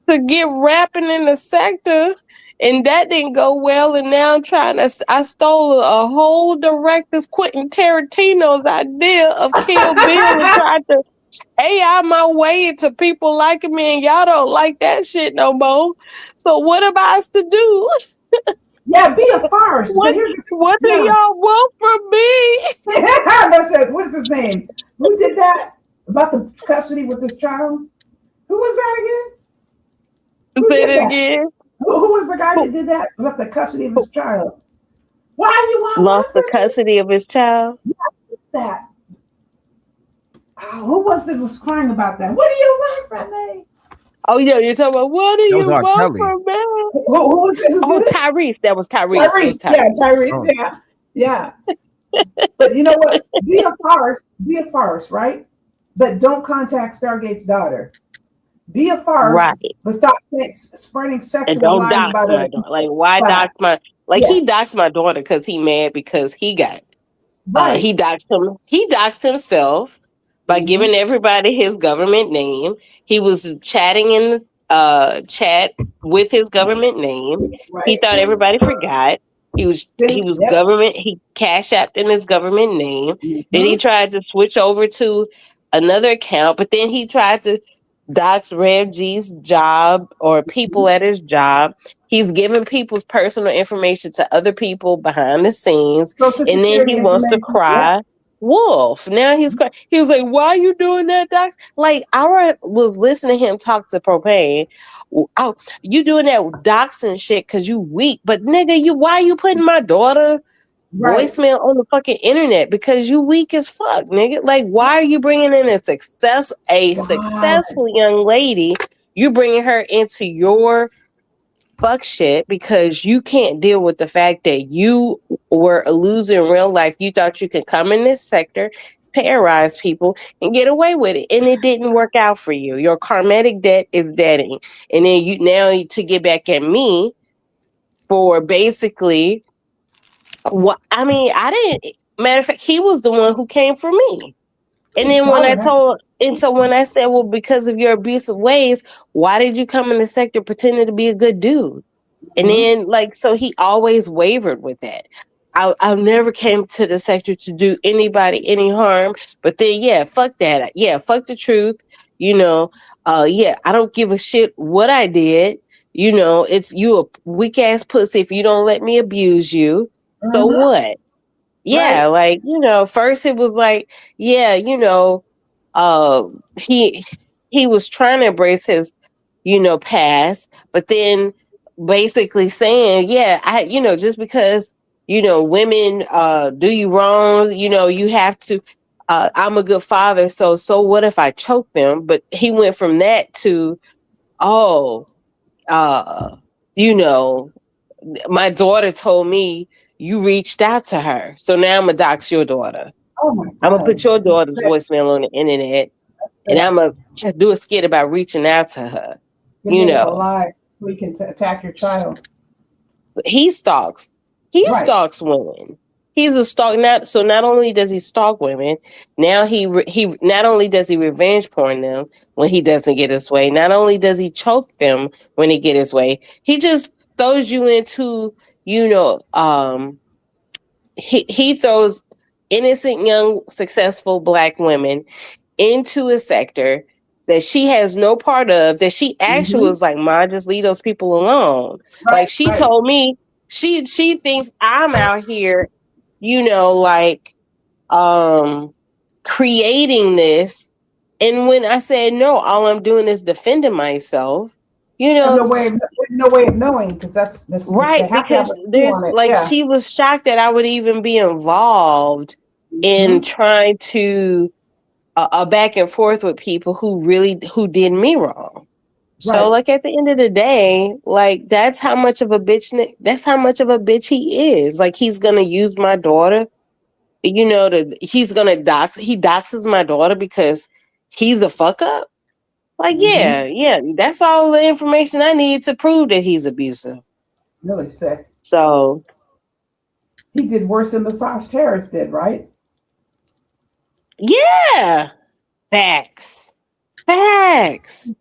to get rapping in the sector, and that didn't go well. And now I stole a whole director's Quentin Tarantino's idea of Kill Bill and tried to AI my way into people liking me, and y'all don't like that shit no more. So what am I to do? Yeah, be a farce. What do y'all want from me? What's his name? Who did that about the custody with this child? Who was that again? Say it again. Who was the guy that did that with the custody of his child? Why do you want lost the custody of his child? Yeah, what's that? Who was crying about that? What do you want from me? Oh yeah, you're talking about what do you want from me? Who was it? Tyrese. That was Tyrese. Tyrese. Yeah. But you know what? Be a farce, right? But don't contact Stargate's daughter. Be a farce, but stop spreading sexual and don't lies dox about my it. daughter. Like why dox my? Like he doxed my daughter because he mad because he got. He doxed him. He doxed himself by giving everybody his government name. He was chatting in the chat with his government name. He thought everybody forgot. He was government. He cash apped in his government name. Then he tried to switch over to another account, but then he tried to dox Rev G's job or people at his job. He's giving people's personal information to other people behind the scenes, and then he wants to cry wolf. Now he's crying. He was like, "Why are you doing that, Doc?" Like I was listening to him talk to Propane. Oh, you doing that doxing shit because you weak, but nigga, why are you putting my daughter voicemail on the fucking internet? Because you weak as fuck, nigga. Like, why are you bringing in a successful young lady? You bringing her into your fuck shit because you can't deal with the fact that you were a loser in real life. You thought you could come in this sector, terrorize people, and get away with it, and it didn't work out for you. Your karmatic debt is deading, and then you now to get back at me for basically. What I mean, I didn't. Matter of fact, he was the one who came for me. And then when I said, well, because of your abusive ways, why did you come in the sector pretending to be a good dude? And then, so he always wavered with that. I never came to the sector to do anybody any harm. But then, fuck that. Yeah, fuck the truth. I don't give a shit what I did. It's you a weak ass pussy if you don't let me abuse you. So what? Yeah, first it was like, he was trying to embrace his, past, but then basically saying, just because, women do you wrong. You have to. I'm a good father, so what if I choke them? But he went from that to, oh, uh, my daughter told me you reached out to her, so now I'm gonna dox your daughter. Oh my I'm gonna put God. your daughter's voicemail on the internet, and I'm gonna do a skit about reaching out to her. You're made up a lie so he can attack your child. He stalks. He stalks women. He's a stalk. Not only does he stalk women, now he not only does he revenge porn them when he doesn't get his way. Not only does he choke them when he get his way, he just throws you into he throws innocent young successful black women into a sector that she has no part of, that she actually was like, Ma, just leave those people alone. Like she told me she thinks I'm out here, like creating this. And when I said no, all I'm doing is defending myself, no way of knowing, because that's right, because there's like she was shocked that I would even be involved in trying to a back and forth with people who did me wrong. So like at the end of the day, like that's how much of a bitch he is. Like he's gonna use my daughter, he's gonna he doxes my daughter because he's a fuck up. Like yeah, that's all the information I need to prove that he's abusive. Really sick. So he did worse than massage terrorists did, right? Yeah. Facts. The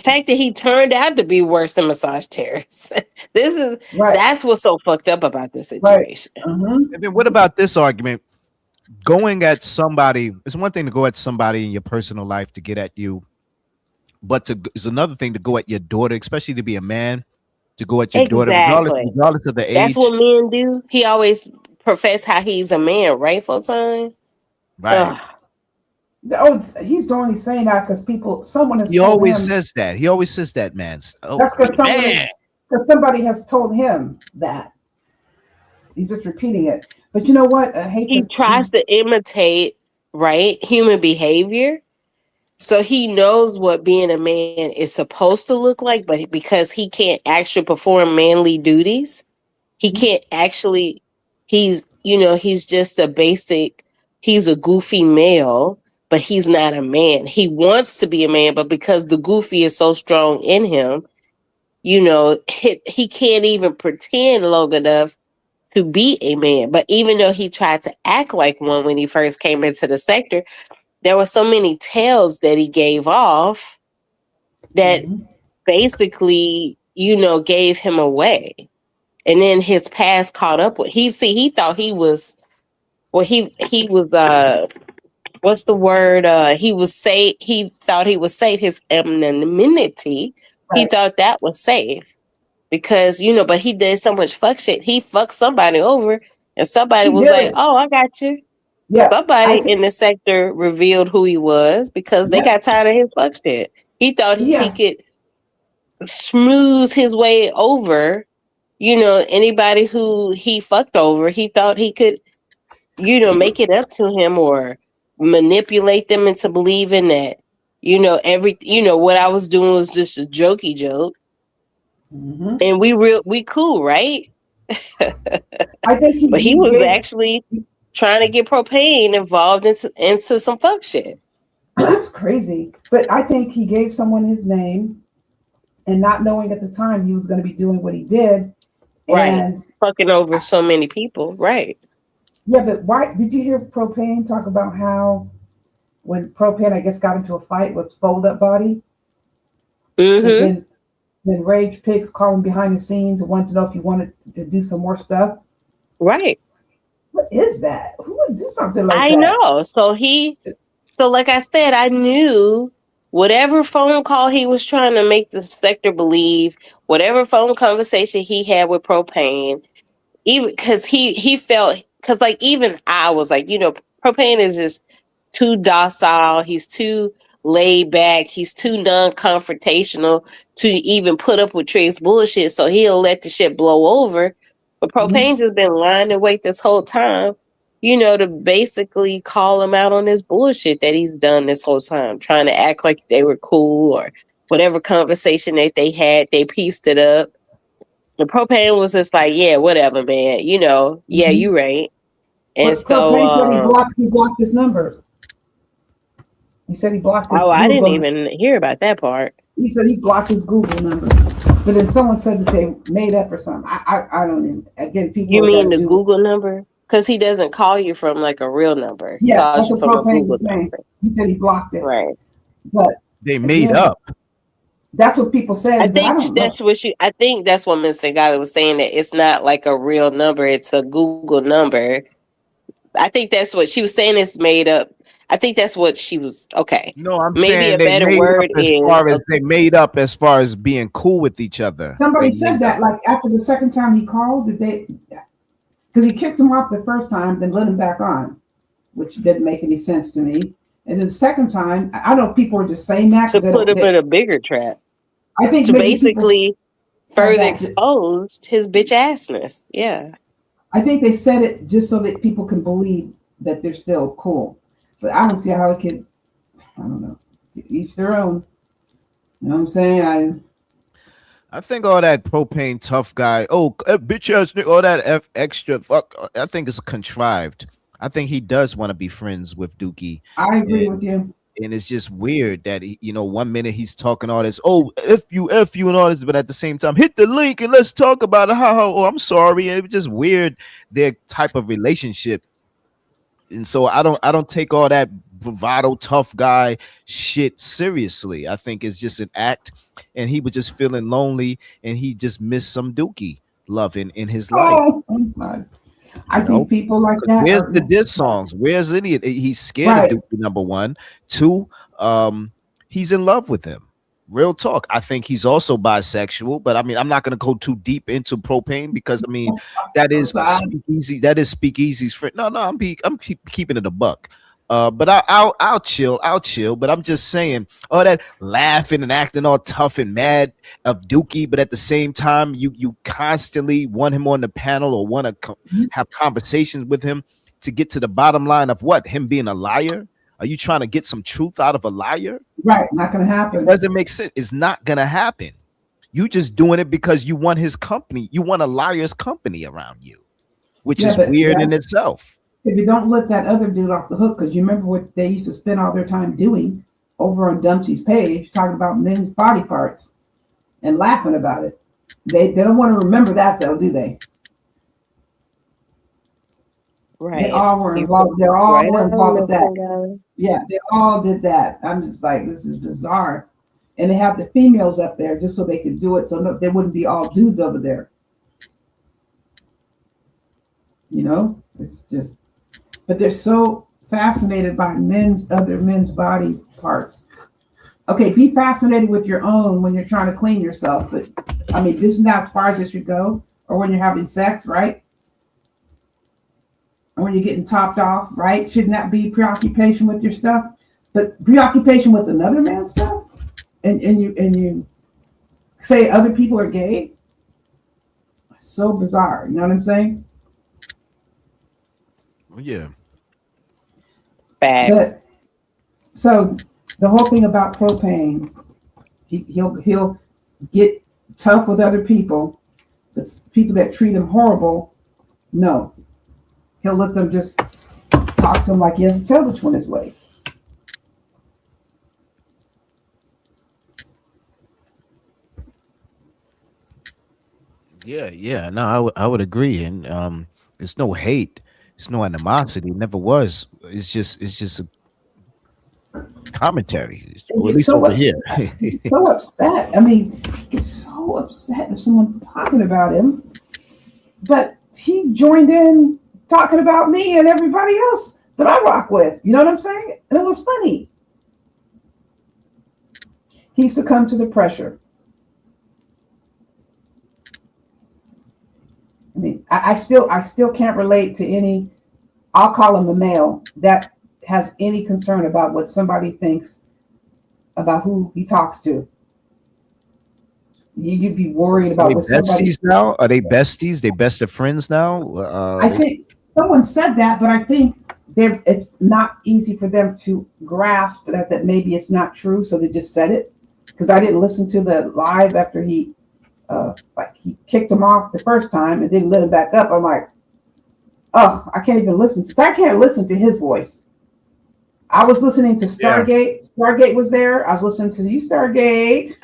fact that he turned out to be worse than massage terrorists. That's what's so fucked up about this situation. And then what about this argument? Going at somebody, it's one thing to go at somebody in your personal life to get at you, but it's another thing to go at your daughter, especially to be a man, to go at your daughter, regardless of the age. That's what men do. He always profess how he's a man, right, Full-Time? Right. Oh, he's only saying that because someone has He told always him. says that. He always says that, man. That's because somebody has told him that. He's just repeating it. But you know what? He tries to imitate, right, human behavior. So he knows what being a man is supposed to look like, but because he can't actually perform manly duties, he can't actually, he's just he's a goofy male, but he's not a man. He wants to be a man, but because the goofy is so strong in him, he can't even pretend long enough to be a man. But even though he tried to act like one when he first came into the sector, there were so many tales that he gave off that basically, gave him away. And then his past caught up with he thought he was what's the word? He was safe. He thought he was safe. His anonymity, he thought that was safe. Because, but he did so much fuck shit. He fucked somebody over and somebody was like, oh, I got you. Yeah. Somebody in the sector revealed who he was because they got tired of his fuck shit. He thought he could smooth his way over, anybody who he fucked over. He thought he could, make it up to him or manipulate them into believing that, what I was doing was just a jokey joke. And we cool, right? I think but he was actually trying to get Propane involved into some fuck shit. That's crazy. But I think he gave someone his name and not knowing at the time he was going to be doing what he did. And fucking over so many people. Right. Yeah, but why did you hear Propane talk about how when Propane, I guess, got into a fight with Fold Up Body? Then Rage Pigs called him behind the scenes and wanted to know if he wanted to do some more stuff. Right. What is that? Who would do something like that? I know. So like I said, I knew whatever phone call he was trying to make the sector believe, whatever phone conversation he had with Propane, even because he felt, like even I was like, Propane is just too docile. He's too laid back. He's too non-confrontational to even put up with Trey's bullshit, so he'll let the shit blow over. But Propane just been lying in wait this whole time, to basically call him out on this bullshit that he's done this whole time, trying to act like they were cool or whatever conversation that they had, they pieced it up. The Propane was just like, yeah, whatever, man. Yeah, you right. And But Propane said he blocked his number. He said he blocked his oh, Google. I didn't even hear about that part. He said he blocked his Google number. But then someone said that they made up or something. I don't even, again, people. You mean the Google number? Because he doesn't call you from like a real number. He Yeah, calls that's you what from a Propane Google was saying. number. He said he blocked it. Right. But they made up. That's what people said. I think that's what Ms. Fingale was saying, that it's not like a real number, it's a Google number. I think that's what she was saying, it's made up. I think that's what she was okay. No, I'm maybe saying a better word is they made up as far as being cool with each other. Somebody said that, like after the second time he called, because he kicked him off the first time, then let him back on, which didn't make any sense to me. And then the second time, I know people were just saying that to put him in a bigger trap. I think to basically further exposed his bitch assness. Yeah. I think they said it just so that people can believe that they're still cool. But I don't see how it could, I don't know, each their own. You know what I'm saying? I think all that Propane tough guy, bitch ass nigga, all that extra fuck, I think it's contrived. I think he does want to be friends with Dookie. I agree with you. And it's just weird that he, 1 minute he's talking all this, F you and all this, but at the same time, hit the link and let's talk about it. I'm sorry. It was just weird, their type of relationship. And so I don't take all that bravado tough guy shit seriously. I think it's just an act, and he was just feeling lonely, and he just missed some Dookie loving in his life. I think people like that. Where's the diss songs? Where's any? He's scared of Dookie, number one. Two, he's in love with him. Real talk. I think he's also bisexual, but I mean, I'm not going to go too deep into Propane because I mean, that is Speakeasy. That is Speakeasy's friend. No, I'm keeping it a buck. But I'll chill. But I'm just saying, all that laughing and acting all tough and mad of Dookie, but at the same time, you constantly want him on the panel or want to have conversations with him to get to the bottom line of what? Him being a liar? Are you trying to get some truth out of a liar? Right, not gonna happen. It doesn't make sense. It's not gonna happen. You just doing it because you want his company. You want a liar's company around you, which is weird in itself. If you don't let that other dude off the hook, because you remember what they used to spend all their time doing over on Dumpsy's page, talking about men's body parts and laughing about it. They don't want to remember that though, do they? Right. They all were involved. They're all were involved with that. Yeah, they all did that. I'm just like, this is bizarre. And they have the females up there just so they could do it, so no, there wouldn't be all dudes over there. It's just, but they're so fascinated by other men's body parts. Okay, be fascinated with your own when you're trying to clean yourself, but I mean, this is not as far as it should go, or when you're having sex, right? Or when you're getting topped off, right? Shouldn't that be preoccupation with your stuff? But preoccupation with another man's stuff, and you say other people are gay. So bizarre. You know what I'm saying? Yeah. Bad. But so the whole thing about Propane, he'll get tough with other people, but people that treat him horrible, no. He'll let them just talk to him like he has a tail between his legs. Yeah. No, I would agree, and it's no hate, it's no animosity. It never was. It's just a commentary, or at least over here. So upset. I mean, he gets so upset if someone's talking about him, but he joined in talking about me and everybody else that I rock with. You know what I'm saying? And it was funny. He succumbed to the pressure. I mean, I still can't relate to any, I'll call him a male, that has any concern about what somebody thinks about who he talks to. You'd be worried Are about they what somebody. besties now? Are they besties? They best of friends now? I think someone said that, but I think it's not easy for them to grasp that maybe it's not true, so they just said it. Because I didn't listen to the live after he kicked him off the first time and didn't let him back up. I'm like, oh, I can't even listen. I can't listen to his voice. I was listening to Stargate. Yeah. Stargate was there. I was listening to you, Stargate.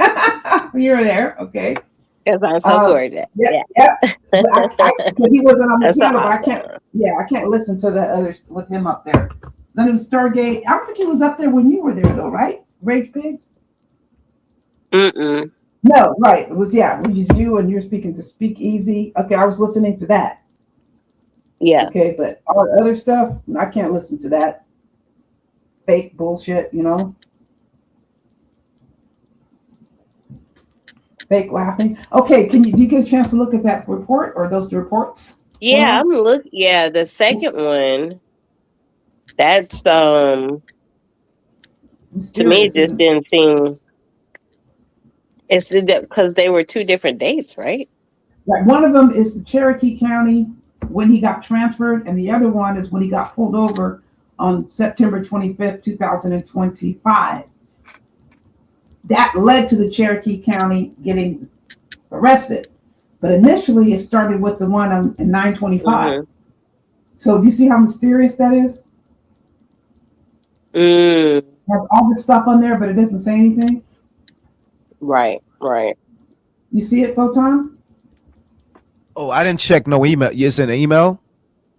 You were there, okay? Because I'm so gorgeous. Yeah. But he wasn't on the panel, but I can't. Yeah, I can't listen to the others with him up there. Then it was Stargate. I don't think he was up there when you were there, though, right? Rage Pigs. Mm-mm. No, right. It was it was you and you're speaking to Speak Easy. Okay, I was listening to that. Yeah. Okay, but all the other stuff, I can't listen to that. Fake bullshit, Fake laughing. Okay, do you get a chance to look at that report or those reports? Yeah, Yeah, the second one. That's to me, it just didn't seem. It's because they were two different dates, right? Like one of them is the Cherokee County when he got transferred, and the other one is when he got pulled over on September 25th, 2025. That led to the Cherokee County getting arrested. But initially, it started with the one in 925. Mm-hmm. So do you see how mysterious that is? It has all this stuff on there, but it doesn't say anything. Right. You see it, Photon? Oh, I didn't check no email. Is it an email?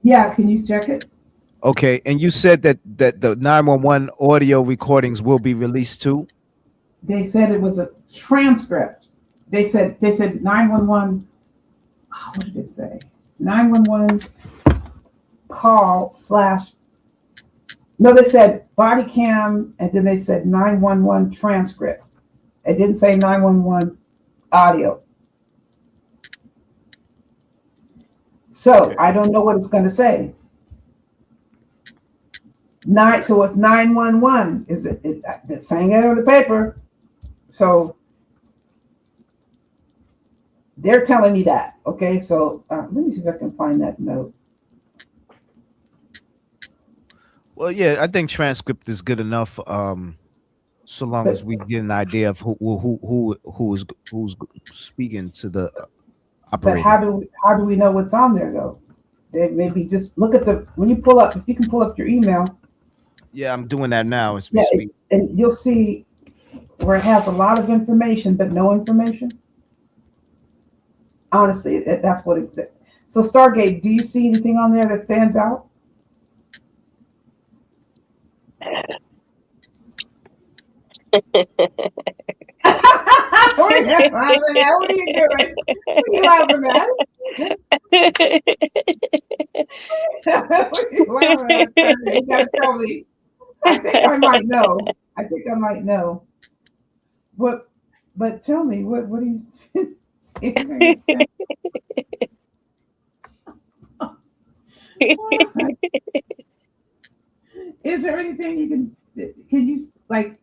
Yeah, can you check it? Okay, and you said that the 911 audio recordings will be released too? They said it was a transcript. They said 911. Oh, what did it say? 911 call / no, they said body cam, and then they said 911 transcript. It didn't say 911 audio. So okay. I don't know what it's going to say. So it's 911. Is it? It's saying it on the paper. So they're telling me that. Okay, so let me see if I can find that note. Well, yeah, I think transcript is good enough. So long as we get an idea of who's speaking to the operator. But how do we know what's on there though? They maybe just look at when you pull up. If you can pull up your email. Yeah, I'm doing that now. And you'll see where it has a lot of information but no information. Honestly, that's what it. So Stargate, do you see anything on there that stands out? What are you doing? What are you laughing at? What are you laughing at? You gotta tell me. I think I might know. But tell me, what do you see? Is there anything can you like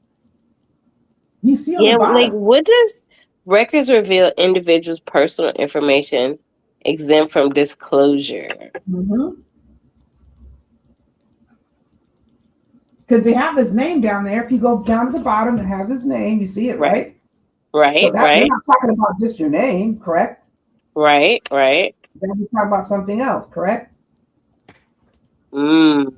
you see on the bottom? Like what does records reveal individuals' personal information exempt from disclosure? Because they have his name down there. If you go down to the bottom, it has his name. You see it, right? Right. So they're not talking about just your name, correct? Right. Then you're talking about something else, correct? How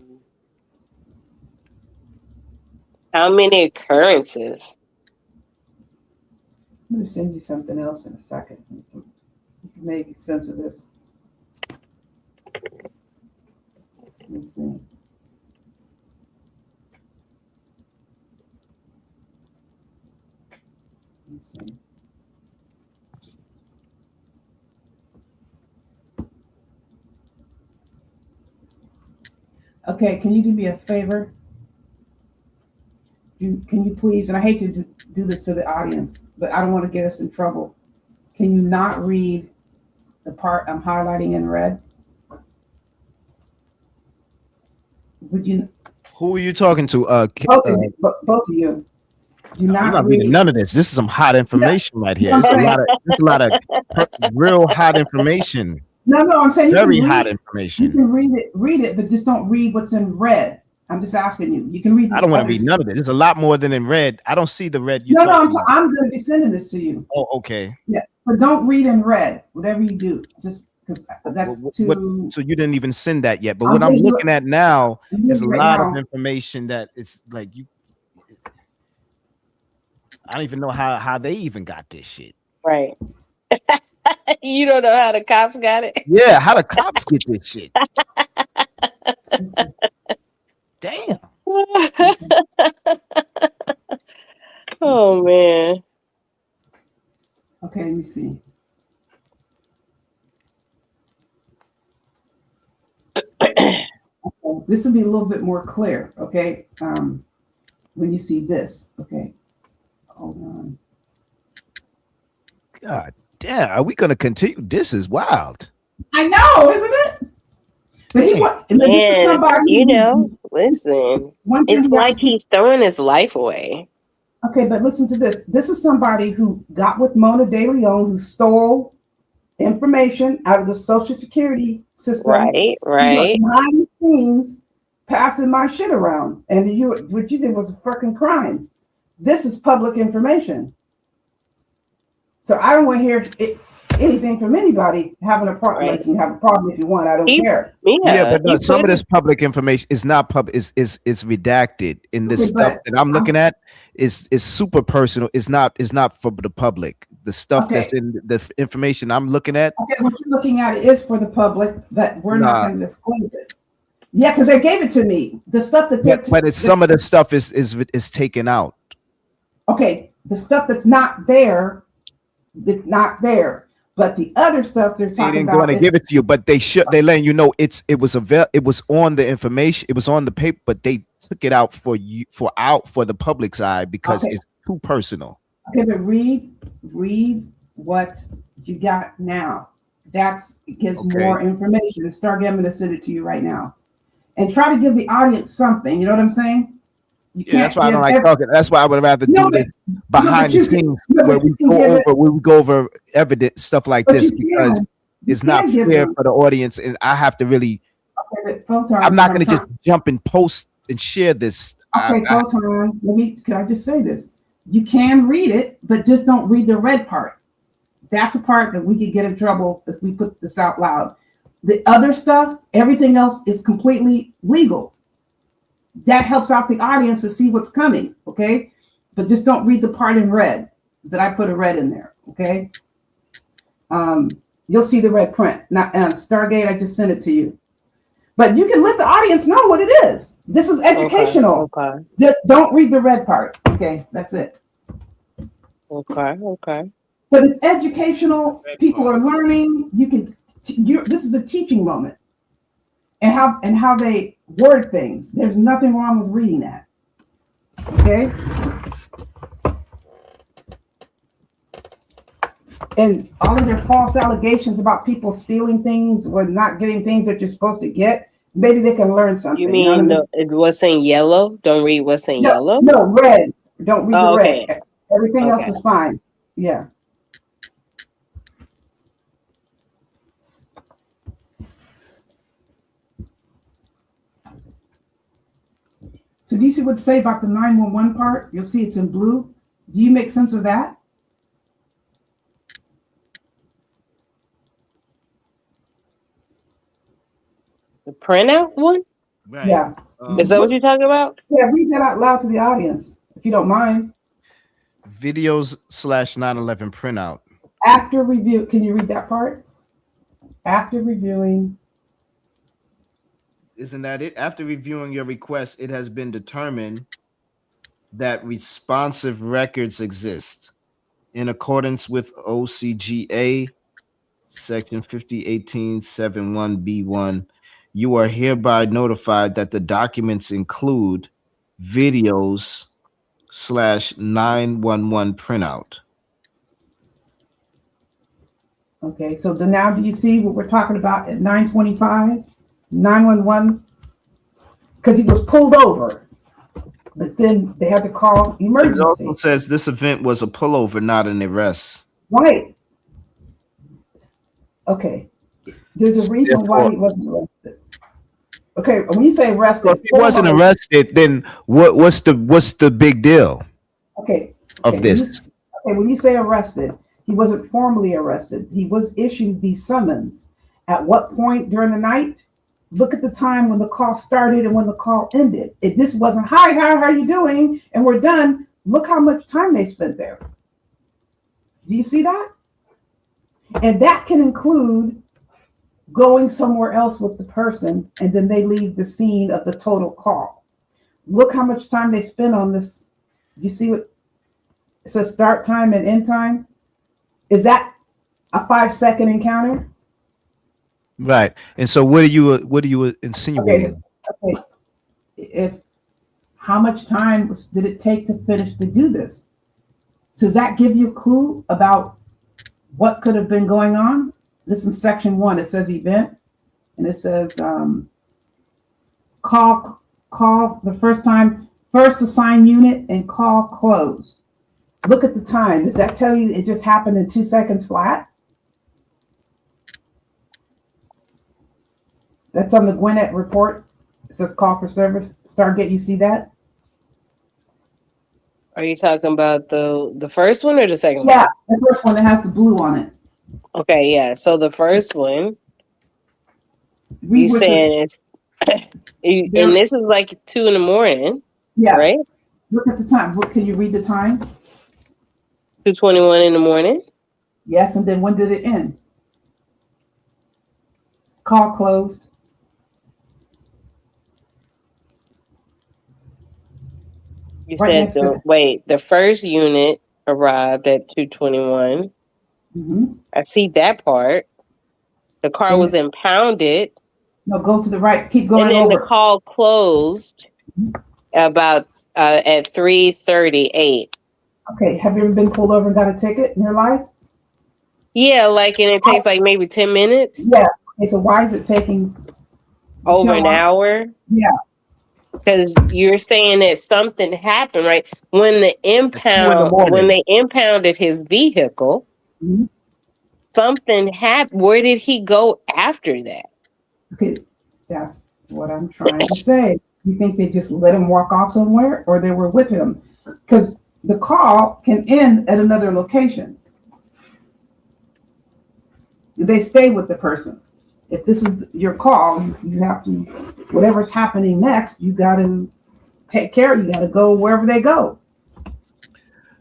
many occurrences? I'm going to send you something else in a second. You can make sense of this. Let's see. Okay, can you do me a favor? Can you please, and I hate to do this to the audience, but I don't want to get us in trouble. Can you not read the part I'm highlighting in red? Would you? Who are you talking to? Both of you. Do I'm not not read. reading none of this. This is some hot information right here. I'm It's a saying- lot of real hot information. No, I'm saying you Very can read hot it. information. You can read it, but just don't read what's in red. I'm just asking you. You can read. I don't want to other read none of it. There's a lot more than in red. I don't see the red you No, talking about. I'm going to be sending this to you. Oh, okay. Yeah, but don't read in red. Whatever you do, just because that's too. So you didn't even send that yet. But I'm what I'm gonna do looking it. at now I'm is a doing it lot right of now. information that it's like you. I don't even know how they even got this shit. Right. You don't know how the cops got it? Yeah, how the cops get this shit? Damn. Oh man. Okay, let me see. Okay, this will be a little bit more clear. Okay, when you see this. Okay, hold on. God damn, are we gonna continue? This is wild. I know, isn't it? But he was. This is somebody. You know, listen. It's like he's throwing his life away. Okay, but listen to this. This is somebody who got with Mona De Leon, who stole information out of the Social Security system. Right. Behind the scenes, passing my shit around, and what you did was a fucking crime. This is public information, so I don't want to hear anything from anybody having a problem. Like, you can have a problem if you want. I don't care. Yeah, but no, some of this public information is not public. Is redacted in this stuff that I'm looking at. Is super personal. Is not for the public. The stuff that's in the information I'm looking at. Okay, what you're looking at is for the public, but we're not going to disclose it. Yeah, because they gave it to me. The stuff that but it's some of the stuff is taken out. Okay, the stuff that's not there, it's not there. But the other stuff they're They talking didn't about go and give it to you, but they letting you know it was on the information, it was on the paper, but they took it out for the public's eye because it's too personal. Okay, but read what you got now. It gives more information. And Stargate, I'm going to send it to you right now, and try to give the audience something. You know what I'm saying? That's why I don't like talking. That's why I would rather do this behind the scenes where we go over evidence, stuff like this, because it's not fair for the audience, and I have to really. I'm not going to just jump and post and share this. Okay, Photon. Can I just say this? You can read it, but just don't read the red part. That's a part that we could get in trouble if we put this out loud. The other stuff, everything else is completely legal. That helps out the audience to see what's coming, okay? But just don't read the part in red that I put a red in there, okay? You'll see the red print. Now, Stargate, I just sent it to you. But you can let the audience know what it is. This is educational. Okay. Just don't read the red part. Okay, that's it. Okay. But it's educational. People are learning. This is a teaching moment. And how they word things. There's nothing wrong with reading that. Okay? And all of their false allegations about people stealing things or not getting things that you're supposed to get, maybe they can learn something. You mean what's in yellow? Don't read what's in yellow? No, red. Don't read the red. Everything else is fine. Yeah. So do you see what they say about the 911 part? You'll see it's in blue. Do you make sense of that? The printout one? Right. Yeah. Is that what you're talking about? Yeah, read that out loud to the audience, if you don't mind. Videos /9/11 printout. After review, can you read that part? After reviewing. Isn't that it? After reviewing your request, it has been determined that responsive records exist in accordance with OCGA section 5018.71B1. You are hereby notified that the documents include videos /911 printout. Okay, so now do you see what we're talking about at 9:25? 911, because he was pulled over. But then they had to call It emergency. also says this event was a pullover, not an arrest. Right. Okay. There's a reason why he wasn't arrested. Okay, when you say arrested, So if he wasn't arrested, then what's the big deal? Okay. Of this? When you say arrested, he wasn't formally arrested. He was issued the summons. At what point during the night? Look at the time when the call started and when the call ended. It just wasn't, hi, how are you doing? And we're done. Look how much time they spent there. Do you see that? And that can include going somewhere else with the person, and then they leave the scene of the total call. Look how much time they spent on this. You see what it says, start time and end time? Is that a 5-second encounter? Right. And so what are you insinuating? Okay. If how much time did it take to finish to do this? So does that give you a clue about what could have been going on? This is section 1. It says event, and it says call the first assigned unit and call closed. Look at the time. Does that tell you it just happened in 2 seconds flat? That's on the Gwinnett report. It says call for service. Stargate, you see that? Are you talking about the first one or the second one? Yeah, the first one that has the blue on it. Okay, yeah. So the first one, you saying it, and this is like 2 a.m. Yeah. Right? Look at the time. Can you read the time? 2:21 in the morning. Yes, and then when did it end? Call closed. You said the first unit arrived at 2:21. I see that part. The car was impounded. No, go to the right. Keep going and then over. The call closed about at 3:38. Okay. Have you ever been pulled over and got a ticket in your life? Yeah, and it takes maybe 10 minutes. Yeah. Okay, so why is it taking over an hour? Yeah. Because you're saying that something happened, right? When they impounded his vehicle, something happened. Where did he go after that? Okay, that's what I'm trying to say. You think they just let him walk off somewhere, or they were with him? Because the call can end at another location. They stay with the person. If this is your call, you have to, whatever's happening next, you got to take care. You got to go wherever they go.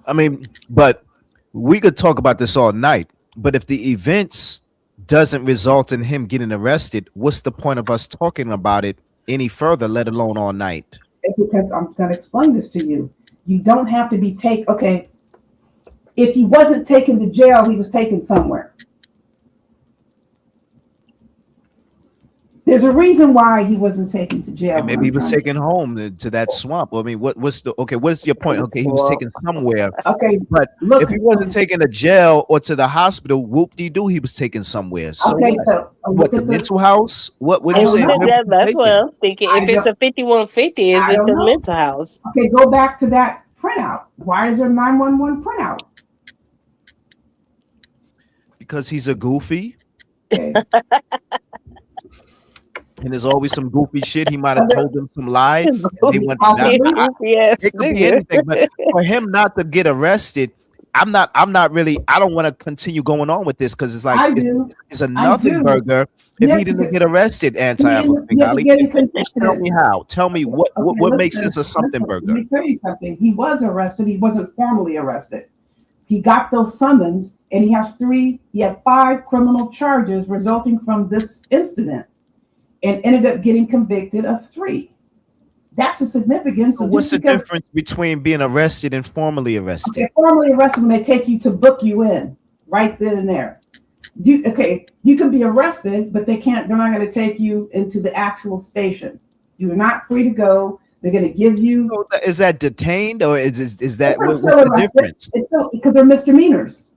I mean, but we could talk about this all night. But if the events doesn't result in him getting arrested, what's the point of us talking about it any further, let alone all night? Because I'm going to explain this to you. You don't have to be okay. If he wasn't taken to jail, he was taken somewhere. There's a reason why he wasn't taken to jail. And maybe he was taken home to that swamp. I mean, what's your point? Okay, he was taken somewhere. Okay, but if he wasn't taken to jail or to the hospital, whoop-de-doo, he was taken somewhere. So okay, so what the mental house? What would you say? That's what I'm thinking. If it's a 5150, is it the mental house? Okay, go back to that printout. Why is there 911 printout? Because he's a goofy. Okay. And there's always some goofy shit. He might have told them some lies. Yes, it could be anything. But for him not to get arrested, I don't want to continue going on with this because it's like it's a nothing burger if he didn't get arrested. Tell me how. Tell me what makes this a something burger. Let me tell you something. He was arrested. He wasn't formally arrested. He got those summons, and he had 5 criminal charges resulting from this incident, and ended up getting convicted of 3. That's the significance. So what's the difference between being arrested and formally arrested? Okay, formally arrested when they take you to book you in right then and there. You can be arrested, but they're not going to take you into the actual station. You're not free to go. They're going to give you. So is that detained or is that what's the difference? It's still, because they're misdemeanors.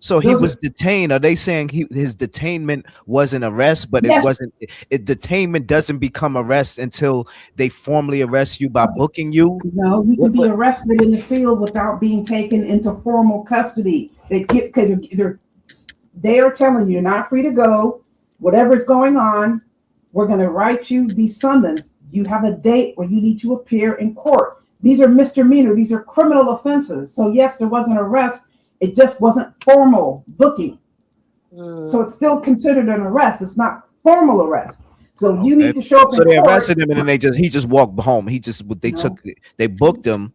So he Those was are, detained. Are they saying his detainment was an arrest, but it yes. wasn't? Detainment doesn't become arrest until they formally arrest you by booking you. No, you can be arrested in the field without being taken into formal custody. Because they are telling you you're not free to go. Whatever's going on, we're going to write you these summons. You have a date where you need to appear in court. These are misdemeanor. These are criminal offenses. So yes, there was an arrest. It just wasn't formal booking. So it's still considered an arrest. It's not formal arrest. So you need to show up So in they court. arrested him, and then he just walked home. They booked him.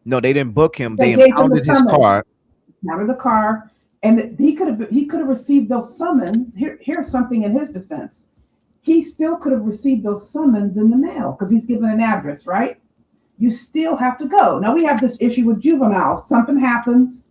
No, they didn't book him. They gave him the impounded his summons. car. Out of the car, and he could have received those summons. Here's something in his defense. He still could have received those summons in the mail because he's given an address, right? You still have to go. Now we have this issue with juveniles. Something happens,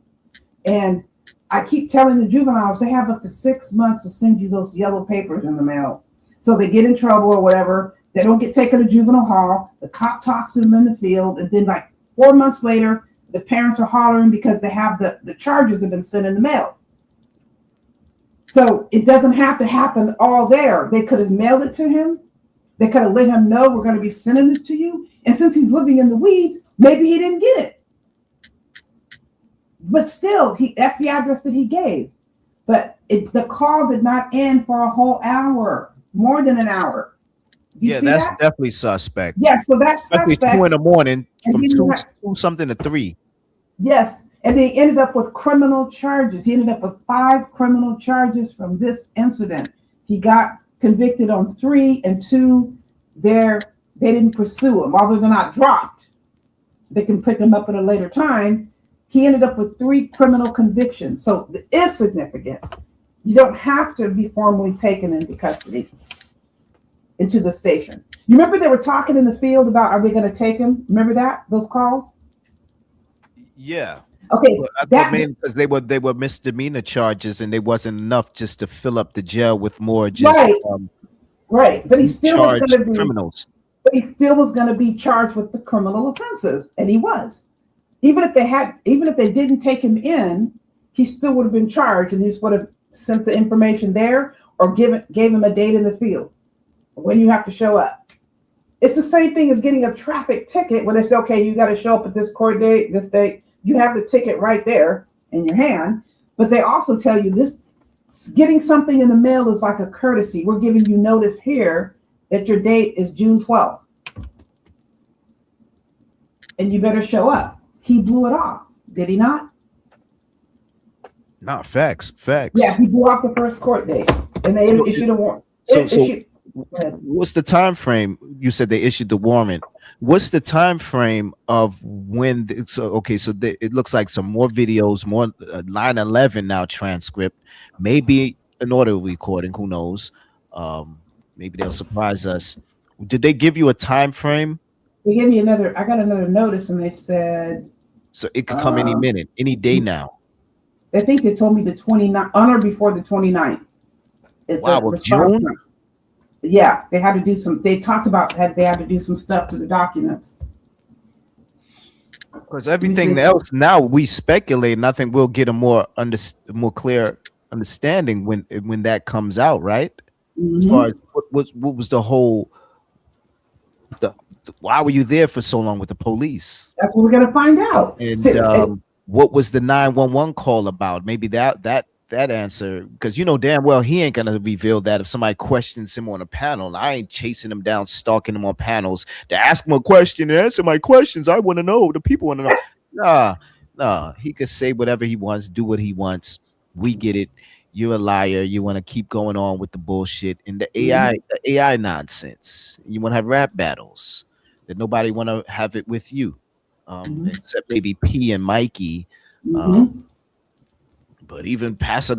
and I keep telling the juveniles they have up to 6 months to send you those yellow papers in the mail. So they get in trouble or whatever. They don't get taken to juvenile hall. The cop talks to them in the field, and then like 4 months later, the parents are hollering because they have the charges have been sent in the mail. So it doesn't have to happen all there. They could have mailed it to him. They could have let him know we're going to be sending this to you. And since he's living in the weeds, maybe he didn't get it. But still, that's the address that he gave. But the call did not end for a whole hour, more than an hour. Yeah, that's definitely suspect. Yes, so that's Especially suspect. 2 in the morning And from then you 2 something to 3. Yes, and they ended up with criminal charges. He ended up with 5 criminal charges from this incident. He got convicted on 3, and 2, they didn't pursue him. Although they're not dropped, they can pick him up at a later time. He ended up with 3 criminal convictions. So it is significant. You don't have to be formally taken into custody, into the station. You remember they were talking in the field about, are they going to take him? Remember those calls? Yeah. Okay. Because they were misdemeanor charges, and they wasn't enough just to fill up the jail with more just right. But he still was charged going to be criminals. But he still was going to be charged with the criminal offenses, and he was. Even if they didn't take him in, he still would have been charged, and he just would have sent the information there or gave him a date in the field when you have to show up. It's the same thing as getting a traffic ticket when they say, okay, you got to show up at this court date, this date. You have the ticket right there in your hand, but they also tell you this: getting something in the mail is like a courtesy. We're giving you notice here that your date is June 12th, and you better show up. He blew it off, did he not? Not facts. Yeah, he blew off the first court date, and they issued a warrant. What's the time frame? You said they issued the warrant. What's the time frame of when? It looks like some more videos, more 9/11 now transcript, maybe an audio recording. Who knows? Maybe they'll surprise us. Did they give you a time frame? They gave me another. I got another notice, and they said so it could come any minute, any day now. I think they told me the 29th, on or before the 29th. Wow, June. Yeah, they had to do some. They talked about they had to do some stuff to the documents. Because everything else now we speculate, and I think we'll get a more clear understanding when that comes out, right? Mm-hmm. As far as what was the whole why were you there for so long with the police? That's what we're gonna find out. And what was the 911 call about? Maybe that answer, because you know damn well he ain't gonna reveal that if somebody questions him on a panel. I ain't chasing him down, stalking him on panels to ask him a question and answer my questions. I want to know. The people want to know. Nah. He could say whatever he wants, do what he wants. We get it. You're a liar. You want to keep going on with the bullshit and the AI nonsense. You want to have rap battles that nobody want to have it with you, except maybe P and Mikey. But even Pastor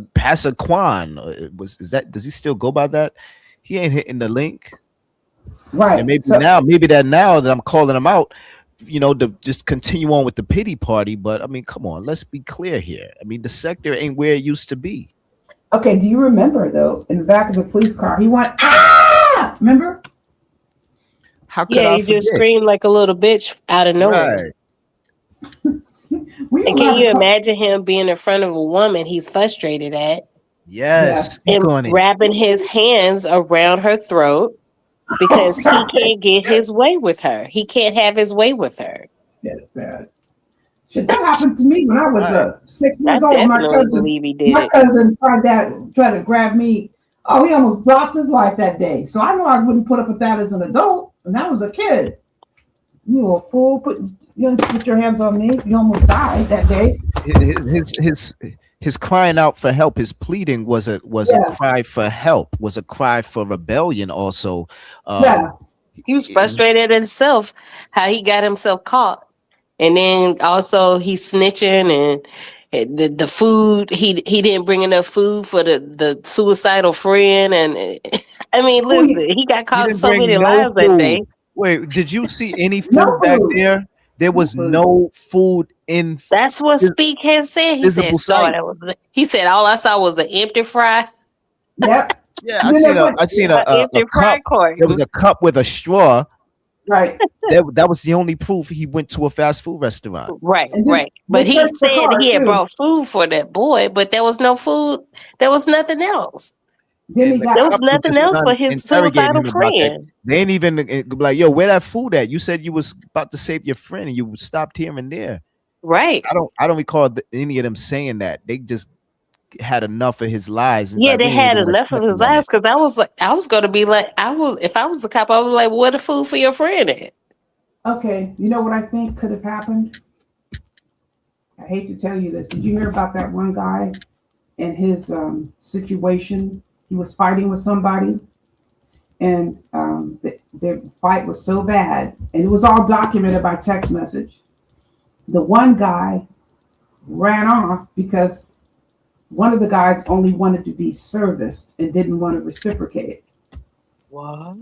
Quan does he still go by that? He ain't hitting the link, right? And maybe now that I'm calling him out, to just continue on with the pity party. But I mean, come on, let's be clear here. I mean, the sector ain't where it used to be. Okay, do you remember though? In the back of the police car, he went ah. Remember? How could I just screamed like a little bitch out of nowhere. When And can you imagine him being in front of a woman he's frustrated at? Yes, speak And on it. wrapping his hands around her throat because he can't get his way with her. He can't have his way with her. That's bad. Shit, that happened to me when I was 6 I years old. definitely believe he did My it. cousin tried to grab me. Oh, he almost lost his life that day. So I know I wouldn't put up with that as an adult, and that was a kid. You a fool! You don't put your hands on me. You almost died that day. His crying out for help, his pleading was a cry for help, was a cry for rebellion. Also, he was frustrated at himself how he got himself caught, and then also he's snitching and the food he didn't bring enough food for the suicidal friend, and I mean, listen, he got caught in so many lies that day. Wait, did you see any food back there? There was no food in. That's what Speak had said. He said, he said, all I saw was an empty fry. Yep. Yeah, I seen a cup. There was a cup with a straw. Right. That was the only proof he went to a fast food restaurant. Right. But he said he had brought food for that boy, but there was no food. There was nothing else. There was nothing else for his suicidal friend. They ain't even like, yo, where that food at? You said you was about to save your friend and you stopped here and there. Right. I don't recall any of them saying that. They just had enough of his lies. Yeah, they had enough of his lies because I was gonna be like, if I was a cop, I was like, where the food for your friend at? Okay, you know what I think could have happened? I hate to tell you this. Did you hear about that one guy and his situation? He was fighting with somebody, and the fight was so bad, and it was all documented by text message. The one guy ran off because one of the guys only wanted to be serviced and didn't want to reciprocate. What?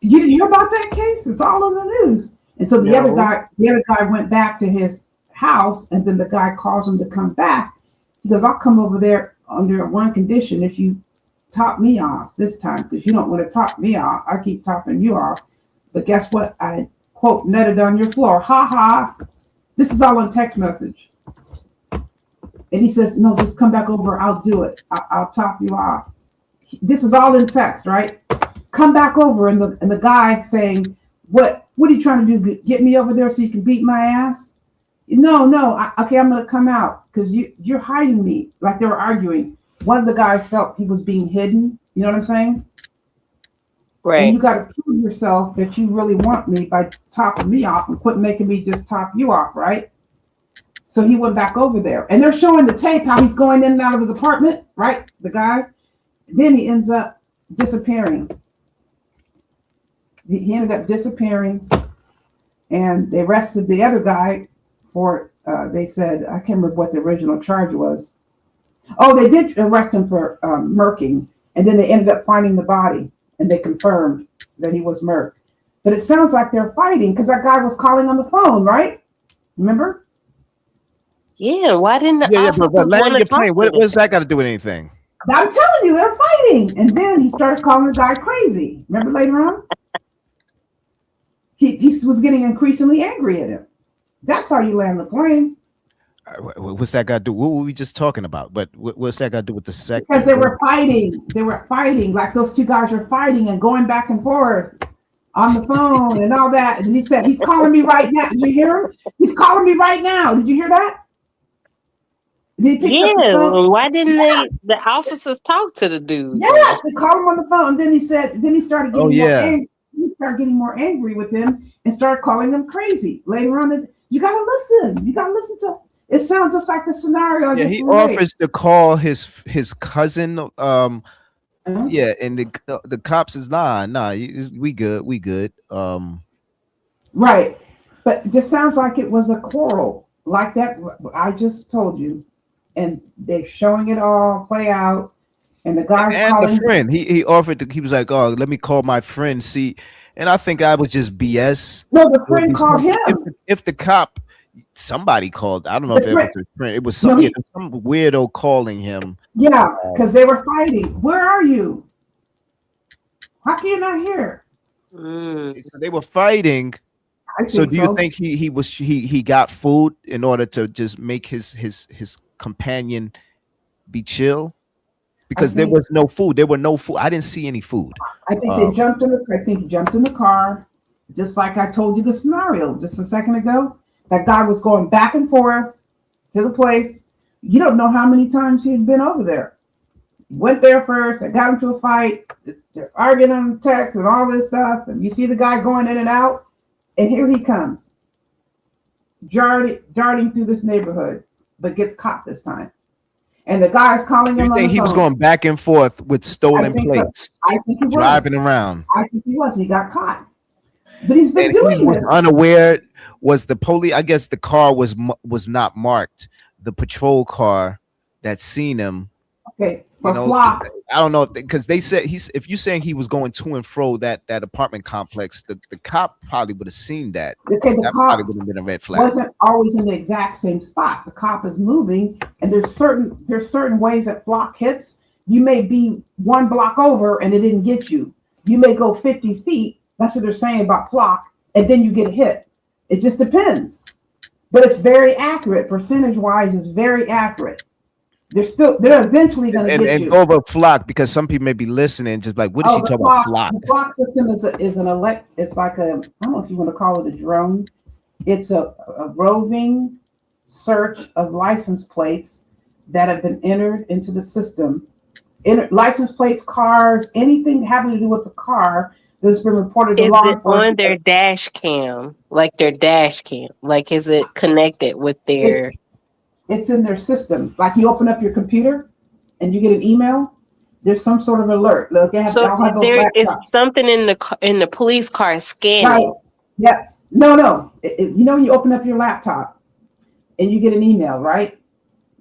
You hear about that case? It's all in the news. And so the other guy went back to his house, and then the guy calls him to come back. He goes, I'll come over there under one condition: if you top me off this time, because you don't want to top me off. I keep topping you off. But guess what? I, quote, nutted on your floor. Ha ha. This is all on text message. And he says, no, just come back over. I'll do it. I'll top you off. This is all in text, right? Come back over. And the guy saying, what are you trying to do? Get me over there so you can beat my ass? No. Okay, I'm going to come out because you're hiding me. Like they were arguing. One of the guys felt he was being hidden. You know what I'm saying? Right. And you got to prove yourself that you really want me by topping me off and quit making me just top you off, right? So he went back over there. And they're showing the tape how he's going in and out of his apartment, right? The guy. Then he ends up disappearing. He ended up disappearing. And they arrested the other guy for, they said, I can't remember what the original charge was. Oh, they did arrest him for murking, and then they ended up finding the body, and they confirmed that he was murked. But it sounds like they're fighting because that guy was calling on the phone, right? Remember? Yeah. Why didn't the but land your plane. What's that got to do with anything? I'm telling you, they're fighting, and then he started calling the guy crazy. Remember later on? He was getting increasingly angry at him. That's how you land the plane. What's that got to do? What were we just talking about? But what's that got to do with the second? Because they were fighting. They were fighting. Like those two guys were fighting and going back and forth on the phone and all that. And he said, he's calling me right now. Did you hear him? He's calling me right now. Did you hear that? Yeah. Why didn't the officers talk to the dude? Yes, they called him on the phone. Then he started getting more angry. He started getting more angry with him and started calling him crazy. Later on, you got to listen. You got to listen to. It sounds just like the scenario. He offers to call his cousin. Yeah, and the cops is nah. We good. Right, but this sounds like it was a quarrel like that. I just told you, and they're showing it all play out. And the guy's and calling the friend. He offered to. He was like, "Oh, let me call my friend." See, and I think I was just BS. No, the friend called him. If the cop. Somebody called. I don't know if it was his friend. It was some weirdo calling him. Yeah, because they were fighting. Where are you? How can you not hear? So they were fighting, I So think do you so. think he got food in order to just make his companion be chill? I Because there think was no food. There were no food. I didn't see any food. I think they jumped in the. I think he jumped in the car, just like I told you the scenario just a second ago. That guy was going back and forth to the place. You don't know how many times he's been over there. Went there first. They got into a fight. They're arguing on text and all this stuff. And you see the guy going in and out. And here he comes, darting through this neighborhood, but gets caught this time. And the guy's calling him You on think the he was phone. going back and forth with stolen plates, I think he was. driving around? I think he was. He got caught. But he's been And he doing was this. unaware. Was the police? I guess the car was not marked. The patrol car that seen him. Okay, for Flock. I don't know because they said if you're saying he was going to and fro that apartment complex, the cop probably would have seen that. Okay, the that cop probably would have been a red flag. wasn't always in the exact same spot. The cop is moving, and there's certain ways that Flock hits. You may be one block over, and it didn't get you. You may go 50 feet. That's what they're saying about Flock, and then you get hit. It just depends, but it's very accurate. Percentage wise, it's very accurate. They're eventually going to get you. And go over Flock because some people may be listening, just like, what is she talking about? Flock. The Flock system is it's like I don't know if you want to call it a drone. It's a roving search of license plates that have been entered into the system. License plates, cars, anything having to do with the car that's been reported to Is law it enforcement. on their dash cam? Like their dash cam? Like is it connected with their? It's in their system. Like you open up your computer and you get an email. There's some sort of alert. Look, So there is something in the police car scanning. Right. Yeah. No. You know, when you open up your laptop and you get an email, right?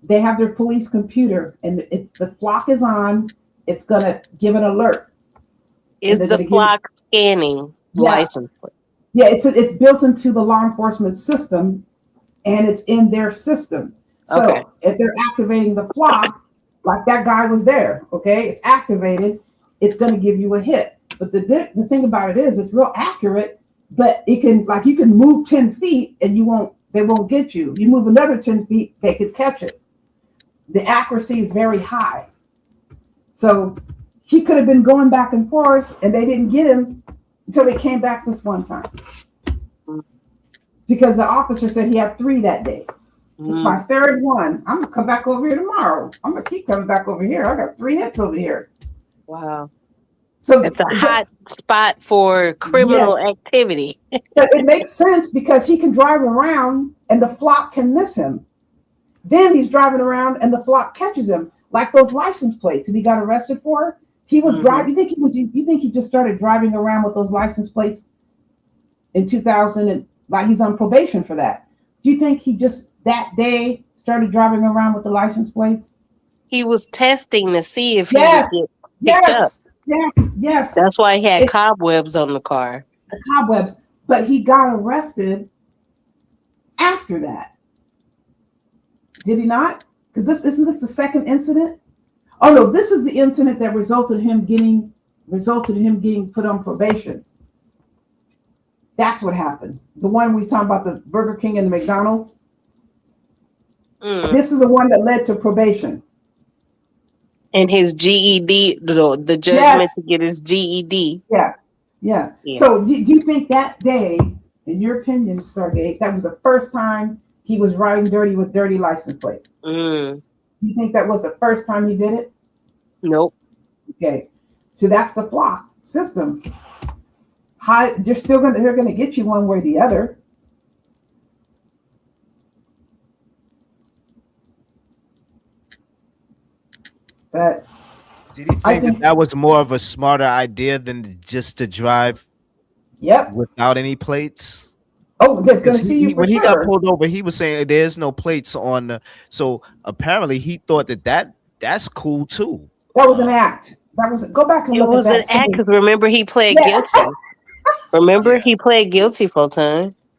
They have their police computer, and if the Flock is on, it's gonna give an alert. Is the Flock scanning license plate? Yeah, it's built into the law enforcement system, and it's in their system. So if they're activating the Flock, like that guy was there, okay, it's activated, it's going to give you a hit. But the thing about it is, it's real accurate, but it can, like, you can move 10 feet and they won't get you. You move another 10 feet, they could catch it. The accuracy is very high. So he could have been going back and forth, and they didn't get him until they came back this one time. Because the officer said he had 3 that day. It's my third one. I'm gonna come back over here tomorrow. I'm gonna keep coming back over here. I got 3 hits over here. Wow. So it's a hot spot for criminal activity. But it makes sense because he can drive around and the Flock can miss him. Then he's driving around and the Flock catches him, like those license plates that he got arrested for. He was driving. You think he just started driving around with those license plates in 2000 and like he's on probation for that? Do you think he just that day started driving around with the license plates? He was testing to see if he would get picked up. Yes. That's why he had cobwebs on the car. The cobwebs, but he got arrested after that. Did he not? Because isn't this the second incident? Oh no, this is the incident that resulted in him getting put on probation. That's what happened. The one we talking about, the Burger King and the McDonald's. This is the one that led to probation. And his GED, the judgment to get his GED. Yeah. So do you think that day, in your opinion, Stargate, that was the first time he was riding dirty with dirty license plates? You think that was the first time he did it? Nope. Okay. So that's the Flock system. They're gonna get you one way or the other. But did he think that was more of a smarter idea than just to drive without any plates? Oh, they're gonna see you when he got pulled over, he was saying there's no plates on so apparently he thought that's cool too. That was an act. Go back and look at that. It was an act because remember he pled guilty. Remember he pled guilty for a time.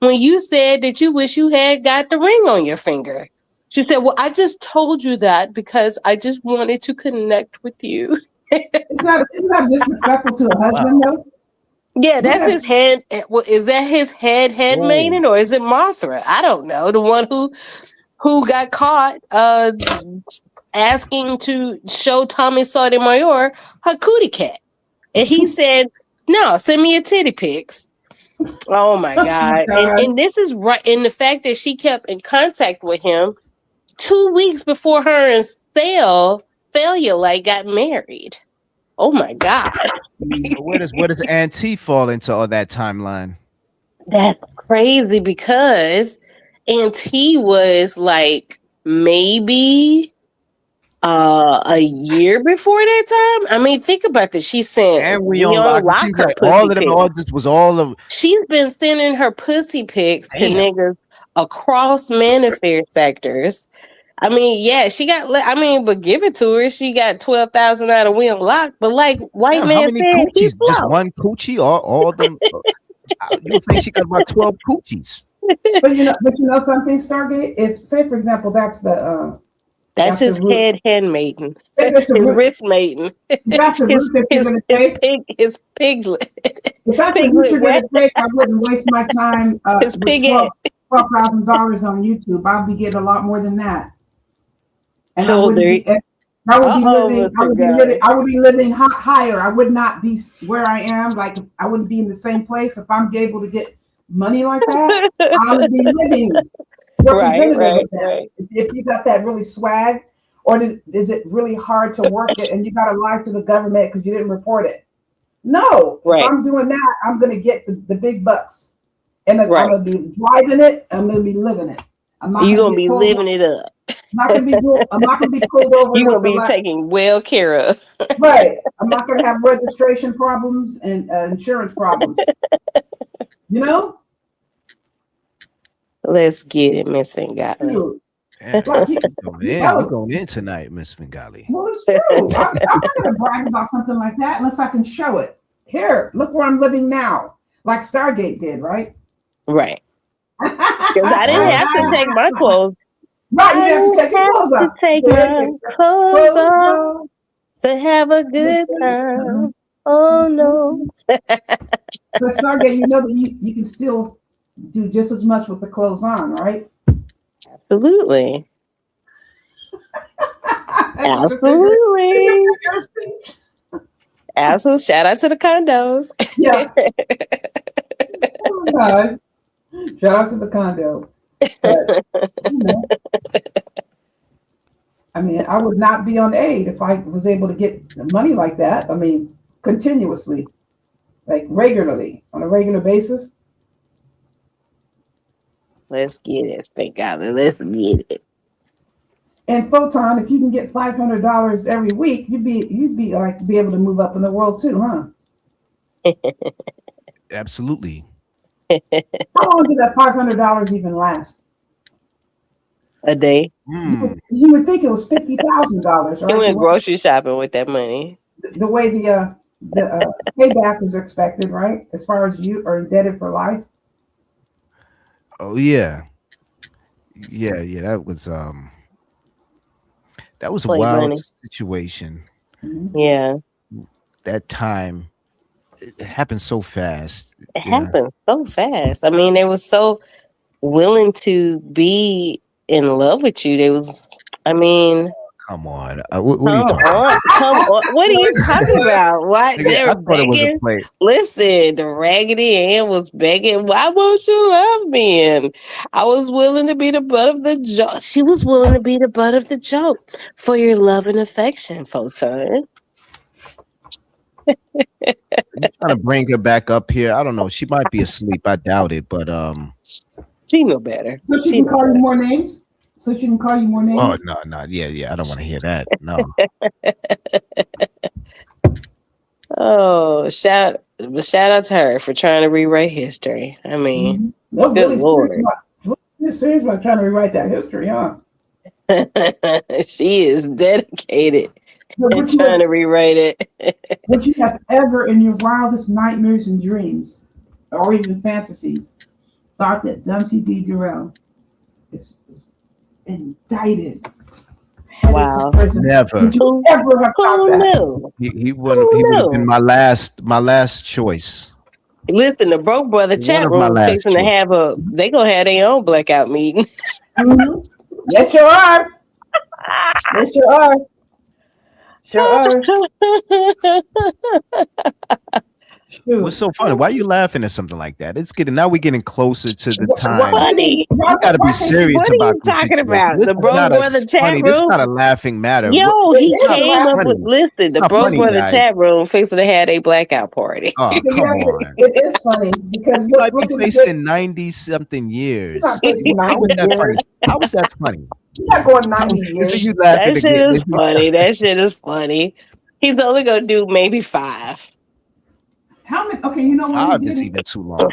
when you said that you wish you had got the ring on your finger. She said, well, I just told you that because I just wanted to connect with you. It's not disrespectful to a husband, though. Yeah, that's his head. Well, is that his handmaiden or is it Mothra? I don't know. The one who got caught asking to show Tommy Sotomayor her cootie cat. And he said, no, send me your titty pics. Oh my God. And this is right. And the fact that she kept in contact with him 2 weeks before her and Failure like got married. Oh my God. Where does Auntie fall into all that timeline? That's crazy because Auntie was like maybe a year before that time. I mean, think about this. She sent and we on lock her like all of them. All this was all of. She's been sending her pussy pics to niggas across manifest sectors. I mean, yeah, she got. I mean, but give it to her. She got 12,000 out of We Unlocked. But like white man how many said, coochies? Just one coochie? All of them? You think she got about 12 coochies? But you know something, Stargate. If say for example, that's his handmaiden. That's his wrist maiden. That's the route that you're going to take. His piglet. If that's the route you're going to take, I wouldn't waste my time with $12,000 on YouTube. I'll be getting a lot more than that. And I would be living higher. I would not be where I am. Like I wouldn't be in the same place if I'm able to get money like that. I would be living representative of that. If you got that really swag, or is it really hard to work it and you got to lie to the government because you didn't report it? No. If I'm doing that, I'm going to get the big bucks, and I'm going to be driving it. I'm going to be living it. You're going to be living it up. I'm not going to be pulled over. You're going to be taken well care of. Right. I'm not going to have registration problems and insurance problems. You know? Let's get it, Miss Fingali. We're going in tonight, Miss Fingali. Well, it's true. I'm not going to brag about something like that unless I can show it. Here, look where I'm living now. Like Stargate did, right? Right. Because I didn't have to take my clothes. Right, you have to take your clothes off. Take my clothes off to have a good time. Oh no. But Stargate, you know that you can still do just as much with the clothes on, right? Absolutely. Absolutely. Absolutely. Shout out to the condos. Yeah. Oh God. Shout out to the condo. But, I mean, I would not be on aid if I was able to get money like that. I mean, continuously, like regularly, on a regular basis. Let's get it, thank God. Let's get it. And Photon, if you can get $500 every week, you'd be like be able to move up in the world too, huh? Absolutely. How long did that $500 even last? A day. You would think it was $50,000, right? You went grocery shopping with that money. The way the payback is expected, right? As far as you are indebted for life. Oh yeah. That was a wild situation. Yeah. That time, it happened so fast. It happened so fast. I mean, they were so willing to be in love with you. They was, I mean. Come on. What are you talking about? Come on. What are you talking about? What? They were begging. Listen, the Raggedy Ann was begging, why won't you love me? And I was willing to be the butt of the joke. She was willing to be the butt of the joke for your love and affection, Photon. Trying to bring her back up here. I don't know. She might be asleep. I doubt it, but she know better. So she can call you more names? So she can call you more names? Oh no. Yeah. I don't want to hear that. No. Oh, shout out to her for trying to rewrite history. I mean, good really Lord. Serious about trying to rewrite that history, huh? She is dedicated and trying to rewrite it. Would you have ever in your wildest nightmares and dreams, or even fantasies, thought that Dumpty D. Durrell is indicted, headed to Wow. prison. Never. Would you ever have thought Who that? knew? He wouldn't. He would have been my last choice. Listen, the Broke Brother One chat of my room last fixing to choice. have they gonna have their own blackout meeting. Mhm. Yes, you are. Yes, you are. Sure are. What's so funny? Why are you laughing at something like that? It's getting now. We're getting closer to the time. Funny. You got to be serious What are about you this talking situation. about? This The is Broke not Brother a chat funny. This is room? not a laughing matter. Yo, It's he not came up funny. with listen. It's The not Broke funny, Brother guys. chat room fixing to have a blackout party. Oh, come Yes, on. it is funny because You might be look at facing 90-something years. You're not facing How 90 is that funny? years. How is that funny? You're not going 90 Is years. it you laughing That to shit get is funny. That shit is funny. He's only gonna do maybe 5. How many? Okay, you know what he 5 did? is even too long.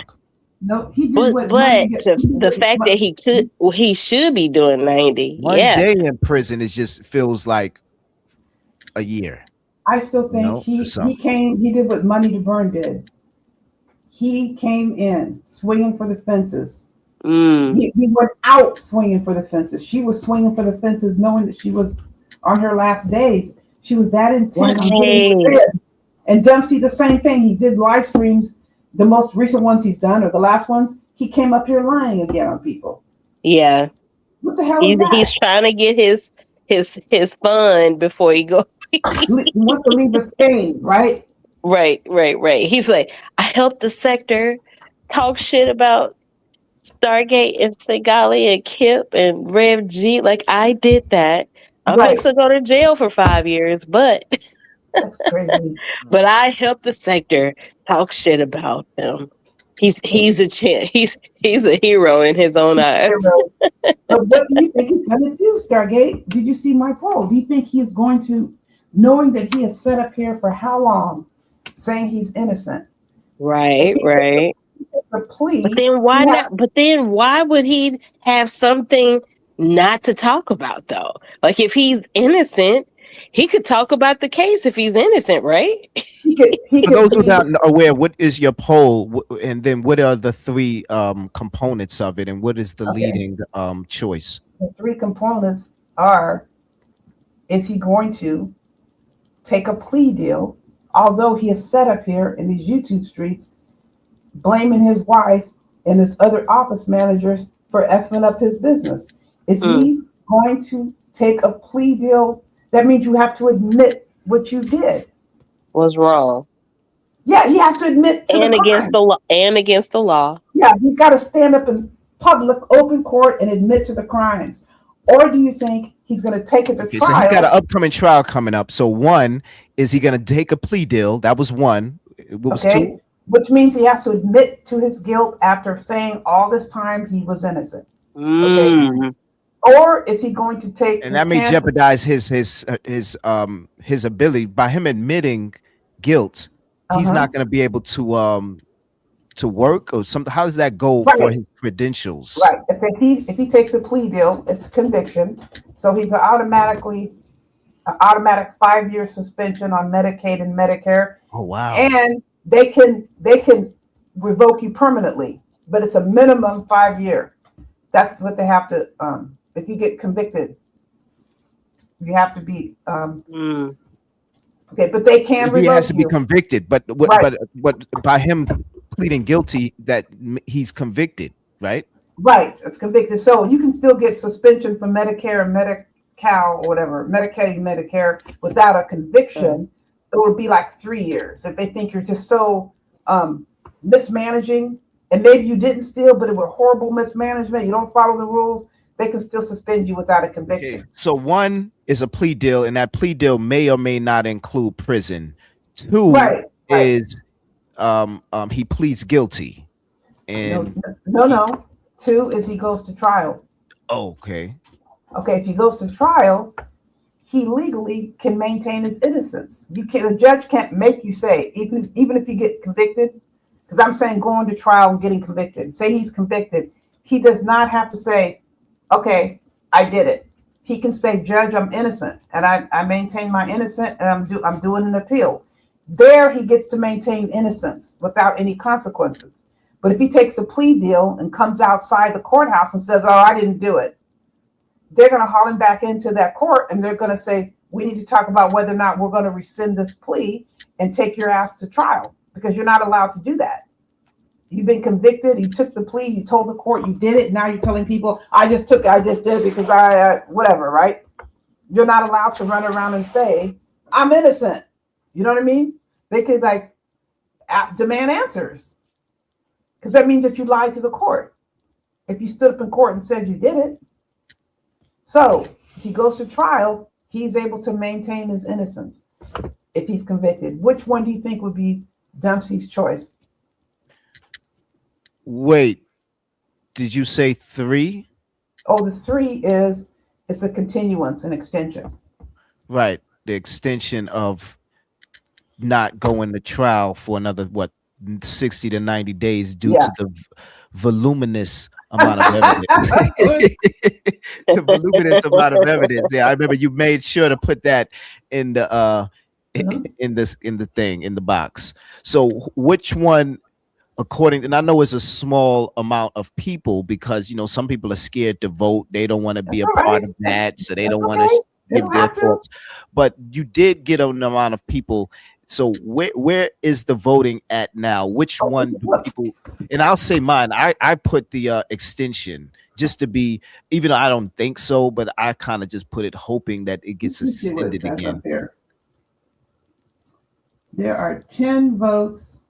No, he did But what money to get. the fact that he should be doing 90. One Yeah. day in prison is just feels like a year. I still think to some. he did what Money to Burn did. He came in swinging for the fences. He went out swinging for the fences. She was swinging for the fences knowing that she was on her last days. She was that intent on getting revenge. And Dempsey, the same thing. He did live streams. The most recent ones he's done, or the last ones, he came up here lying again on people. Yeah. What the hell is that? He's trying to get his fund before he goes. He wants to leave a stain, right? Right. He's like, I helped the sector talk shit about Stargate and Segali and Kip and Rev G. Like, I did that. I'm fixing to go to jail for 5 years, but that's crazy. But I helped the sector talk shit about him. He's a hero in his own eyes. But what do you think he's going to do, Stargate? Did you see my poll? Do you think he's going to, knowing that he is set up here for how long, saying he's innocent? Right. A plea. But then why not? But then why would he have something not to talk about though? Like if he's innocent, he could talk about the case if he's innocent, right? For those who are not aware, what is your poll, and then what are the 3 components of it, and what is the leading choice? The 3 components are: is he going to take a plea deal, although he is set up here in these YouTube streets, blaming his wife and his other office managers for effing up his business? Is he going to take a plea deal? That means you have to admit what you did was wrong. Yeah, he has to admit to and the against crime. the law. And against the law. Yeah, he's got to stand up in public, open court, and admit to the crimes. Or do you think he's going to take it to Okay, trial? so he got an upcoming trial coming up. So one, is he going to take a plea deal? That was one. What was 2? Which means he has to admit to his guilt after saying all this time he was innocent. Okay. Or is he going to take? And that may jeopardize his ability by him admitting guilt. He's not going to be able to work or something. How does that go for his credentials? Right. If he takes a plea deal, it's a conviction. So he's an automatic 5-year suspension on Medicaid and Medicare. Oh wow. And they can revoke you permanently, but it's a minimum 5-year. That's what they have to if you get convicted, you have to be okay, but they can revoke he has to be you. convicted, but what by him pleading guilty that he's convicted, right? Right, it's convicted. So you can still get suspension from Medicare and Medi-Cal or whatever, Medicaid, Medicare without a conviction. It would be like 3 years if they think you're just so mismanaging, and maybe you didn't steal, but it was horrible mismanagement. You don't follow the rules. They can still suspend you without a conviction. Okay. So one is a plea deal, and that plea deal may or may not include prison. 2 is he pleads guilty. And no. 2 is he goes to trial. Okay. Okay, if he goes to trial, he legally can maintain his innocence. The judge can't make you say, even if you get convicted, because I'm saying going to trial and getting convicted. Say he's convicted, he does not have to say, okay, I did it. He can say, Judge, I'm innocent, and I maintain my innocence, and I'm doing an appeal. There, he gets to maintain innocence without any consequences. But if he takes a plea deal and comes outside the courthouse and says, "Oh, I didn't do it," they're going to haul him back into that court, and they're going to say, "We need to talk about whether or not we're going to rescind this plea and take your ass to trial, because you're not allowed to do that. You've been convicted. You took the plea. You told the court you did it. Now you're telling people, I just did it because I whatever, right? You're not allowed to run around and say, I'm innocent." You know what I mean? They could demand answers, because that means that you lied to the court if you stood up in court and said you did it. So if he goes to trial, he's able to maintain his innocence if he's convicted. Which one do you think would be Dempsey's choice? Wait, did you say 3? Oh, the 3 is it's a continuance, an extension. Right, the extension of not going to trial for another 60 to 90 days due to the voluminous amount of evidence. The voluminous amount of evidence. Yeah, I remember you made sure to put that in the in the box. So which one, according, and I know it's a small amount of people, because some people are scared to vote. They don't want to be a part of that, so they don't want to give their thoughts. But you did get an amount of people. So where is the voting at now? Which one do people? And I'll say mine. I put the extension just to be, even though I don't think so, but I kind of just put it hoping that it gets extended again. There are 10 votes,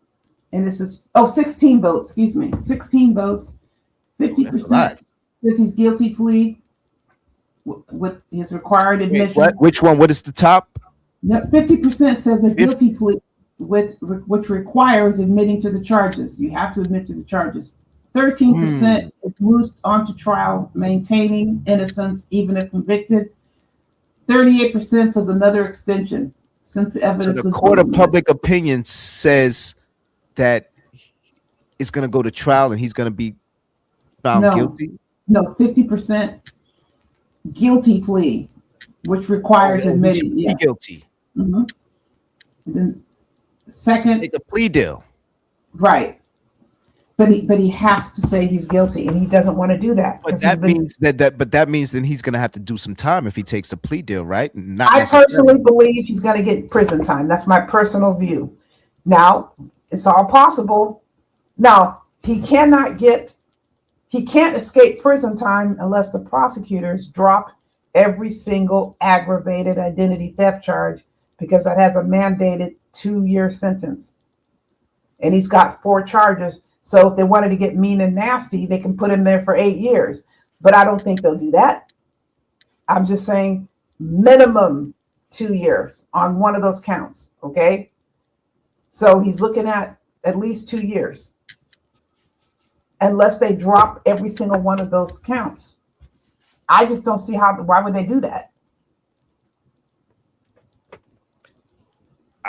and this is 16 votes. Excuse me, 16 votes. 50% says he's guilty plea with his required admission. Wait, which one? What is the top? 50% says a guilty plea which requires admitting to the charges. You have to admit to the charges. 13% is moved on to trial, maintaining innocence even if convicted. 38% says another extension since the evidence. So the court of public opinion says that it's going to go to trial and he's going to be found guilty. No, 50% guilty plea, which requires admitting. Be guilty. Mm-hmm. And then second, take a plea deal, right? But he has to say he's guilty, and he doesn't want to do that. But that means that means then he's going to have to do some time if he takes a plea deal, right? I personally believe he's going to get prison time. That's my personal view. Now it's all possible. Now he can't escape prison time unless the prosecutors drop every single aggravated identity theft charge, because that has a mandated 2-year sentence. And he's got 4 charges. So if they wanted to get mean and nasty, they can put him there for 8 years. But I don't think they'll do that. I'm just saying minimum 2 years on one of those counts. Okay. So he's looking at least 2 years, unless they drop every single one of those counts. I just don't see why would they do that?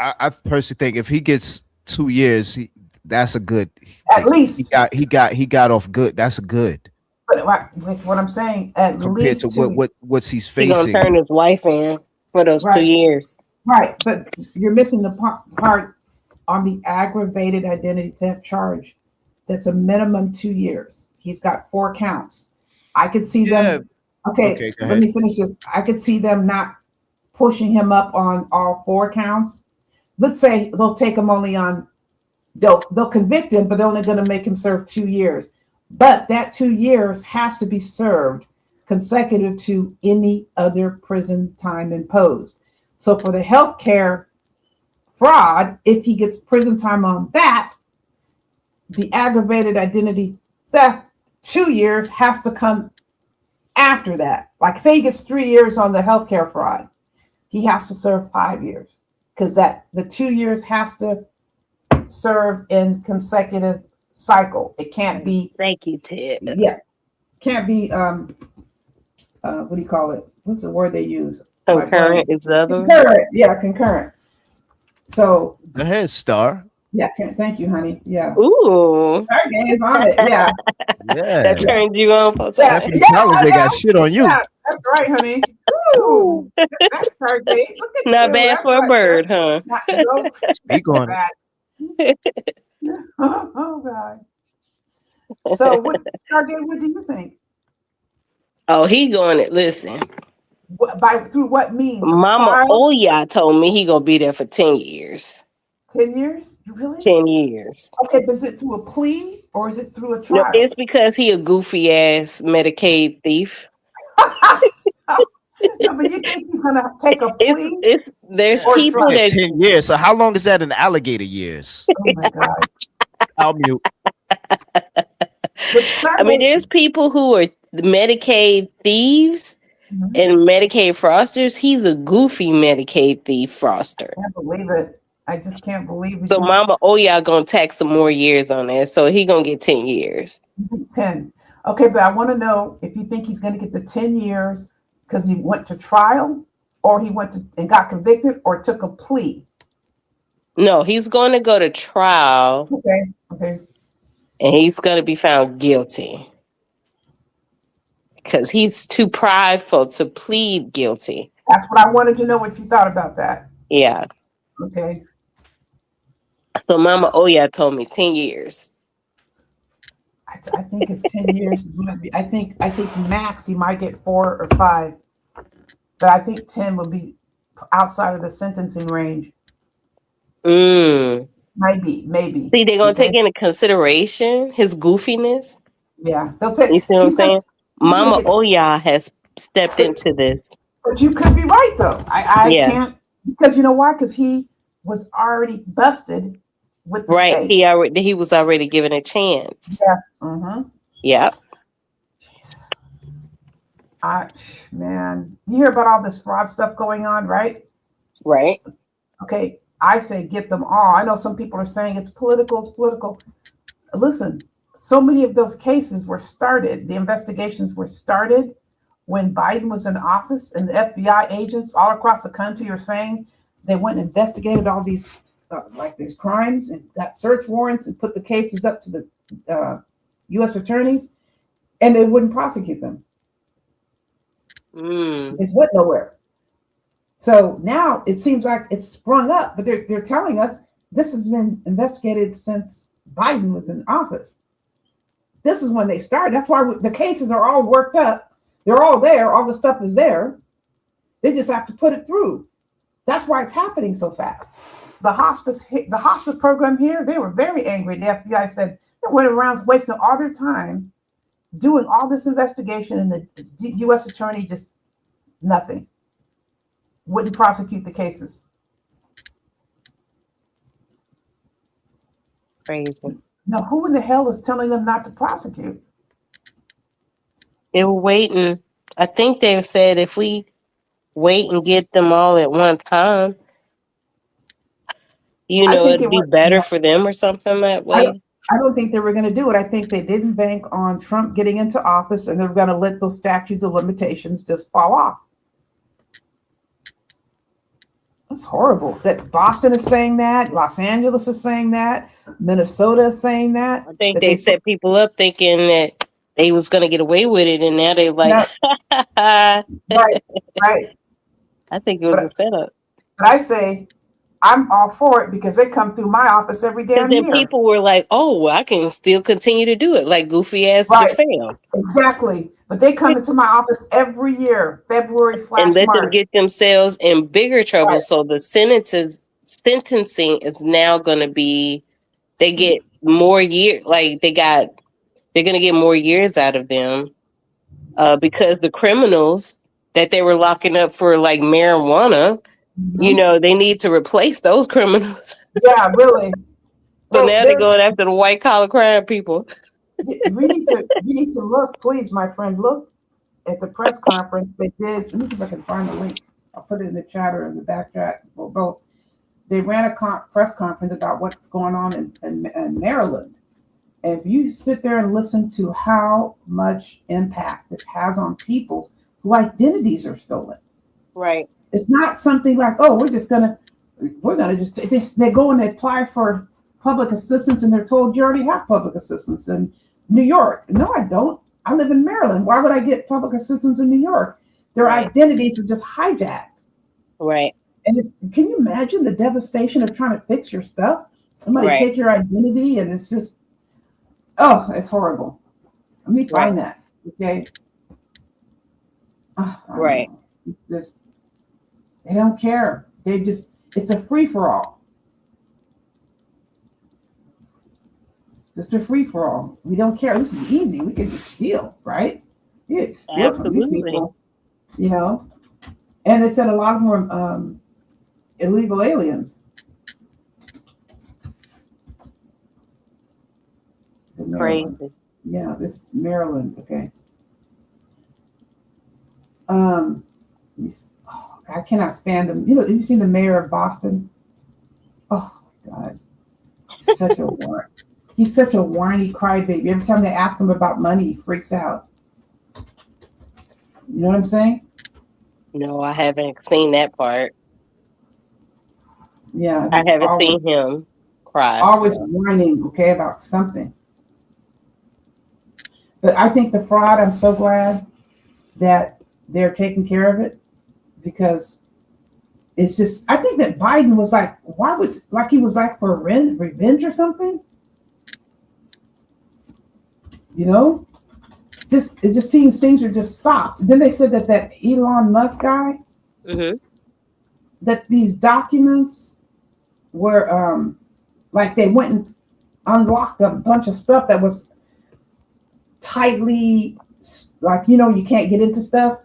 I personally think if he gets 2 years, that's a good. At least he got off good. That's a good. But what I'm saying, at compared least to what's he's facing. He's gonna turn his wife in for those 2 years. Right, but you're missing the part on the aggravated identity theft charge. That's a minimum 2 years. He's got 4 counts. I could see them. Okay, let me finish this. I could see them not pushing him up on all 4 counts. Let's say they'll take him only on, they'll convict him, but they're only going to make him serve 2 years. But that 2 years has to be served consecutive to any other prison time imposed. So for the healthcare fraud, if he gets prison time on that, the aggravated identity theft 2 years has to come after that. Like say he gets 3 years on the healthcare fraud, he has to serve 5 years, because the 2 years has to serve in consecutive cycle. It can't be. Thank you, Ted. Yeah, can't be. What do you call it? What's the word they use? Concurrent is the other. Concurrent. Yeah, concurrent. So go ahead, Star. Yeah, thank you, honey. Yeah. Ooh. Stargate is on it. Yeah. Yeah. That turned you on for After the college, they got shit on you. Yeah, that's right, honey. Ooh, that's Stargate. Not bad for a bird, huh? Speak on it. Oh God. So what, Stargate, what do you think? Oh, he going to listen. Through what means? Mama Trial? Oya told me he gonna be there for 10 years. 10 years? Really? 10 years. Okay, but is it through a plea or is it through a No, trial? it's because he a goofy ass Medicaid thief. No, but you think he's gonna take a plea? There's or people trial? that 10 years. So how long is that in alligator years? Oh my God. I'll mute. I mean, there's people who are Medicaid thieves Mm-hmm. and Medicaid fraudsters. He's a goofy Medicaid thief fraudster. I can't believe it. I just can't believe it. So Mama Oya gonna tack some more years on that. So he gonna get 10 years. 10. Okay, but I want to know if you think he's going to get the 10 years because he went to trial or he went to and got convicted or took a plea. No, he's going to go to trial. Okay. And he's going to be found guilty. Because he's too prideful to plead guilty. That's what I wanted to know what you thought about that. Yeah. Okay. So Mama Oya told me 10 years. I think it's 10 years is what I think max he might get 4 or 5. But I think 10 will be outside of the sentencing range. Maybe. See, they're going to take into consideration his goofiness. Yeah. They'll take. You see what I'm saying? Mama Oya has stepped into this. But you could be right, though. I can't. Because you know why? Because he was already busted with the state. He was already given a chance. Yes. Mm-hmm. Yep. Man, you hear about all this fraud stuff going on, right? Right. Okay, I say get them all. I know some people are saying it's political. Listen, so many of those cases were started, the investigations were started when Biden was in office, and the FBI agents all across the country are saying they went and investigated all these like these crimes and got search warrants and put the cases up to the U.S. attorneys, and they wouldn't prosecute them. It went nowhere. So now it seems like it's sprung up, but they're telling us this has been investigated since Biden was in office. This is when they started. That's why the cases are all worked up. They're all there. All the stuff is there. They just have to put it through. That's why it's happening so fast. The hospice program here, they were very angry. The FBI said they went around wasting all their time doing all this investigation, and the U.S. attorney just nothing. Wouldn't prosecute the cases. Crazy. Now, who in the hell is telling them not to prosecute? They were waiting. I think they said if we wait and get them all at one time, it'd be better for them or something that way. I don't think they were going to do it. I think they didn't bank on Trump getting into office, and they're going to let those statutes of limitations just fall off. That's horrible. That Boston is saying that, Los Angeles is saying that, Minnesota is saying that. I think they set people up thinking that they was going to get away with it, and now they're like, right. I think it was a setup. But I say, I'm all for it because they come through my office every damn year. And then people were like, oh, well, I can still continue to do it, like goofy ass JaFam. Exactly. But they come into my office every year, February/March. And let them get themselves in bigger trouble. Right. So the sentencing is now going to be, they get more years, like they're going to get more years out of them because the criminals that they were locking up for like marijuana, they need to replace those criminals. Yeah, really. So now they're going after the white collar crime people. We need to look, please, my friend, look at the press conference they did. Let me see if I can find the link. I'll put it in the chat or in the back chat or both. They ran a press conference about what's going on in Maryland. And if you sit there and listen to how much impact this has on people whose identities are stolen. Right. It's not something like, oh, we're gonna just they go and they apply for public assistance and they're told you already have public assistance in New York. No, I don't. I live in Maryland. Why would I get public assistance in New York? Their identities are just hijacked. Right. And can you imagine the devastation of trying to fix your stuff? Somebody take your identity and it's just, Oh, it's horrible. Let me find that. Okay. Right. Just, they don't care. They just, it's a free for all. Just a free for all. We don't care. This is easy. We can just steal, right? Yeah, steal from these Absolutely. people, you know. And they said a lot of them were illegal aliens. Crazy. Yeah, this Maryland. Okay. I cannot stand him. You know, have you seen the mayor of Boston? Oh God, such a whine. He's such a whiny crybaby. Every time they ask him about money, he freaks out. You know what I'm saying? No, I haven't seen that part. Yeah, I he's haven't always, seen him cry. always whining, okay, about something. But I think the fraud, I'm so glad that they're taking care of it, because it's just, I think that Biden was like, why was, like he was like for revenge or something? You know? Just, it just seems things are just stopped. Then they said that Elon Musk guy, that these documents were like they went and unlocked a bunch of stuff that was tightly, like, you know, you can't get into stuff.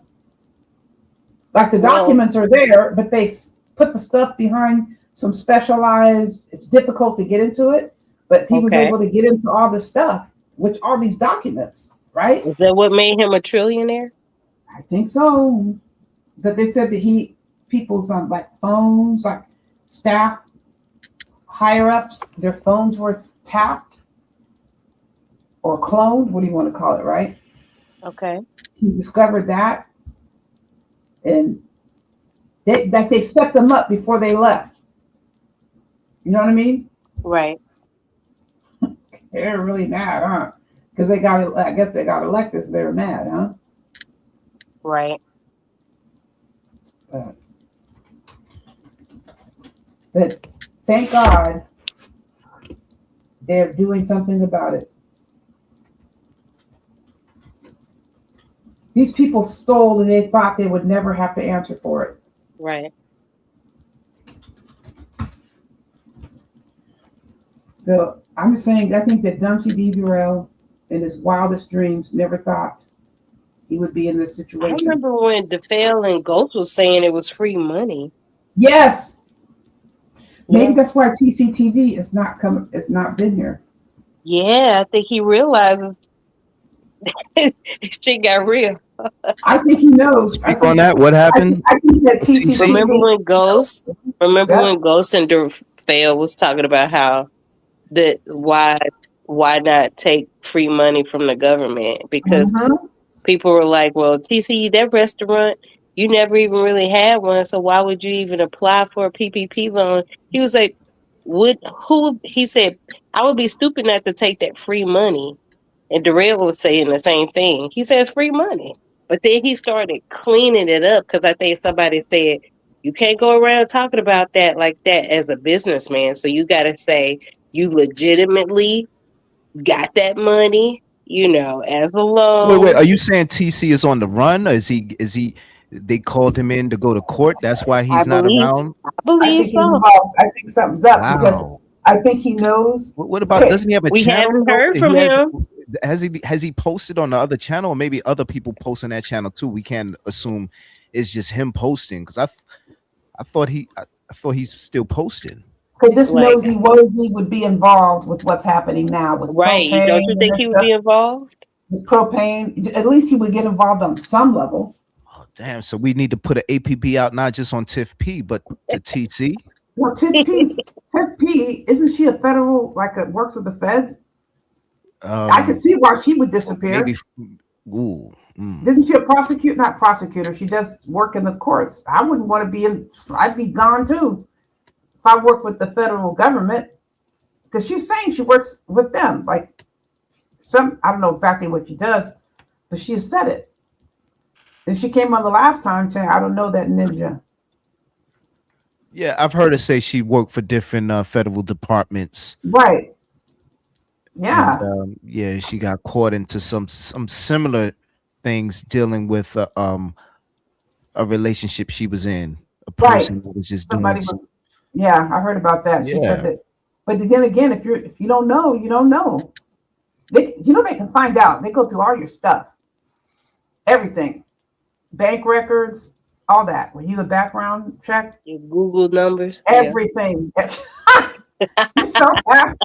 Like the documents are there, but they put the stuff behind some specialized, it's difficult to get into it, but he was able to get into all this stuff, which are these documents, right? Is that what made him a trillionaire? I think so. But they said that people's on like phones, like staff, higher ups, their phones were tapped or cloned. What do you want to call it, right? Okay. He discovered that, and they set them up before they left. You know what I mean? Right. They're really mad, huh? Because I guess they got elected, so they're mad, huh? Right. But thank God they're doing something about it. These people stole and they thought they would never have to answer for it. Right. So I'm just saying, I think that Dumpsy D. Durrell in his wildest dreams never thought he would be in this I situation. remember when DeFale and Ghost was saying it was free money. Yes. Maybe that's why TCTV is not coming. It's not been here. Yeah, I think he realizes shit got real. I think he knows. Speak on that. What happened? I think that TCTV. Remember when Ghost and DeFale was talking about how why not take free money from the government? Because people were like, well, TC, that restaurant, you never even really had one, so why would you even apply for a PPP loan? He was like, he said, I would be stupid not to take that free money. And Darrell was saying the same thing. He says free money. But then he started cleaning it up because I think somebody said, you can't go around talking about that like that as a businessman. So you got to say you legitimately got that money, you know, as a loan. Wait. Are you saying TC is on the run? Or is he? They called him in to go to court. That's why he's not around. I believe so. I think something's up because I think he knows. What about? Doesn't he have a we channel? haven't heard from him. Has he posted on the other channel, or maybe other people post on that channel too? We can't assume it's just him posting, because I thought he's still posting. Because this nosy Wozy would be involved with what's happening now with propane. Don't you think he would be involved? With propane, at least he would get involved on some level. Oh damn! So we need to put an APB out not just on Tiff P, but to TC. Well, Tiff P, isn't she a federal, like works with the feds? I could see why she would disappear. Maybe. Didn't she not prosecutor? She does work in the courts. I wouldn't want to be I'd be gone too if I work with the federal government, because she's saying she works with them. Like I don't know exactly what she does, but she said it. And she came on the last time saying, I don't know that ninja. Yeah, I've heard her say she worked for different federal departments. Right. Yeah. And, yeah, she got caught into some similar things dealing with a relationship she was in. A Right. person that was just doing Somebody was. some. Yeah, I heard about that. She said Yeah. that. But then again, if you don't know, you don't know. They can find out. They go through all your stuff, everything, bank records, all that. When you the background check, Your Google numbers. everything. You're so fast.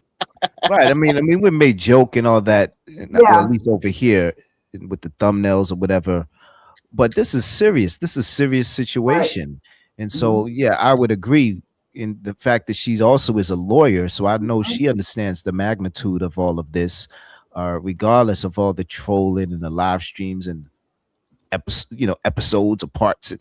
Right. I mean, we made joke and all that. Well, Yeah. at least over here with the thumbnails or whatever. But this is serious. This is a serious situation. And so, yeah, I would agree in the fact that she's also is a lawyer. So I know she understands the magnitude of all of this, regardless of all the trolling and the live streams and episodes or parts.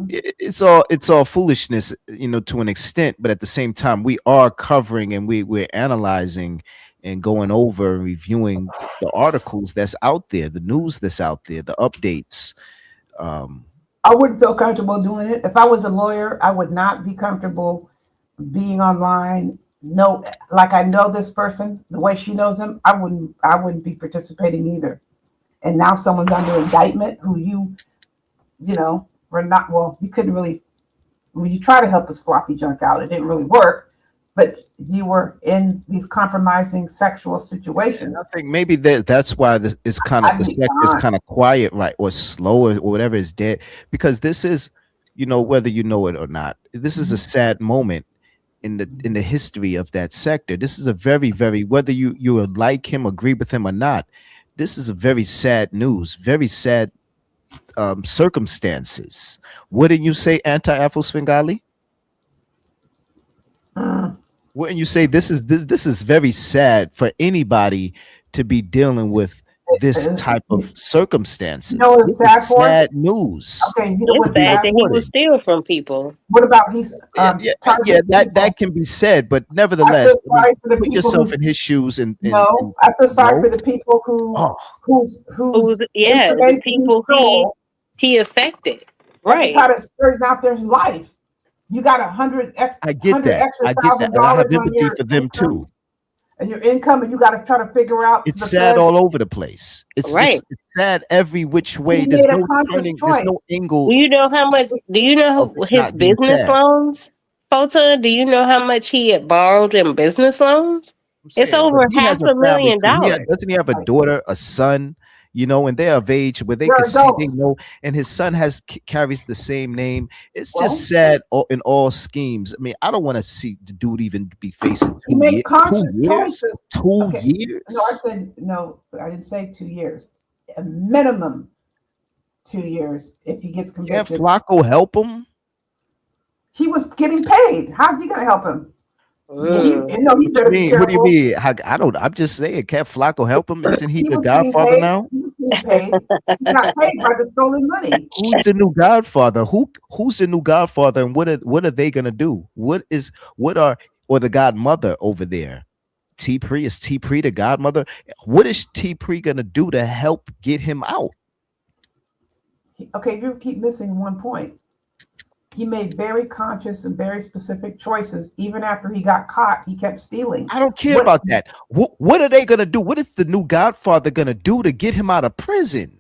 It's all foolishness, to an extent. But at the same time, we are covering and we're analyzing and going over and reviewing the articles that's out there, the news that's out there, the updates. I wouldn't feel comfortable doing it. If I was a lawyer, I would not be comfortable being online. No, like I know this person, the way she knows him, I wouldn't be participating either. And now someone's under indictment who were not, well, you couldn't really, when you try to help this floppy junk out, it didn't really work, but you were in these compromising sexual situations. I think maybe that's why it's kind of the sector is kind of quiet, right, or slow, or whatever is dead, because this is, whether you know it or not, this is a sad moment in the history of that sector. This is a very, very, whether you would like him, agree with him or not, this is a very sad news, very sad circumstances. Wouldn't you say, Anti-Afro Svengali? Wouldn't you say this is very sad for anybody to be dealing with this type of circumstances? It's sad for? Sad news. Okay, it's bad that he will steal from people. What about he's that can be said, but nevertheless, put yourself in his shoes and I feel sorry for the people who's the people he affected. Right. How to spread out their life. You got 100 extra. I get that. I have empathy for them too. And your income, and you got to try to figure out. It's sad all over the place. It's right. It's sad every which way. There's no turning. There's no angle. Do you know how much? Do you know his business loans? Photon. Do you know how much he had borrowed in business loans? It's over $500,000. Doesn't he have a daughter, a son? And they're of age where they can see, they know, and his son carries the same name. It's just sad in all schemes. I mean, I don't want to see the dude even be facing 2 years. 2 years? 2 years? No, I said no. I didn't say 2 years. A minimum 2 years if he gets convicted. Can't Flacco help him? He was getting paid. How's he going to help him? He better be careful. What do you mean? I'm just saying, can't Flacco help him? Isn't he the Godfather now? He's not paid by the stolen money. Who's the new Godfather? Who's the new Godfather, and what are they gonna do? Or the Godmother over there? T-Pre, is T-Pre the Godmother? What is T-Pre gonna do to help get him out? Okay, you keep missing one point. He made very conscious and very specific choices. Even after he got caught, he kept stealing. I don't care about that. What are they going to do? What is the new Godfather going to do to get him out of prison?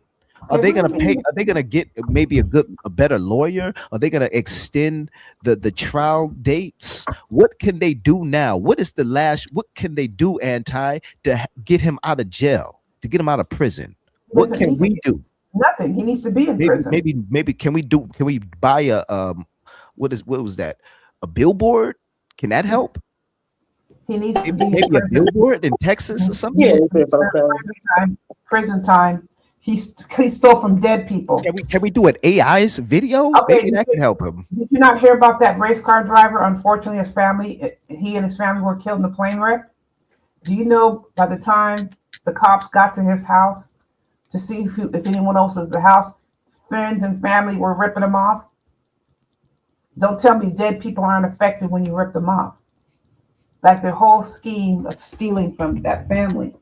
Are they going to pay? Are they going to get maybe a better lawyer? Are they going to extend the trial dates? What can they do now? What can they do, to get him out of jail, to get him out of prison? What can we do? Nothing. He needs to be in prison. Maybe can we buy a what was that? A billboard? Can that help? He needs to be maybe a billboard in Texas or something. Yeah, prison time. He stole from dead people. Can we do an AI's video? Okay, maybe that can help him. Did you not hear about that race car driver? Unfortunately, he and his family were killed in a plane wreck. Do you know by the time the cops got to his house to see if anyone else was at the house, friends and family were ripping him off? Don't tell me dead people aren't affected when you rip them off. Like the whole scheme of stealing from that family.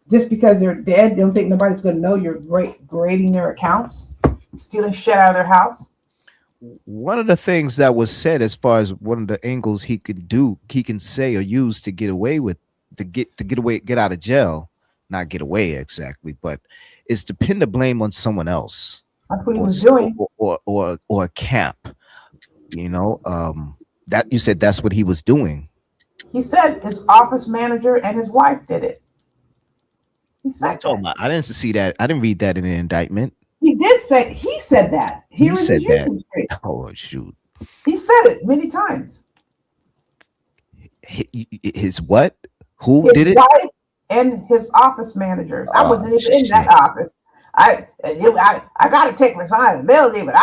Just because they're dead, don't think nobody's going to know you're grading their accounts, stealing shit out of their house. One of the things that was said as far as one of the angles he can say or use to get away with to get out of jail, not get away exactly, but is to pin the blame on someone else, That's what he or was doing. or a camp. That you said that's what he was doing. He said his office manager and his wife did it. He What are you said talking that. about? I didn't see that. I didn't read that in the indictment. He said that. He Here in said his that. YouTube stream. Oh shoot. He said it many times. His what? Who His did it? wife and his office managers. I wasn't even in that shit. office. I got to take responsibility, but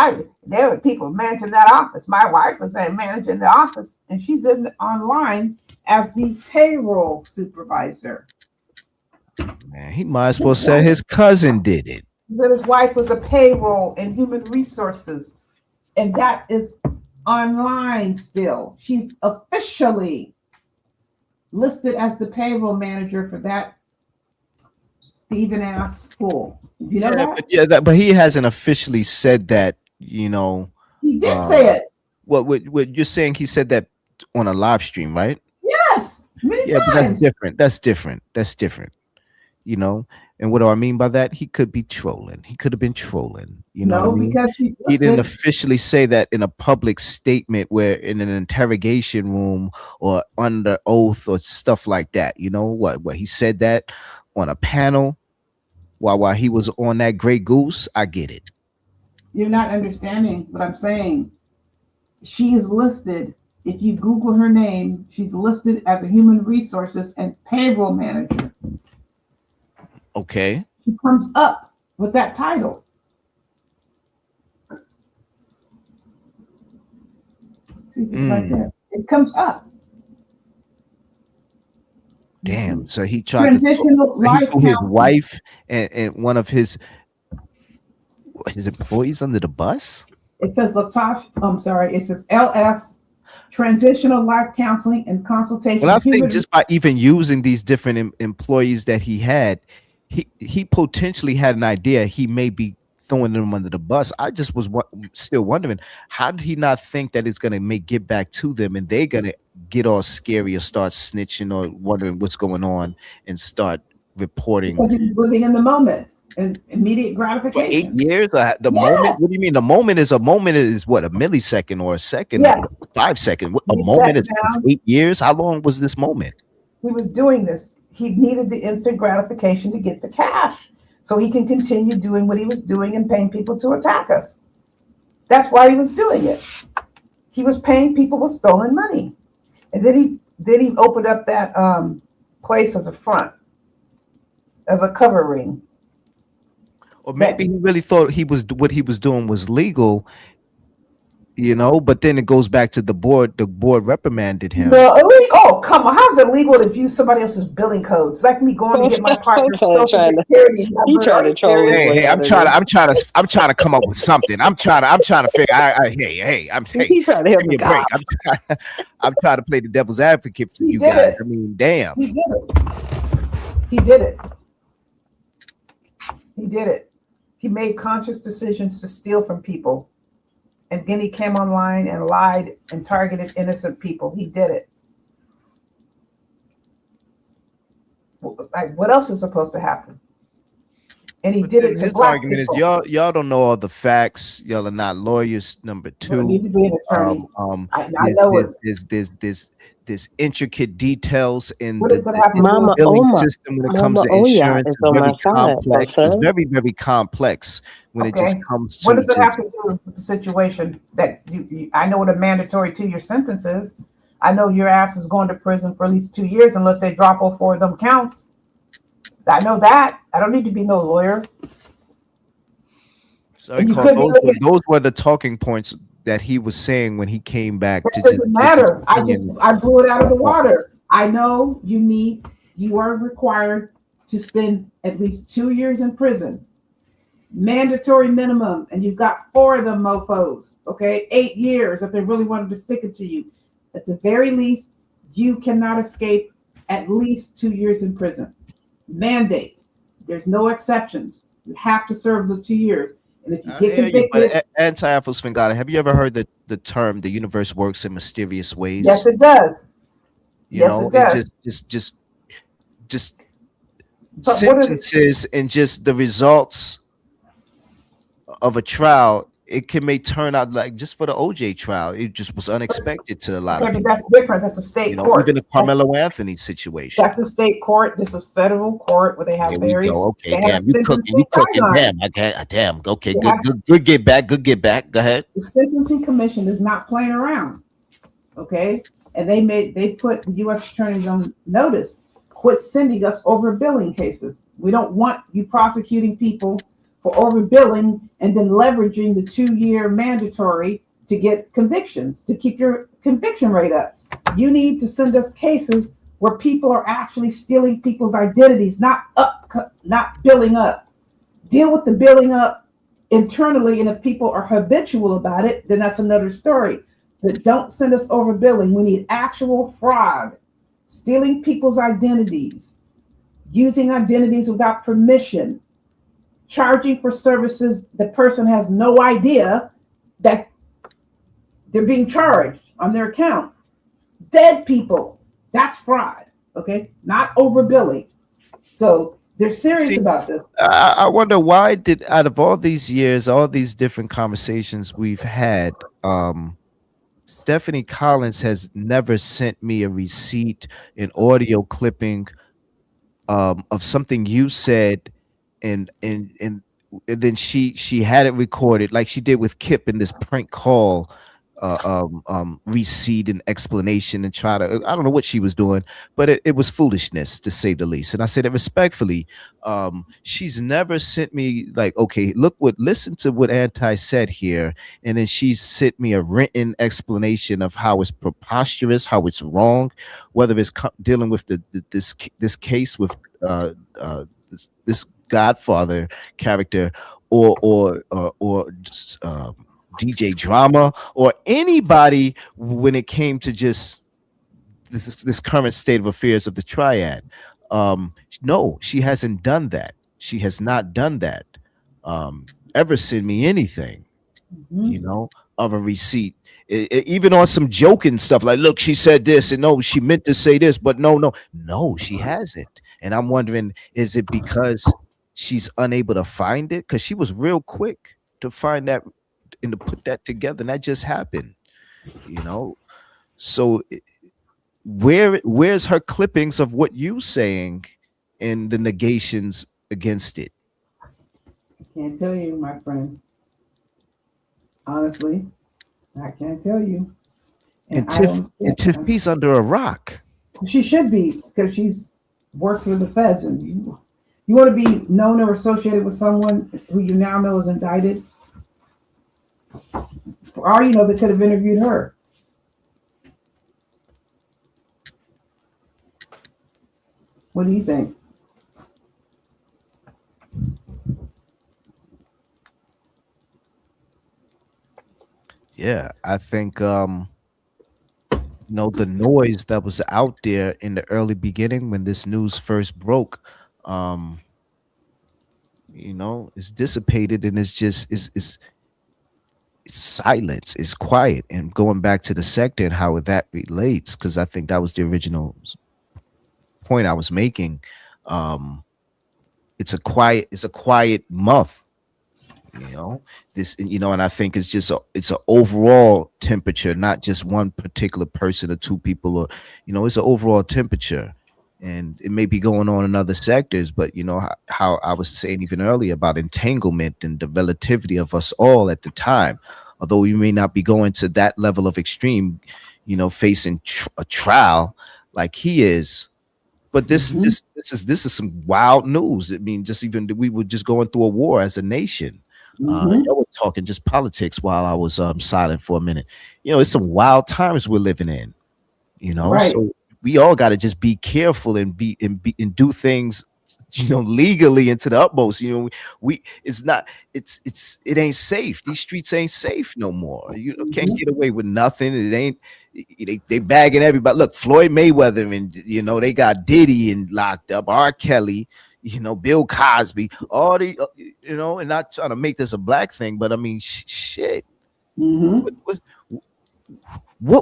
there were people managing that office. My wife was managing the office, and she's online as the payroll supervisor. Man, he might as well say his cousin did it. He said his wife was a payroll and human resources, and that is online still. She's officially listed as the payroll manager for that thieving ass school. You know that? But he hasn't officially said that. You know, He did say it. What you're saying? He said that on a live stream, right? Yes, many But times. That's different. You know, and what do I mean by that? He could be trolling. He could have been trolling. You know what I mean? Because he didn't officially say that in a public statement, where in an interrogation room or under oath or stuff like that. You know what? He said that on a panel while he was on that Grey Goose. I get it. You're not understanding what I'm saying. She is listed. If you Google her name, she's listed as a human resources and payroll manager. Okay. She comes up with that title. See, it's right there. It comes up. Damn. So he tried Transitional life to throw his counseling. wife and one of his employees under the bus. It says it says LS Transitional Life Counseling and Consultation. Well, I think just by even using these different employees that he had, he potentially had an idea he may be throwing them under the bus. I just was still wondering, how did he not think that it's going to get back to them and they're going to get all scary or start snitching or wondering what's going on and start reporting? Because he's living in the moment and immediate gratification. For 8 years, the moment. What do you mean? The moment is what, a millisecond or a second? Yes. 5 seconds. A He moment sat is down. 8 years. How long was this moment? He was doing this. He needed the instant gratification to get the cash so he can continue doing what he was doing and paying people to attack us. That's why he was doing it. He was paying people with stolen money. And then he opened up that place as a front, as a covering. Or maybe he really thought what he was doing was legal, you know, but then it goes back to the board. The board reprimanded him. No, oh, come on. How's it legal to use somebody else's billing codes? It's like me going to get my partner's social security number. He trying to troll his way Hey, out I'm of trying to come up with something. I'm trying to figure. He trying to help give me a God. break. I'm trying to play the devil's advocate for He you did guys. it. I mean, damn. He did it. He did it. He did it. He made conscious decisions to steal from people. And then he came online and lied and targeted innocent people. He did it. Like, what else is supposed to happen? And he did it to His black argument people. is y'all don't know all the facts. Y'all are not lawyers. Number You don't two, need to be an attorney. I know it. there's intricate details in What does it have to do Mama with billing Oma. system when it Mama comes to Oya insurance. is It's on very my side, complex. It's son. very, very complex when it just Okay. comes to What does it have just to do with the situation that I know what a mandatory 2-year sentence is. I know your ass is going to prison for at least 2 years unless they drop all 4 of them counts. I know that. I don't need to be no lawyer. so And you Carl, could be looking. those were the talking points that he was saying when he came back. That to doesn't matter. opinion. I blew it out of the water. I know you are required to spend at least 2 years in prison. Mandatory minimum. And you've got 4 of them mofos. Okay. 8 years if they really wanted to stick it to you. At the very least, you cannot escape at least 2 years in prison. Mandate. There's no exceptions. You have to serve the 2 years. And if you get convicted, But anti-Afros Fingata, have you ever heard the term "the universe works in mysterious ways"? yes, it does. You Yes, know, it does. just just But what are the, sentences and just the results of a trial, it may turn out like just for the OJ trial, it just was unexpected to a lot of okay, but people. that's different. That's a state You know, even court. the Carmelo Anthony situation. That's a state court. This is federal court where they have Here we go. Okay, they have damn, you cooking, you sentencing cooking. guidelines. Damn, okay, damn. Okay, They good, have, good, good. Get back, good. Get back. Go ahead. the sentencing commission is not playing around. Okay, and they put the U.S. attorneys on notice. Quit sending us overbilling cases. We don't want you prosecuting people for overbilling and then leveraging the 2-year mandatory to get convictions, to keep your conviction rate up. You need to send us cases where people are actually stealing people's identities, not billing up. Deal with the billing up internally, and if people are habitual about it, then that's another story. But don't send us overbilling. We need actual fraud, stealing people's identities, using identities without permission, charging for services the person has no idea that they're being charged on their account. Dead people, that's fraud, okay? Not overbilling. So they're serious about this. I wonder why did, out of all these years, all these different conversations we've had, Stephanie Collins has never sent me a receipt, an audio clipping of something you said, and then she had it recorded like she did with Kip in this prank call receipt and explanation, and try to, I don't know what she was doing, but it was foolishness to say the least. And I said it respectfully. She's never sent me like, okay, listen to what Anti said here, and then she sent me a written explanation of how it's preposterous, how it's wrong, whether it's dealing with this case with this Godfather character, or just, DJ Drama, or anybody when it came to just this current state of affairs of the triad. No, she hasn't done that. She has not done that. Ever send me anything, you know, of a receipt. Even on some joking stuff like, look, she said this, and no, she meant to say this, but no, she hasn't. And I'm wondering, is it because she's unable to find it? Because she was real quick to find that and to put that together, and that just happened, you know. So where's her clippings of what you saying and the negations against it? I can't tell you, my friend. Honestly, I can't tell you. And Tiff P's under a rock. She should be, because she's worked for the feds, and you want to be known or associated with someone who you now know is indicted. For all you know, they could have interviewed her. What do you think? Yeah, I think the noise that was out there in the early beginning when this news first broke, it's dissipated, and it's just it's silence, it's quiet. And going back to the sector and how that relates, because I think that was the original point I was making. It's a quiet month, and I think it's just it's an overall temperature, not just one particular person or two people, or it's an overall temperature. And it may be going on in other sectors, but how I was saying even earlier about entanglement and the relativity of us all at the time, although we may not be going to that level of extreme, facing a trial like he is. But this is some wild news. I mean, just even we were just going through a war as a nation. Y'all were talking just politics while I was silent for a minute. It's some wild times we're living in. Right. So we all got to just be careful and do things, legally and to the utmost. It ain't safe. These streets ain't safe no more. You can't get away with nothing. It ain't. They bagging everybody. Look, Floyd Mayweather, and they got Diddy and locked up, R. Kelly, Bill Cosby, all the, and not trying to make this a black thing, but I mean, shit. What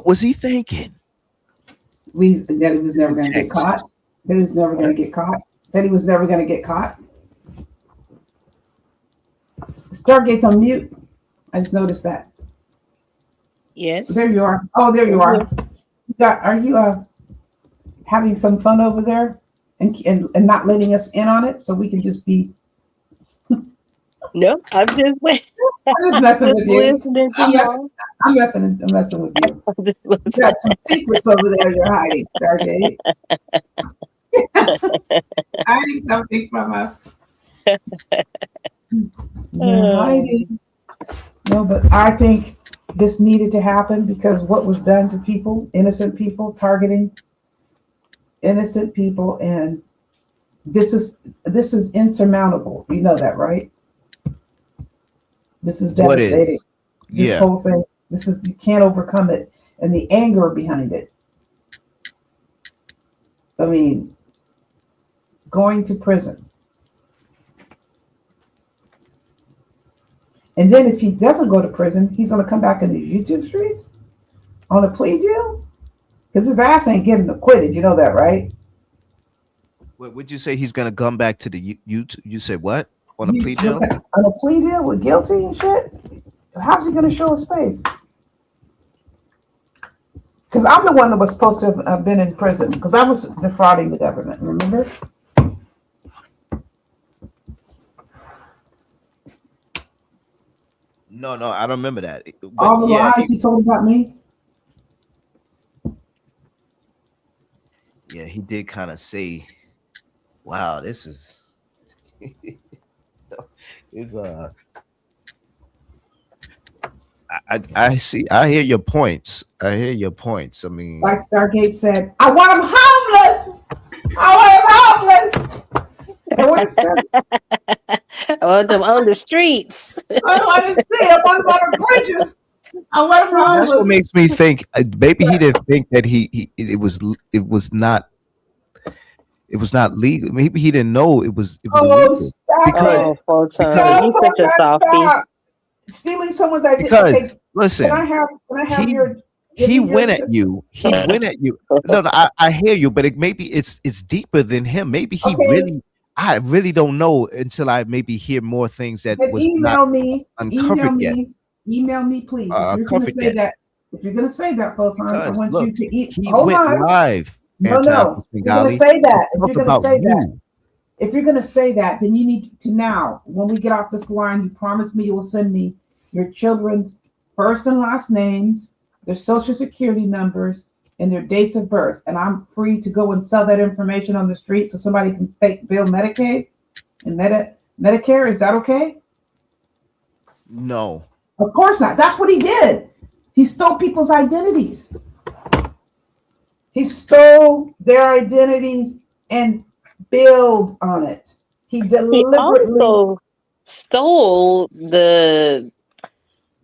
was he thinking? That he was never going to get caught. He was never going to get caught. Said he was never going to get caught. Stargate's on mute. I just noticed that. Yes. There you are. Oh, there you are. Are you having some fun over there and not letting us in on it so we can just be? No, I'm just I'm just messing with you. listening to I'm y'all. messing with you. You got some secrets over there you're hiding, Stargate. Hiding something from us. You're hiding. No, but I think this needed to happen because what was done to people, innocent people, targeting innocent people, and this is insurmountable. You know that, right? This is devastating. This whole thing. You can't overcome it, and the anger behind it. I mean, going to prison. And then if he doesn't go to prison, he's going to come back in the YouTube streets on a plea deal? Because his ass ain't getting acquitted. You know that, right? What would you say he's going to come back to the YouTube? You say what? On a plea deal? On a plea deal with guilty and shit? How's he going to show his face? Because I'm the one that was supposed to have been in prison because I was defrauding the government, remember? No, I don't remember that. But all the lies he told about me. Yeah, he did kind of say, "Wow, this is I see. I hear your points. I mean, like Stargate said, I want him homeless. I want him homeless. I want them on the streets. I want him I want him on the bridges. I want him homeless. That's what makes me think maybe he didn't think that it was not legal. Maybe he didn't know it was illegal. Because you such a softie. Stealing someone's identity. Because okay, listen, can I have he went at you. He went at you. No, I hear you, but maybe it's deeper than him. Maybe he really. I really don't know until I maybe hear more things that was not uncovered yet. Email me, please. If you're going to say that, Photon, I want you to eat. He went live. No. If you're going to say that, if you're going to say that, then you need to now, when we get off this line, you promise me you will send me your children's first and last names, their social security numbers, and their dates of birth. And I'm free to go and sell that information on the street so somebody can fake bill Medicaid and Medicare. Is that okay? No. Of course not. That's what he did. He stole people's identities. He stole their identities and billed on it. He deliberately also stole the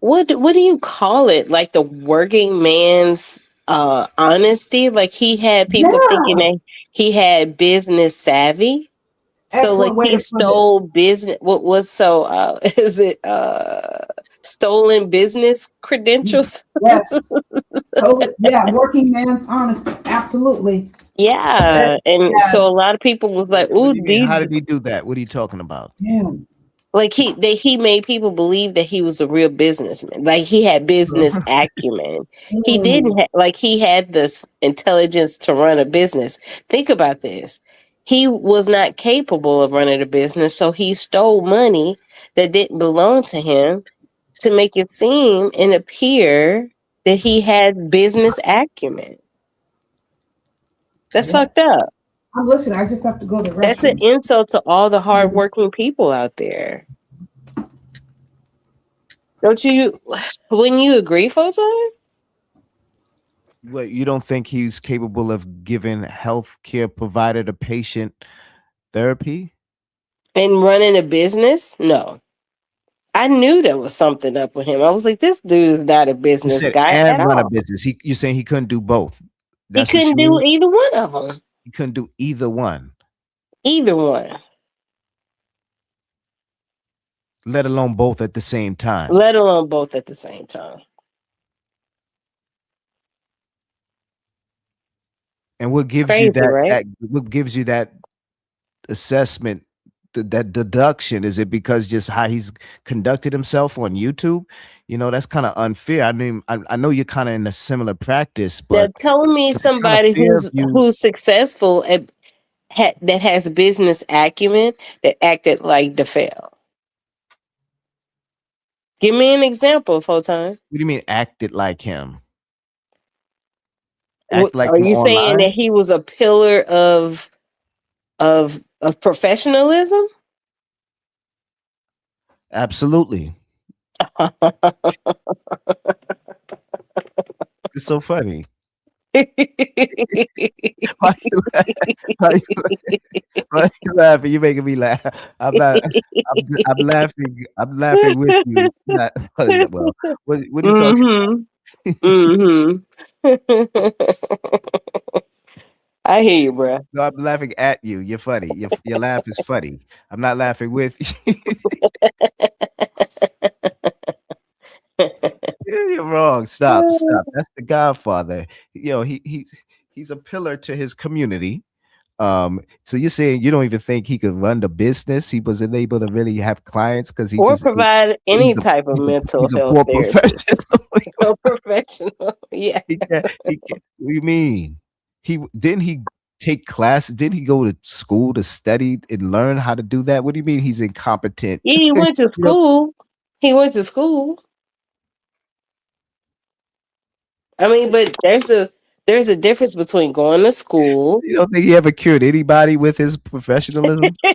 what do you call it? Like the working man's honesty. Like he had people thinking that he had business savvy. So like he stole business. What was is it stolen business credentials? Yes. Working man's honesty. Absolutely. Yeah. So a lot of people was like, "Ooh, how did he do that? What are you talking about?" Yeah. Like he made people believe that he was a real businessman. Like he had business acumen. He didn't he had this intelligence to run a business. Think about this. He was not capable of running a business, so he stole money that didn't belong to him to make it seem and appear that he had business acumen. That's fucked up. I'm listening. I just have to go to the restroom. That's an insult to all the hardworking people out there. Wouldn't you agree, Photon? What, you don't think he's capable of giving health care provider to patient therapy? And running a business? No. I knew there was something up with him. I was like, this dude is not a business guy and at run all. a business. You're saying he couldn't do both? He couldn't do either one of them. He couldn't do either one. Either one. Let alone both at the same time. Let alone both at the same time. And what It's gives you crazy, right? that what gives you that assessment, that deduction? Is it because just how he's conducted himself on YouTube? You know, that's kind of unfair. I mean, I know you're kind of in a similar practice, Now but tell me it's kind of somebody fair if you. who's successful at that has business acumen that acted like DeFeo. Give me an example, Photon. What do you mean acted like him? Act like Are him you saying that online? he was a pillar of professionalism? Absolutely. It's so funny. Why you why you laughing? You making me laugh. I'm not. I'm laughing. I'm laughing with you. Not well. What are you talking Mm-hmm. I hear you, bro. No, I'm laughing at you. You're funny. Your laugh is funny. I'm not laughing with you. You're wrong. Stop. That's the Godfather. You know, he's a pillar to his community. So you're saying you don't even think he could run the business? He wasn't able to really have clients because he Or just provide any type of mental he's a health poor therapy. professional. A professional, yeah. He can't. What do you mean? He take class? Didn't he go to school to study and learn how to do that? What do you mean he's incompetent? He went to You know, school. He went to school. I mean, but there's a difference between going to school. you don't think he ever cured anybody with his professionalism? I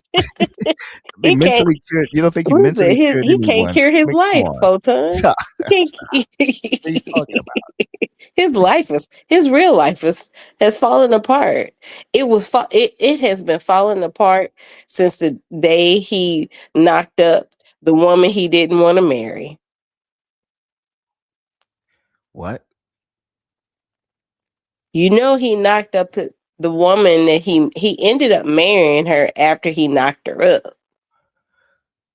He mean, can't. mentally cured. You don't think he Listen, mentally cured he can't anyone? cure I his mean, come life, on. Photon. Stop. He can't- What are you talking about? his real life has fallen apart. It has been falling apart since the day he knocked up the woman he didn't want to marry. What? You know, he knocked up the woman that he ended up marrying her after he knocked her up.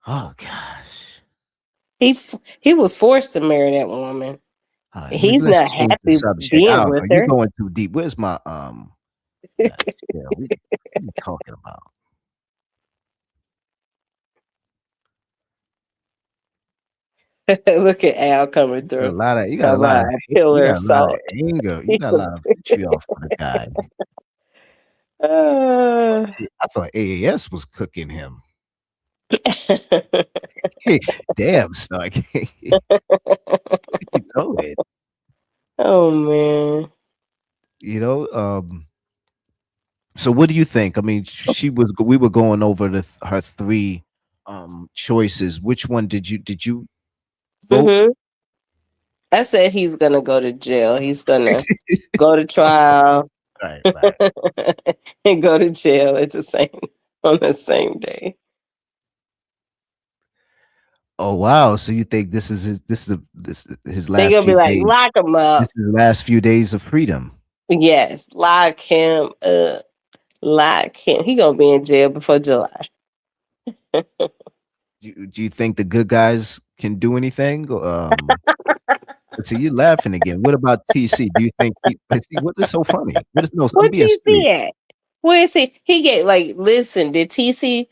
Oh gosh. He was forced to marry that woman. All right, He's let's not change the happy subject. I being don't with know. You're her. going too deep. Where's my yeah, what are you talking about? Look at Al coming You got a through. lot of Talking about a pillar of salt. anger. You got a lot of vitriol for the guy. I thought AAS was cooking him. Damn, Stark. You told it. Oh man. You know, so what do you think? I mean, we were going over her three choices. Which one did you vote? Mm-hmm. I said he's gonna go to jail. He's gonna go to trial. Right. And go to jail on the same day. Oh wow! So you think this is his They're last gonna be few like, days? lock him up. This is the last few days of freedom. Yes, lock him up. Lock him. He gonna be in jail before July. Do you think the good guys can do anything? Let's see, you laughing again. What about TC? Do you think what is so funny? I'm Where being TC serious. at? Where is he? He get listen, did TC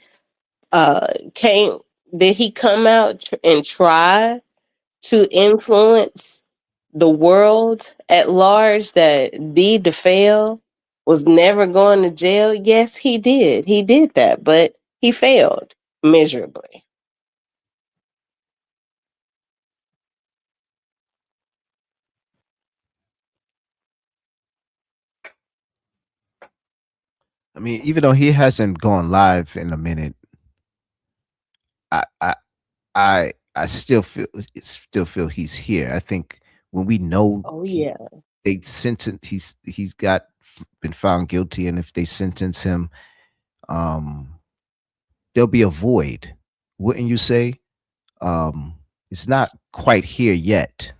did he come out and try to influence the world at large that DeFeo was never going to jail? Yes, he did. He did that, but he failed miserably. I mean, even though he hasn't gone live in a minute, I I I still feel he's here. I think when we know Yeah. they sentence he's been found guilty, and if they sentence him, there'll be a void, wouldn't you say? It's not quite here yet.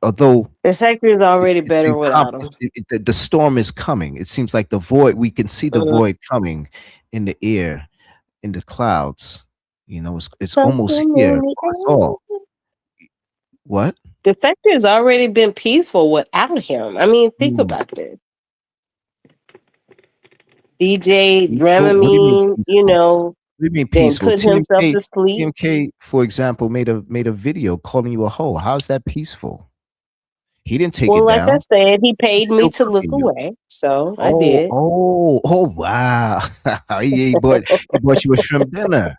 Although the sector is already better without him. The storm is coming. It seems like the void, we can see the void coming in the air, in the clouds. You know, it's almost here for us all. What? The sector has already been peaceful without him. I mean, think about this. DJ Peaceful? What do you mean Dramamine, you peaceful? know, What do you mean then peaceful? put himself to sleep. TMK, for example, made a video calling you a hoe. How's that peaceful? He didn't take Well, it like I down. said, he He's paid me still to look cooking you. away, so I did. Oh, wow. He bought you a shrimp dinner.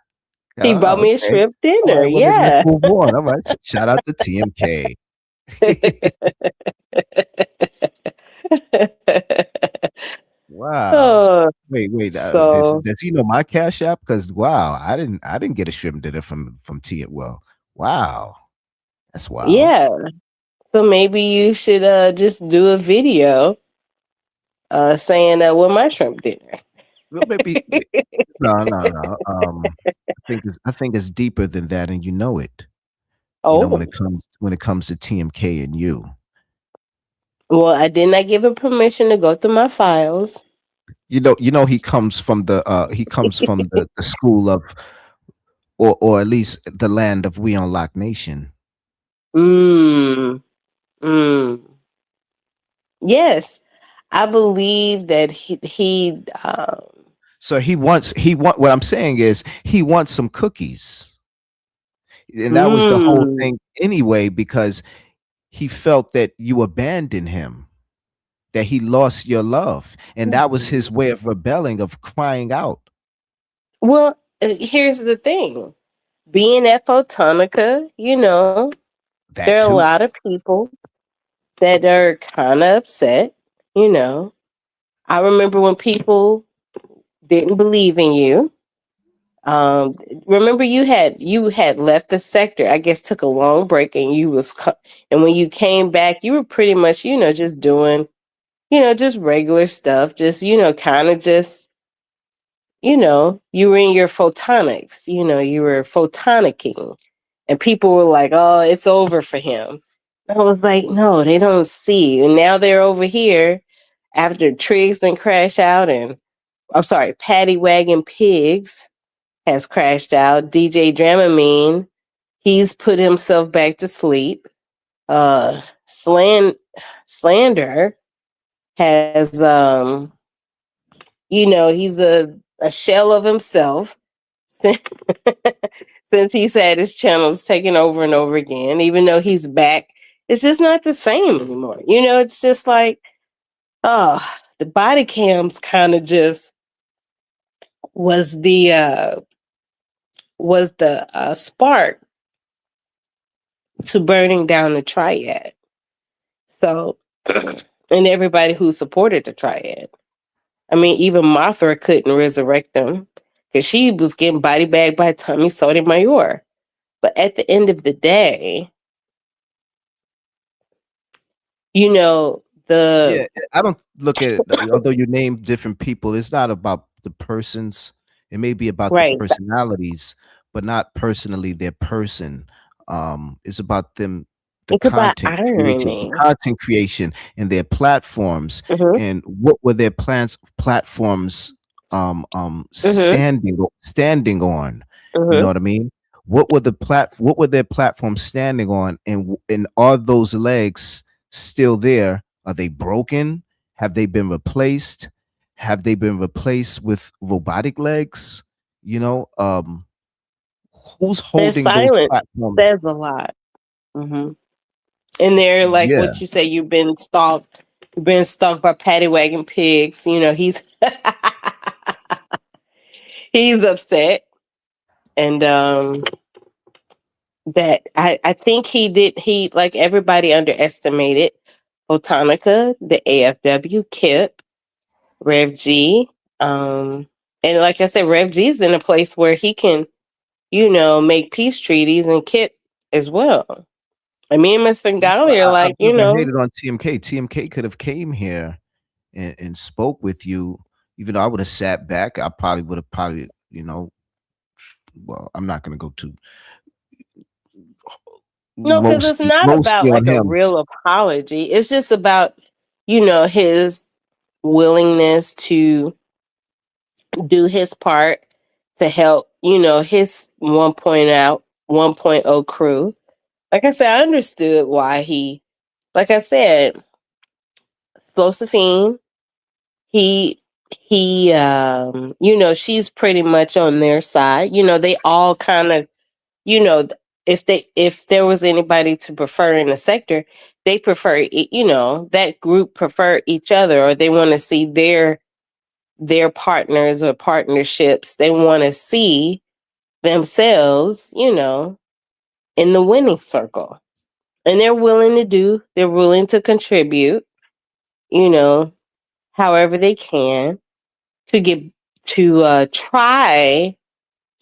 He brought Oh, me a okay. shrimp All dinner. right, well, let's Yeah. move on. All right. Shout out to TMK. Wow. Oh, Wait. so Does he know my Cash App? Because wow, I didn't get a shrimp dinner from T. Well, wow, that's wild. yeah. So maybe you should just do a video saying what my shrimp dinner. Well, maybe no. I think it's deeper than that, and you know it. You know Oh, when it comes to TMK and you. well, I did not give him permission to go through my files. You know he comes from the school of or at least the land of We Unlock Nation. Mm, mm. Yes, I believe that he So what I'm saying is he wants some cookies. And that was the whole mm, thing anyway, because he felt that you abandoned him, that he lost your love. And that was his way of rebelling, of crying out. well, here's the thing. Being at Photonica, you know, there That are a too. lot of people that are kind of upset, you know. I remember when people didn't believe in you. Um, remember you had left the sector. I guess took a long break, and and when you came back, you were pretty much just doing just regular stuff, just kind of just you were in your photonics. You were photonicking, and people were like, "Oh, it's over for him." I was like, "No, they don't see." And now they're over here after Triggs then crash out, and I'm sorry, Paddy Wagon Pigs has crashed out. DJ Dramamine, he's put himself back to sleep. Slander has he's a shell of himself since, since he's had his channels taken over and over again. Even though he's back, it's just not the same anymore. It's just like, oh, the body cams kind of just was the spark to burning down the triad. So, and everybody who supported the triad. I mean, even Mothra couldn't resurrect them because she was getting body bagged by Tommy Sotomayor. But at the end of the day, Yeah, I don't look at it, although you name different people, it's not about the persons. It may be about the right, personalities, but not personally their person. It's about them, it's about irony. content creation and their platforms, Mm-hmm. and what were their platforms Mm-hmm. standing on. You know Mm-hmm. what I mean? What were their platforms standing on, and are those legs still there? Are they broken? Have they been replaced? Have they been replaced with robotic legs? You know, who's Their holding those silence platforms? says a lot. Mm-hmm. And they're like Yeah. what you say, you've been stalked. You've been stalked by Paddy Wagon Pigs. He's he's upset. And that I think he like everybody underestimated Botanica, the AFW, Kip, Rev G. And like I said, Rev G's in a place where he can, make peace treaties, and Kip as well. And me and Miss Bengali are I've like, never hated on TMK. TMK could have came here and spoke with you. Even though I would have sat back, I probably would have well, I'm not gonna go too no, because it's not about roasty on like a him. real apology. It's just about, his willingness to do his part to help, his 1.0 crew. Like I said, I understood why like I said, Slosephine, he he she's pretty much on their side. They all kind of, you know, if there was anybody to prefer in the sector, they prefer that group prefer each other, or they want to see their partners or partnerships. They want to see themselves, in the winning circle. And they're willing to contribute, however they can to get to try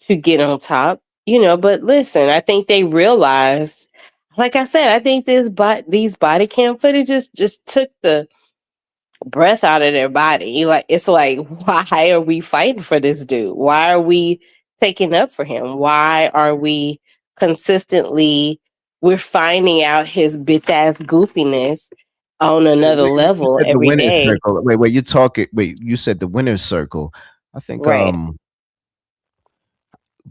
to get on top, but listen, I think they realized, like I said, I think these body cam footages just took the breath out of their body. Like, it's like, why are we fighting for this dude? Why are we taking up for him? Why are we consistently we're finding out his bitch ass goofiness on another You level said the every winner's day? circle. Wait, you talking? Wait, you said the winner's circle. I think Right.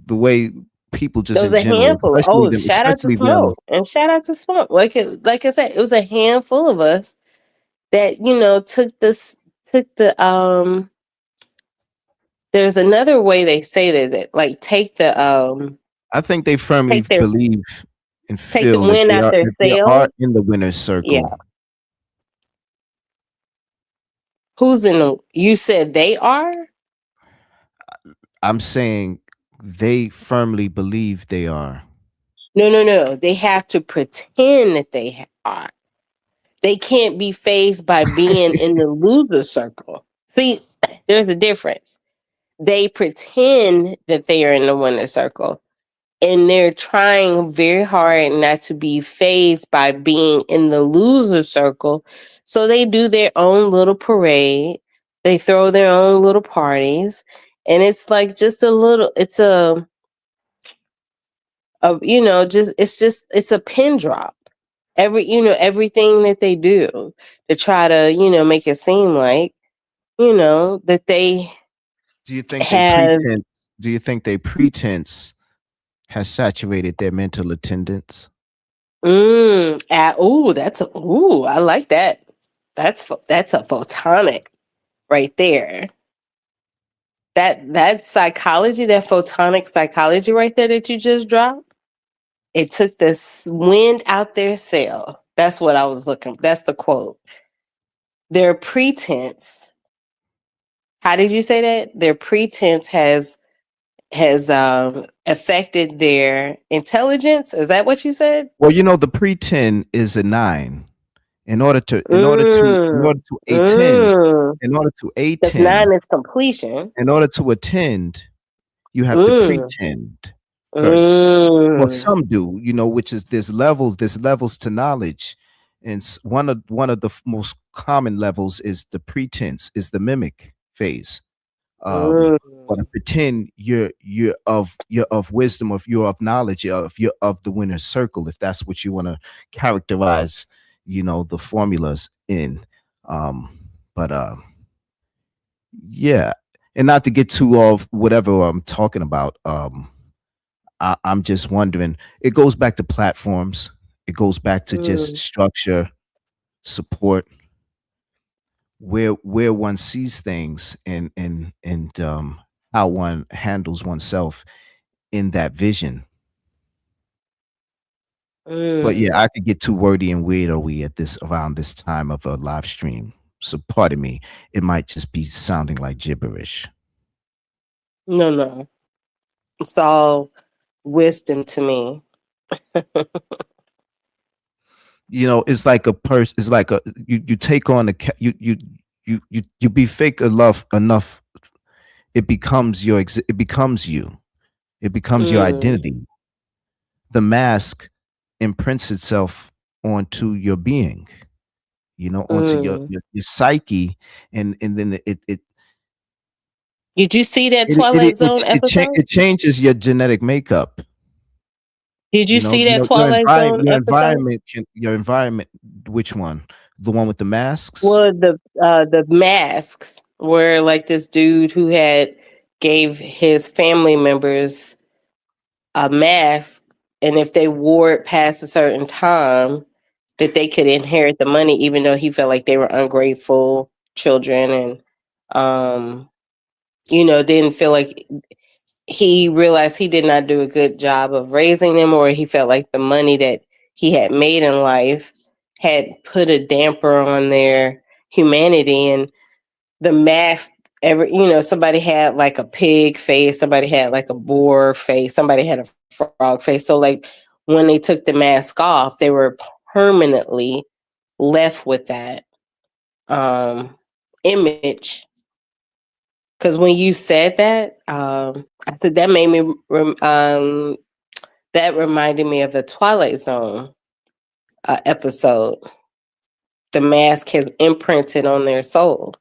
the way people just There was in a general, handful. Oh, shout out to especially them. Smoke, and shout out to Smoke. Like I said, it was a handful of us that took the. There's another way they say that like take the I think they firmly take believe and the feel wind out their that they are sail. in the winner's circle. Yeah. Who's in the? You said they are. I'm saying they firmly believe they are. No. They have to pretend that they are. They can't be phased by being in the loser circle. See, there's a difference. They pretend that they are in the winner circle, and they're trying very hard not to be phased by being in the loser circle. So they do their own little parade. They throw their own little parties, and it's like just a little. It's it's a pin drop. Everything that they do to try to make it seem like that they Do you think they have. pretend? Do you think they pretense has saturated their mental attendance? I like that. That's a photonic right there. That psychology, that photonic psychology right there that you just dropped, it took the wind out their sail. That's what I was looking. That's the quote. Their pretense. How did you say that? Their pretense has affected their intelligence. Is that what you said? Well, the pretend is a 9. In order to Mm, attend, mm. in order to Because attend, 9 is completion. in order to attend, you have to Mm, pretend first. Well, mm, some do, which is there's levels to knowledge. And one of the most common levels is the pretense, is the mimic phase. mm, Or to pretend you're of wisdom, of you're of knowledge, you're of the winner's circle, if that's what you want to characterize, the formulas in. But yeah, and not to get too off whatever I'm talking about. I'm just wondering. It goes back to platforms. It goes back to just mm, structure, support, where one sees things, and how one handles oneself in that vision. But yeah, mm. I could get too wordy and weird at this around this time of a live stream. So pardon me, it might just be sounding like gibberish. No. It's all wisdom to me. It's like a person. It's like you take on you be fake enough. It becomes it becomes you. It becomes your Mm, identity. The mask imprints itself onto your being. Onto mm. your psyche, and then Did you see that it it, Twilight it, Zone it, cha- episode? it changes your genetic makeup. Did you see that Your Twilight environment, Zone episode? your environment. Which one? The one with the masks? Well, the masks were like this dude who had gave his family members a mask, and if they wore it past a certain time, that they could inherit the money, even though he felt like they were ungrateful children and Didn't feel like he realized he did not do a good job of raising them, or he felt like the money that he had made in life had put a damper on their humanity. And the mask, somebody had like a pig face, somebody had like a boar face, somebody had a frog face. So like when they took the mask off, they were permanently left with that image. Because when you said that, I said that made me that reminded me of the Twilight Zone episode. The mask has imprinted on their soul.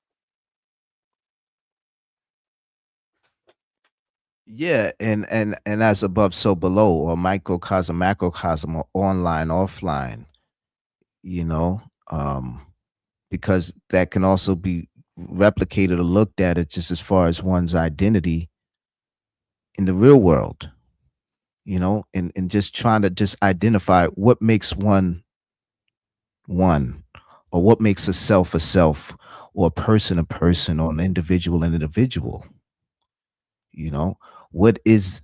Yeah, and as above, so below, or microcosm, macrocosm, or online, offline. You know, because that can also be replicated or looked at it just as far as one's identity in the real world. And just trying to just identify what makes one, or what makes a self, or a person, or an individual, an individual. What is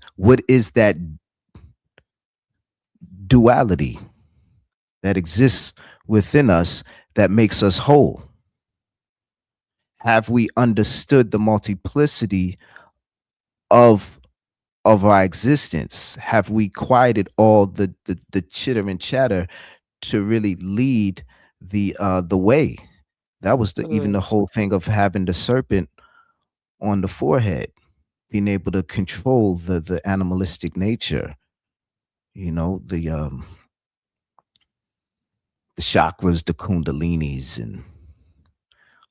that duality that exists within us that makes us whole? Have we understood the multiplicity of our existence? Have we quieted all the chitter and chatter to really lead the way? That was even the whole thing of having the serpent on the forehead, being able to control the animalistic nature, the chakras, the kundalinis, and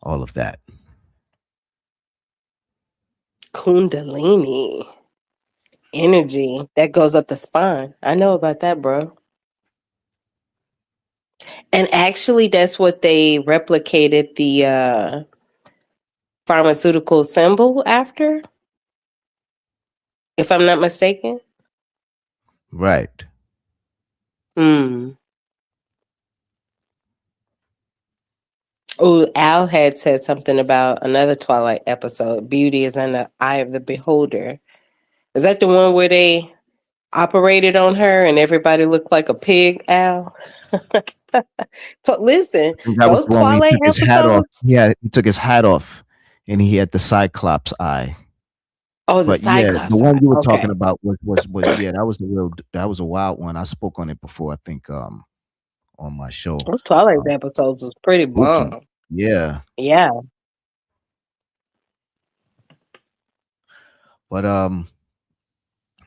all of that. Kundalini energy that goes up the spine. I know about that, bro. And actually, that's what they replicated the pharmaceutical symbol after, if I'm not mistaken. Right. Oh, Al had said something about another Twilight episode. Beauty is in the eye of the beholder. Is that the one where they operated on her and everybody looked like a pig, Al? So listen, That was those the one where he Twilight took his hat off. episodes. Yeah, he took his hat off, and he had the Cyclops eye. Oh, the But yeah, the Cyclops one eye. you were Okay. talking about was yeah, that was a wild one. I spoke on it before, I think, on my show. Those Twilight episodes was pretty Spooky. bomb. Yeah. Yeah.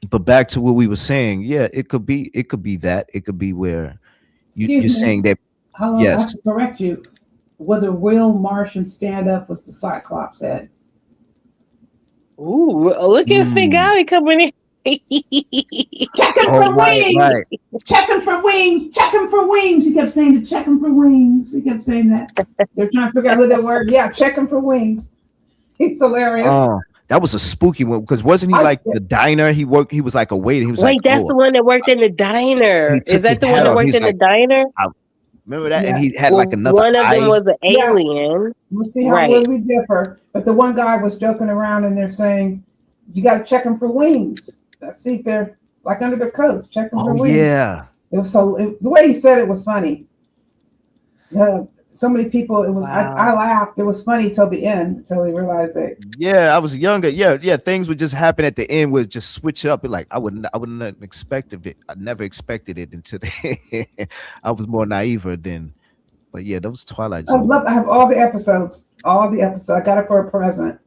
But back to what we were saying, yeah, it could be that. It could be where you're Excuse me. saying that. Hello, I have Yes. to correct you. Whether real Martian stand up was the Cyclops head. Ooh, look at Spigari coming in. Checking Oh, for right, wings. right. Checking for wings. Checking for wings. He kept saying to checking for wings. He kept saying that. They're trying to figure out who that word. Yeah, checking for wings. It's hilarious. Oh, that was a spooky one, because wasn't he like the diner? He was like a waiter. He was Wait, like, that's the one that worked in the diner. he took Is that his the one hat that off. worked He's in the like, diner? remember that? Yeah. And he had Well, like another one of them eye. was an Yeah. alien. We'll see how Right. well we differ. But the one guy was joking around and they're saying, you got to check them for wings. Let's see if they're like under their coats. Check them for Oh wings. yeah. It was the way he said it was funny. So many people, it was, I laughed. It was funny till the end, until he realized that. Yeah, I was younger. Yeah. Things would just happen at the end, would just switch up. Like I wouldn't have expected it. I never expected it until I was more naive then. But yeah, those Twilight Zone. I have all the episodes. All the episodes. I got it for a present.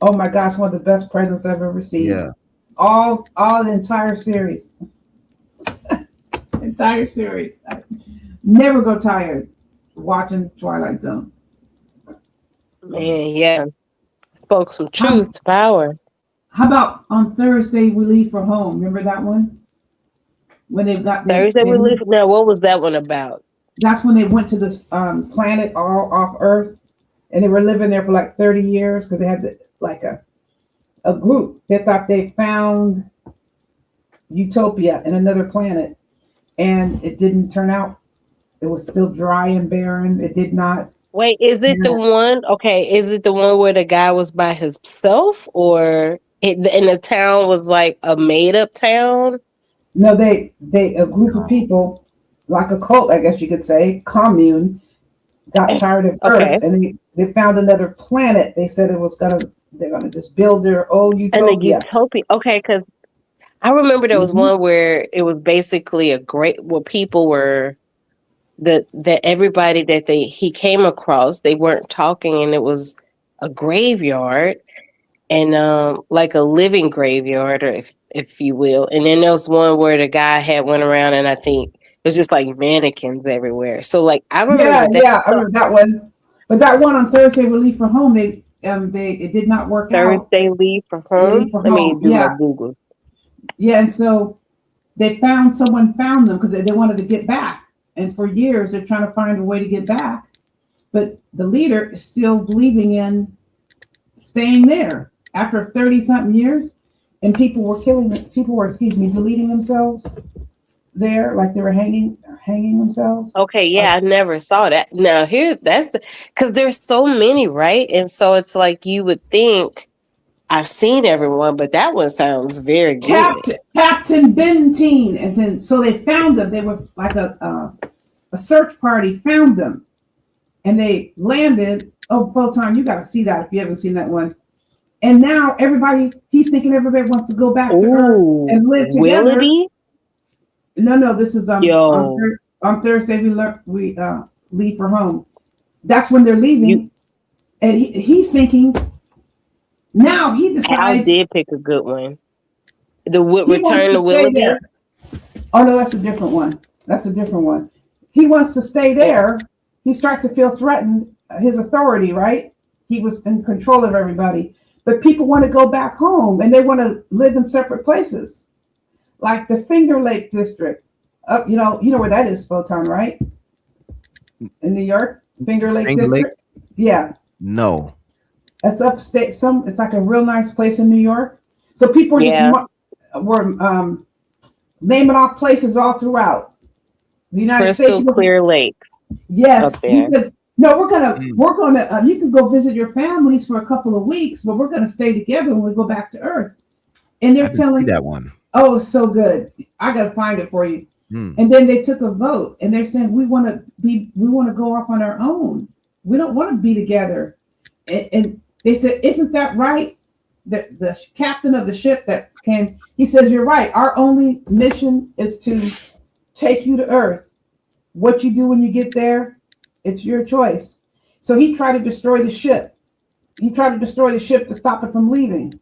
Oh my gosh, one of the best presents I've ever received. Yeah. All the entire series. Entire series. I never go tired watching Twilight Zone. Man, yeah. Spoke some truth to power. How about on Thursday we leave for home? Remember that one? When they got Thursday we leave. Now, what was that one about? That's when they went to this planet all off Earth, and they were living there for like 30 years because they had like a group. They thought they found utopia in another planet, and it didn't turn out. It was still dry and barren. It did not. Wait, is it the one? Okay, is it the one where the guy was by himself, or and the town was like a made up town? No, they a group of people, like a cult, I guess you could say, commune, got tired of Okay, Earth, and they found another planet. They said they're gonna just build their own and the utopia. utopia. Okay, because I remember there was Mhm. one where it was basically a great where people were that everybody that he came across, they weren't talking, and it was a graveyard, and like a living graveyard, or if you will. And then there was one where the guy had went around, and I think it was just like mannequins everywhere. So like I Yeah, remember that. yeah, I remember that one. But that one on Thursday, we leave for home. They it did not work out. Thursday leave for We home. leave for Let me home. do my Yeah, Google. yeah, and so someone found them because they wanted to get back, and for years they're trying to find a way to get back. But the leader is still believing in staying there after 30 something years, and people were, excuse me, deleting themselves there, like they were hanging themselves. Okay, yeah, I never saw that. Now that's because there's so many, right? And so it's like you would think I've seen everyone, but that one sounds very good. Captain Benteen, and then so they found them. They were like a search party found them, and they landed. Oh, Photon, you got to see that if you haven't seen that one. And now he's thinking everybody wants to go back to Earth and live together. Willoughby? No, this is Yo. on Thursday. We leave for home. That's when they're leaving, and he's thinking. Now he Al decides did pick a good one. The he wants Return to to stay Willoughby. there. Oh no, that's a different one. That's a different one. He wants to stay there. He starts to feel threatened. His authority, right? He was in control of everybody, but people want to go back home and they want to live in separate places, like the Finger Lake district. Up, you know where that is, Photon, right? In New York, Finger Lake Finger Lake? district. Yeah, No. that's upstate. It's like a real nice place in New York. So people were naming off places all throughout the United Crystal States. Clear Lake. Yes, Up he there. says no. We're gonna. You can go visit your families for a couple of weeks, but we're gonna stay together when we go back to Earth. And I they're didn't see telling, that one. oh, it's so good. I gotta find it for you. Hmm. And then they took a vote, and they're saying we want to go off on our own. We don't want to be together. And they said, isn't that right? The captain of the ship that came, he says, you're right. Our only mission is to take you to Earth. What you do when you get there, it's your choice. So he tried to destroy the ship. He tried to destroy the ship to stop it from leaving.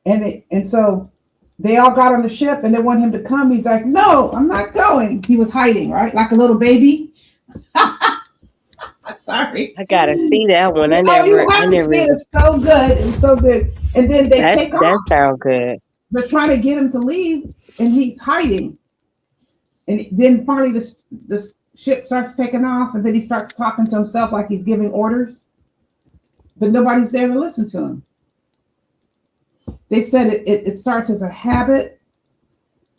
And so they all got on the ship and they want him to come. He's like, no, I'm not going. He was hiding, right? Like a little baby. Sorry. I gotta see that one. You have to see it. It's so good. It's so good. And then they take off. That sounds good. They're trying to get him to leave, and he's hiding. And then finally, the ship starts taking off, and then he starts talking to himself like he's giving orders. But nobody's there to listen to him. They said it starts as a habit,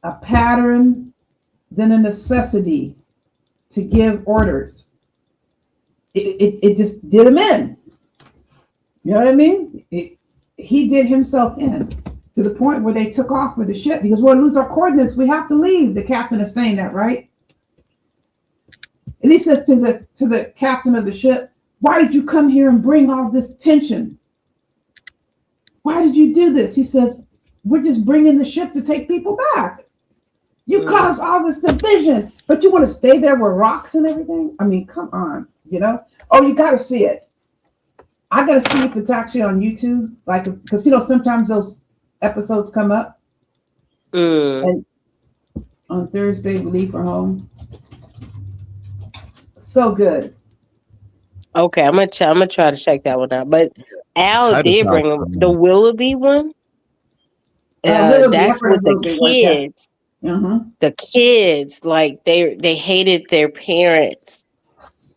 a pattern, then a necessity to give orders. It just did him in. You know what I mean? He did himself in to the point where they took off with the ship because we're going to lose our coordinates. We have to leave. The captain is saying that, right? And he says to the captain of the ship, why did you come here and bring all this tension? Why did you do this? He says, we're just bringing the ship to take people back. You caused all this division, but you want to stay there with rocks and everything? I mean, come on, you know? Oh, you got to see it. I got to see if it's actually on YouTube, like, because, sometimes those episodes come up. And on Thursday, we leave for home. So good. Okay, I'm gonna try to check that one out. But Al did bring the Willoughby one. That's with the kids. The kids, like they hated their parents.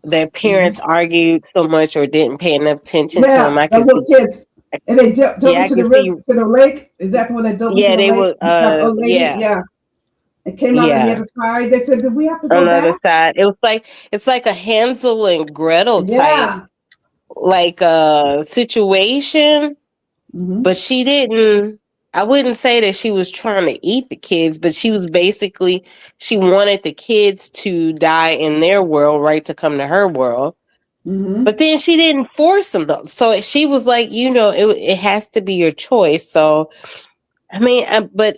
Their parents argued so much or didn't pay enough attention to them. I those little kids, and they jumped into the lake. Is that the one that jumped into the lake? Yeah. It came out on the other side. They said, "Did we have to go on the other back?" side. It's like a Hansel and Gretel type Yeah. like situation, but she didn't. I wouldn't say that she was trying to eat the kids, but she was basically she wanted the kids to die in their world, right, to come to her world. But then she didn't force them though. So she was like, it has to be your choice. So I mean, but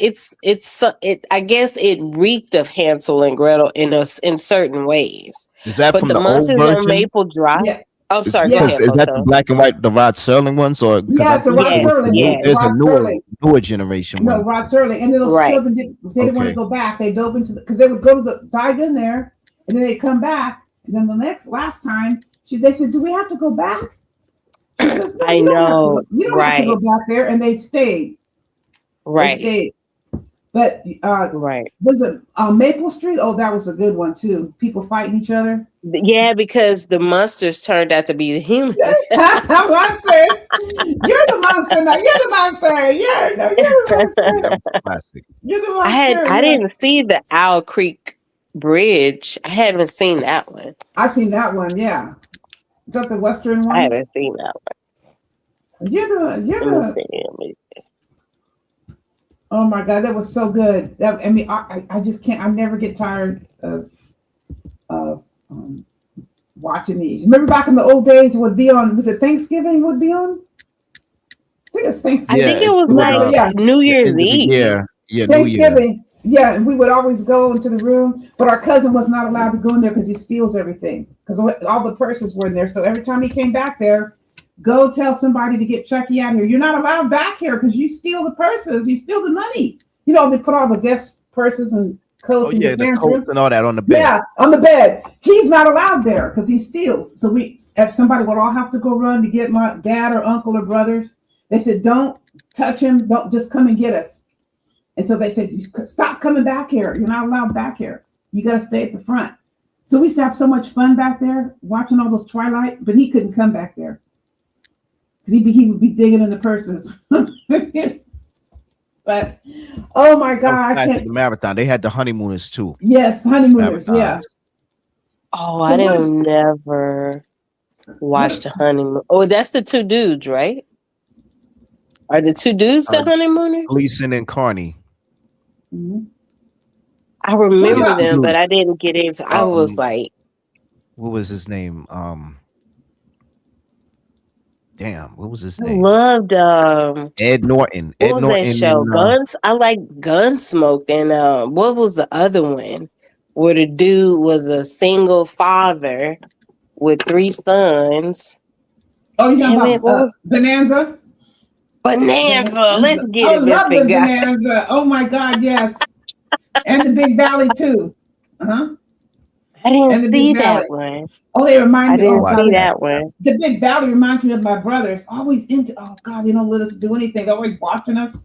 I guess it reeked of Hansel and Gretel in certain ways. Is that But from the the old Monsters on version? Maple Drive. Yeah. Oh, Is, sorry. Go because ahead, is that the Photo. black and white, the Rod Serling ones, or because I Yes, the think Rod it was the Serling. new, Yes, the there's a Rod Serling. newer generation No, one. Rod Serling. And then those Right. children didn't want to go back. They dove into because they would go to dive in there, and then they come back. And then last time, they said, "Do we have to go back?" She says, "No, I you don't have to. know. You don't have to go Right. back there." And they stayed. They Right. stayed. But Right. was it Maple Street? Oh, that was a good one too. People fighting each other. Yeah, because the monsters turned out to be the humans. Monsters. You're the monster now. You're the monster. You're the monster. Classic. You're the monster. I didn't see the Owl Creek Bridge. I haven't seen that one. I've seen that one. Yeah. Is that the Western one? I haven't seen that one. You're Let me the. see. Let me see. Oh my God, that was so good. I mean, I just can't. I never get tired of watching these. Remember back in the old days, it would be on. Was it Thanksgiving? Would be on. I think it's Thanksgiving. I think it was like New Year's Eve. Yeah, New Year. Thanksgiving. Yeah, and we would always go into the room, but our cousin was not allowed to go in there because he steals everything. Because all the purses were in there. So every time he came back there, go tell somebody to get Chucky out here. You're not allowed back here because you steal the purses. You steal the money. You know, they put all the guest purses and coats in yeah, your the parents' coats room. and all that on the bed. Yeah, on the bed. He's not allowed there because he steals. So if somebody would all have to go run to get my dad or uncle or brothers, they said, "Don't touch him. Don't just come and get us." And so they said, "Stop coming back here. You're not allowed back here. You got to stay at the front." So we used to have so much fun back there watching all those Twilight, but he couldn't come back there because he would be digging in the purses. But oh my God, I can't. The marathon. They had the honeymooners too. Yes, honeymooners. Yeah. Oh, So I didn't never watch the honeymoon. Oh, that's the two dudes, right? Are the two dudes the honeymooners? Gleason and Carney. I remember them, but I didn't get into. I was like, what was his name? Damn, what was his I name? loved Ed Norton. what Ed was Norton. that show? And, I like Gunsmoke. And what was the other one? Where the dude was a single father with 3 sons. Oh, you talking about Bonanza? Bonanza. Let's get I it, love Mr. the Guy. Bonanza. Oh my God, yes. And the Big Valley too. Uh-huh. I And didn't the see Big Valley. that one. Oh, they remind I me. didn't Oh God, see that one. the Big Valley reminds me of my brothers. Always into. Oh God, they don't let us do anything. They're always watching us.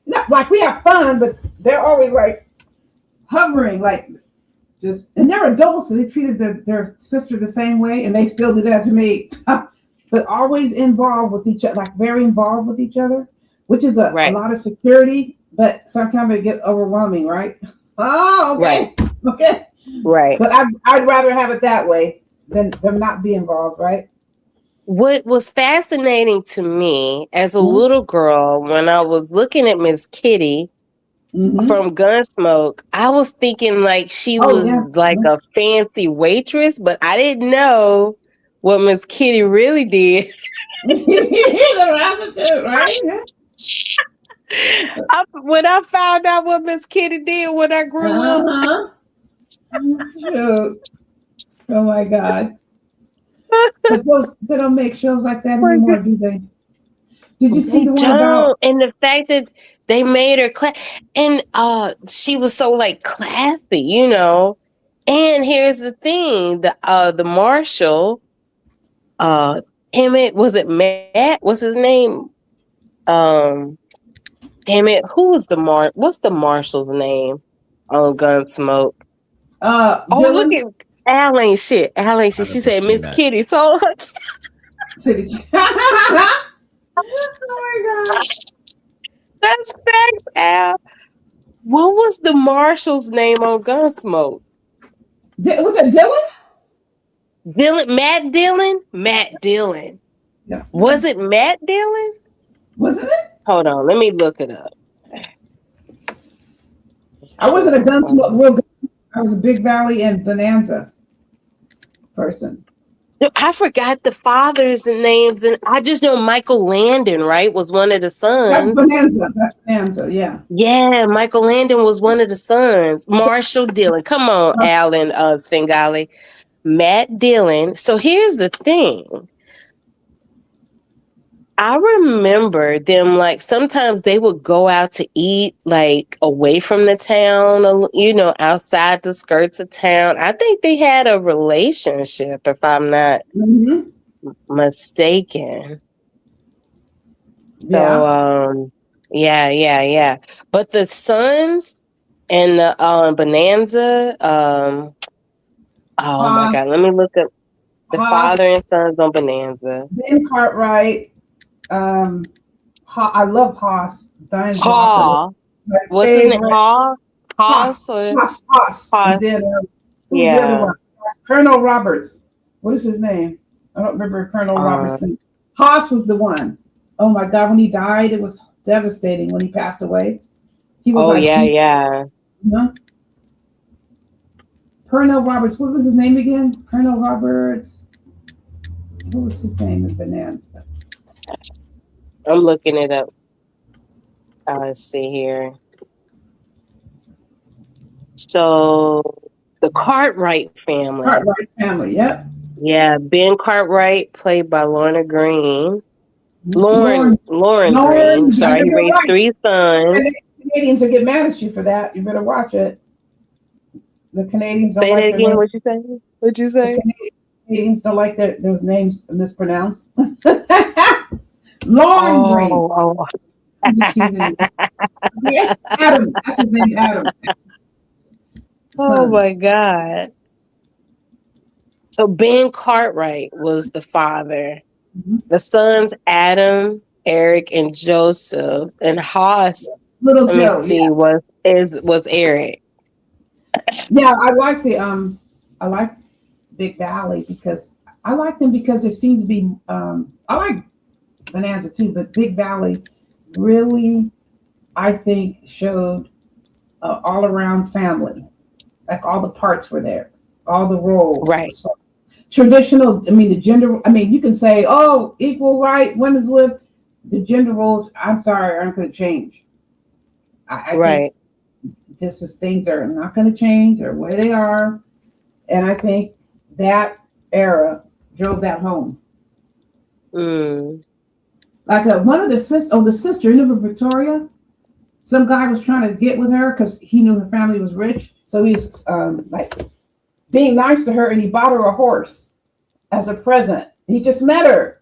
Not like we have fun, but they're always like hovering, like just. And they're adults, so they treated their sister the same way, and they still do that to me. But always involved with each other, like very involved with each other, which is a lot of security. But sometimes it gets overwhelming, right? Oh, okay, okay. Right. But I'd rather have it that way than them not be involved, right? What was fascinating to me as a little girl, when I was looking at Miss Kitty from Gunsmoke, I was thinking like she was like a fancy waitress, but I didn't know what Miss Kitty really did. The prostitute, right? When I found out what Miss Kitty did when I grew up. Shoot. Oh my God. But they don't make shows like that anymore, do they? Did you see the one about? And the fact that they made her and she was so like classy, you know. And here's the thing: the marshal, was it Matt? What's his name? Damn it, who was what's the marshal's name on Gunsmoke? Look at Alan shit. Alan shit. She said Miss Kitty. So Oh my God. That's facts, Al. What was the marshal's name on Gunsmoke? Was it Dylan? Matt Dillon? Matt Dillon. Yeah. Was it Matt Dillon? Wasn't it? Hold on, let me look it up. I wasn't a Gunsmoke. I was a Big Valley and Bonanza person. I forgot the fathers' names, and I just know Michael Landon, right, was one of the sons. That's Bonanza, yeah. Yeah, Michael Landon was one of the sons. Marshall Dillon. Come on, Alan Svengali. Matt Dillon. So here's the thing. I remember them, like, sometimes they would go out to eat, like, away from the town, you know, outside the skirts of town. I think they had a relationship, if I'm not mistaken. So, yeah. But the sons and the Bonanza, oh my God, let me look up the father and sons on Bonanza. Ben Cartwright. I love Haas. Haw. What's his name? Haw? Haas. And then, who's the other one? Colonel Roberts. What is his name? I don't remember Colonel Roberts' name. Haas was the one. Oh my God, when he died, it was devastating when he passed away. He was yeah. Colonel Roberts, what was his name again? Colonel Roberts. What was his name in Bonanza? I'm looking it up. Let's see here. So the Cartwright family. Yep. Yeah, Ben Cartwright, played by Lorna Green. Lauren Green. Sorry, he raised 3 sons. And the Canadians will get mad at you for that. You better watch it. The Canadians don't say like that again. What'd you say? The Canadians don't like those names mispronounced. Lauren Green. Yeah, Adam. That's his name, Adam. Oh my God. So Ben Cartwright was the father. The sons, Adam, Eric, and Joseph, and Haas. Little Joe, was Eric. Yeah, I like Big Valley because I like them because it seems to be. I like Bonanza too, but Big Valley really, I think, showed all around family. Like all the parts were there, all the roles. Right. So, traditional. I mean, the gender. I mean, you can say, "Oh, equal right, women's lib." The gender roles, I'm sorry, aren't going to change. I think this is things are not going to change. They're where they are, and I think that era drove that home. Like one of the sister, you remember Victoria? Some guy was trying to get with her because he knew her family was rich. So he's like being nice to her, and he bought her a horse as a present. He just met her.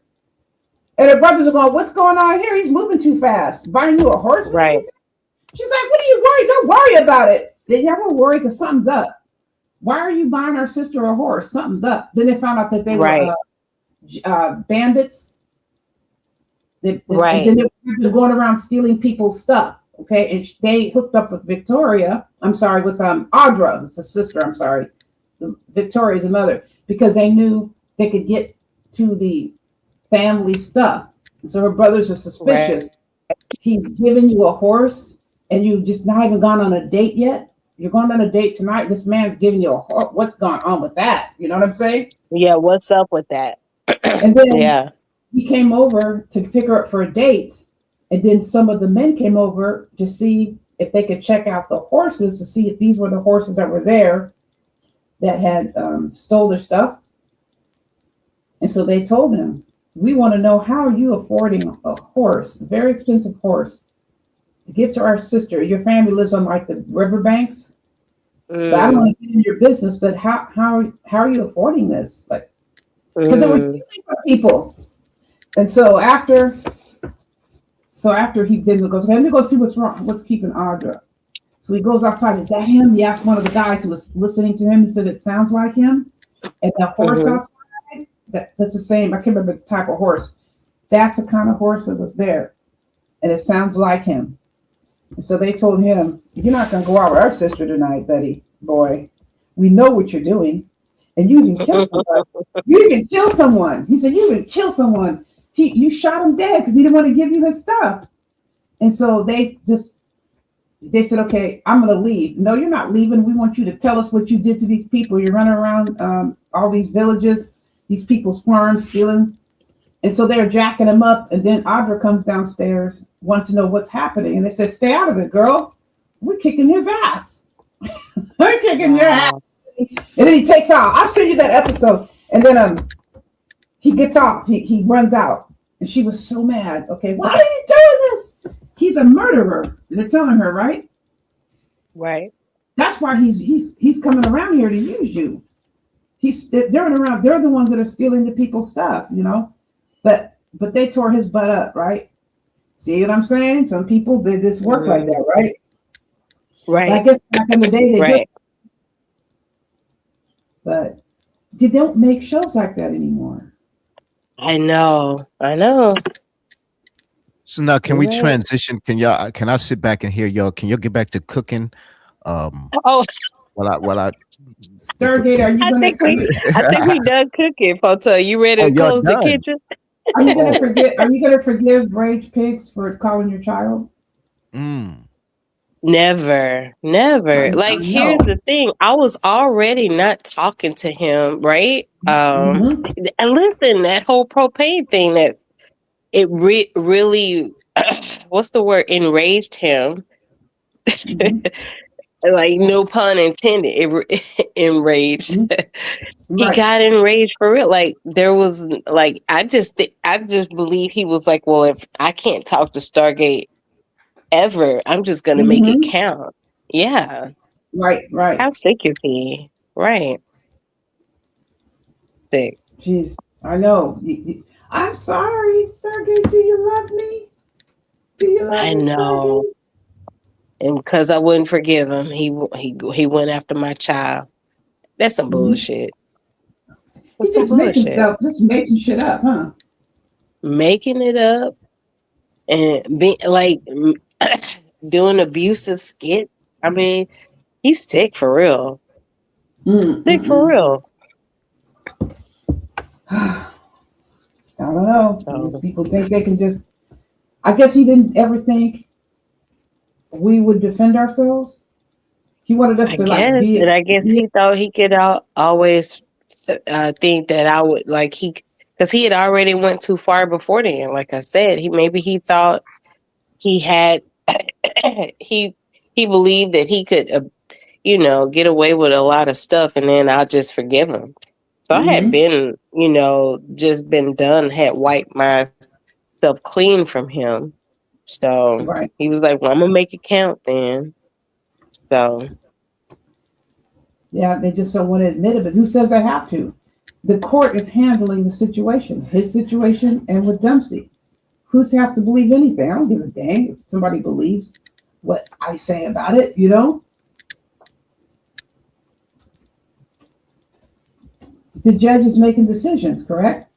And her brothers are going, "What's going on here? He's moving too fast. Buying you a horse?" Right. She's like, "What are you worried? Don't worry about it." They never worry because something's up. Why are you buying our sister a horse? Something's up. Then they found out that they were bandits. And then they were going around stealing people's stuff. Okay, and they hooked up with Victoria. I'm sorry, with Audra, who's the sister. I'm sorry, Victoria's the mother, because they knew they could get to the family stuff. So her brothers are suspicious. Right. He's giving you a horse, and you just not even gone on a date yet. You're going on a date tonight. This man's giving you a horse. What's going on with that? You know what I'm saying? Yeah. What's up with that? And then he came over to pick her up for a date. And then some of the men came over to see if they could check out the horses to see if these were the horses that were there that had stole their stuff. And so they told him, "We want to know, how are you affording a horse, a very expensive horse, to give to our sister? Your family lives on like the riverbanks. But I don't want to get in your business, but how are you affording this? Like, because it was stealing from people." And so after he then goes, "Let me go see what's wrong, what's keeping Audra." So he goes outside. "Is that him?" He asked one of the guys who was listening to him. He said, "It sounds like him." And the horse outside, that's the same. I can't remember the type of horse. That's the kind of horse that was there. And it sounds like him. So they told him, "You're not going to go out with our sister tonight, Betty boy. We know what you're doing, and you can kill someone. You can kill someone." He said, "You can kill someone. You shot him dead because he didn't want to give you his stuff." And so they said, "Okay, I'm going to leave." "No, you're not leaving. We want you to tell us what you did to these people. You're running around all these villages, these people's farms, stealing." And so they're jacking him up. And then Audra comes downstairs, wants to know what's happening. And they said, "Stay out of it, girl. We're kicking his ass. We're kicking your ass." And then he takes off. I'll send you that episode. And then he gets off. He runs out. And she was so mad. "Okay, why are you doing this? He's a murderer." They're telling her, right? Right. That's why he's coming around here to use you. They're around. They're the ones that are stealing the people's stuff, you know. But they tore his butt up, right? See what I'm saying? Some people, they just work like that, right? Right. I guess back in the day they did. But they don't make shows like that anymore. I know. So now, can we transition? Can I sit back and hear y'all? Can y'all get back to cooking? Oh, while I Stargate, are you gonna? I think we done cooking, Poto. You ready to close the kitchen? Are you gonna forget? Are you gonna forgive Rage Pigs for calling your child? Never. Like, here's the thing. I was already not talking to him, right? And listen, that whole propane thing, that it really, what's the word? Enraged him. Like, no pun intended. It enraged. He got enraged for real. Like, there was like, I just believe he was like, well, if I can't talk to Stargate ever, I'm just gonna make it count. Yeah. Right. How sick is he? Right. Sick. Jeez, I know. I'm sorry, Stargate. Do you love me? Do you love me, I know. Stargate? And because I wouldn't forgive him, he went after my child. That's some bullshit. He's just making shit up, huh? Making it up and being like doing abusive skit. I mean, he's sick for real. Sick for real. I don't know. These people think they can just. I guess he didn't ever think we would defend ourselves. He wanted us to like be. And I guess he thought he could always think that I would like because he had already went too far before then. Like I said, he thought he had he believed that he could get away with a lot of stuff, and then I'll just forgive him. So I had been just been done, had wiped myself clean from him. So he was like, well, I'm gonna make it count then. So yeah, they just don't want to admit it, but who says I have to? The court is handling the situation, his situation, and with Dempsey. Who has to believe anything? I don't give a dang if somebody believes what I say about it, you know? The judge is making decisions, correct?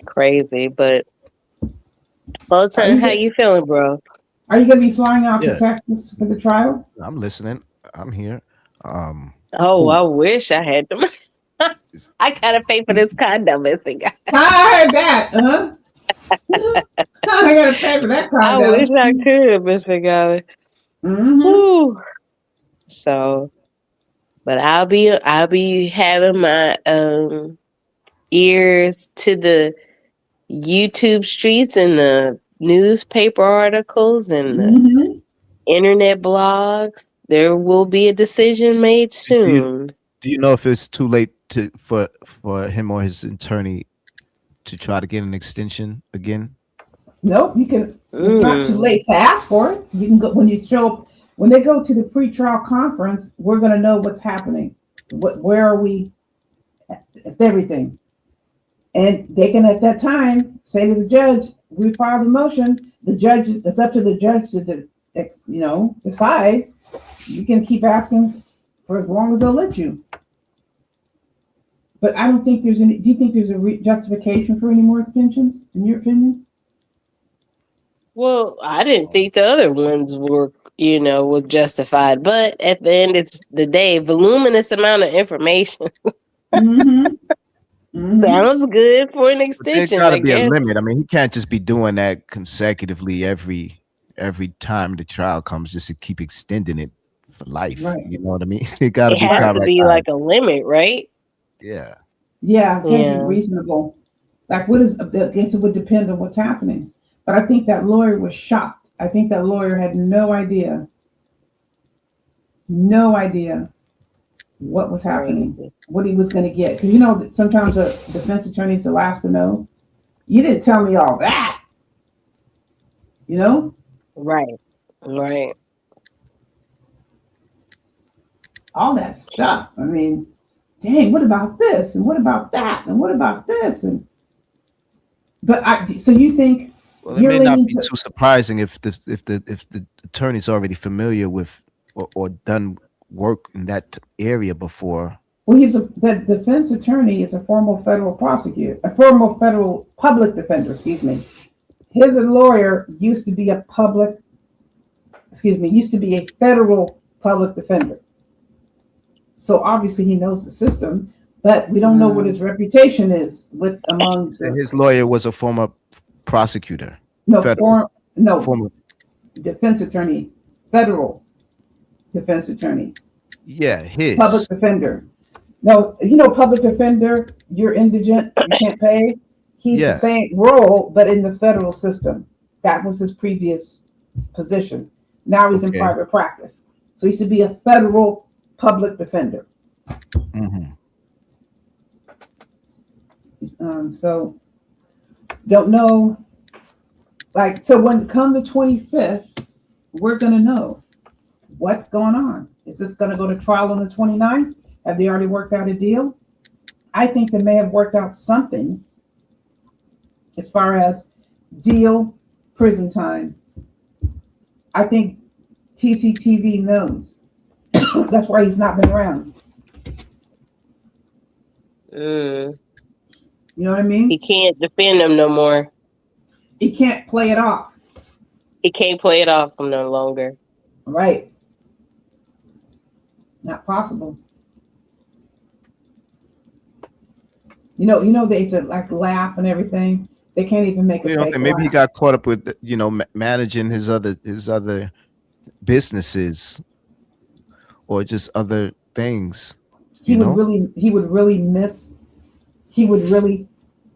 Crazy, but Fulton, how you feeling, bro? Are you gonna be flying out to Texas for the trial? I'm listening. I'm here. I wish I had them. I gotta pay for this condo, listen, guys. I heard that. I gotta pay for that condo. I wish I could, Mr. Golly. So, but I'll be having my ears to the YouTube streets and the newspaper articles and the internet blogs. There will be a decision made soon. Do you know if it's too late for him or his attorney to try to get an extension again? Nope, you can. It's not too late to ask for it. You can go when they go to the pretrial conference. We're going to know what's happening. Where are we? With everything, and they can at that time say to the judge, "We filed a motion." The judge. It's up to the judge to decide. You can keep asking for as long as they'll let you. But I don't think there's any. Do you think there's a justification for any more extensions, in your opinion? Well, I didn't think the other ones were, were justified. But at the end of the day, voluminous amount of information sounds good for an But there's extension, got I to be a guess. limit. I mean, he can't just be doing that consecutively every time the trial comes, just to keep extending it for life. Right. You know what I mean? It got to It be has kind to of be like, like a limit, right? yeah. Yeah, it can be Yeah. reasonable. Like, what is? I guess it would depend on what's happening. But I think that lawyer was shocked. I think that lawyer had no idea what was happening, what he was going to get. Because that sometimes a defense attorney is the last to know. You didn't tell me all that. Right. All that stuff. I mean, dang, what about this? And what about that? And what about this? So you think Well, it may not be too surprising if the attorney's already familiar with or done work in that area before. Well, the defense attorney is a former federal prosecutor, a former federal public defender, excuse me. His lawyer used to be a federal public defender. So obviously he knows the system, but we don't know what his reputation is among. And his lawyer was a former prosecutor. Former defense attorney, federal defense attorney. Yeah, his public defender. No, public defender, you're indigent, you can't pay. He's the same role, but in the federal system. That was his previous position. Now he's in private practice. So he used to be a federal public defender. So don't know. So when come the 25th, we're gonna know what's going on. Is this gonna go to trial on the 29th? Have they already worked out a deal? I think they may have worked out something as far as deal, prison time. I think TCTV knows. That's why he's not been around. You know what I mean? He can't defend them no more. He can't play it off. He can't play it off no longer. Right. Not possible. They said like laugh and everything. They can't even make a fake maybe he laugh. got caught up with managing his other businesses or just other things. He would really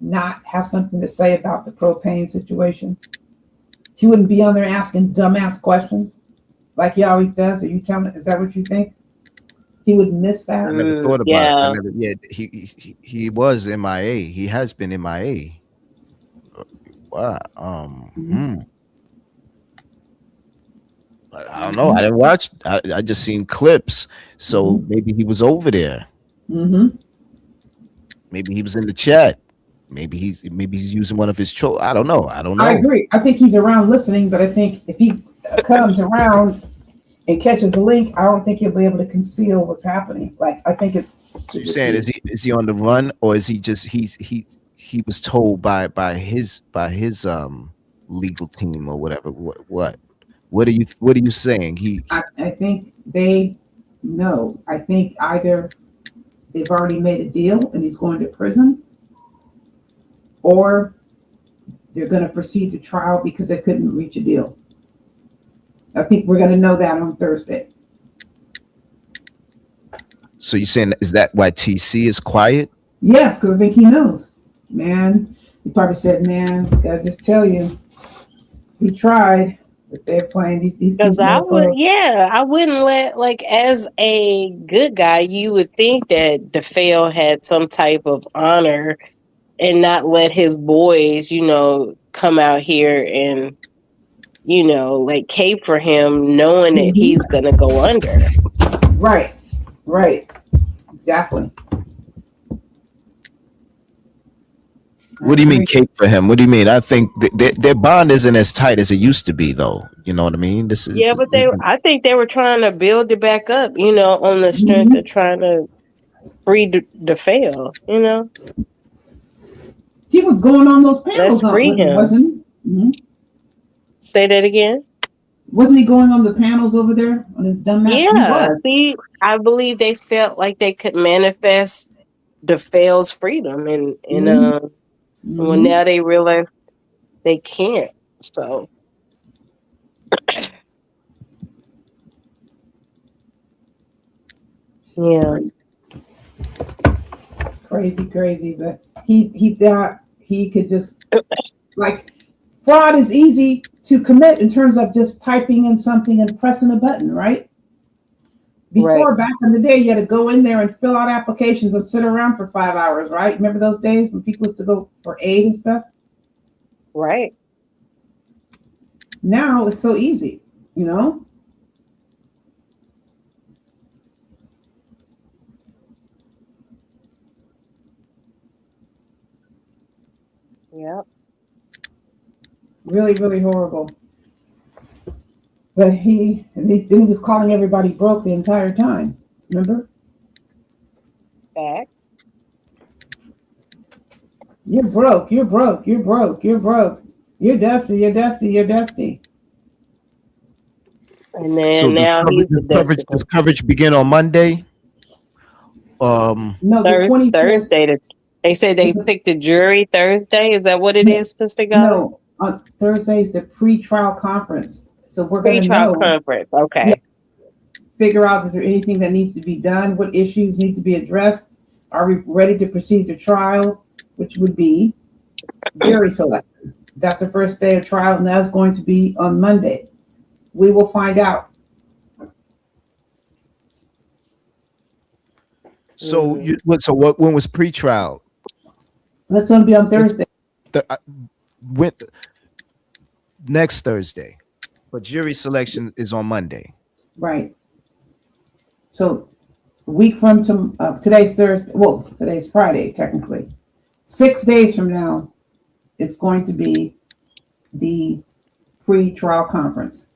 not have something to say about the propane situation. He wouldn't be on there asking dumbass questions like he always does. Are you telling? Is that what you think? He would miss that. I never thought about it. He was MIA. He has been MIA. Wow. I don't know. I didn't watch. I just seen clips. So maybe he was over there. Maybe he was in the chat. Maybe he's using one of his trolls. I don't know. I agree. I think he's around listening, but I think if he comes around and catches a link, I don't think he'll be able to conceal what's happening. Like I think it's. So you're saying is he on the run, or is he just he was told by his legal team or whatever? What are you saying? I think they know. I think either they've already made a deal and he's going to prison, or they're going to proceed to trial because they couldn't reach a deal. I think we're going to know that on Thursday. So you're saying, is that why TC is quiet? Yes, because I think he knows. Man, he probably said, man, gotta just tell you, we tried, but they're playing these Because I wouldn't let, as a good guy, you would think that DeFeo had some type of honor and not let his boys, come out here and, cape for him, knowing that he's going to go under. Right. Exactly. What do you mean cape for him? What do you mean? I think their bond isn't as tight as it used to be, though. You know what I mean? But I think they were trying to build it back up, on the strength of trying to free to fail, you know? He was going on those Let's panels free with him, him. wasn't he? Mm-hmm. Say that again? Wasn't he going on the panels over there on his dumbass? He Yeah. was. See, I believe they felt like they could manifest the fail's freedom, and well, now they realize they can't. So yeah. Crazy, but he thought he could just like fraud is easy to commit in terms of just typing in something and pressing a button, right? Before, back in the day, you had to go in there and fill out applications and sit around for 5 hours, right? Remember those days when people used to go for aid and stuff? Right. Now it's so easy, you know? Yep. Really horrible. But he was calling everybody broke the entire time. Remember? Facts. You're broke. You're broke. You're broke. You're broke. You're dusty. You're dusty. You're dusty. And then So now he's the dusty. does coverage begin on Monday? No, the 25th. Thursday. They said they picked the jury Thursday. Is that what it is, Pacific Island? No, on Thursday is the pre-trial conference. So we're going to know. Pre-trial conference. Okay. Yeah, figure out if there's anything that needs to be done, what issues need to be addressed. Are we ready to proceed to trial, which would be jury selection. That's the first day of trial, and that's going to be on Monday. We will find out. So when was pre-trial? That's going to be on Thursday. Next Thursday, but jury selection is on Monday. Right. So a week from today's Thursday. Well, today's Friday, technically. 6 days from now, it's going to be the pre-trial conference.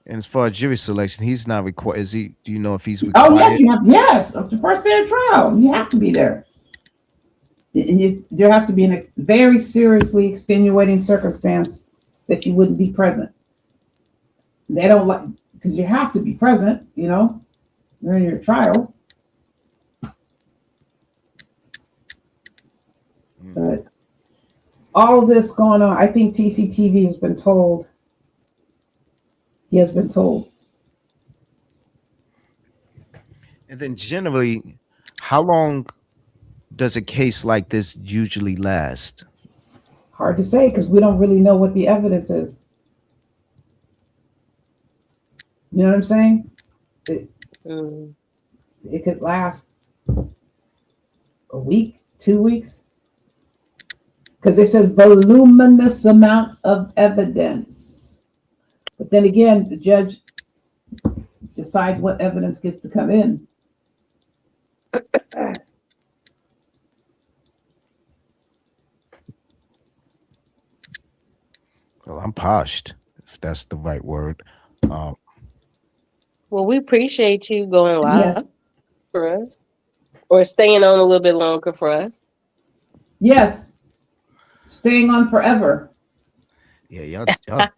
And as far as jury selection, he's not required. Is he? Do you know if he's required? Oh yes, you have. Yes, the first day of trial, you have to be there. And there has to be a very seriously extenuating circumstance that you wouldn't be present. They don't like because you have to be present. You know, during your trial. But all this going on, I think TCTV has been told. He has been told. And then generally, how long does a case like this usually last? Hard to say because we don't really know what the evidence is. You know what I'm saying? It could last a week, 2 weeks. Because it says voluminous amount of evidence. But then again, the judge decides what evidence gets to come in. Well, I'm poshed, if that's the right word. Well, we appreciate you going live for us, or staying on a little bit longer for us. Yes, staying on forever. Yeah, y'all are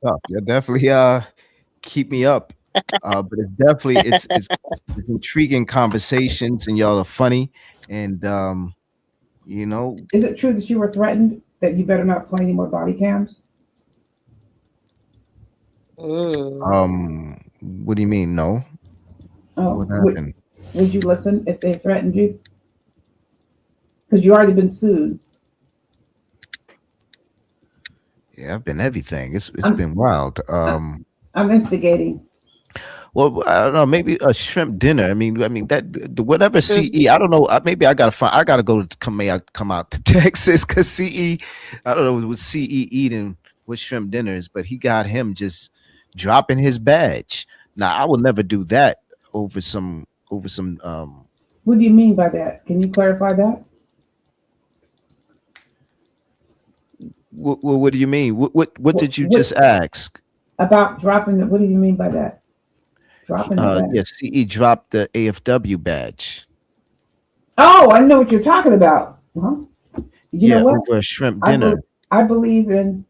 tough. Y'all definitely keep me up. But it's definitely it's intriguing conversations, and y'all are funny. And you know, is it true that you were threatened that you better not play any more body cams? What do you mean? No. Oh, what happened? Would you listen if they threatened you? Because you already been sued. Yeah, I've been everything. It's been wild. I'm instigating. Well, I don't know. Maybe a shrimp dinner. I mean that whatever CE. I don't know. Maybe I gotta go to come out to Texas because CE. I don't know what CE eating with shrimp dinners, but he got him just dropping his badge. Now I will never do that over some. What do you mean by that? Can you clarify that? What do you mean? What did you just ask about dropping? What do you mean by that? Dropping the badge. Yeah, CE dropped the AFW badge. Oh, I know what you're talking about. Well, you know what? Over a shrimp dinner. I believe in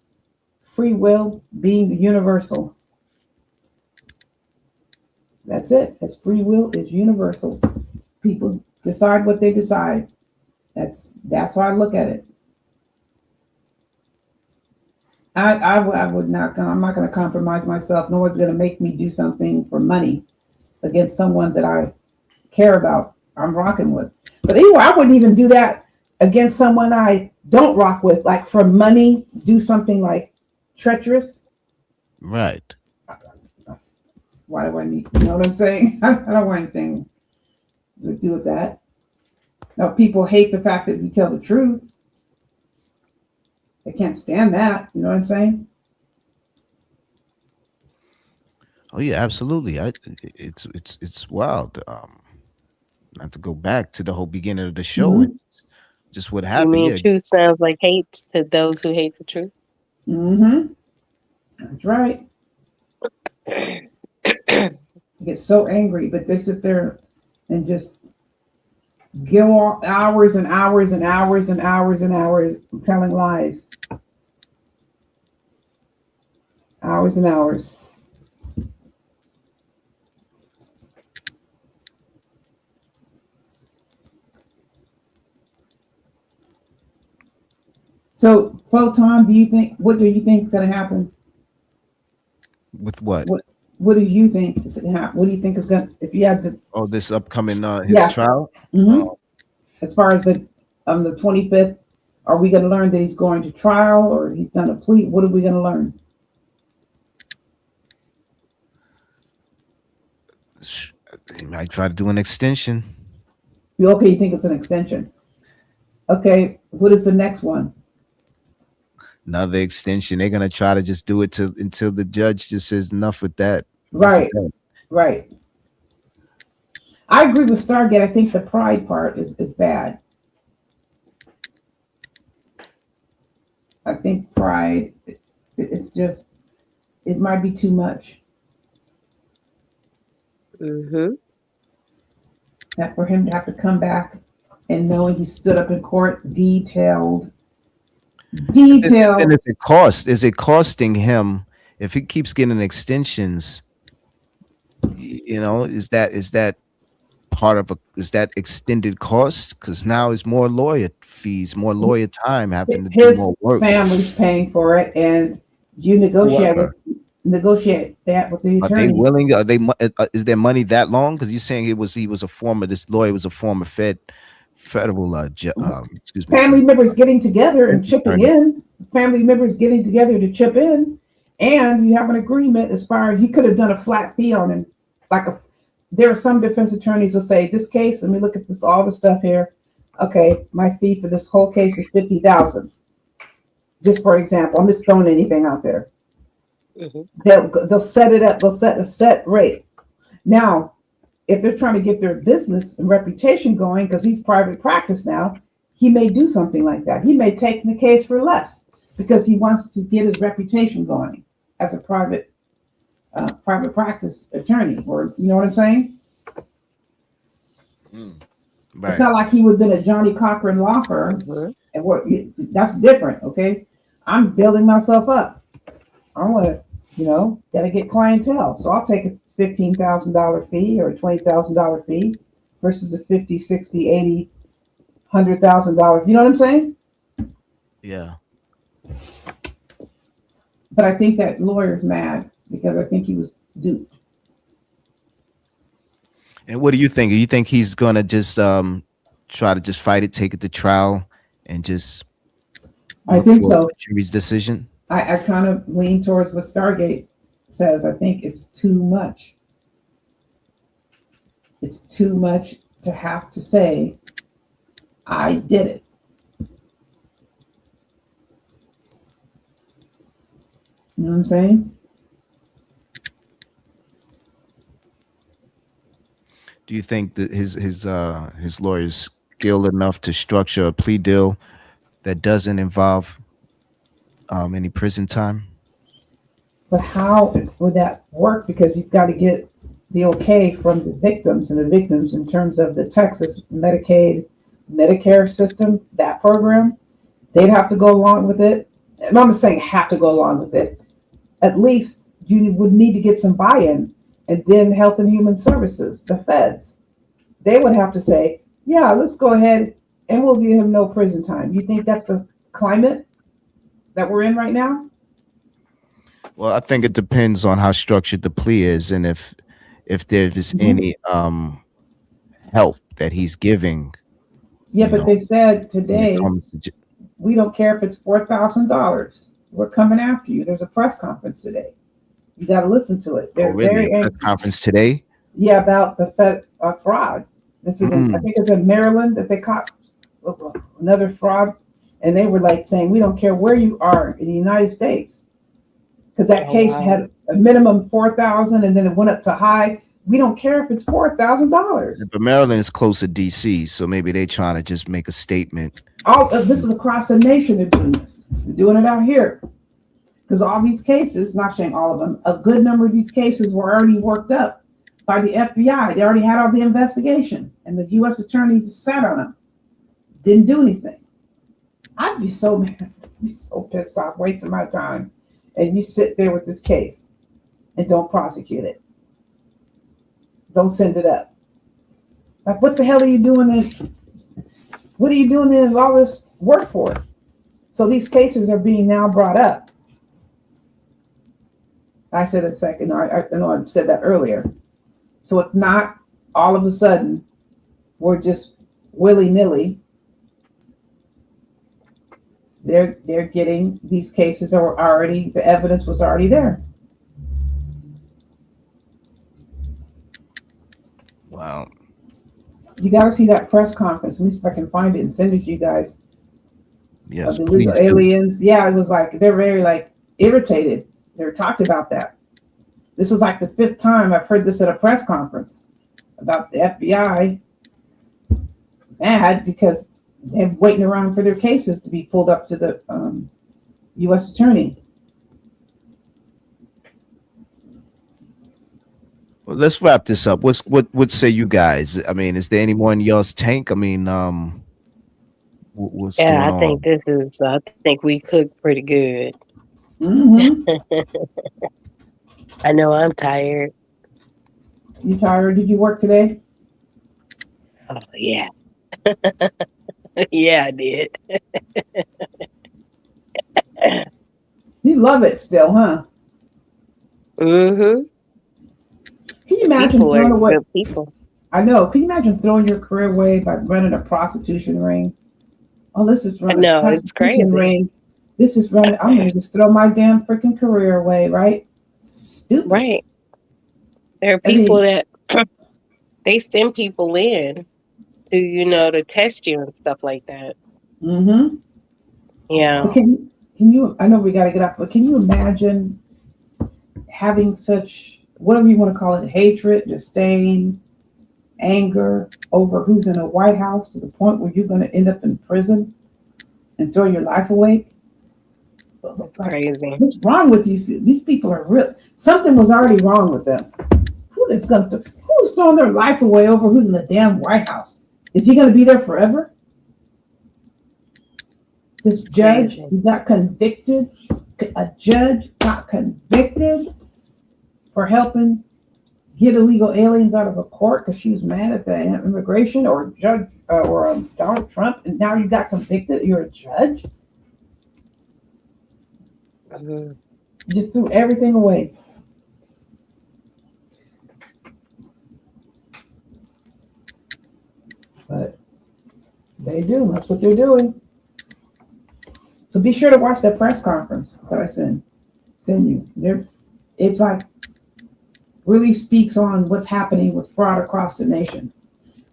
free will being universal. That's it. That's free will is universal. People decide what they decide. That's how I look at it. I would not. I'm not going to compromise myself. No one's going to make me do something for money against someone that I care about. I'm rocking with. But anyway, I wouldn't even do that against someone I don't rock with. Like for money, do something like treacherous. Right. Why do I need? You know what I'm saying? I don't want anything to do with that. Now, people hate the fact that we tell the truth. They can't stand that. You know what I'm saying? Oh yeah, absolutely. It's wild. Not to go back to the whole beginning of the show. Mm-hmm. Just what You happened. mean truth sounds like hate to those who hate the truth? Mm-hmm. That's right. I get so angry, but they sit there and just go hours and hours and hours and hours and hours telling lies. Hours and hours. So, Photon, what do you think is going to happen? With what? What do you think is going to happen? What do you think is going to, if you had to? Oh, this upcoming his trial? Mm-hmm. As far as the 25th, are we going to learn that he's going to trial or he's done a plea? What are we going to learn? He might try to do an extension. You think it's an extension? Okay, what is the next one? Another extension. They're gonna try to just do it until the judge just says enough with that. Right. Right. I agree with Stargate. I think the pride part is bad. I think pride, it's just, it might be too much. Mm-hmm. That for him to have to come back and knowing he stood up in court, detailed. And is it costing him if he keeps getting extensions? You know, is that part of is that extended cost? Because now it's more lawyer fees, more lawyer time, having to do more work. His family's paying for it, and you negotiate that with the attorney. Are they willing? Are they? Is their money that long? Because you're saying he was a former. This lawyer was a former federal excuse me. Family members getting together and chipping in. Family members getting together to chip in, and you have an agreement as far as he could have done a flat fee on him. There are some defense attorneys will say, "This case, let me look at this, all the stuff here. Okay, my fee for this whole case is $50,000." Just for example, I'm just throwing anything out there. Mm-hmm. They'll set it up. They'll set a set rate. Now, if they're trying to get their business and reputation going, because he's private practice now, he may do something like that. He may take the case for less because he wants to get his reputation going as a private practice attorney, or you know what I'm saying? Right. It's not like he would have been a Johnny Cochran law firm, and that's different. Okay, I'm building myself up. I want to, gotta get clientele, so I'll take a $15,000 fee or a $20,000 fee versus a $50, $60, $80, $100,000. You know what I'm saying? Yeah. But I think that lawyer's mad because I think he was duped. And what do you think? Do you think he's gonna just try to just fight it, take it to trial, and just? I think so. Jury's decision. I kind of lean towards what Stargate says. I think it's too much. It's too much to have to say, I did it. You know what I'm saying? Do you think that his lawyer's skilled enough to structure a plea deal that doesn't involve any prison time? But how would that work? Because you've got to get the okay from the victims and the victims in terms of the Texas Medicaid, Medicare system, that program. They'd have to go along with it. And I'm not saying have to go along with it. At least you would need to get some buy-in. And then Health and Human Services, the feds, they would have to say, yeah, let's go ahead and we'll give him no prison time. You think that's the climate that we're in right now? Well, I think it depends on how structured the plea is, and if there's any help that he's giving. Yeah, but they said when it today, comes to we don't care if it's $4,000. We're coming after you. There's a press conference today. You got to listen to it. They're really very a press angry. conference today. Yeah, about the Fed fraud. This is, I think it's in Maryland that they caught another fraud, and they were like saying, we don't care where you are in the United States, because that case had a minimum 4,000, and then it went up to high. We don't care if it's $4,000. But Maryland is close to DC, so maybe they're trying to just make a statement. All this is across the nation. They're doing this. They're doing it out here. Because all these cases, not saying all of them, a good number of these cases were already worked up by the FBI. They already had all the investigation, and the U.S. attorneys sat on them. Didn't do anything. I'd be so mad, I'd be so pissed off, wasting my time. And you sit there with this case and don't prosecute it. Don't send it up. Like, what the hell are you doing this? What are you doing in all this work for? So these cases are being now brought up. I said a second, I know I said that earlier. So it's not all of a sudden we're just willy-nilly. They're getting these cases are already, the evidence was already there. Wow. You got to see that press conference. Let me see if I can find it and send it to you guys. Yes, the illegal please do. aliens. Yeah, it was like they're very like irritated. They were talked about that. This was like the 5th time I've heard this at a press conference about the FBI mad because they're waiting around for their cases to be pulled up to the U.S. attorney. Well, let's wrap this up. What say you guys? I mean, is there anyone in y'all's tank? I mean, what's going Yeah, on? I think we cooked pretty good. Mm-hmm. I know I'm tired. You tired? Did you work today? Oh, yeah. Yeah, I did. You love it still, huh? Mm-hmm. Can you imagine People throwing are away? good people. I know. Can you imagine throwing your career away by running a prostitution ring? Oh, this is running a No, it's crazy. prostitution ring. This is running. I'm gonna just throw my damn freaking career away, right? Stupid. Right. There are people that they send people in to, to test you and stuff like that. Mm-hmm. Yeah. But can you? I know we got to get up, but can you imagine having such, whatever you want to call it, hatred, disdain, anger over who's in the White House to the point where you're going to end up in prison and throw your life away? That's crazy. What's wrong with you? These people are real. Something was already wrong with them. Who's throwing their life away over who's in the damn White House? Is he going to be there forever? This judge got convicted. A judge got convicted for helping get illegal aliens out of a court because she was mad at the immigration or judge or Donald Trump, and now you got convicted. You're a judge. Mm-hmm. Just threw everything away. But they do. That's what they're doing. So be sure to watch that press conference that I send you. It's like really speaks on what's happening with fraud across the nation.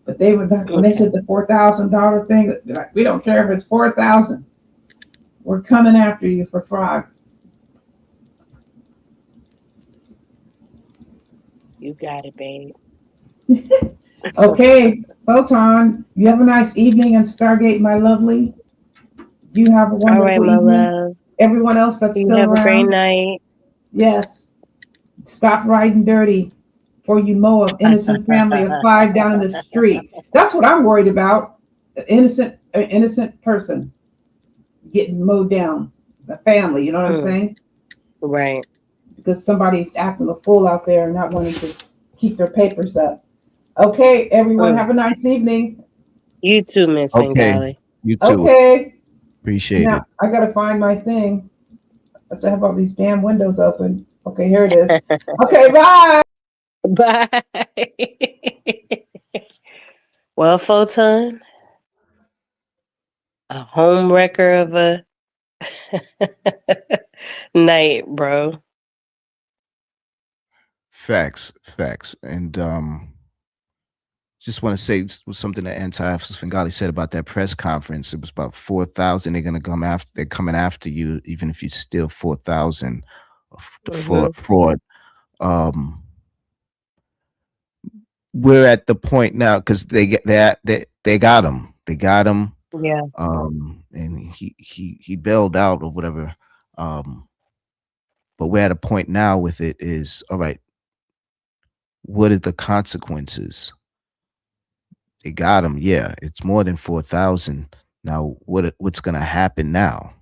But they were when they said the $4,000 thing, they're like, we don't care if it's 4,000. We're coming after you for fraud. You got it, babe. Okay, Photon, you have a nice evening in Stargate, my lovely. You have a wonderful All right, my evening. love. Everyone else that's You still have around. a great night. Yes. Stop riding dirty. before you mow an innocent family of 5 down the street. That's what I'm worried about. An innocent person getting mowed down. The family, you know what I'm saying? Right. Because somebody's acting a fool out there and not wanting to keep their papers up. Okay, everyone, have a nice evening. You too, Miss Bengali. You too. Okay. Appreciate now, it. I gotta find my thing. I still have all these damn windows open. Okay, here it is. Okay, bye. Bye. Well, Photon, a home wrecker of a night, bro. Facts. And just want to say something that Anti-Svengali said about that press conference. It was about 4,000. They're gonna come after. They're coming after you, even if you steal 4,000 for fraud. We're at the point now because they got him. They got him. Yeah. And he bailed out or whatever. But we're at a point now with it is all right. What are the consequences? They got him. Yeah, it's more than 4,000. Now, what's gonna happen now?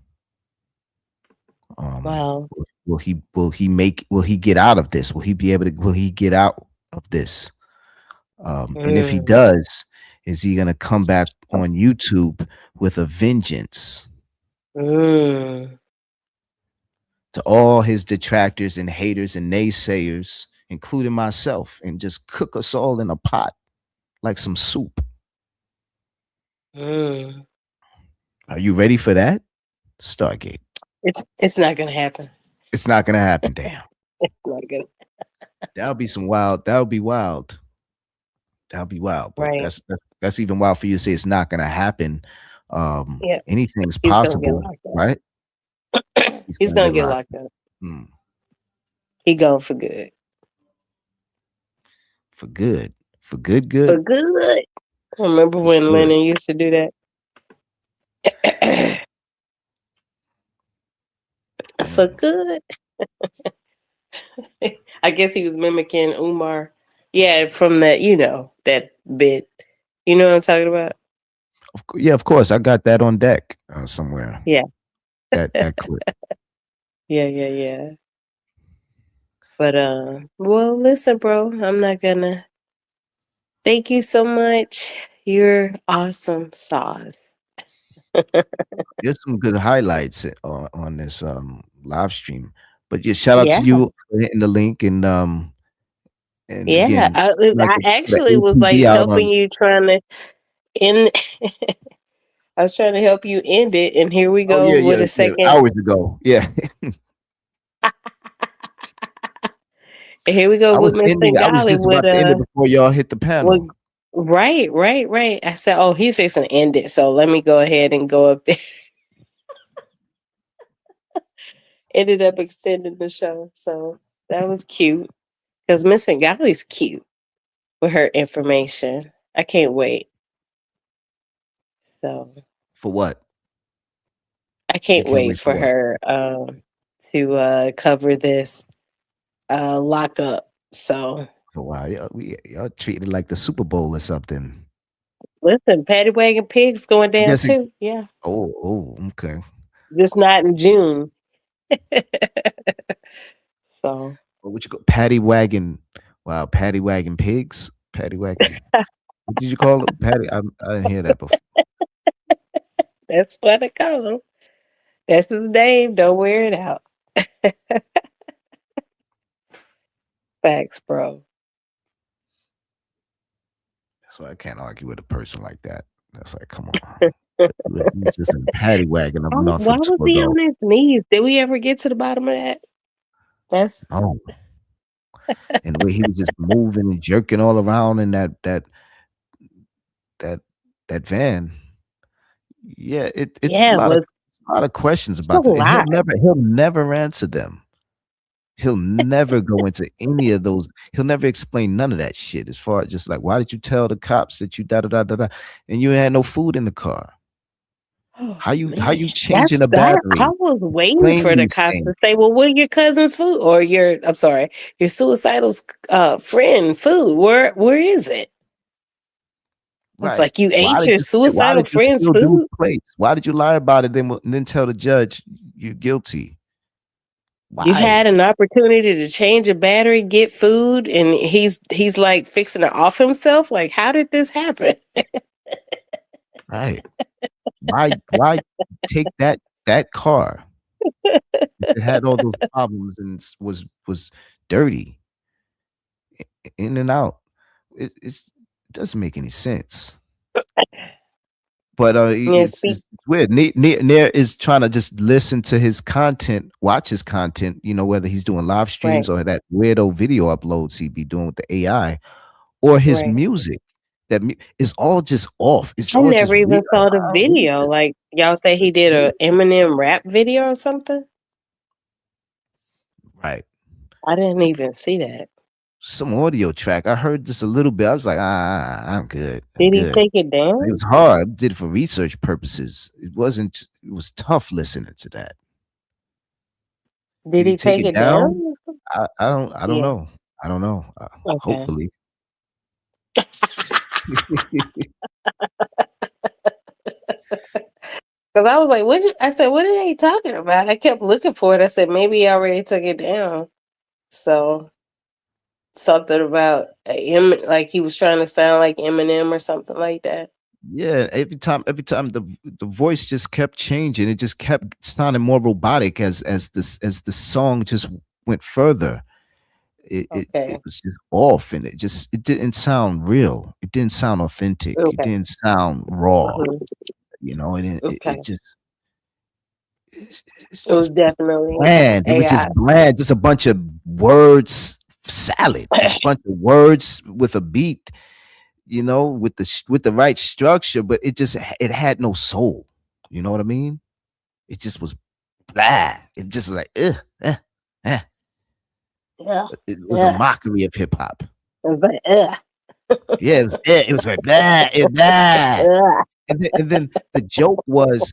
Wow. Will he get out of this? Will he get out of this? And if he does, is he gonna come back on YouTube with a vengeance? To all his detractors and haters and naysayers, including myself, and just cook us all in a pot like some soup. Are you ready for that? Stargate. It's not gonna happen. It's not gonna happen. Damn. It's not gonna. That'll be some wild. That'll be wild. That'll be wild. But Right. that's even wild for you to say it's not gonna happen. Yeah. Anything's He's gonna get possible, locked up. right? He's gonna get locked up. He gone for good. For good. For good. Good. For good. I remember when Lennon used to do that. For good. I guess he was mimicking Umar. Yeah, from that, that bit. You know what I'm talking about? Yeah, of course. I got that on deck somewhere. Yeah. That clip. Yeah. But well, listen, bro, I'm not gonna. Thank you so much. You're awesome sauce. There's some good highlights on this live stream. But yeah, shout out Yeah. to you for hitting the link and Yeah, again, I the actually was like APB out helping on you trying to end. I was trying to help you end it, and here we go with a second. hours ago. Yeah. And here we go with Miss I was Bengali just about to end it before y'all hit the panel. Right. I said, oh, he's fixing to end it, so let me go ahead and go up there. Ended up extending the show, so that was cute. Because Miss Bengali's cute with her information. I can't wait. So For what? I can't wait for her to cover this lockup. So Oh, wow, y'all treating it like the Super Bowl or something. listen, Patty Wagon Pig's going down guess too. Yeah. Oh, okay. Just not in June. So What you call Paddy Wagon? Wow, Paddy Wagon Pigs? Paddy Wagon. What did you call it? Paddy? I didn't hear that before. that's what I call him. That's his name. Don't wear it out. Facts, bro. That's why I can't argue with a person like that. That's like, come on. He's just in a paddy wagon of nothing. Why was he on his knees? Did we ever get to the bottom of that? That's Oh. And the way he was just moving and jerking all around in that van. Yeah, it's Yeah, a lot it of questions It's about a that. And lot. he'll never answer them. He'll never go into any of those. He'll never explain none of that shit. As far as just like, why did you tell the cops that you da da da da da, and you had no food in the car? How you That's changing a that. I battery? was waiting Explain for the these cops things. to say, "Well, where your cousin's food or your I'm sorry, your suicidal friend food? Where is it?" It's Right. like you ate your Why suicidal did you friend's still do food. plates? Why did you lie about it and then tell the judge you're guilty? You had Why? an opportunity to change a battery, get food, and he's like fixing to off himself. Like, how did this happen? Right. Why take that car? It had all those problems and was dirty in and out. It doesn't make any sense. But Yeah, it's weird. Nair is trying to just listen to his content, watch his content, whether he's doing live right, streams or that weirdo video uploads he be doing with the AI or his right. music. Is all just off. It's I all just never weird. even saw the What is video. this? Like y'all say he did a Eminem rap video or something. Right. I didn't even see that. Some audio track. I heard just a little bit. I was like, I'm good. I'm Did he good. take it It down? was hard. I did it for research purposes. It was tough listening to that. Did Did he he take take it it down? down? I don't Yeah. know. I don't know. Okay. Hopefully. Because I was like, I said, what are they talking about? I kept looking for it. I said, maybe he already took it down. So something about like he was trying to sound like Eminem or something like that. Yeah, every time the voice just kept changing. It just kept sounding more robotic as the song just went further. Okay. It was just off, and it didn't sound real. It didn't sound authentic. It Okay. didn't sound raw. Mhm. Okay. It just It was definitely bland. It was AI. just bland. Just a bunch of words salad. Just a bunch of words with a beat. With the right structure, but it had no soul. You know what I mean? It just was blah. It just like eh. Yeah. It was a mockery of hip hop. It was like, Yeah, it was like blah, blah. And then the joke was,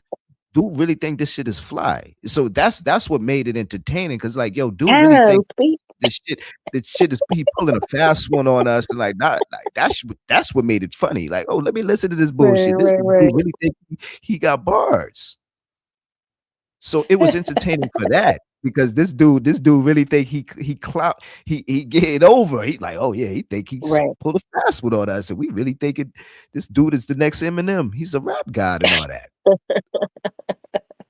dude really think this shit is fly. So that's what made it entertaining. Cause like, yo, dude really think this shit is he pulling a fast one on us and like not like that's what made it funny. Like, oh, let me listen to this bullshit. This dude really think he got bars. So it was entertaining for that because this dude really think he get over. He's like, oh yeah, he think he pulled a fast one on us, and we really thinking this dude is the next Eminem. He's a rap god and all that.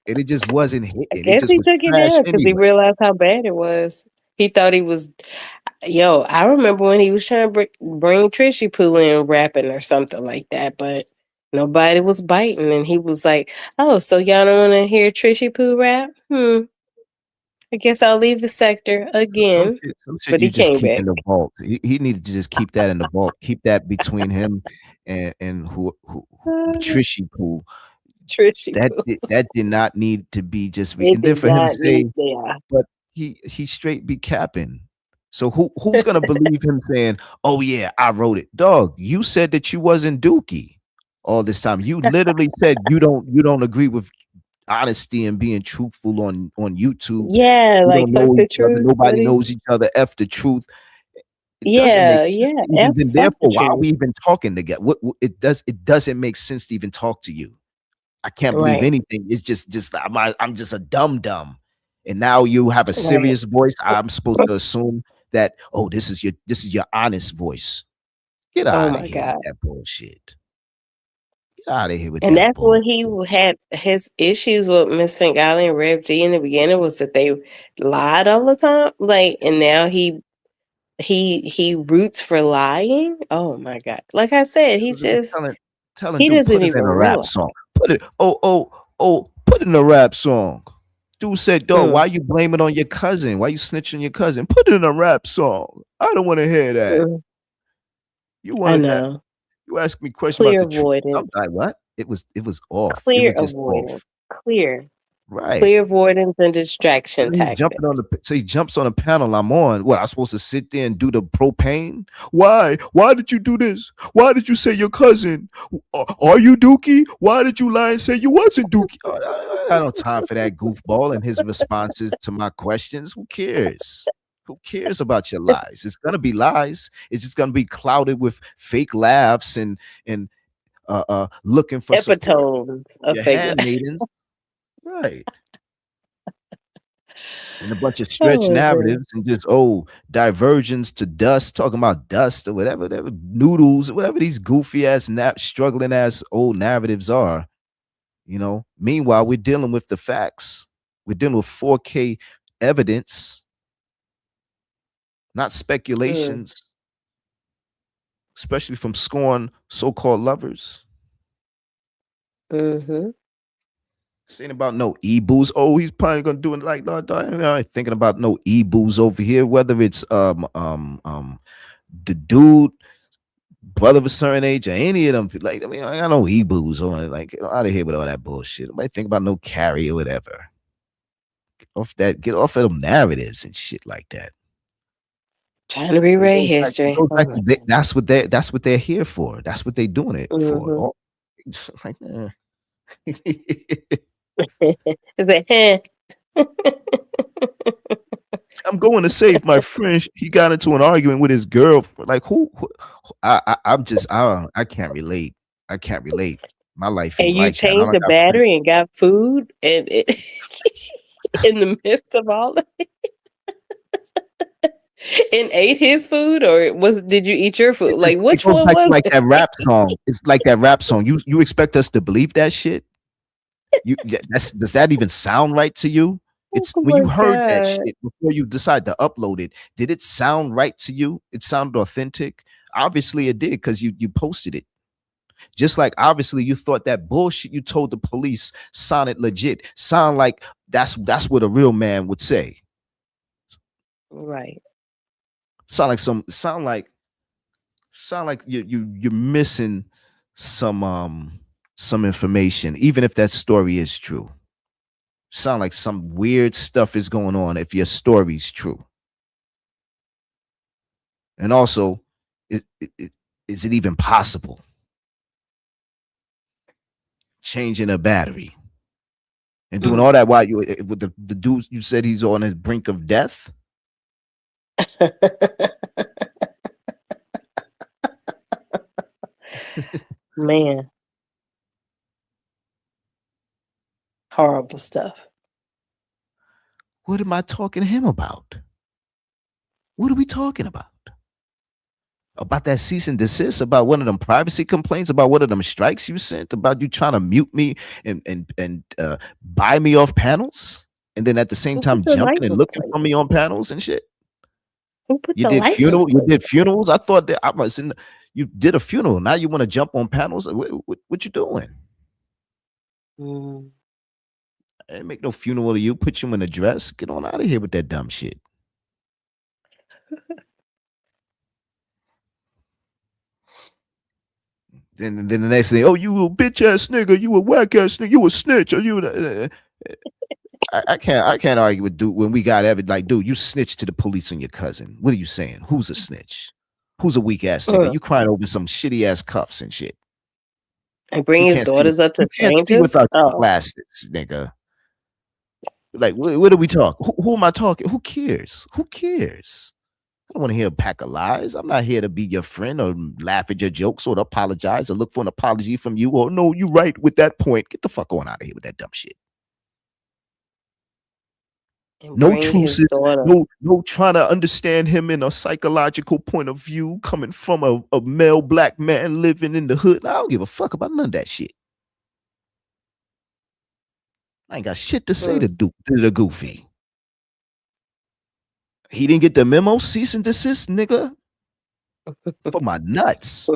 And it just wasn't hitting. I It guess just he was took it trash down because he anyway. realized how bad it was. He thought he was. Yo, I remember when he was trying to bring Trishy Poo in rapping or something like that, but nobody was biting, and he was like, "Oh, so y'all don't want to hear Trishy Poo rap? I guess I'll leave the sector again." Some shit But you he just came keep back. in the vault. He needed to just keep that in the vault. Keep that between him and who Trishy Poo. Trishy Poo. That did not need to be just It and then did for him to not say, need. Yeah. but he straight be capping. So who's gonna believe him saying, "Oh yeah, I wrote it"? Dog, you said that you wasn't Dookie all this time. You literally said you don't agree with honesty and being truthful on YouTube. Yeah, We like don't fuck know the each other. truth. What Nobody do you? knows each other. F the truth. It doesn't make Yeah, sense. yeah. Even F then, fuck the therefore, why are truth. we even talking together? It doesn't make sense to even talk to you. I can't believe Right. anything. It's just I'm just a dumb. And now you have a Right. serious voice. I'm supposed to assume that, oh, this is your honest voice. Get Oh out of my here with God. that bullshit. Get out of here with And that that's what bull. he had his issues with Miss Fingali and Rev G in the beginning was that they lied all the time. Like, and now he roots for lying. Oh my God. Like I said, he's just Telling he dude, doesn't put it even in a rap realize. song. Put it, put it in a rap song. Dude said, dog, why you blaming on your cousin? Why you snitching your cousin? Put it in a rap song. I don't want to hear that. You I wanted that. know. You ask me a question about Clear the truth. avoidance. I'm like, what? It was off. It Clear was just avoidance. off. Clear. Right. Clairvoyance and distraction And he's tactics. jumping on so he jumps on a panel I'm on. What, I'm supposed to sit there and do the propane? Why? Why did you do this? Why did you say your cousin? Are you Dookie? Why did you lie and say you wasn't Dookie? I got no time for that goofball and his responses to my questions. Who cares? Who cares about your lies? It's gonna be lies. It's just gonna be clouded with fake laughs and looking for support. Epitones of Your fake handmaidens. Right. And a bunch of stretched Oh, man. narratives and just diversions to dust, talking about dust or whatever noodles, whatever these goofy ass struggling ass old narratives are. Meanwhile, we're dealing with the facts. We're dealing with 4K evidence, not speculations, especially from scorned so-called lovers. Mm-hmm. This ain't about no e-booze. Oh, he's probably gonna do it like that. I ain't thinking about no e-booze over here. Whether it's the dude, brother of a certain age, or any of them. Like, I mean, I got no e-booze on. Like, get out of here with all that bullshit. Nobody think about no carry or whatever. Get off of them narratives and shit like that. Trying to rewrite history. That's what they're here for. That's what they're doing it for. Like, Is it? I'm going to save my friend. He got into an argument with his girlfriend. Like, who I can't relate. I can't relate. My life And ain't you like that. changed the battery and got food and in the midst of all that. And ate his food, or did you eat your food? Like, which one was like it? that rap song? It's like that rap song. You expect us to believe that shit? Does that even sound right to you? It's when you heard that shit before you decide to upload it. Did it sound right to you? It sounded authentic. Obviously, it did because you posted it. Just like obviously you thought that bullshit you told the police sounded legit. Sound like that's what a real man would say. Right. Sound like you're missing some information, even if that story is true. Sound like some weird stuff is going on if your story's true. And also, is it even possible? Changing a battery and doing all that while you with the dude you said he's on the brink of death. Man. Horrible stuff. What am I talking to him about? What are we talking about? About that cease and desist? About one of them privacy complaints? About one of them strikes you sent? About you trying to mute me and buy me off panels? And then at the same time jumping and looking for me on panels and shit? You did funeral. You did funerals. I thought that I was in. You did a funeral. Now you want to jump on panels. What you doing? I didn't make no funeral to you. Put you in a dress. Get on out of here with that dumb shit. Then the next thing, oh, you a bitch ass nigga. You a whack ass nigga. You a snitch. Or you? I can't argue with dude when we got like, dude, you snitched to the police on your cousin. What are you saying? Who's a snitch? Who's a weak ass nigga? You crying over some shitty ass cuffs and shit. And bring his daughters up to strangers without your glasses, nigga. Like, what are we talking? Who am I talking? Who cares? Who cares? I don't want to hear a pack of lies. I'm not here to be your friend or laugh at your jokes or to apologize or look for an apology from you. Or no, you right with that point. Get the fuck on out of here with that dumb shit. No truces, no trying to understand him in a psychological point of view, coming from a male black man living in the hood. I don't give a fuck about none of that shit. I ain't got shit to say to the goofy. He didn't get the memo, cease and desist, nigga. For my nuts.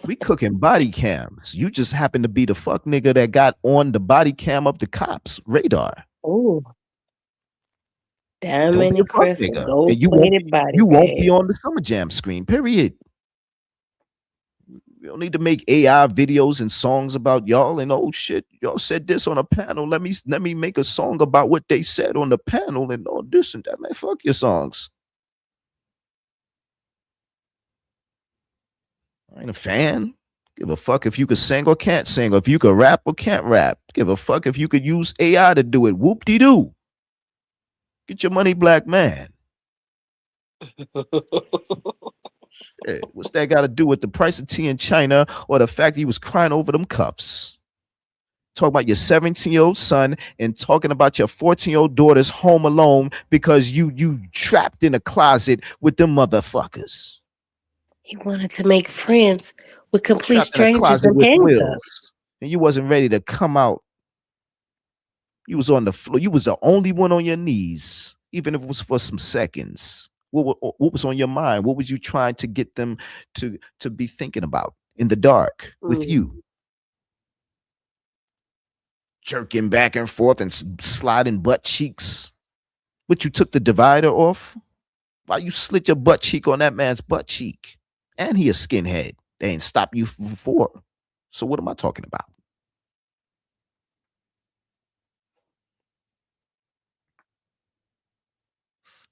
We cooking body cams. You just happen to be the fuck nigga that got on the body cam of the cops' radar. Oh, Diamond and Crystal, and you won't be on the Summer Jam screen. Period. We don't need to make AI videos and songs about y'all. And oh shit, y'all said this on a panel. Let me make a song about what they said on the panel and all this and that. Man, fuck your songs. I ain't a fan. Give a fuck if you could sing or can't sing, or if you could rap or can't rap. Give a fuck if you could use AI to do it. Whoop de doo. Get your money, black man. Hey, what's that got to do with the price of tea in China or the fact he was crying over them cuffs? Talk about your 17-year-old son and talking about your 14-year-old daughter's home alone because you trapped in a closet with them motherfuckers. He wanted to make friends with complete Trapped in a strangers closet in with handcuffs. Wills, and you wasn't ready to come out. You was on the floor. You was the only one on your knees, even if it was for some seconds. What was on your mind? What was you trying to get them to be thinking about in the dark with you? Jerking back and forth and sliding butt cheeks. But you took the divider off? Why you slit your butt cheek on that man's butt cheek? And he a skinhead. They ain't stop you before. So what am I talking about?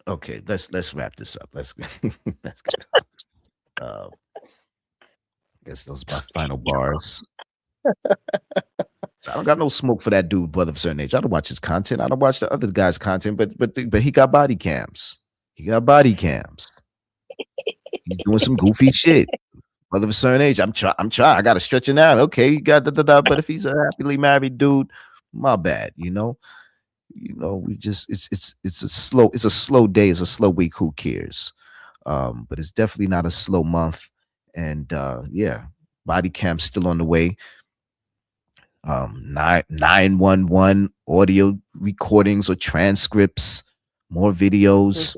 Okay, let's wrap this up. Let's get I guess those are my final bars. So I don't got no smoke for that dude, brother of a certain age. I don't watch his content. I don't watch the other guy's content, but he got body cams. He got body cams. He's doing some goofy shit. Brother of a certain age. I'm trying. I gotta stretch it out. Okay, you got but if he's a happily married dude, my bad, we just it's a slow day, it's a slow week. Who cares? But it's definitely not a slow month. And yeah, body cam still on the way. 911 audio recordings or transcripts, more videos.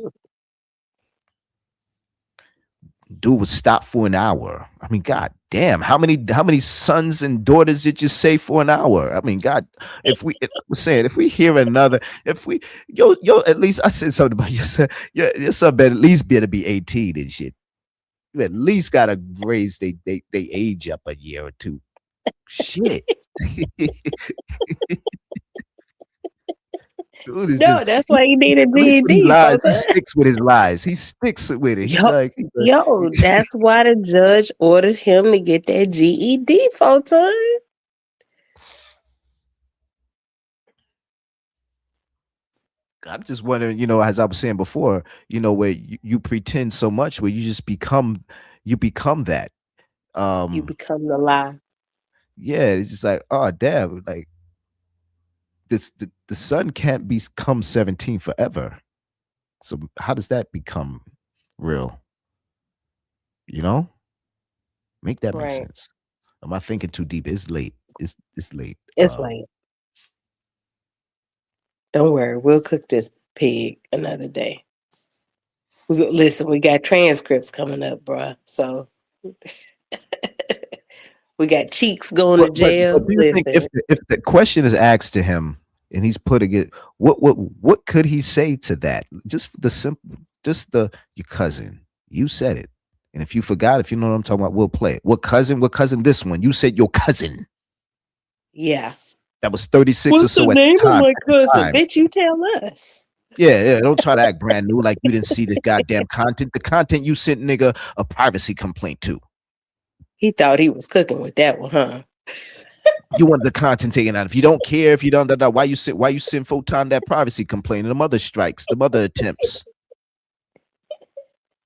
Dude was stopped for an hour. I mean, god damn, how many sons and daughters did you say for an hour? I mean, god, if we hear another, yo, at least I said something about your son. Your son better at least better be 18 and shit. You at least gotta raise they age up a year or two. Shit. Dude That's why he needed he GED. sticks with his lies. He sticks with it. He's like, that's why the judge ordered him to get that GED, Photon. I'm just wondering, as I was saying before, where you pretend so much, where you just become that. You become the lie. Yeah, it's just like, oh damn, like the son can't become 17 forever. So how does that become real? Make that make sense. Am I thinking too deep? It's late. It's late. It's late. Don't worry, we'll cook this pig another day. Listen, we got transcripts coming up, bruh. So we got cheeks going to jail. But do you think if the question is asked to him and he's putting it, what could he say to that? Just your cousin. You said it. And if you forgot, if you know what I'm talking about, we'll play it. What cousin? This one. You said your cousin. Yeah. That was 36 What's or so the at name the time. of my cousin? Bitch, you tell us. Yeah. Don't try to act brand new like you didn't see the goddamn content. The content you sent nigga a privacy complaint to. He thought he was cooking with that one, huh? You want the content taken out. If you don't care, if you don't, why you send Photon that privacy complaint and the mother strikes, the mother attempts.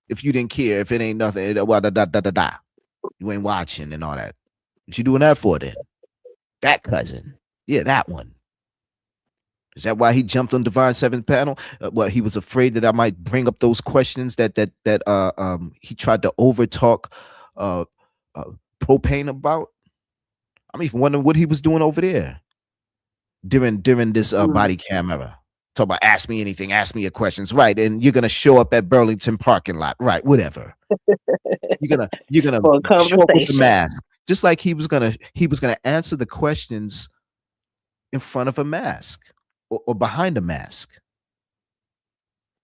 If you didn't care, if it ain't nothing, you ain't watching and all that. What you doing that for then? That cousin. Yeah, that one. Is that why he jumped on Divine Seventh panel? He was afraid that I might bring up those questions that he tried to overtalk Propane about. I'm even wondering what he was doing over there during this body camera. Talk about ask me anything, ask me your questions, right? And you're gonna show up at Burlington parking lot, right? Whatever. You're gonna show up with the mask, just like he was gonna answer the questions in front of a mask or behind a mask.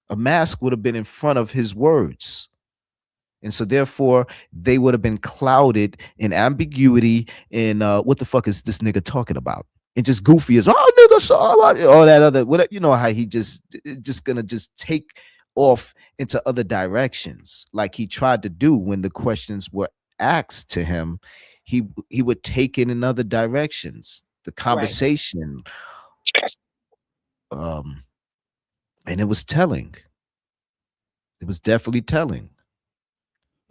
A mask would have been in front of his words. And so therefore they would have been clouded in ambiguity in what the fuck is this nigga talking about? And just goofy as nigga, so all that other whatever, you know how he just gonna just take off into other directions like he tried to do when the questions were asked to him. He would take it in other directions, the conversation. And it was telling. It was definitely telling.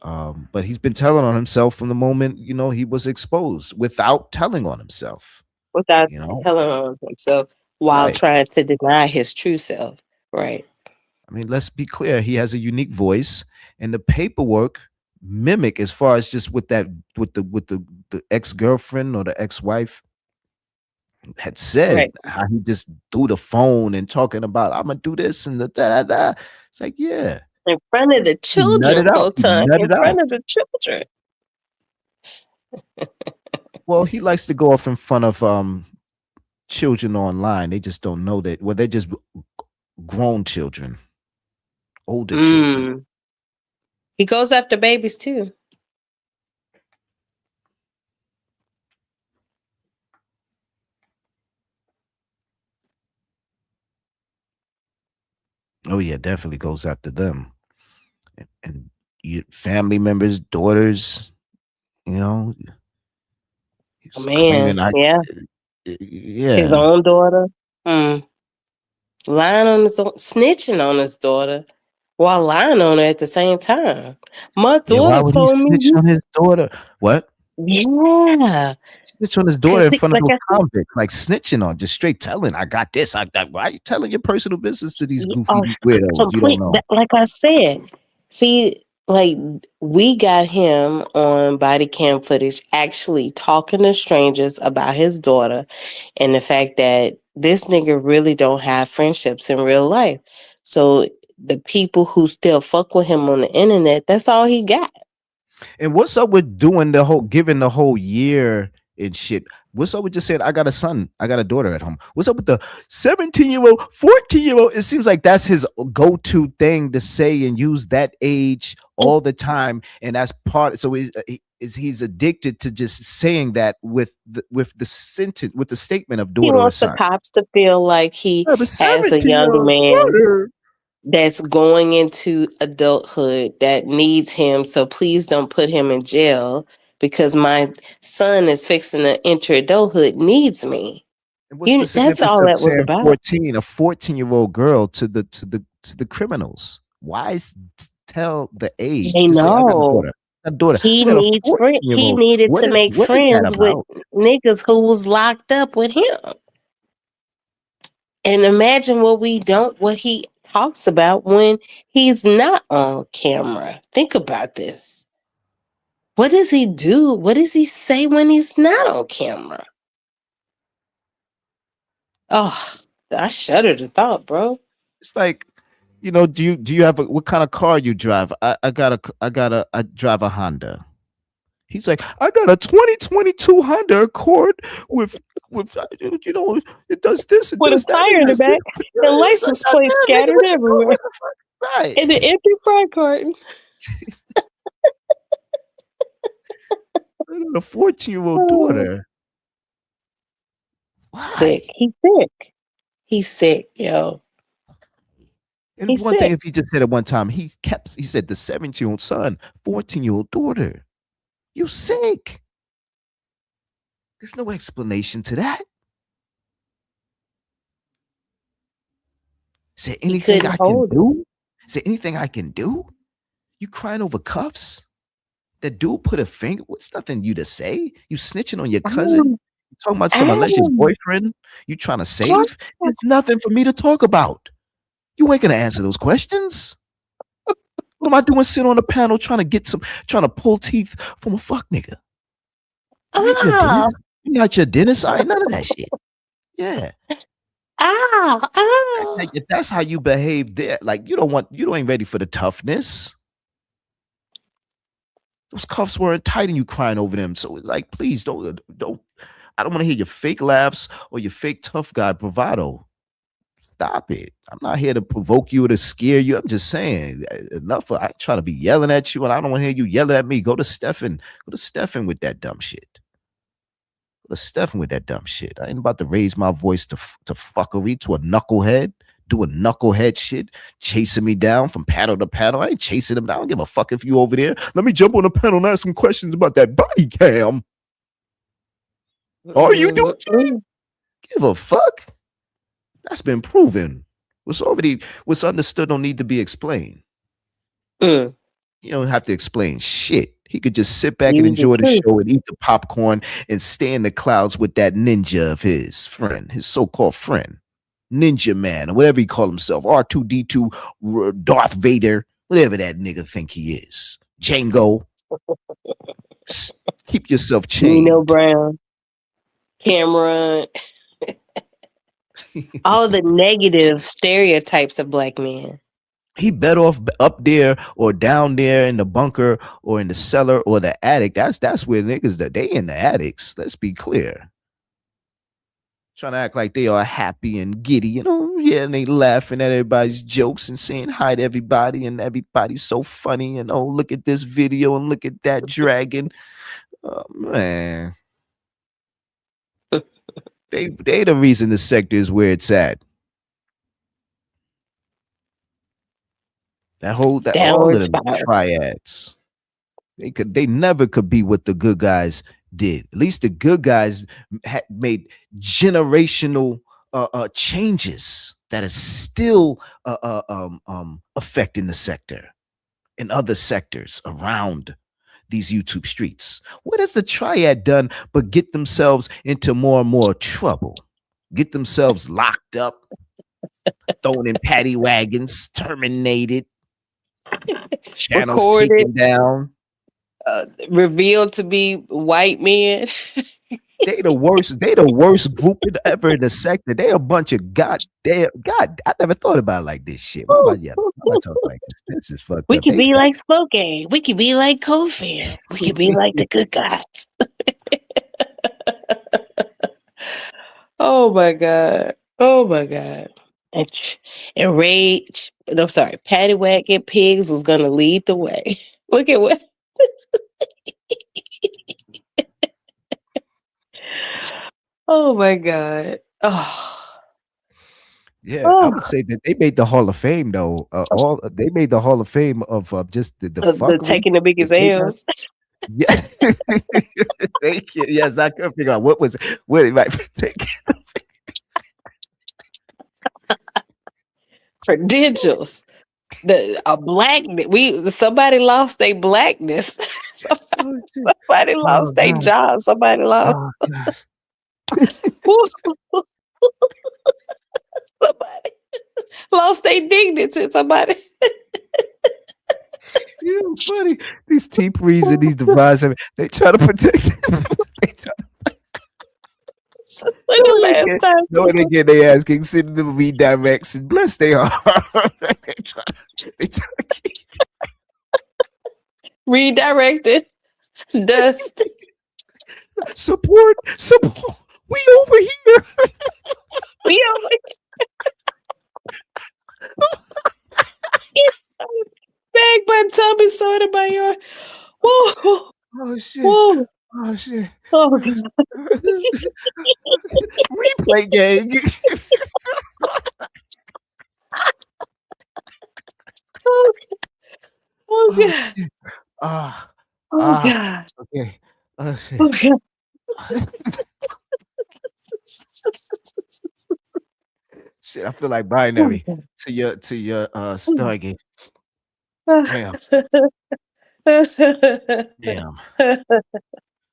But he's been telling on himself from the moment, he was exposed without telling on himself. Without telling on himself while Right. trying to deny his true self. Right. I mean, let's be clear. He has a unique voice, and the paperwork mimic as far as just with the ex-girlfriend or the ex-wife had said how he just threw the phone and talking about I'm gonna do this and the da. It's like, yeah. In front of the children, Photon. In front of the children. Well, he likes to go off in front of children online. They just don't know that. Well, they're just grown children, older children. He goes after babies too. Oh yeah, definitely goes after them. And family members, daughters, Man, yeah. His own daughter. Lying on his own, snitching on his daughter while lying on her at the same time. My daughter told me snitch on his daughter. What? Yeah. Snitch on his daughter in front of those convicts, like snitching on, just straight telling, I got this, I got. Why are you telling your personal business to these goofy weirdos? You don't know. Like I said, see, like we got him on body cam footage actually talking to strangers about his daughter and the fact that this nigga really don't have friendships in real life. So the people who still fuck with him on the internet, that's all he got. And what's up with giving the whole year and shit? What's up with just saying, I got a son, I got a daughter at home? What's up with the 17-year-old, 14-year-old? It seems like that's his go-to thing to say and use that age all the time. And that's part. So he's addicted to just saying that with the sentence, with the statement of daughter. He wants the cops to feel like he has a young man that's going into adulthood that needs him. So please don't put him in jail because my son is fixing to enter adulthood, needs me. That's all that was about. 14, a 14-year-old girl to the criminals. Why tell the age? They know. He needed to make friends with niggas who was locked up with him. And imagine what he talks about when he's not on camera. Think about this. What does he do? What does he say when he's not on camera? Oh, I shudder to thought, bro. It's like, do you have what kind of car you drive? I drive a Honda. He's like, I got a 2022 Honda Accord with it does this and with does a tire in the back, the license plate scattered everywhere, right? And the empty fry carton. A 14-year-old daughter. Why? Sick. He's sick, yo. And he's one thing if he just said it one time, he said the 17-year-old son, 14-year-old daughter. You sick. There's no explanation to that. Is there anything I can do? Is there anything I can do? You crying over cuffs? That dude put a finger. What's nothing you to say? You snitching on your cousin? You talking about some alleged boyfriend? You trying to save? There's nothing for me to talk about. You ain't gonna answer those questions. What am I doing? Sitting on a panel trying to pull teeth from a fuck nigga. You're not your dentist. I ain't none of that shit. Yeah. That's how you behave there. Like you ain't ready for the toughness. Those cuffs weren't tight and you crying over them. So like, please don't. I don't want to hear your fake laughs or your fake tough guy bravado. Stop it. I'm not here to provoke you or to scare you. I'm just saying enough. I ain't trying to be yelling at you, and I don't want to hear you yelling at me. Go to Stefan. Go to Stefan with that dumb shit. Go to Stefan with that dumb shit. I ain't about to raise my voice to fuckery to a knucklehead. Do a knucklehead shit, chasing me down from panel to panel. I ain't chasing him down. I don't give a fuck if you over there. Let me jump on the panel and ask some questions about that body cam. Are you doing it? Give a fuck. That's been proven. What's understood don't need to be explained. You don't have to explain shit. He could just sit back and enjoy the show and eat the popcorn and stay in the clouds with that ninja of his friend, his so-called friend. Ninja Man, or whatever he call himself, R2D2, Darth Vader, whatever that nigga think he is. Django. Keep yourself chained. Nino Brown, Cameron, all the negative stereotypes of black men. He better off up there or down there in the bunker or in the cellar or the attic. That's where niggas that they in the attics. Let's be clear. Trying to act like they are happy and giddy, and they laughing at everybody's jokes and saying hi to everybody, and everybody's so funny, and oh, look at this video and look at that dragon. Oh, man. They the reason the sector is where it's at. All of them triads. They never could be what the good guys did. At least the good guys made generational changes that is still affecting the sector and other sectors around these YouTube streets. What has the triad done but get themselves into more and more trouble? Get themselves locked up, thrown in paddy wagons, terminated, channels taken down. Revealed to be white men. They the worst group ever in the sector. They a bunch of God. I never thought about it like this shit. Why am I talking like this? This is fucked We up. could be like Spokane. We could be like Cofield. We could be like the good guys. Oh my God. Oh my God. And Rage. No, sorry. Paddy Wagon Pigs was gonna lead the way. Look at what. Oh my God. Oh. Yeah, I would say that they made the Hall of Fame though. They made the Hall of Fame of just the fuckery, taking the biggest L's. Yeah. Thank you. Yes, I couldn't figure out what it might take. Credentials. Somebody lost their blackness. Somebody lost their job. Somebody lost. Somebody lost their dignity. Somebody. You know, funny. These T-Prees and these devices, they try to protect them. Knowing again, they asking, sending them redirects, and bless they are. they try to keep redirected. Dust. Support. We over here. We over here. Bag by Tommy Soda by your. Whoa. Oh shit. Whoa. Oh shit. Oh God. Replay gang. Oh God. God. Okay. Oh shit. Oh, God. Shit, I feel like binary to your Stargate. Damn. Damn.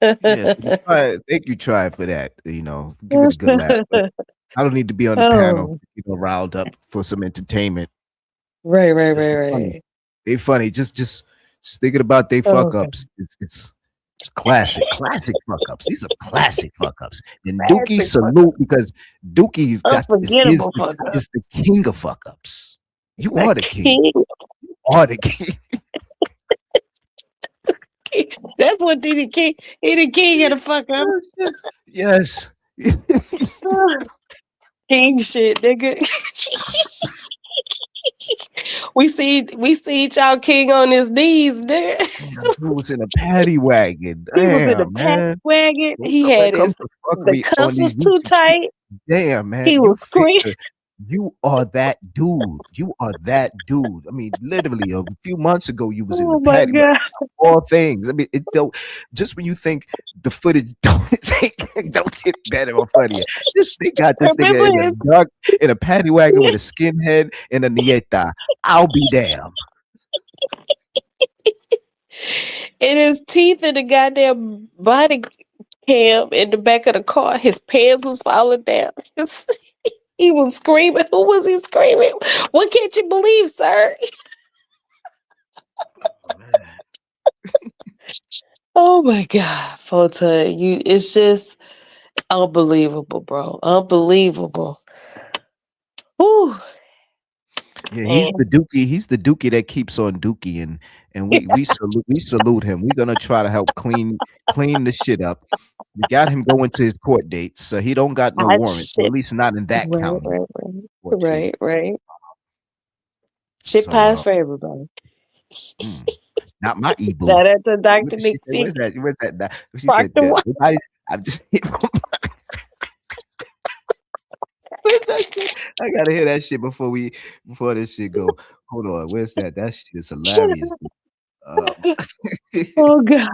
Yes, thank you, try for that. Give it a good laugh. But I don't need to be on the panel, riled up for some entertainment. Right. Funny. They funny. Just thinking about they fuck ups. It's classic fuck ups. These are classic fuck ups. And Dookie salute because Dookie's got is the king of fuck ups. You are the king. You are the king. That's what he the king. He the king of the fuck up. Yes. King shit, nigga. we see y'all King on his knees, nigga. Who was in a paddy wagon? He was in a Damn, paddy man. wagon. What He the had come to the fuckery on cuffs these was too YouTube. tight. Damn, man. He was screaming. You are that dude. You are that dude. I mean, literally a few months ago, you was in the Oh my paddy wagon. god. All things. I mean, it don't. Just when you think the footage don't get better or funnier, they got this nigga Remember in a dark in a paddy wagon with a skinhead and a nieta. I'll be damned. And his teeth in the goddamn body cam in the back of the car. His pants was falling down. He was screaming. Who was he screaming? What can't you believe, sir? Oh my God, Photon, it's just unbelievable, bro. Unbelievable. Whew. Yeah, he's the dookie. He's the dookie that keeps on dookie, and we salute him. We're gonna try to help clean the shit up. We got him going to his court dates, so he don't got no warrants, or at least not in that county. Right. Shit pies for everybody. Not my e-boo. Shout out to Dr. Nick. Where's that? She said, Dr. White. I'm just Where's that shit? I gotta hear that shit before this shit go. Hold on, where's that? That shit is hilarious. Oh God.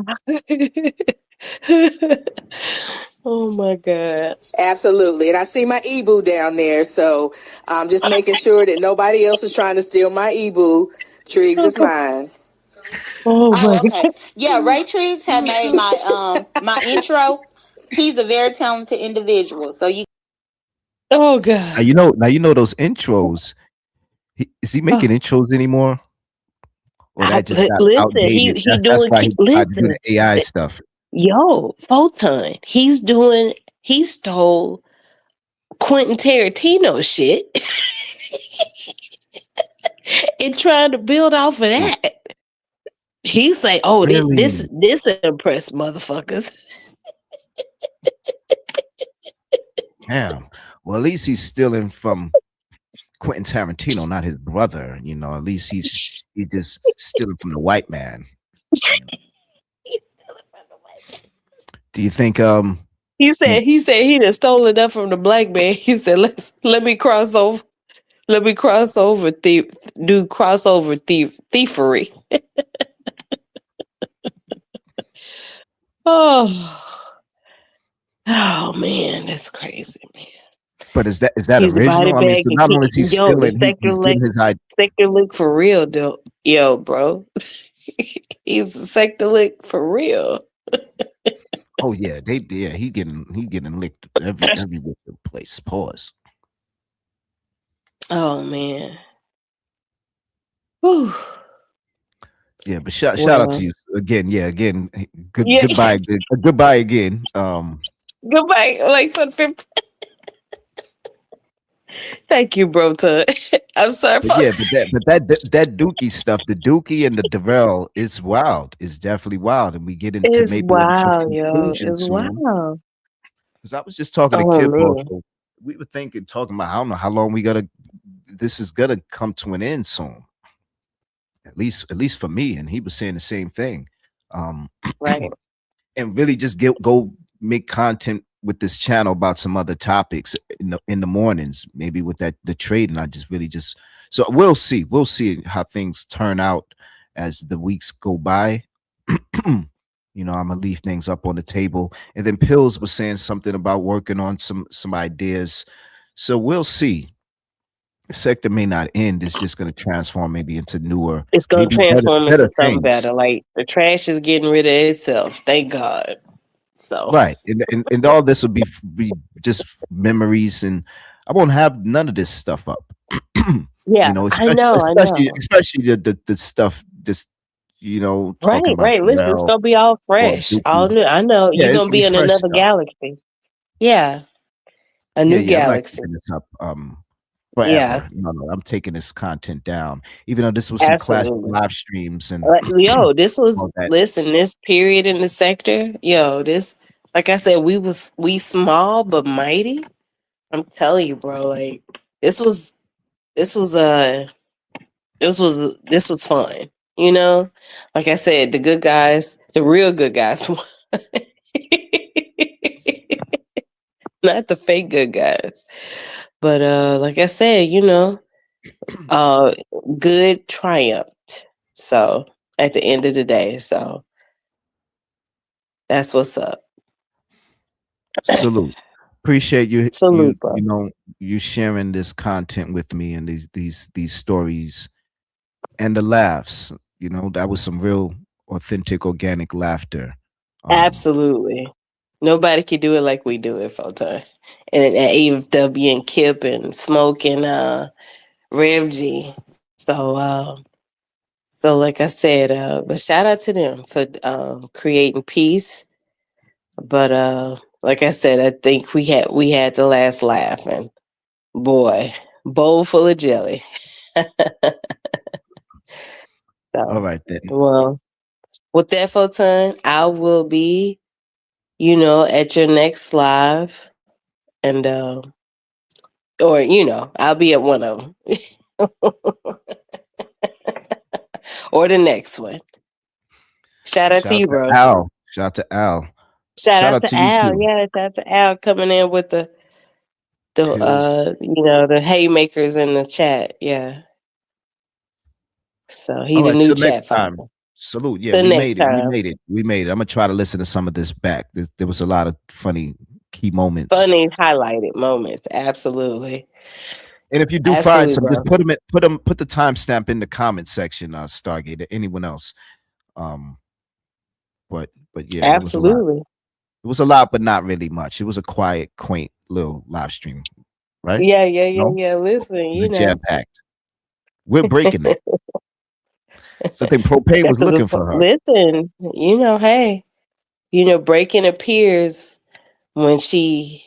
Oh my God. Absolutely. And I see my e-boo down there. So I'm just making sure that nobody else is trying to steal my e-boo. Triggs is mine. Oh my okay. Yeah, Ray Triggs had made my my intro. He's a very talented individual. So you Oh God. Now you know those intros. Is he making intros anymore? Or that just got outdated? That's why he tried to do the AI stuff. Yo, Photon, he stole Quentin Tarantino shit and trying to build off of that. He say, "Oh, Really? this impressed motherfuckers." Damn. Well, at least he's stealing from Quentin Tarantino, not his brother. You know, at least he's just stealing from the white man. Do you think He said he done stole enough from the black man. He said, let me cross over. Let me cross over thievery. Oh man, that's crazy, man. But is that He's original? I mean, so not only is he stealing, he's getting his idea. Sector Lick for real, though. Yo, bro. He's a Sector Lick for real. Oh yeah, he getting licked every place. Pause. Oh man. Whew. Yeah, but shout out to you again. Yeah, again. Goodbye. Goodbye again. Goodbye. Like for the 15th. Thank you, bro. I'm sorry. But that Dookie stuff, the Dookie and the Darrell, is wild. It's definitely wild, and we get into It's wild, yo. It's soon. wild. Because I was just talking to Kip also. We were talking about, I don't know how long this is gonna come to an end soon. At least for me, and he was saying the same thing. Right. And really just go make content with this channel about some other topics in the mornings, maybe with the trade. And I just really so we'll see how things turn out as the weeks go by. I'm gonna leave things up on the table. And then Pills was saying something about working on some ideas. So we'll see. The sector may not end. It's just going to transform maybe into newer. It's going to transform into something things. better. Like the trash is getting rid of itself. Thank God. So right, and all this will be just memories, and I won't have none of this stuff up. Yeah, I know. Especially the stuff. Just talking about right. Listen, it's gonna be all fresh, all new. I know you're gonna be in another galaxy. Yeah, a new galaxy. I'm not this up, forever. Yeah. No, I'm taking this content down. Even though this was some classic live streams and this was this period in the sector. This, like I said, we small but mighty. I'm telling you, bro. Like this was this was this was fun. You know, like I said, the good guys, the real good guys, not the fake good guys. But like I said, you know, good triumphed. So at the end of the day, so that's what's up. Salute. Appreciate you Salute, bro. you know you sharing this content with me and these stories and the laughs. You know, that was some real authentic organic laughter. Absolutely. Nobody can do it like we do it, Photon. And AFW and Kip and Smoke and Rev G. So like I said, but shout out to them for creating peace. But like I said, I think we had the last laugh, and boy, bowl full of jelly. All right then. Well, with that, Photon, I will be, you know, at your next live, and or you know, I'll be at one of them, or the next one. Shout out to you, bro. Al. Shout out to Al. Shout out to to you Al. too. Yeah, shout out to Al coming in with the Pills. you know, the haymakers in the chat. Yeah. So he All the right, new till chat next time. follower. Salute. Yeah, Till we next made it. We time. made it. We made it. I'm gonna try to listen to some of this back. There was a lot of funny key moments. Funny highlighted moments. Absolutely. And if you do find Absolutely, some, bro. just put the timestamp in the comment section, Stargate, or anyone else. But yeah, Absolutely. It was a lot, but not really much. It was a quiet, quaint little live stream, right? Yeah. Listen, you know. Jam packed. We're breaking that. So I think Propane was looking for her. Listen, you know, hey, you know, breaking appears when she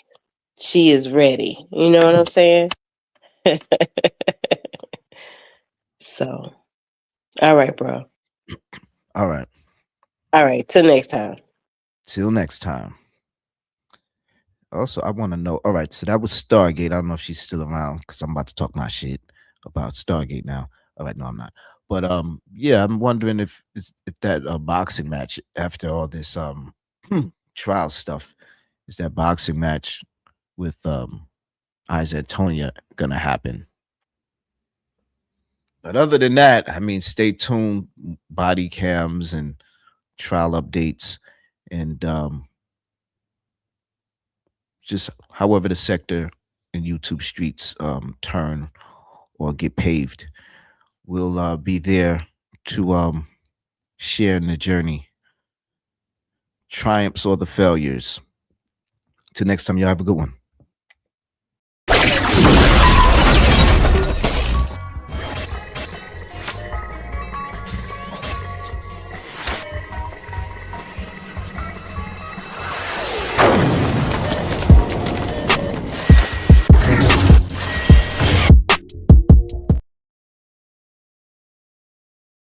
is ready. You know what I'm saying? So, all right, bro. All right. All right. Till next time. Till next time. Also, I want to know. All right, so that was Stargate. I don't know if she's still around because I'm about to talk my shit about Stargate now. All right, no, I'm not. But yeah, I'm wondering if that boxing match after all this trial stuff, is that boxing match with Isaac Tonya gonna happen? But other than that, I mean, stay tuned. Body cams and trial updates, and just however the sector and YouTube streets turn or get paved, we'll be there to share in the journey, triumphs or the failures. Till next time, y'all have a good one.